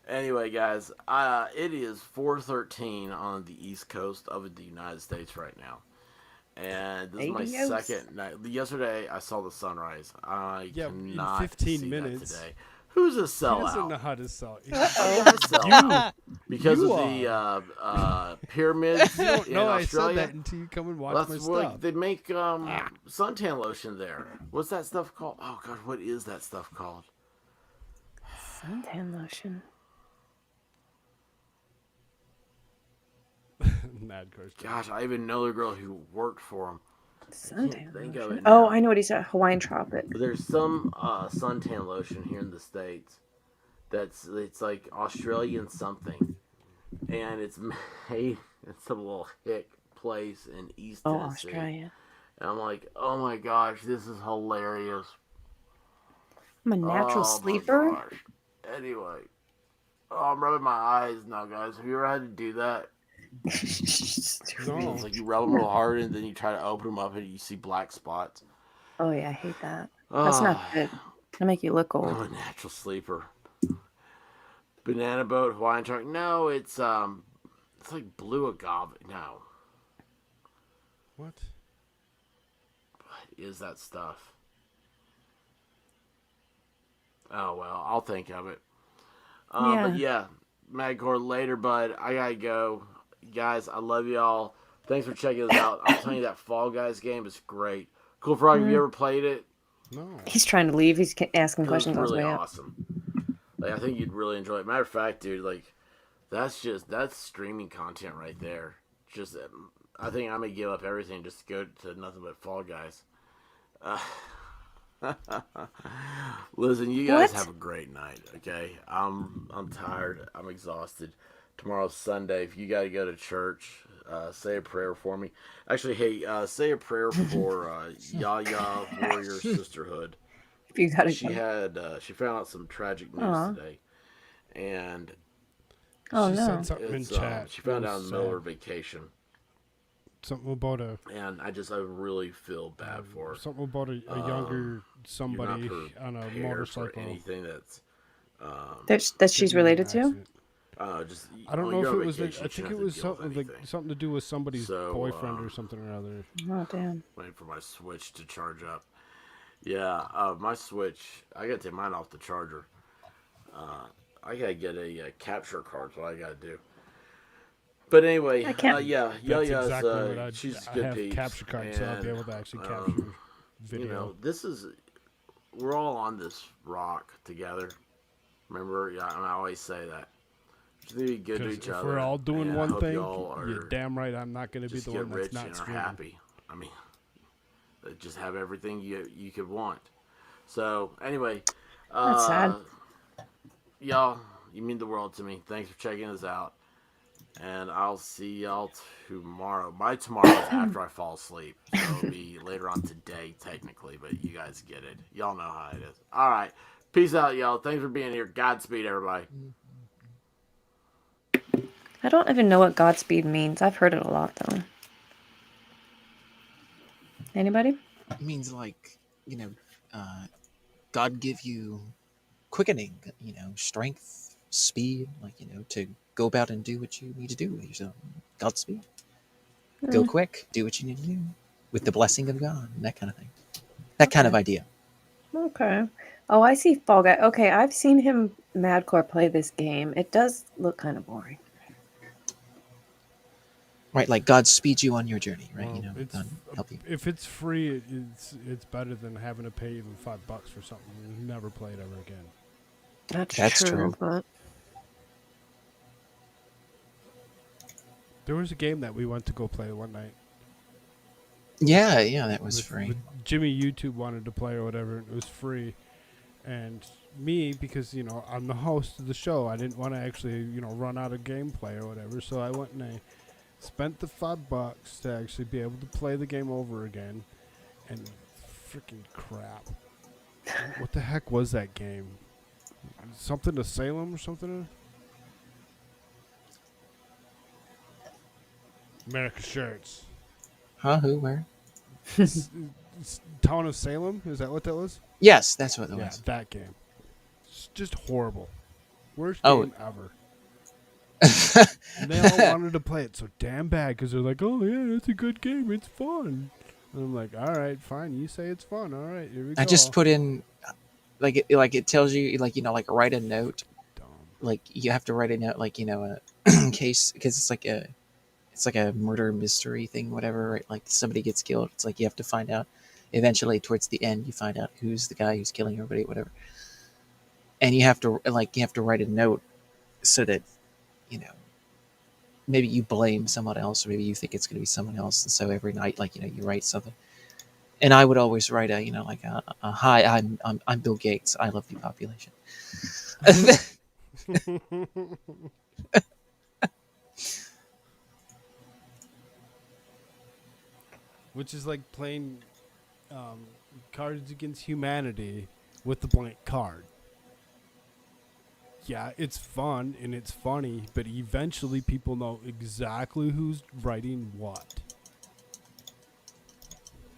anyway, guys, it is 4:13 on the East Coast of the United States right now. And this is my second night. Yesterday, I saw the sunrise. I cannot in 15 see minutes. that today. Who's a sellout? He doesn't know how to sell. Because of the pyramids You don't in know I Australia. said that until you come and watch my stuff. They make suntan lotion there. What's that stuff called? Oh God, what is that stuff called? Suntan lotion. Mad Course. Gosh, I even know the girl who worked for him. Suntan Think of lotion. it now. Oh, I know what he said. Hawaiian Tropic. There's some suntan lotion here in the States it's like Australian something, and it's made in some little hick place in East Tennessee. Australia. And I'm like, oh my gosh, this is hilarious. I'm a natural sleeper. My gosh. Anyway, I'm rubbing my eyes now, guys. Have you ever had to do that? No. It's like you rub them real hard, and then you try to open them up, and you see black spots. Oh yeah, I hate that. That's not good. It'll make you look I'm old. a natural sleeper. Banana boat, Hawaiian truck. No, it's like blue agave. No. What? What is that stuff? Oh well, I'll think of it. But yeah, Magcore later, bud. I gotta go, guys. I love y'all. Thanks for checking us out. I'm telling you, that Fall Guys game is great. Koolfrogg, have you ever played it? No. He's trying to leave. He's asking questions It's on his really way out. awesome. Like, I think you'd really enjoy it. Matter of fact, dude, like, that's streaming content right there. Just, I think I'm gonna give up everything just to go to nothing but Fall Guys. Listen, you guys have a great night, okay? I'm tired. I'm exhausted. Tomorrow's Sunday. If you gotta go to church, say a prayer for me. Actually, hey, say a prayer for Yaya Warrior Sisterhood. If you gotta she go. had she found out some tragic news today, and She said something in chat. she found It out was in the middle of her sad. vacation. Something about a. And I really feel bad for her. Something about a younger somebody you're not on a prepared motorcycle. for anything that's That she's related to. Just I don't know if it was. I think it was something to do with somebody's So, boyfriend or something or other. Oh damn! Waiting for my Switch to charge up. Yeah, my Switch. I gotta take mine off the charger. I gotta get a capture card. That's what I gotta do. But anyway, yeah, That's Yaya's exactly what she's I good have peeps, capture cards, so I'll be able to actually capture video. You know, we're all on this rock together. Remember, I always say that. Just need to be good to each if other. we're all doing and I one hope thing, y'all are you're damn right I'm not going to be just the get one that's rich not and are streaming. happy. I mean, just have everything you could want. So anyway, That's sad. Y'all, you mean the world to me. Thanks for checking us out, and I'll see y'all tomorrow. My tomorrow is after I fall asleep, so it'll be later on today technically, but you guys get it. Y'all know how it is. All right, peace out, y'all. Thanks for being here. Godspeed, everybody. I don't even know what Godspeed means. I've heard it a lot though. Anybody? It means like, God give you quickening, strength, speed, to go about and do what you need to do. So, Godspeed. Go quick, do what you need to do with the blessing of God, and that kind of thing. That kind of idea. Okay. Oh, I see Fall Guy. Okay, I've seen him Madcore play this game. It does look kind of boring. Right, like God speeds you on your journey, right? Well, God help you. If it's free, it's better than having to pay even $5 for something you never played ever again. That's true. But there was a game that we went to go play one night. Yeah, that was free. Jimmy YouTube wanted to play or whatever. It was free, and me, because I'm the host of the show, I didn't want to actually run out of gameplay or whatever. So I went and I spent the $5 to actually be able to play the game over again, and freaking crap. What the heck was that game? Something to Salem or something? AmericaShirts. Huh? Who? Where? Town of Salem? Is that what that was? Yes, that's what it was. Yeah, that game. It's just horrible. Worst game ever. And they all wanted to play it so damn bad because they're like, oh yeah, it's a good game, it's fun. And I'm like, all right, fine, you say it's fun, all right, here we go. I just put in, like it tells you, write a note. Like you have to write a note, in case, because it's like a murder mystery thing, whatever, right? Like somebody gets killed. It's like you have to find out. Eventually, towards the end, you find out who's the guy who's killing everybody, whatever. And you have to write a note so that, maybe you blame someone else, or maybe you think it's going to be someone else. And so every night, you write something. And I would always write a hi, I'm Bill Gates. I love depopulation. Which is like playing Cards Against Humanity with the blank card. Yeah, it's fun and it's funny, but eventually people know exactly who's writing what.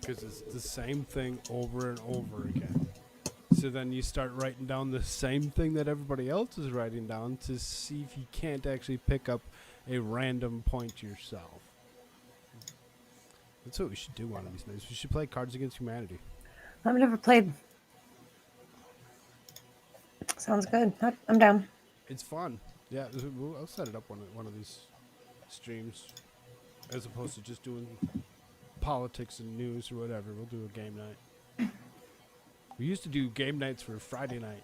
Because it's the same thing over and over again. So then you start writing down the same thing that everybody else is writing down to see if you can't actually pick up a random point yourself. That's what we should do one of these days. We should play Cards Against Humanity. I've never played. Sounds good. I'm down. It's fun. Yeah, I'll set it up one of these streams, as opposed to just doing politics and news or whatever. We'll do a game night. We used to do game nights for Friday night.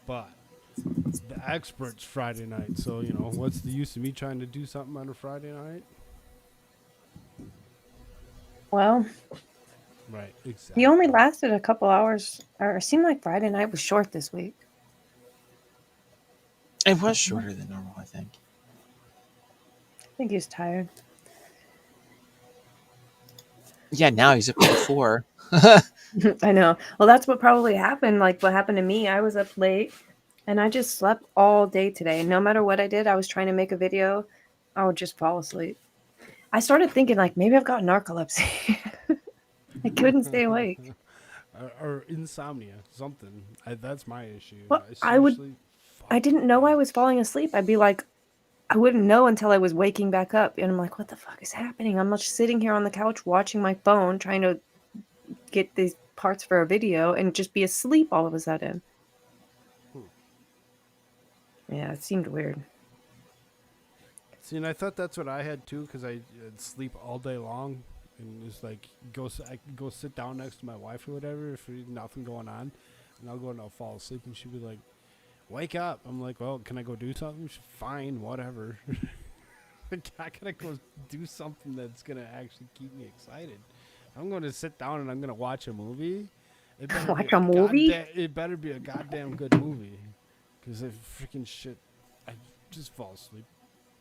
But the experts Friday night, so what's the use of me trying to do something on a Friday night? Well, right, exactly. He only lasted a couple hours, or it seemed like Friday night was short this week. It was shorter than normal, I think. I think he was tired. Yeah, now he's up to 4. I know. Well, that's what probably happened. Like what happened to me. I was up late and I just slept all day today. No matter what I did, I was trying to make a video. I would just fall asleep. I started thinking like maybe I've got narcolepsy. I couldn't stay awake. Or insomnia, something. That's my issue. Well, I didn't know I was falling asleep. I'd be like, I wouldn't know until I was waking back up. And I'm like, what the fuck is happening? I'm just sitting here on the couch watching my phone, trying to get these parts for a video and just be asleep all of a sudden. Yeah, it seemed weird. See, and I thought that's what I had too, because I'd sleep all day long and just like I go sit down next to my wife or whatever if there's nothing going on, and I'll go and I'll fall asleep and she'll be like, wake up. I'm like, well, can I go do something? She's fine, whatever. I gotta go do something that's gonna actually keep me excited. I'm going to sit down and I'm gonna watch a movie. Watch a movie? It better be a goddamn good movie, because if freaking shit, I just fall asleep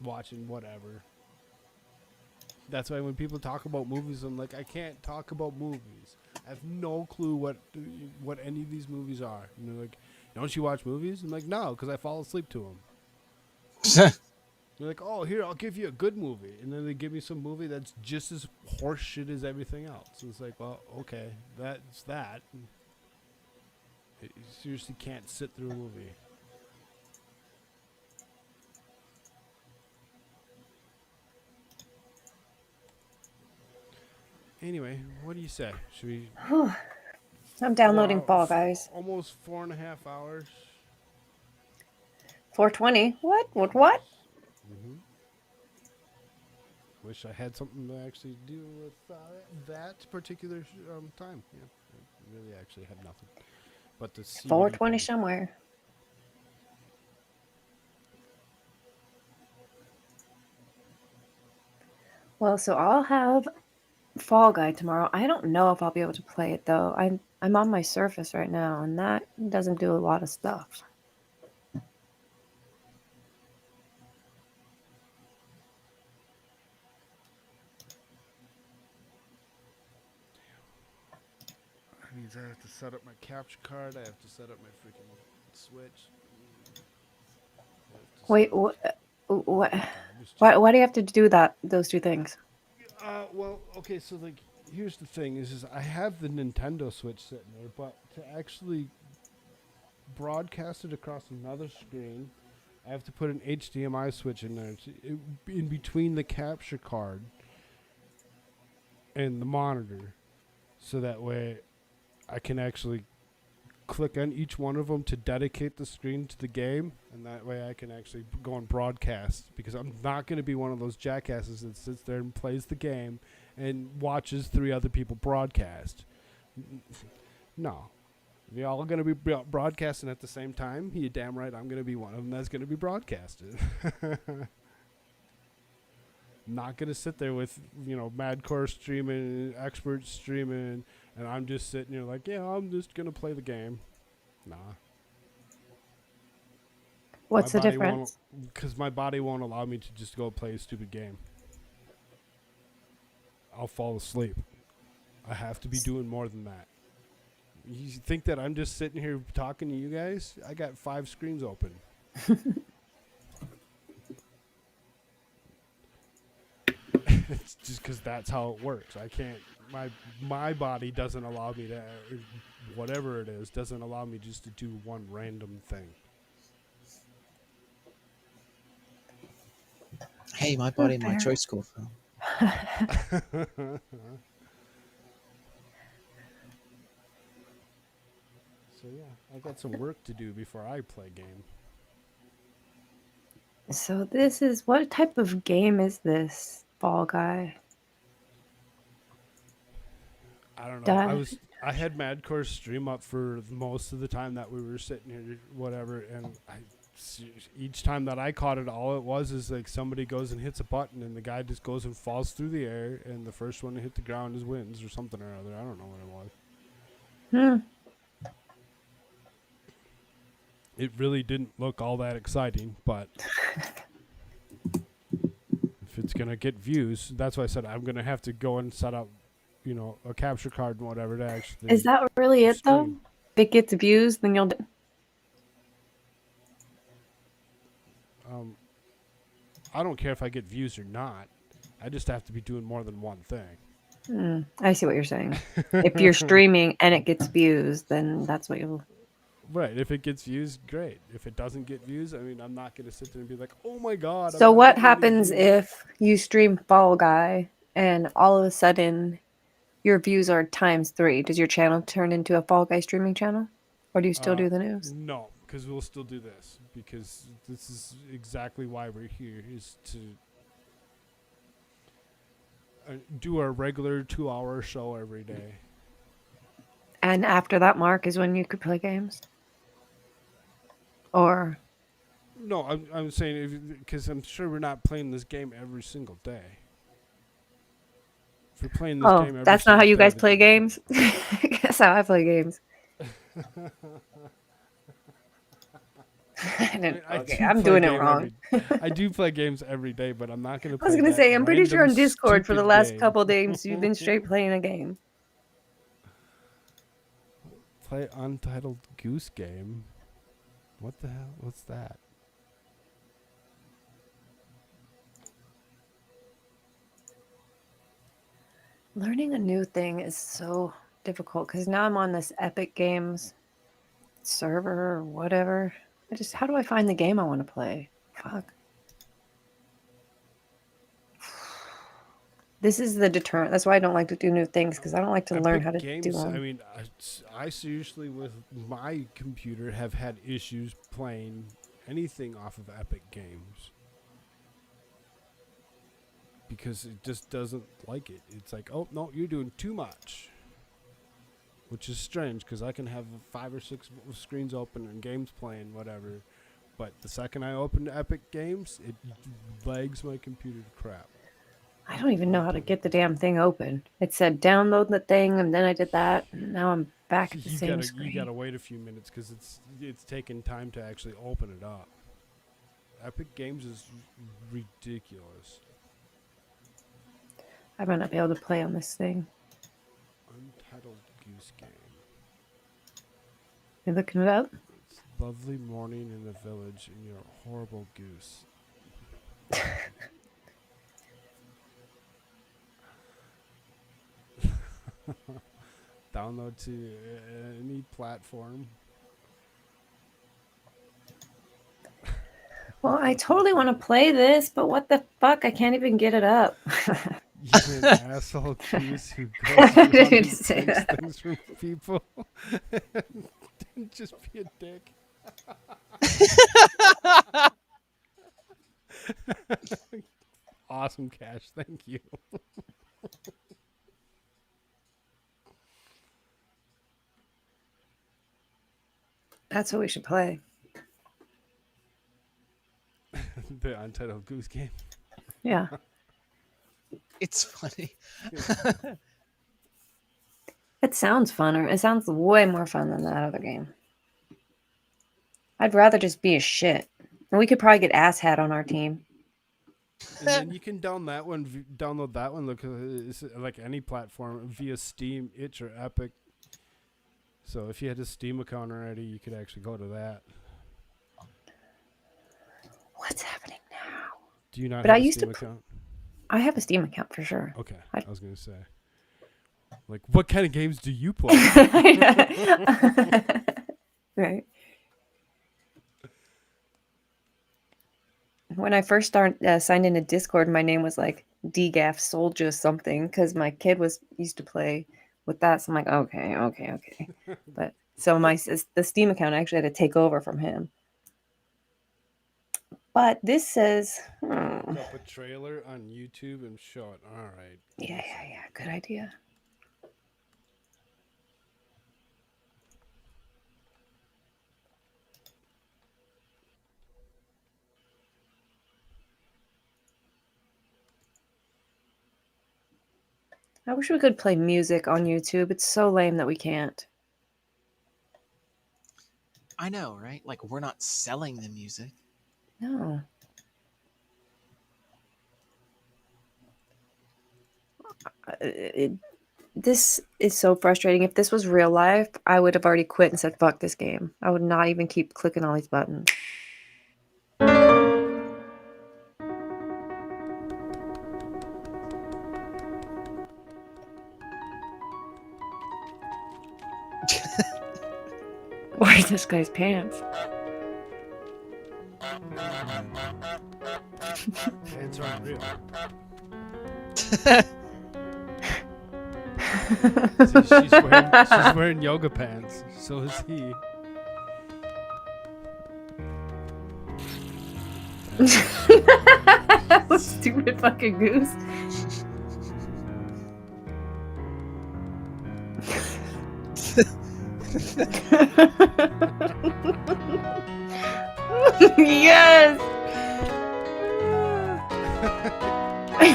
watching whatever. That's why when people talk about movies, I'm like, I can't talk about movies. I have no clue what any of these movies are. And they're like, don't you watch movies? I'm like, no, because I fall asleep to them. They're like, oh, here, I'll give you a good movie. And then they give me some movie that's just as horseshit as everything else. It's like, well, okay, that's that. You seriously can't sit through a movie. Anyway, what do you say? Should we... I'm downloading Fall Guys. Almost 4.5 hours. 4:20. What? Mm-hmm. Wish I had something to actually do with that particular time. Yeah, I really actually had nothing. But the 4:20 somewhere. Well, so I'll have Fall Guy tomorrow. I don't know if I'll be able to play it though. I'm on my Surface right now, and that doesn't do a lot of stuff. That means I have to set up my capture card. I have to set up my freaking Switch. Wait, what? Why do you have to do that? Those two things? Well, okay. So like, here's the thing: is I have the Nintendo Switch sitting there, but to actually broadcast it across another screen, I have to put an HDMI switch in there, in between the capture card and the monitor, so that way I can actually click on each one of them to dedicate the screen to the game, and that way I can actually go and broadcast, because I'm not going to be one of those jackasses that sits there and plays the game and watches 3 other people broadcast. No. We're all going to be broadcasting at the same time. You're damn right I'm going to be one of them that's going to be broadcasted. Not going to sit there with, Madcore streaming, experts streaming, and I'm just sitting here like, yeah, I'm just going to play the game. Nah. What's the difference? Because my body won't allow me to just go play a stupid game. I'll fall asleep. I have to be doing more than that. You think that I'm just sitting here talking to you guys? I got 5 screens open. It's just because that's how it works. I can't. My body doesn't allow me to, whatever it is, doesn't allow me just to do one random thing. Hey, my body, my choice, Koolfrogg. So yeah, I got some work to do before I play game. So this is, what type of game is this, Fall Guy? I don't know. I had Madcore stream up for most of the time that we were sitting here, whatever, and each time that I caught it, all it was is like somebody goes and hits a button, and the guy just goes and falls through the air, and the first one to hit the ground is wins, or something or other. I don't know what it was. It really didn't look all that exciting, but if it's gonna get views, that's why I said I'm gonna have to go and set up, a capture card and whatever to actually. Is that really it though? If it gets views, then you'll. I don't care if I get views or not. I just have to be doing more than one thing. I see what you're saying. If you're streaming and it gets views, then that's what you'll. Right. If it gets views, great. If it doesn't get views, I mean, I'm not going to sit there and be like, oh my God. So what happens if you stream Fall Guy and all of a sudden your views are ×3? Does your channel turn into a Fall Guy streaming channel? Or do you still do the news? No, because we'll still do this. Because this is exactly why we're here, is to do a regular 2-hour show every day. And after that mark is when you could play games? Or? No, I'm saying, because I'm sure we're not playing this game every single day. If we're playing this game every that's not how you day, guys play games? That's how I play games. I'm doing it wrong. I do play games every day, but I'm not going to play. I was going to say, I'm pretty sure on Discord for the last game. couple days you've been straight playing a game. Play Untitled Goose Game. What the hell? What's that? Learning a new thing is so difficult because now I'm on this Epic Games server or whatever. How do I find the game I want to play? Fuck. This is the deterrent. That's why I don't like to do new things, because I don't like to learn how to do them. I mean, I seriously, with my computer, have had issues playing anything off of Epic Games. Because it just doesn't like it. It's like, oh, no, you're doing too much. Which is strange, because I can have 5 or 6 screens open and games playing, whatever. But the second I open Epic Games, it lags my computer to crap. I don't even know how to get the damn thing open. It said download the thing, and then I did that. And now I'm back at the same screen. You gotta wait a few minutes, because it's taking time to actually open it up. Epic Games is ridiculous. I might not be able to play on this thing. Untitled Goose Game. You looking it up? It's lovely morning in the village, and you're a horrible goose. Download to any platform. Well, I totally want to play this, but what the fuck? I can't even get it up. You're an asshole goose who goes around and takes things from people. Just be a dick. Awesome, Cash. Thank you. That's what we should play. The Untitled Goose Game. Yeah. It's funny. It sounds funner. It sounds way more fun than that other game. I'd rather just be a shit. And we could probably get Asshat on our team. And then you can download that one. Look, it's like any platform via Steam, Itch, or Epic. So if you had a Steam account already, you could actually go to that. What's happening now? Do you not But have I a used Steam to account? I have a Steam account for sure. Okay, I was gonna say. Like, what kind of games do you play? Right. When I first signed into Discord, my name was like DGAF Soldier something because my kid used to play with that. So I'm like, okay. But so the Steam account I actually had to take over from him. But this says, Look up a trailer on YouTube and show it. All right. Yeah. Good idea. I wish we could play music on YouTube. It's so lame that we can't. I know, right? Like, we're not selling the music. No. This is so frustrating. If this was real life, I would have already quit and said, fuck this game. I would not even keep clicking all these buttons. Where's this guy's pants? Pants aren't real. She's wearing yoga pants. So is he. Stupid fucking goose. Yes. I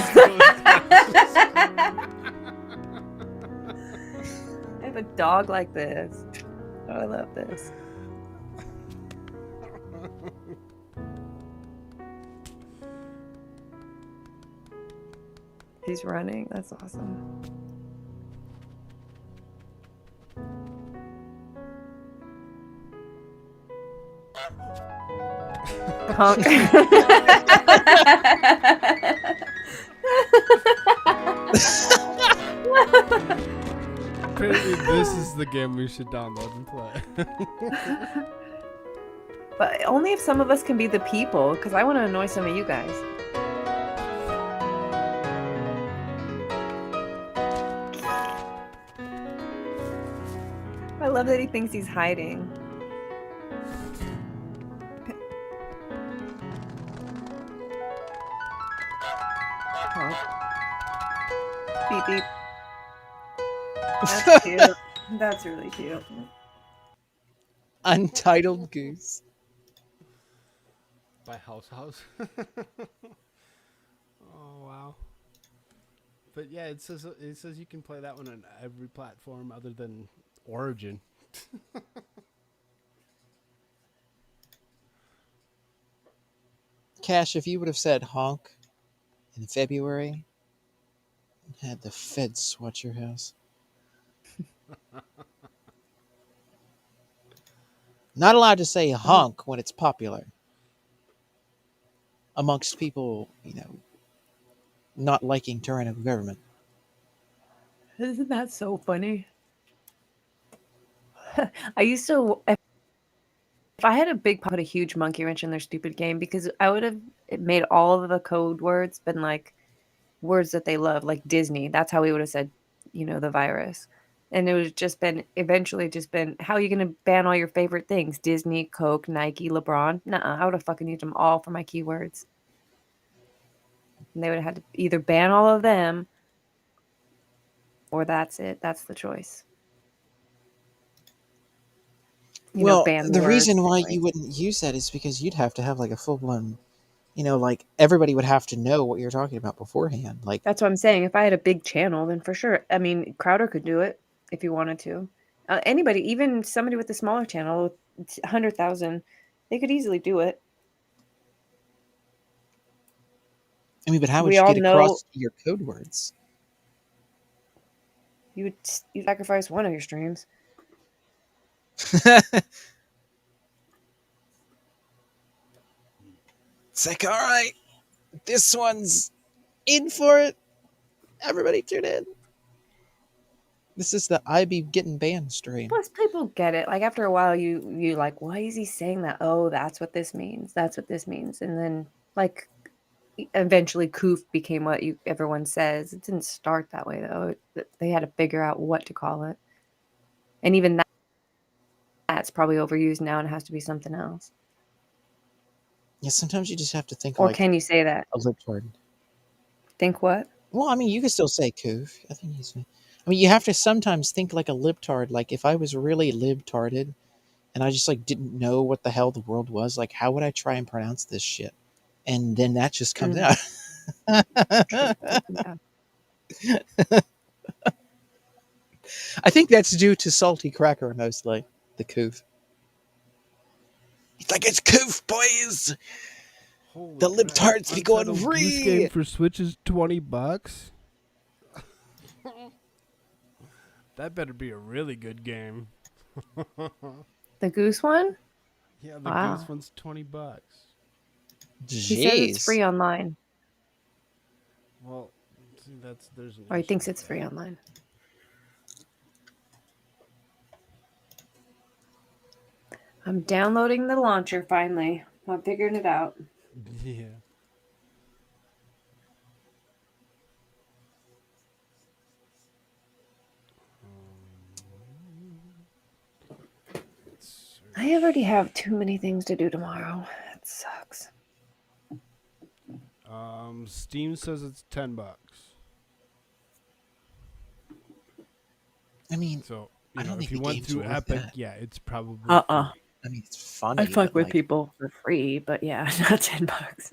have a dog like this. Oh, I love this. He's running. That's awesome. Honk. Apparently, this is the game we should download and play. But only if some of us can be the people, because I want to annoy some of you guys. I love that he thinks he's hiding. Beep beep. That's cute. That's really cute. Untitled Goose. By House. Oh wow. But yeah, it says you can play that one on every platform other than Origin. Cash, if you would have said honk in February, and had the feds swat your house. Not allowed to say honk when it's popular amongst people, not liking tyrannical government. Isn't that so funny? I used to, if I had a put a huge monkey wrench in their stupid game, because I would have made all of the code words been like words that they love, like Disney. That's how we would have said, the virus. And it would just been eventually how are you going to ban all your favorite things? Disney, Coke, Nike, LeBron? Nuh-uh. I would have fucking used them all for my keywords. And they would have had to either ban all of them or that's it. That's the choice. Ban the words, reason why like, you wouldn't use that is because you'd have to have like a full-blown, like everybody would have to know what you're talking about beforehand. Like, that's what I'm saying. If I had a big channel, then for sure. I mean, Crowder could do it if he wanted to. Anybody, even somebody with a smaller channel with 100,000, they could easily do it. I mean, but how would you get across your code words? You sacrifice one of your streams. It's like, all right, this one's In for it. Everybody tune in. This is the I be getting banned stream. Plus, people get it. Like after a while, you like, why is he saying that? Oh, that's what this means. That's what this means. And then like eventually, Koof became what everyone says. It didn't start that way though. They had to figure out what to call it, and even that's probably overused now and it has to be something else. Yeah, sometimes you just have to think. Or like can you say that? A libtard. Think what? Well, I mean, you can still say Koof. I think he's. I mean, you have to sometimes think like a libtard. Like if I was really libtarded, and I just like didn't know what the hell the world was, like how would I try and pronounce this shit? And then that just comes out. I think that's due to Salty Cracker mostly. The Koof. It's like it's Koof, boys. Holy the libtards be going Untitled free. Goose Game for Switch is $20. That better be a really good game. The Goose one? Yeah, the Wow. Goose one's $20. He says it's free online. Well, see, there's an Or he issue thinks with it's free online. I'm downloading the launcher finally. I'm figuring it out. Yeah. I already have too many things to do tomorrow. It sucks. Steam says it's $10. I mean, so I don't think if you the went games through are worth Epic, that. yeah, it's probably free. I mean, it's funny. I fuck but, with like, people for free, but yeah, not $10.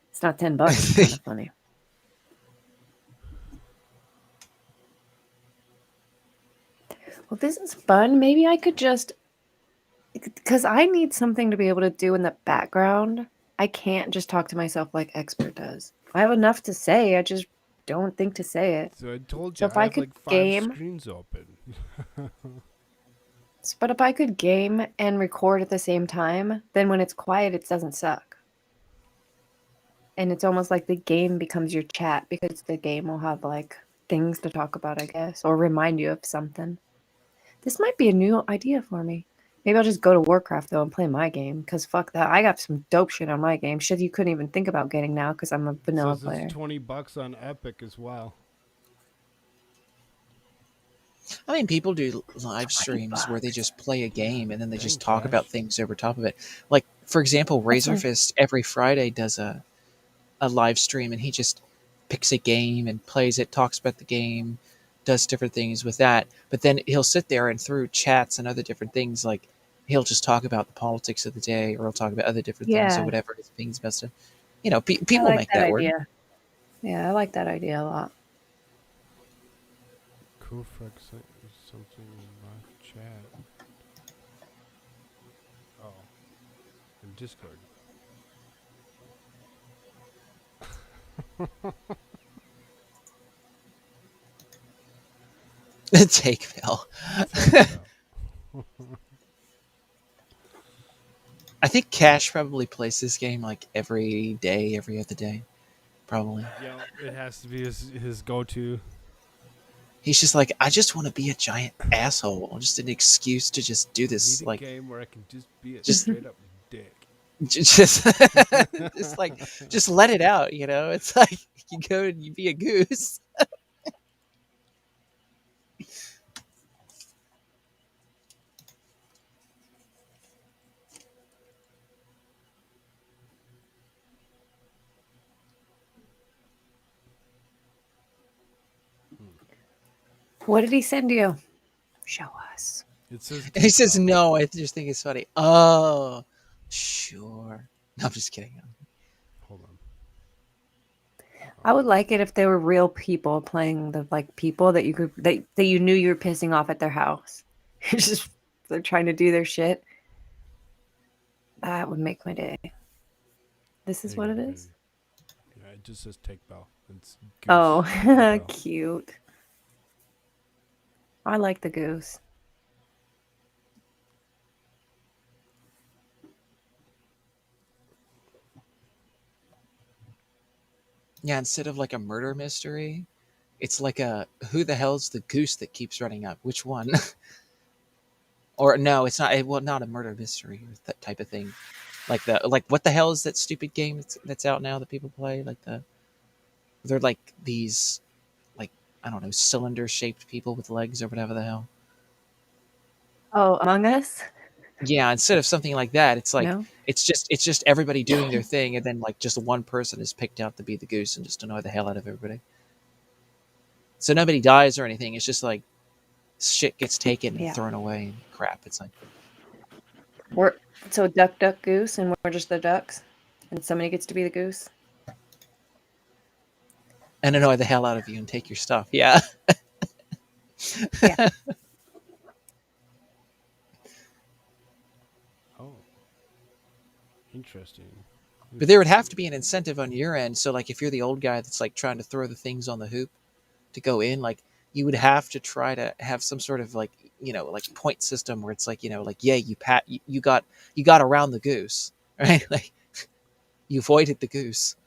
It's not $10. It's kind of funny. Well, this is fun. Maybe I could just, because I need something to be able to do in the background. I can't just talk to myself like Expert does. I have enough to say. I just don't think to say it. So I told So you, if I I have could like 5 game, screens open. but if I could game and record at the same time, then when it's quiet, it doesn't suck. And it's almost like the game becomes your chat because the game will have like things to talk about, I guess, or remind you of something. This might be a new idea for me. Maybe I'll just go to Warcraft though and play my game because fuck that. I got some dope shit on my game. Shit you couldn't even think about getting now because I'm a vanilla Says player. it's $20 on Epic as well. I mean, people do live streams where they just play a game and then they just talk about things over top of it. Like, for example, Razorfist every Friday does a live stream and he just picks a game and plays it, talks about the game, does different things with that. But then he'll sit there and through chats and other different things, like he'll just talk about the politics of the day or he'll talk about other different things or Yeah. whatever his thing's best to. You know, I people like make that work. idea. Yeah, I like that idea a lot. Koolfrogg sent you something in my chat. Oh. In Discord. Take Bill. I think Cash probably plays this game like every day, every other day. Probably. Yeah, it has to be his go-to. He's just like, I just want to be a giant asshole. Just an excuse to just do this. I need like a game where I can just be a just- straight up dick. Just like, just let it out, you know? It's like you go and you be a goose. What did he send you? Show us. It says He says no. I just think it's funny. Oh, sure. No, I'm just kidding. Hold on. I would like it if there were real people playing the like people that you could that you knew you were pissing off at their house. It's just they're trying to do their shit. That would make my day. This is what it is? Yeah, it just says take Bell. It's goose. Oh, cute. I like the goose. Yeah, instead of like a murder mystery, it's like a who the hell's the goose that keeps running up? Which one? Or no, it's not. Well, not a murder mystery or that type of thing. Like what the hell is that stupid game that's out now that people play? They're like these, like, I don't know, cylinder shaped people with legs or whatever the hell. Oh, Among Us? Yeah, instead of something like that, it's like No? it's just everybody doing their thing, and then like just one person is picked out to be the goose and just annoy the hell out of everybody. So nobody dies or anything. It's just like shit gets taken and Yeah. thrown away and crap. It's like So duck, duck, goose, and we're just the ducks, and somebody gets to be the goose. and annoy the hell out of you and take your stuff. Yeah. Yeah. Oh, interesting. But there would have to be an incentive on your end. So like if you're the old guy that's like trying to throw the things on the hoop to go in, like you would have to try to have some sort of like, like point system where it's like, like, yeah, you got around the goose, right? Like you avoided the goose.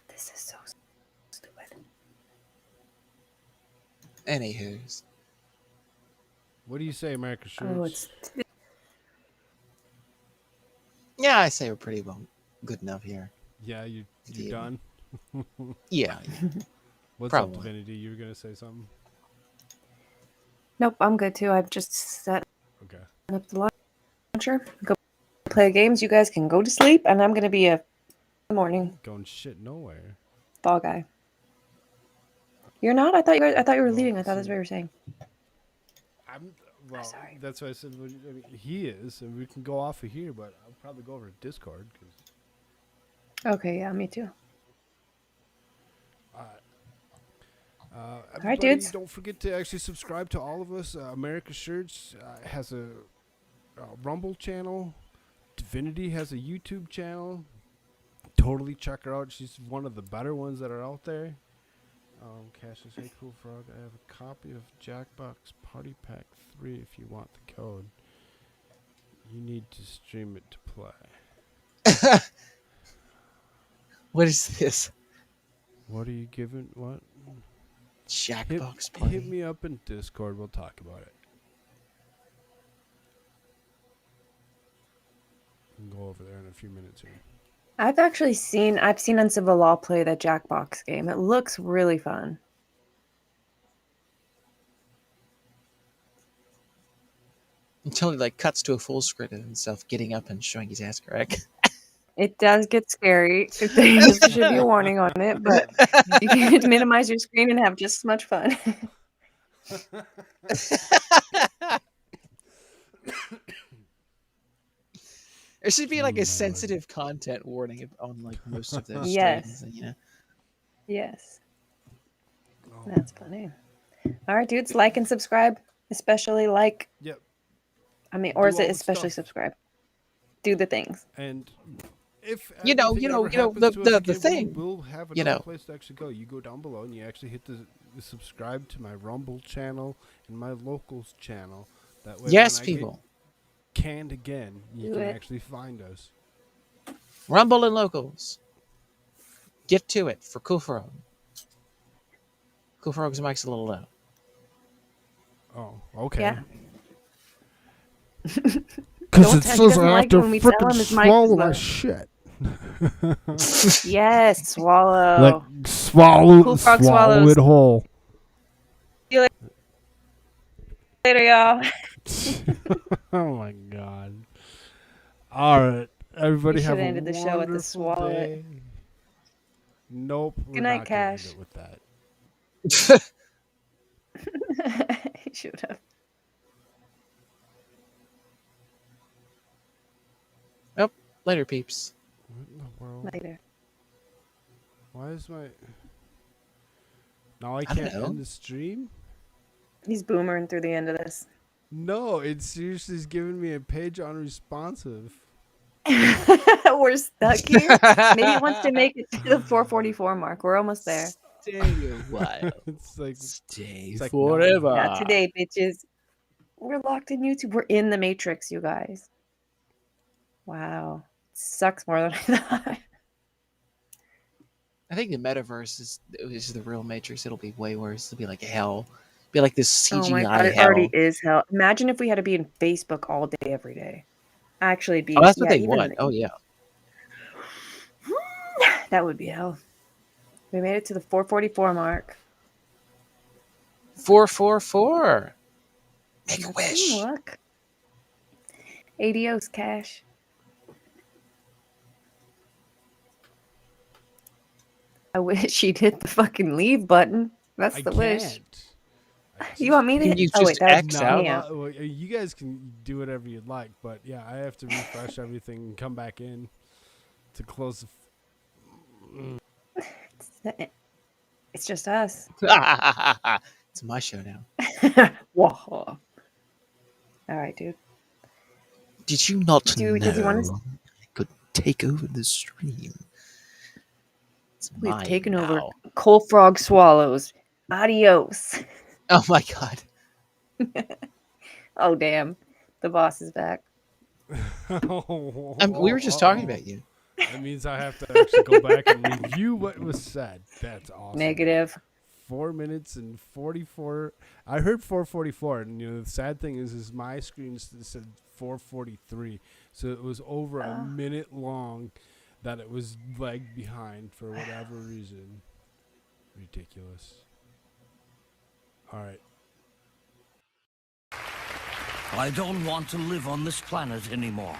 This is so stupid. Anywho's. What do you say, AmericaShirts? Oh, it's Yeah, I say we're pretty well good enough here. Yeah, you're done? Yeah. What's Probably. up, Divinity? You were going to say something? Nope, I'm good too. I've just set Okay. up the launcher. Go play games. You guys can go to sleep, and I'm gonna be a morning Going shit nowhere. fall guy. You're not? I thought you were leaving. I thought that's what you were saying. Well, sorry. That's why I said he is, and we can go off of here, but I'll probably go over to Discord. Okay, yeah, me too. Everybody, dudes. don't forget to actually subscribe to all of us. AmericaShirts has a Rumble channel. Divinity has a YouTube channel. Totally check her out. She's one of the better ones that are out there. Cassius, hey, Koolfrogg, I have a copy of Jackbox Party Pack 3 if you want the code. You need to stream it to play. What is this? What are you giving? What? Jackbox Party. Hit me up in Discord. We'll talk about it. We'll go over there in a few minutes here. I've seen Uncivil Law play the Jackbox game. It looks really fun. Until he like cuts to a full screen of himself getting up and showing his ass crack. It does get scary. There should be a warning on it, but you can minimize your screen and have just as much fun. There should be like a sensitive content warning on like most of those Yes. streams. Yes. That's funny. All right, dudes, like and subscribe. Especially like. Yep. I mean, or is Do all it the especially stuff. subscribe? Do the things. And if You know, anything ever you know, happens to us the again, thing, we'll have you another know. place to actually go. You go down below and you actually hit the subscribe to my Rumble channel and my Locals channel. That way, Yes, when I people. get canned again, you Do can it. actually find us. Rumble and Locals. Get to it for Koolfrogg. Koolfrogg's mic's a little low. Oh, okay. Yeah. Because Don't it tell- he says doesn't I have like to when we tell him frickin' his mic is swallow my low. shit. Yes, swallow. Like swallow Koolfrogg swallow swallows. it whole. See you later, y'all. Oh my god. All right, everybody We have should a have ended the show with the wonderful swallow it. day. Nope. Good night, Cash. With that. He should have. Nope. Later, peeps. What in the world? Later. Why is my? Now I don't can't know. end the stream. He's boomering through the end of this. No, it seriously is giving me a page unresponsive. We're stuck here. Maybe it wants to make it to the 444 mark. We're almost there. Stay a while. It's like Stay it's like forever. Not today, bitches. We're locked in YouTube. We're in the Matrix, you guys. Wow. Sucks more than I thought. I think the metaverse is the real Matrix. It'll be way worse. It'll be like hell. It'll be like this Oh my god, CGI it already hell. is hell. Imagine if we had to be in Facebook all day, every day. Actually, it'd Oh, be, that's what yeah, they even want. Oh yeah. that would be hell. We made it to the 444 mark. 444. Make a That's wish. some luck. Adios, Cash. I wish he'd hit the fucking leave button. That's I the wish. can't. You want me to hit? You Oh wait, just that was X No, out. yeah. well, you guys can do whatever you'd like, but yeah, I have to refresh everything and come back in to close the. It's just us. It's my show now. Whoa. All right, dude. Did you not Does he know want us? I could take over the stream? It's We've mine taken over now. Koolfrogg swallows. Adios. Oh my god. Oh damn, the boss is back. We were just talking about you. That means I have to actually go back and review what was said. That's awesome. Negative. 4 minutes and 44. I heard 444, and the sad thing is my screen said 443, so it was over a minute long that it was lagged behind for whatever reason. Ridiculous. All right. I don't want to live on this planet anymore.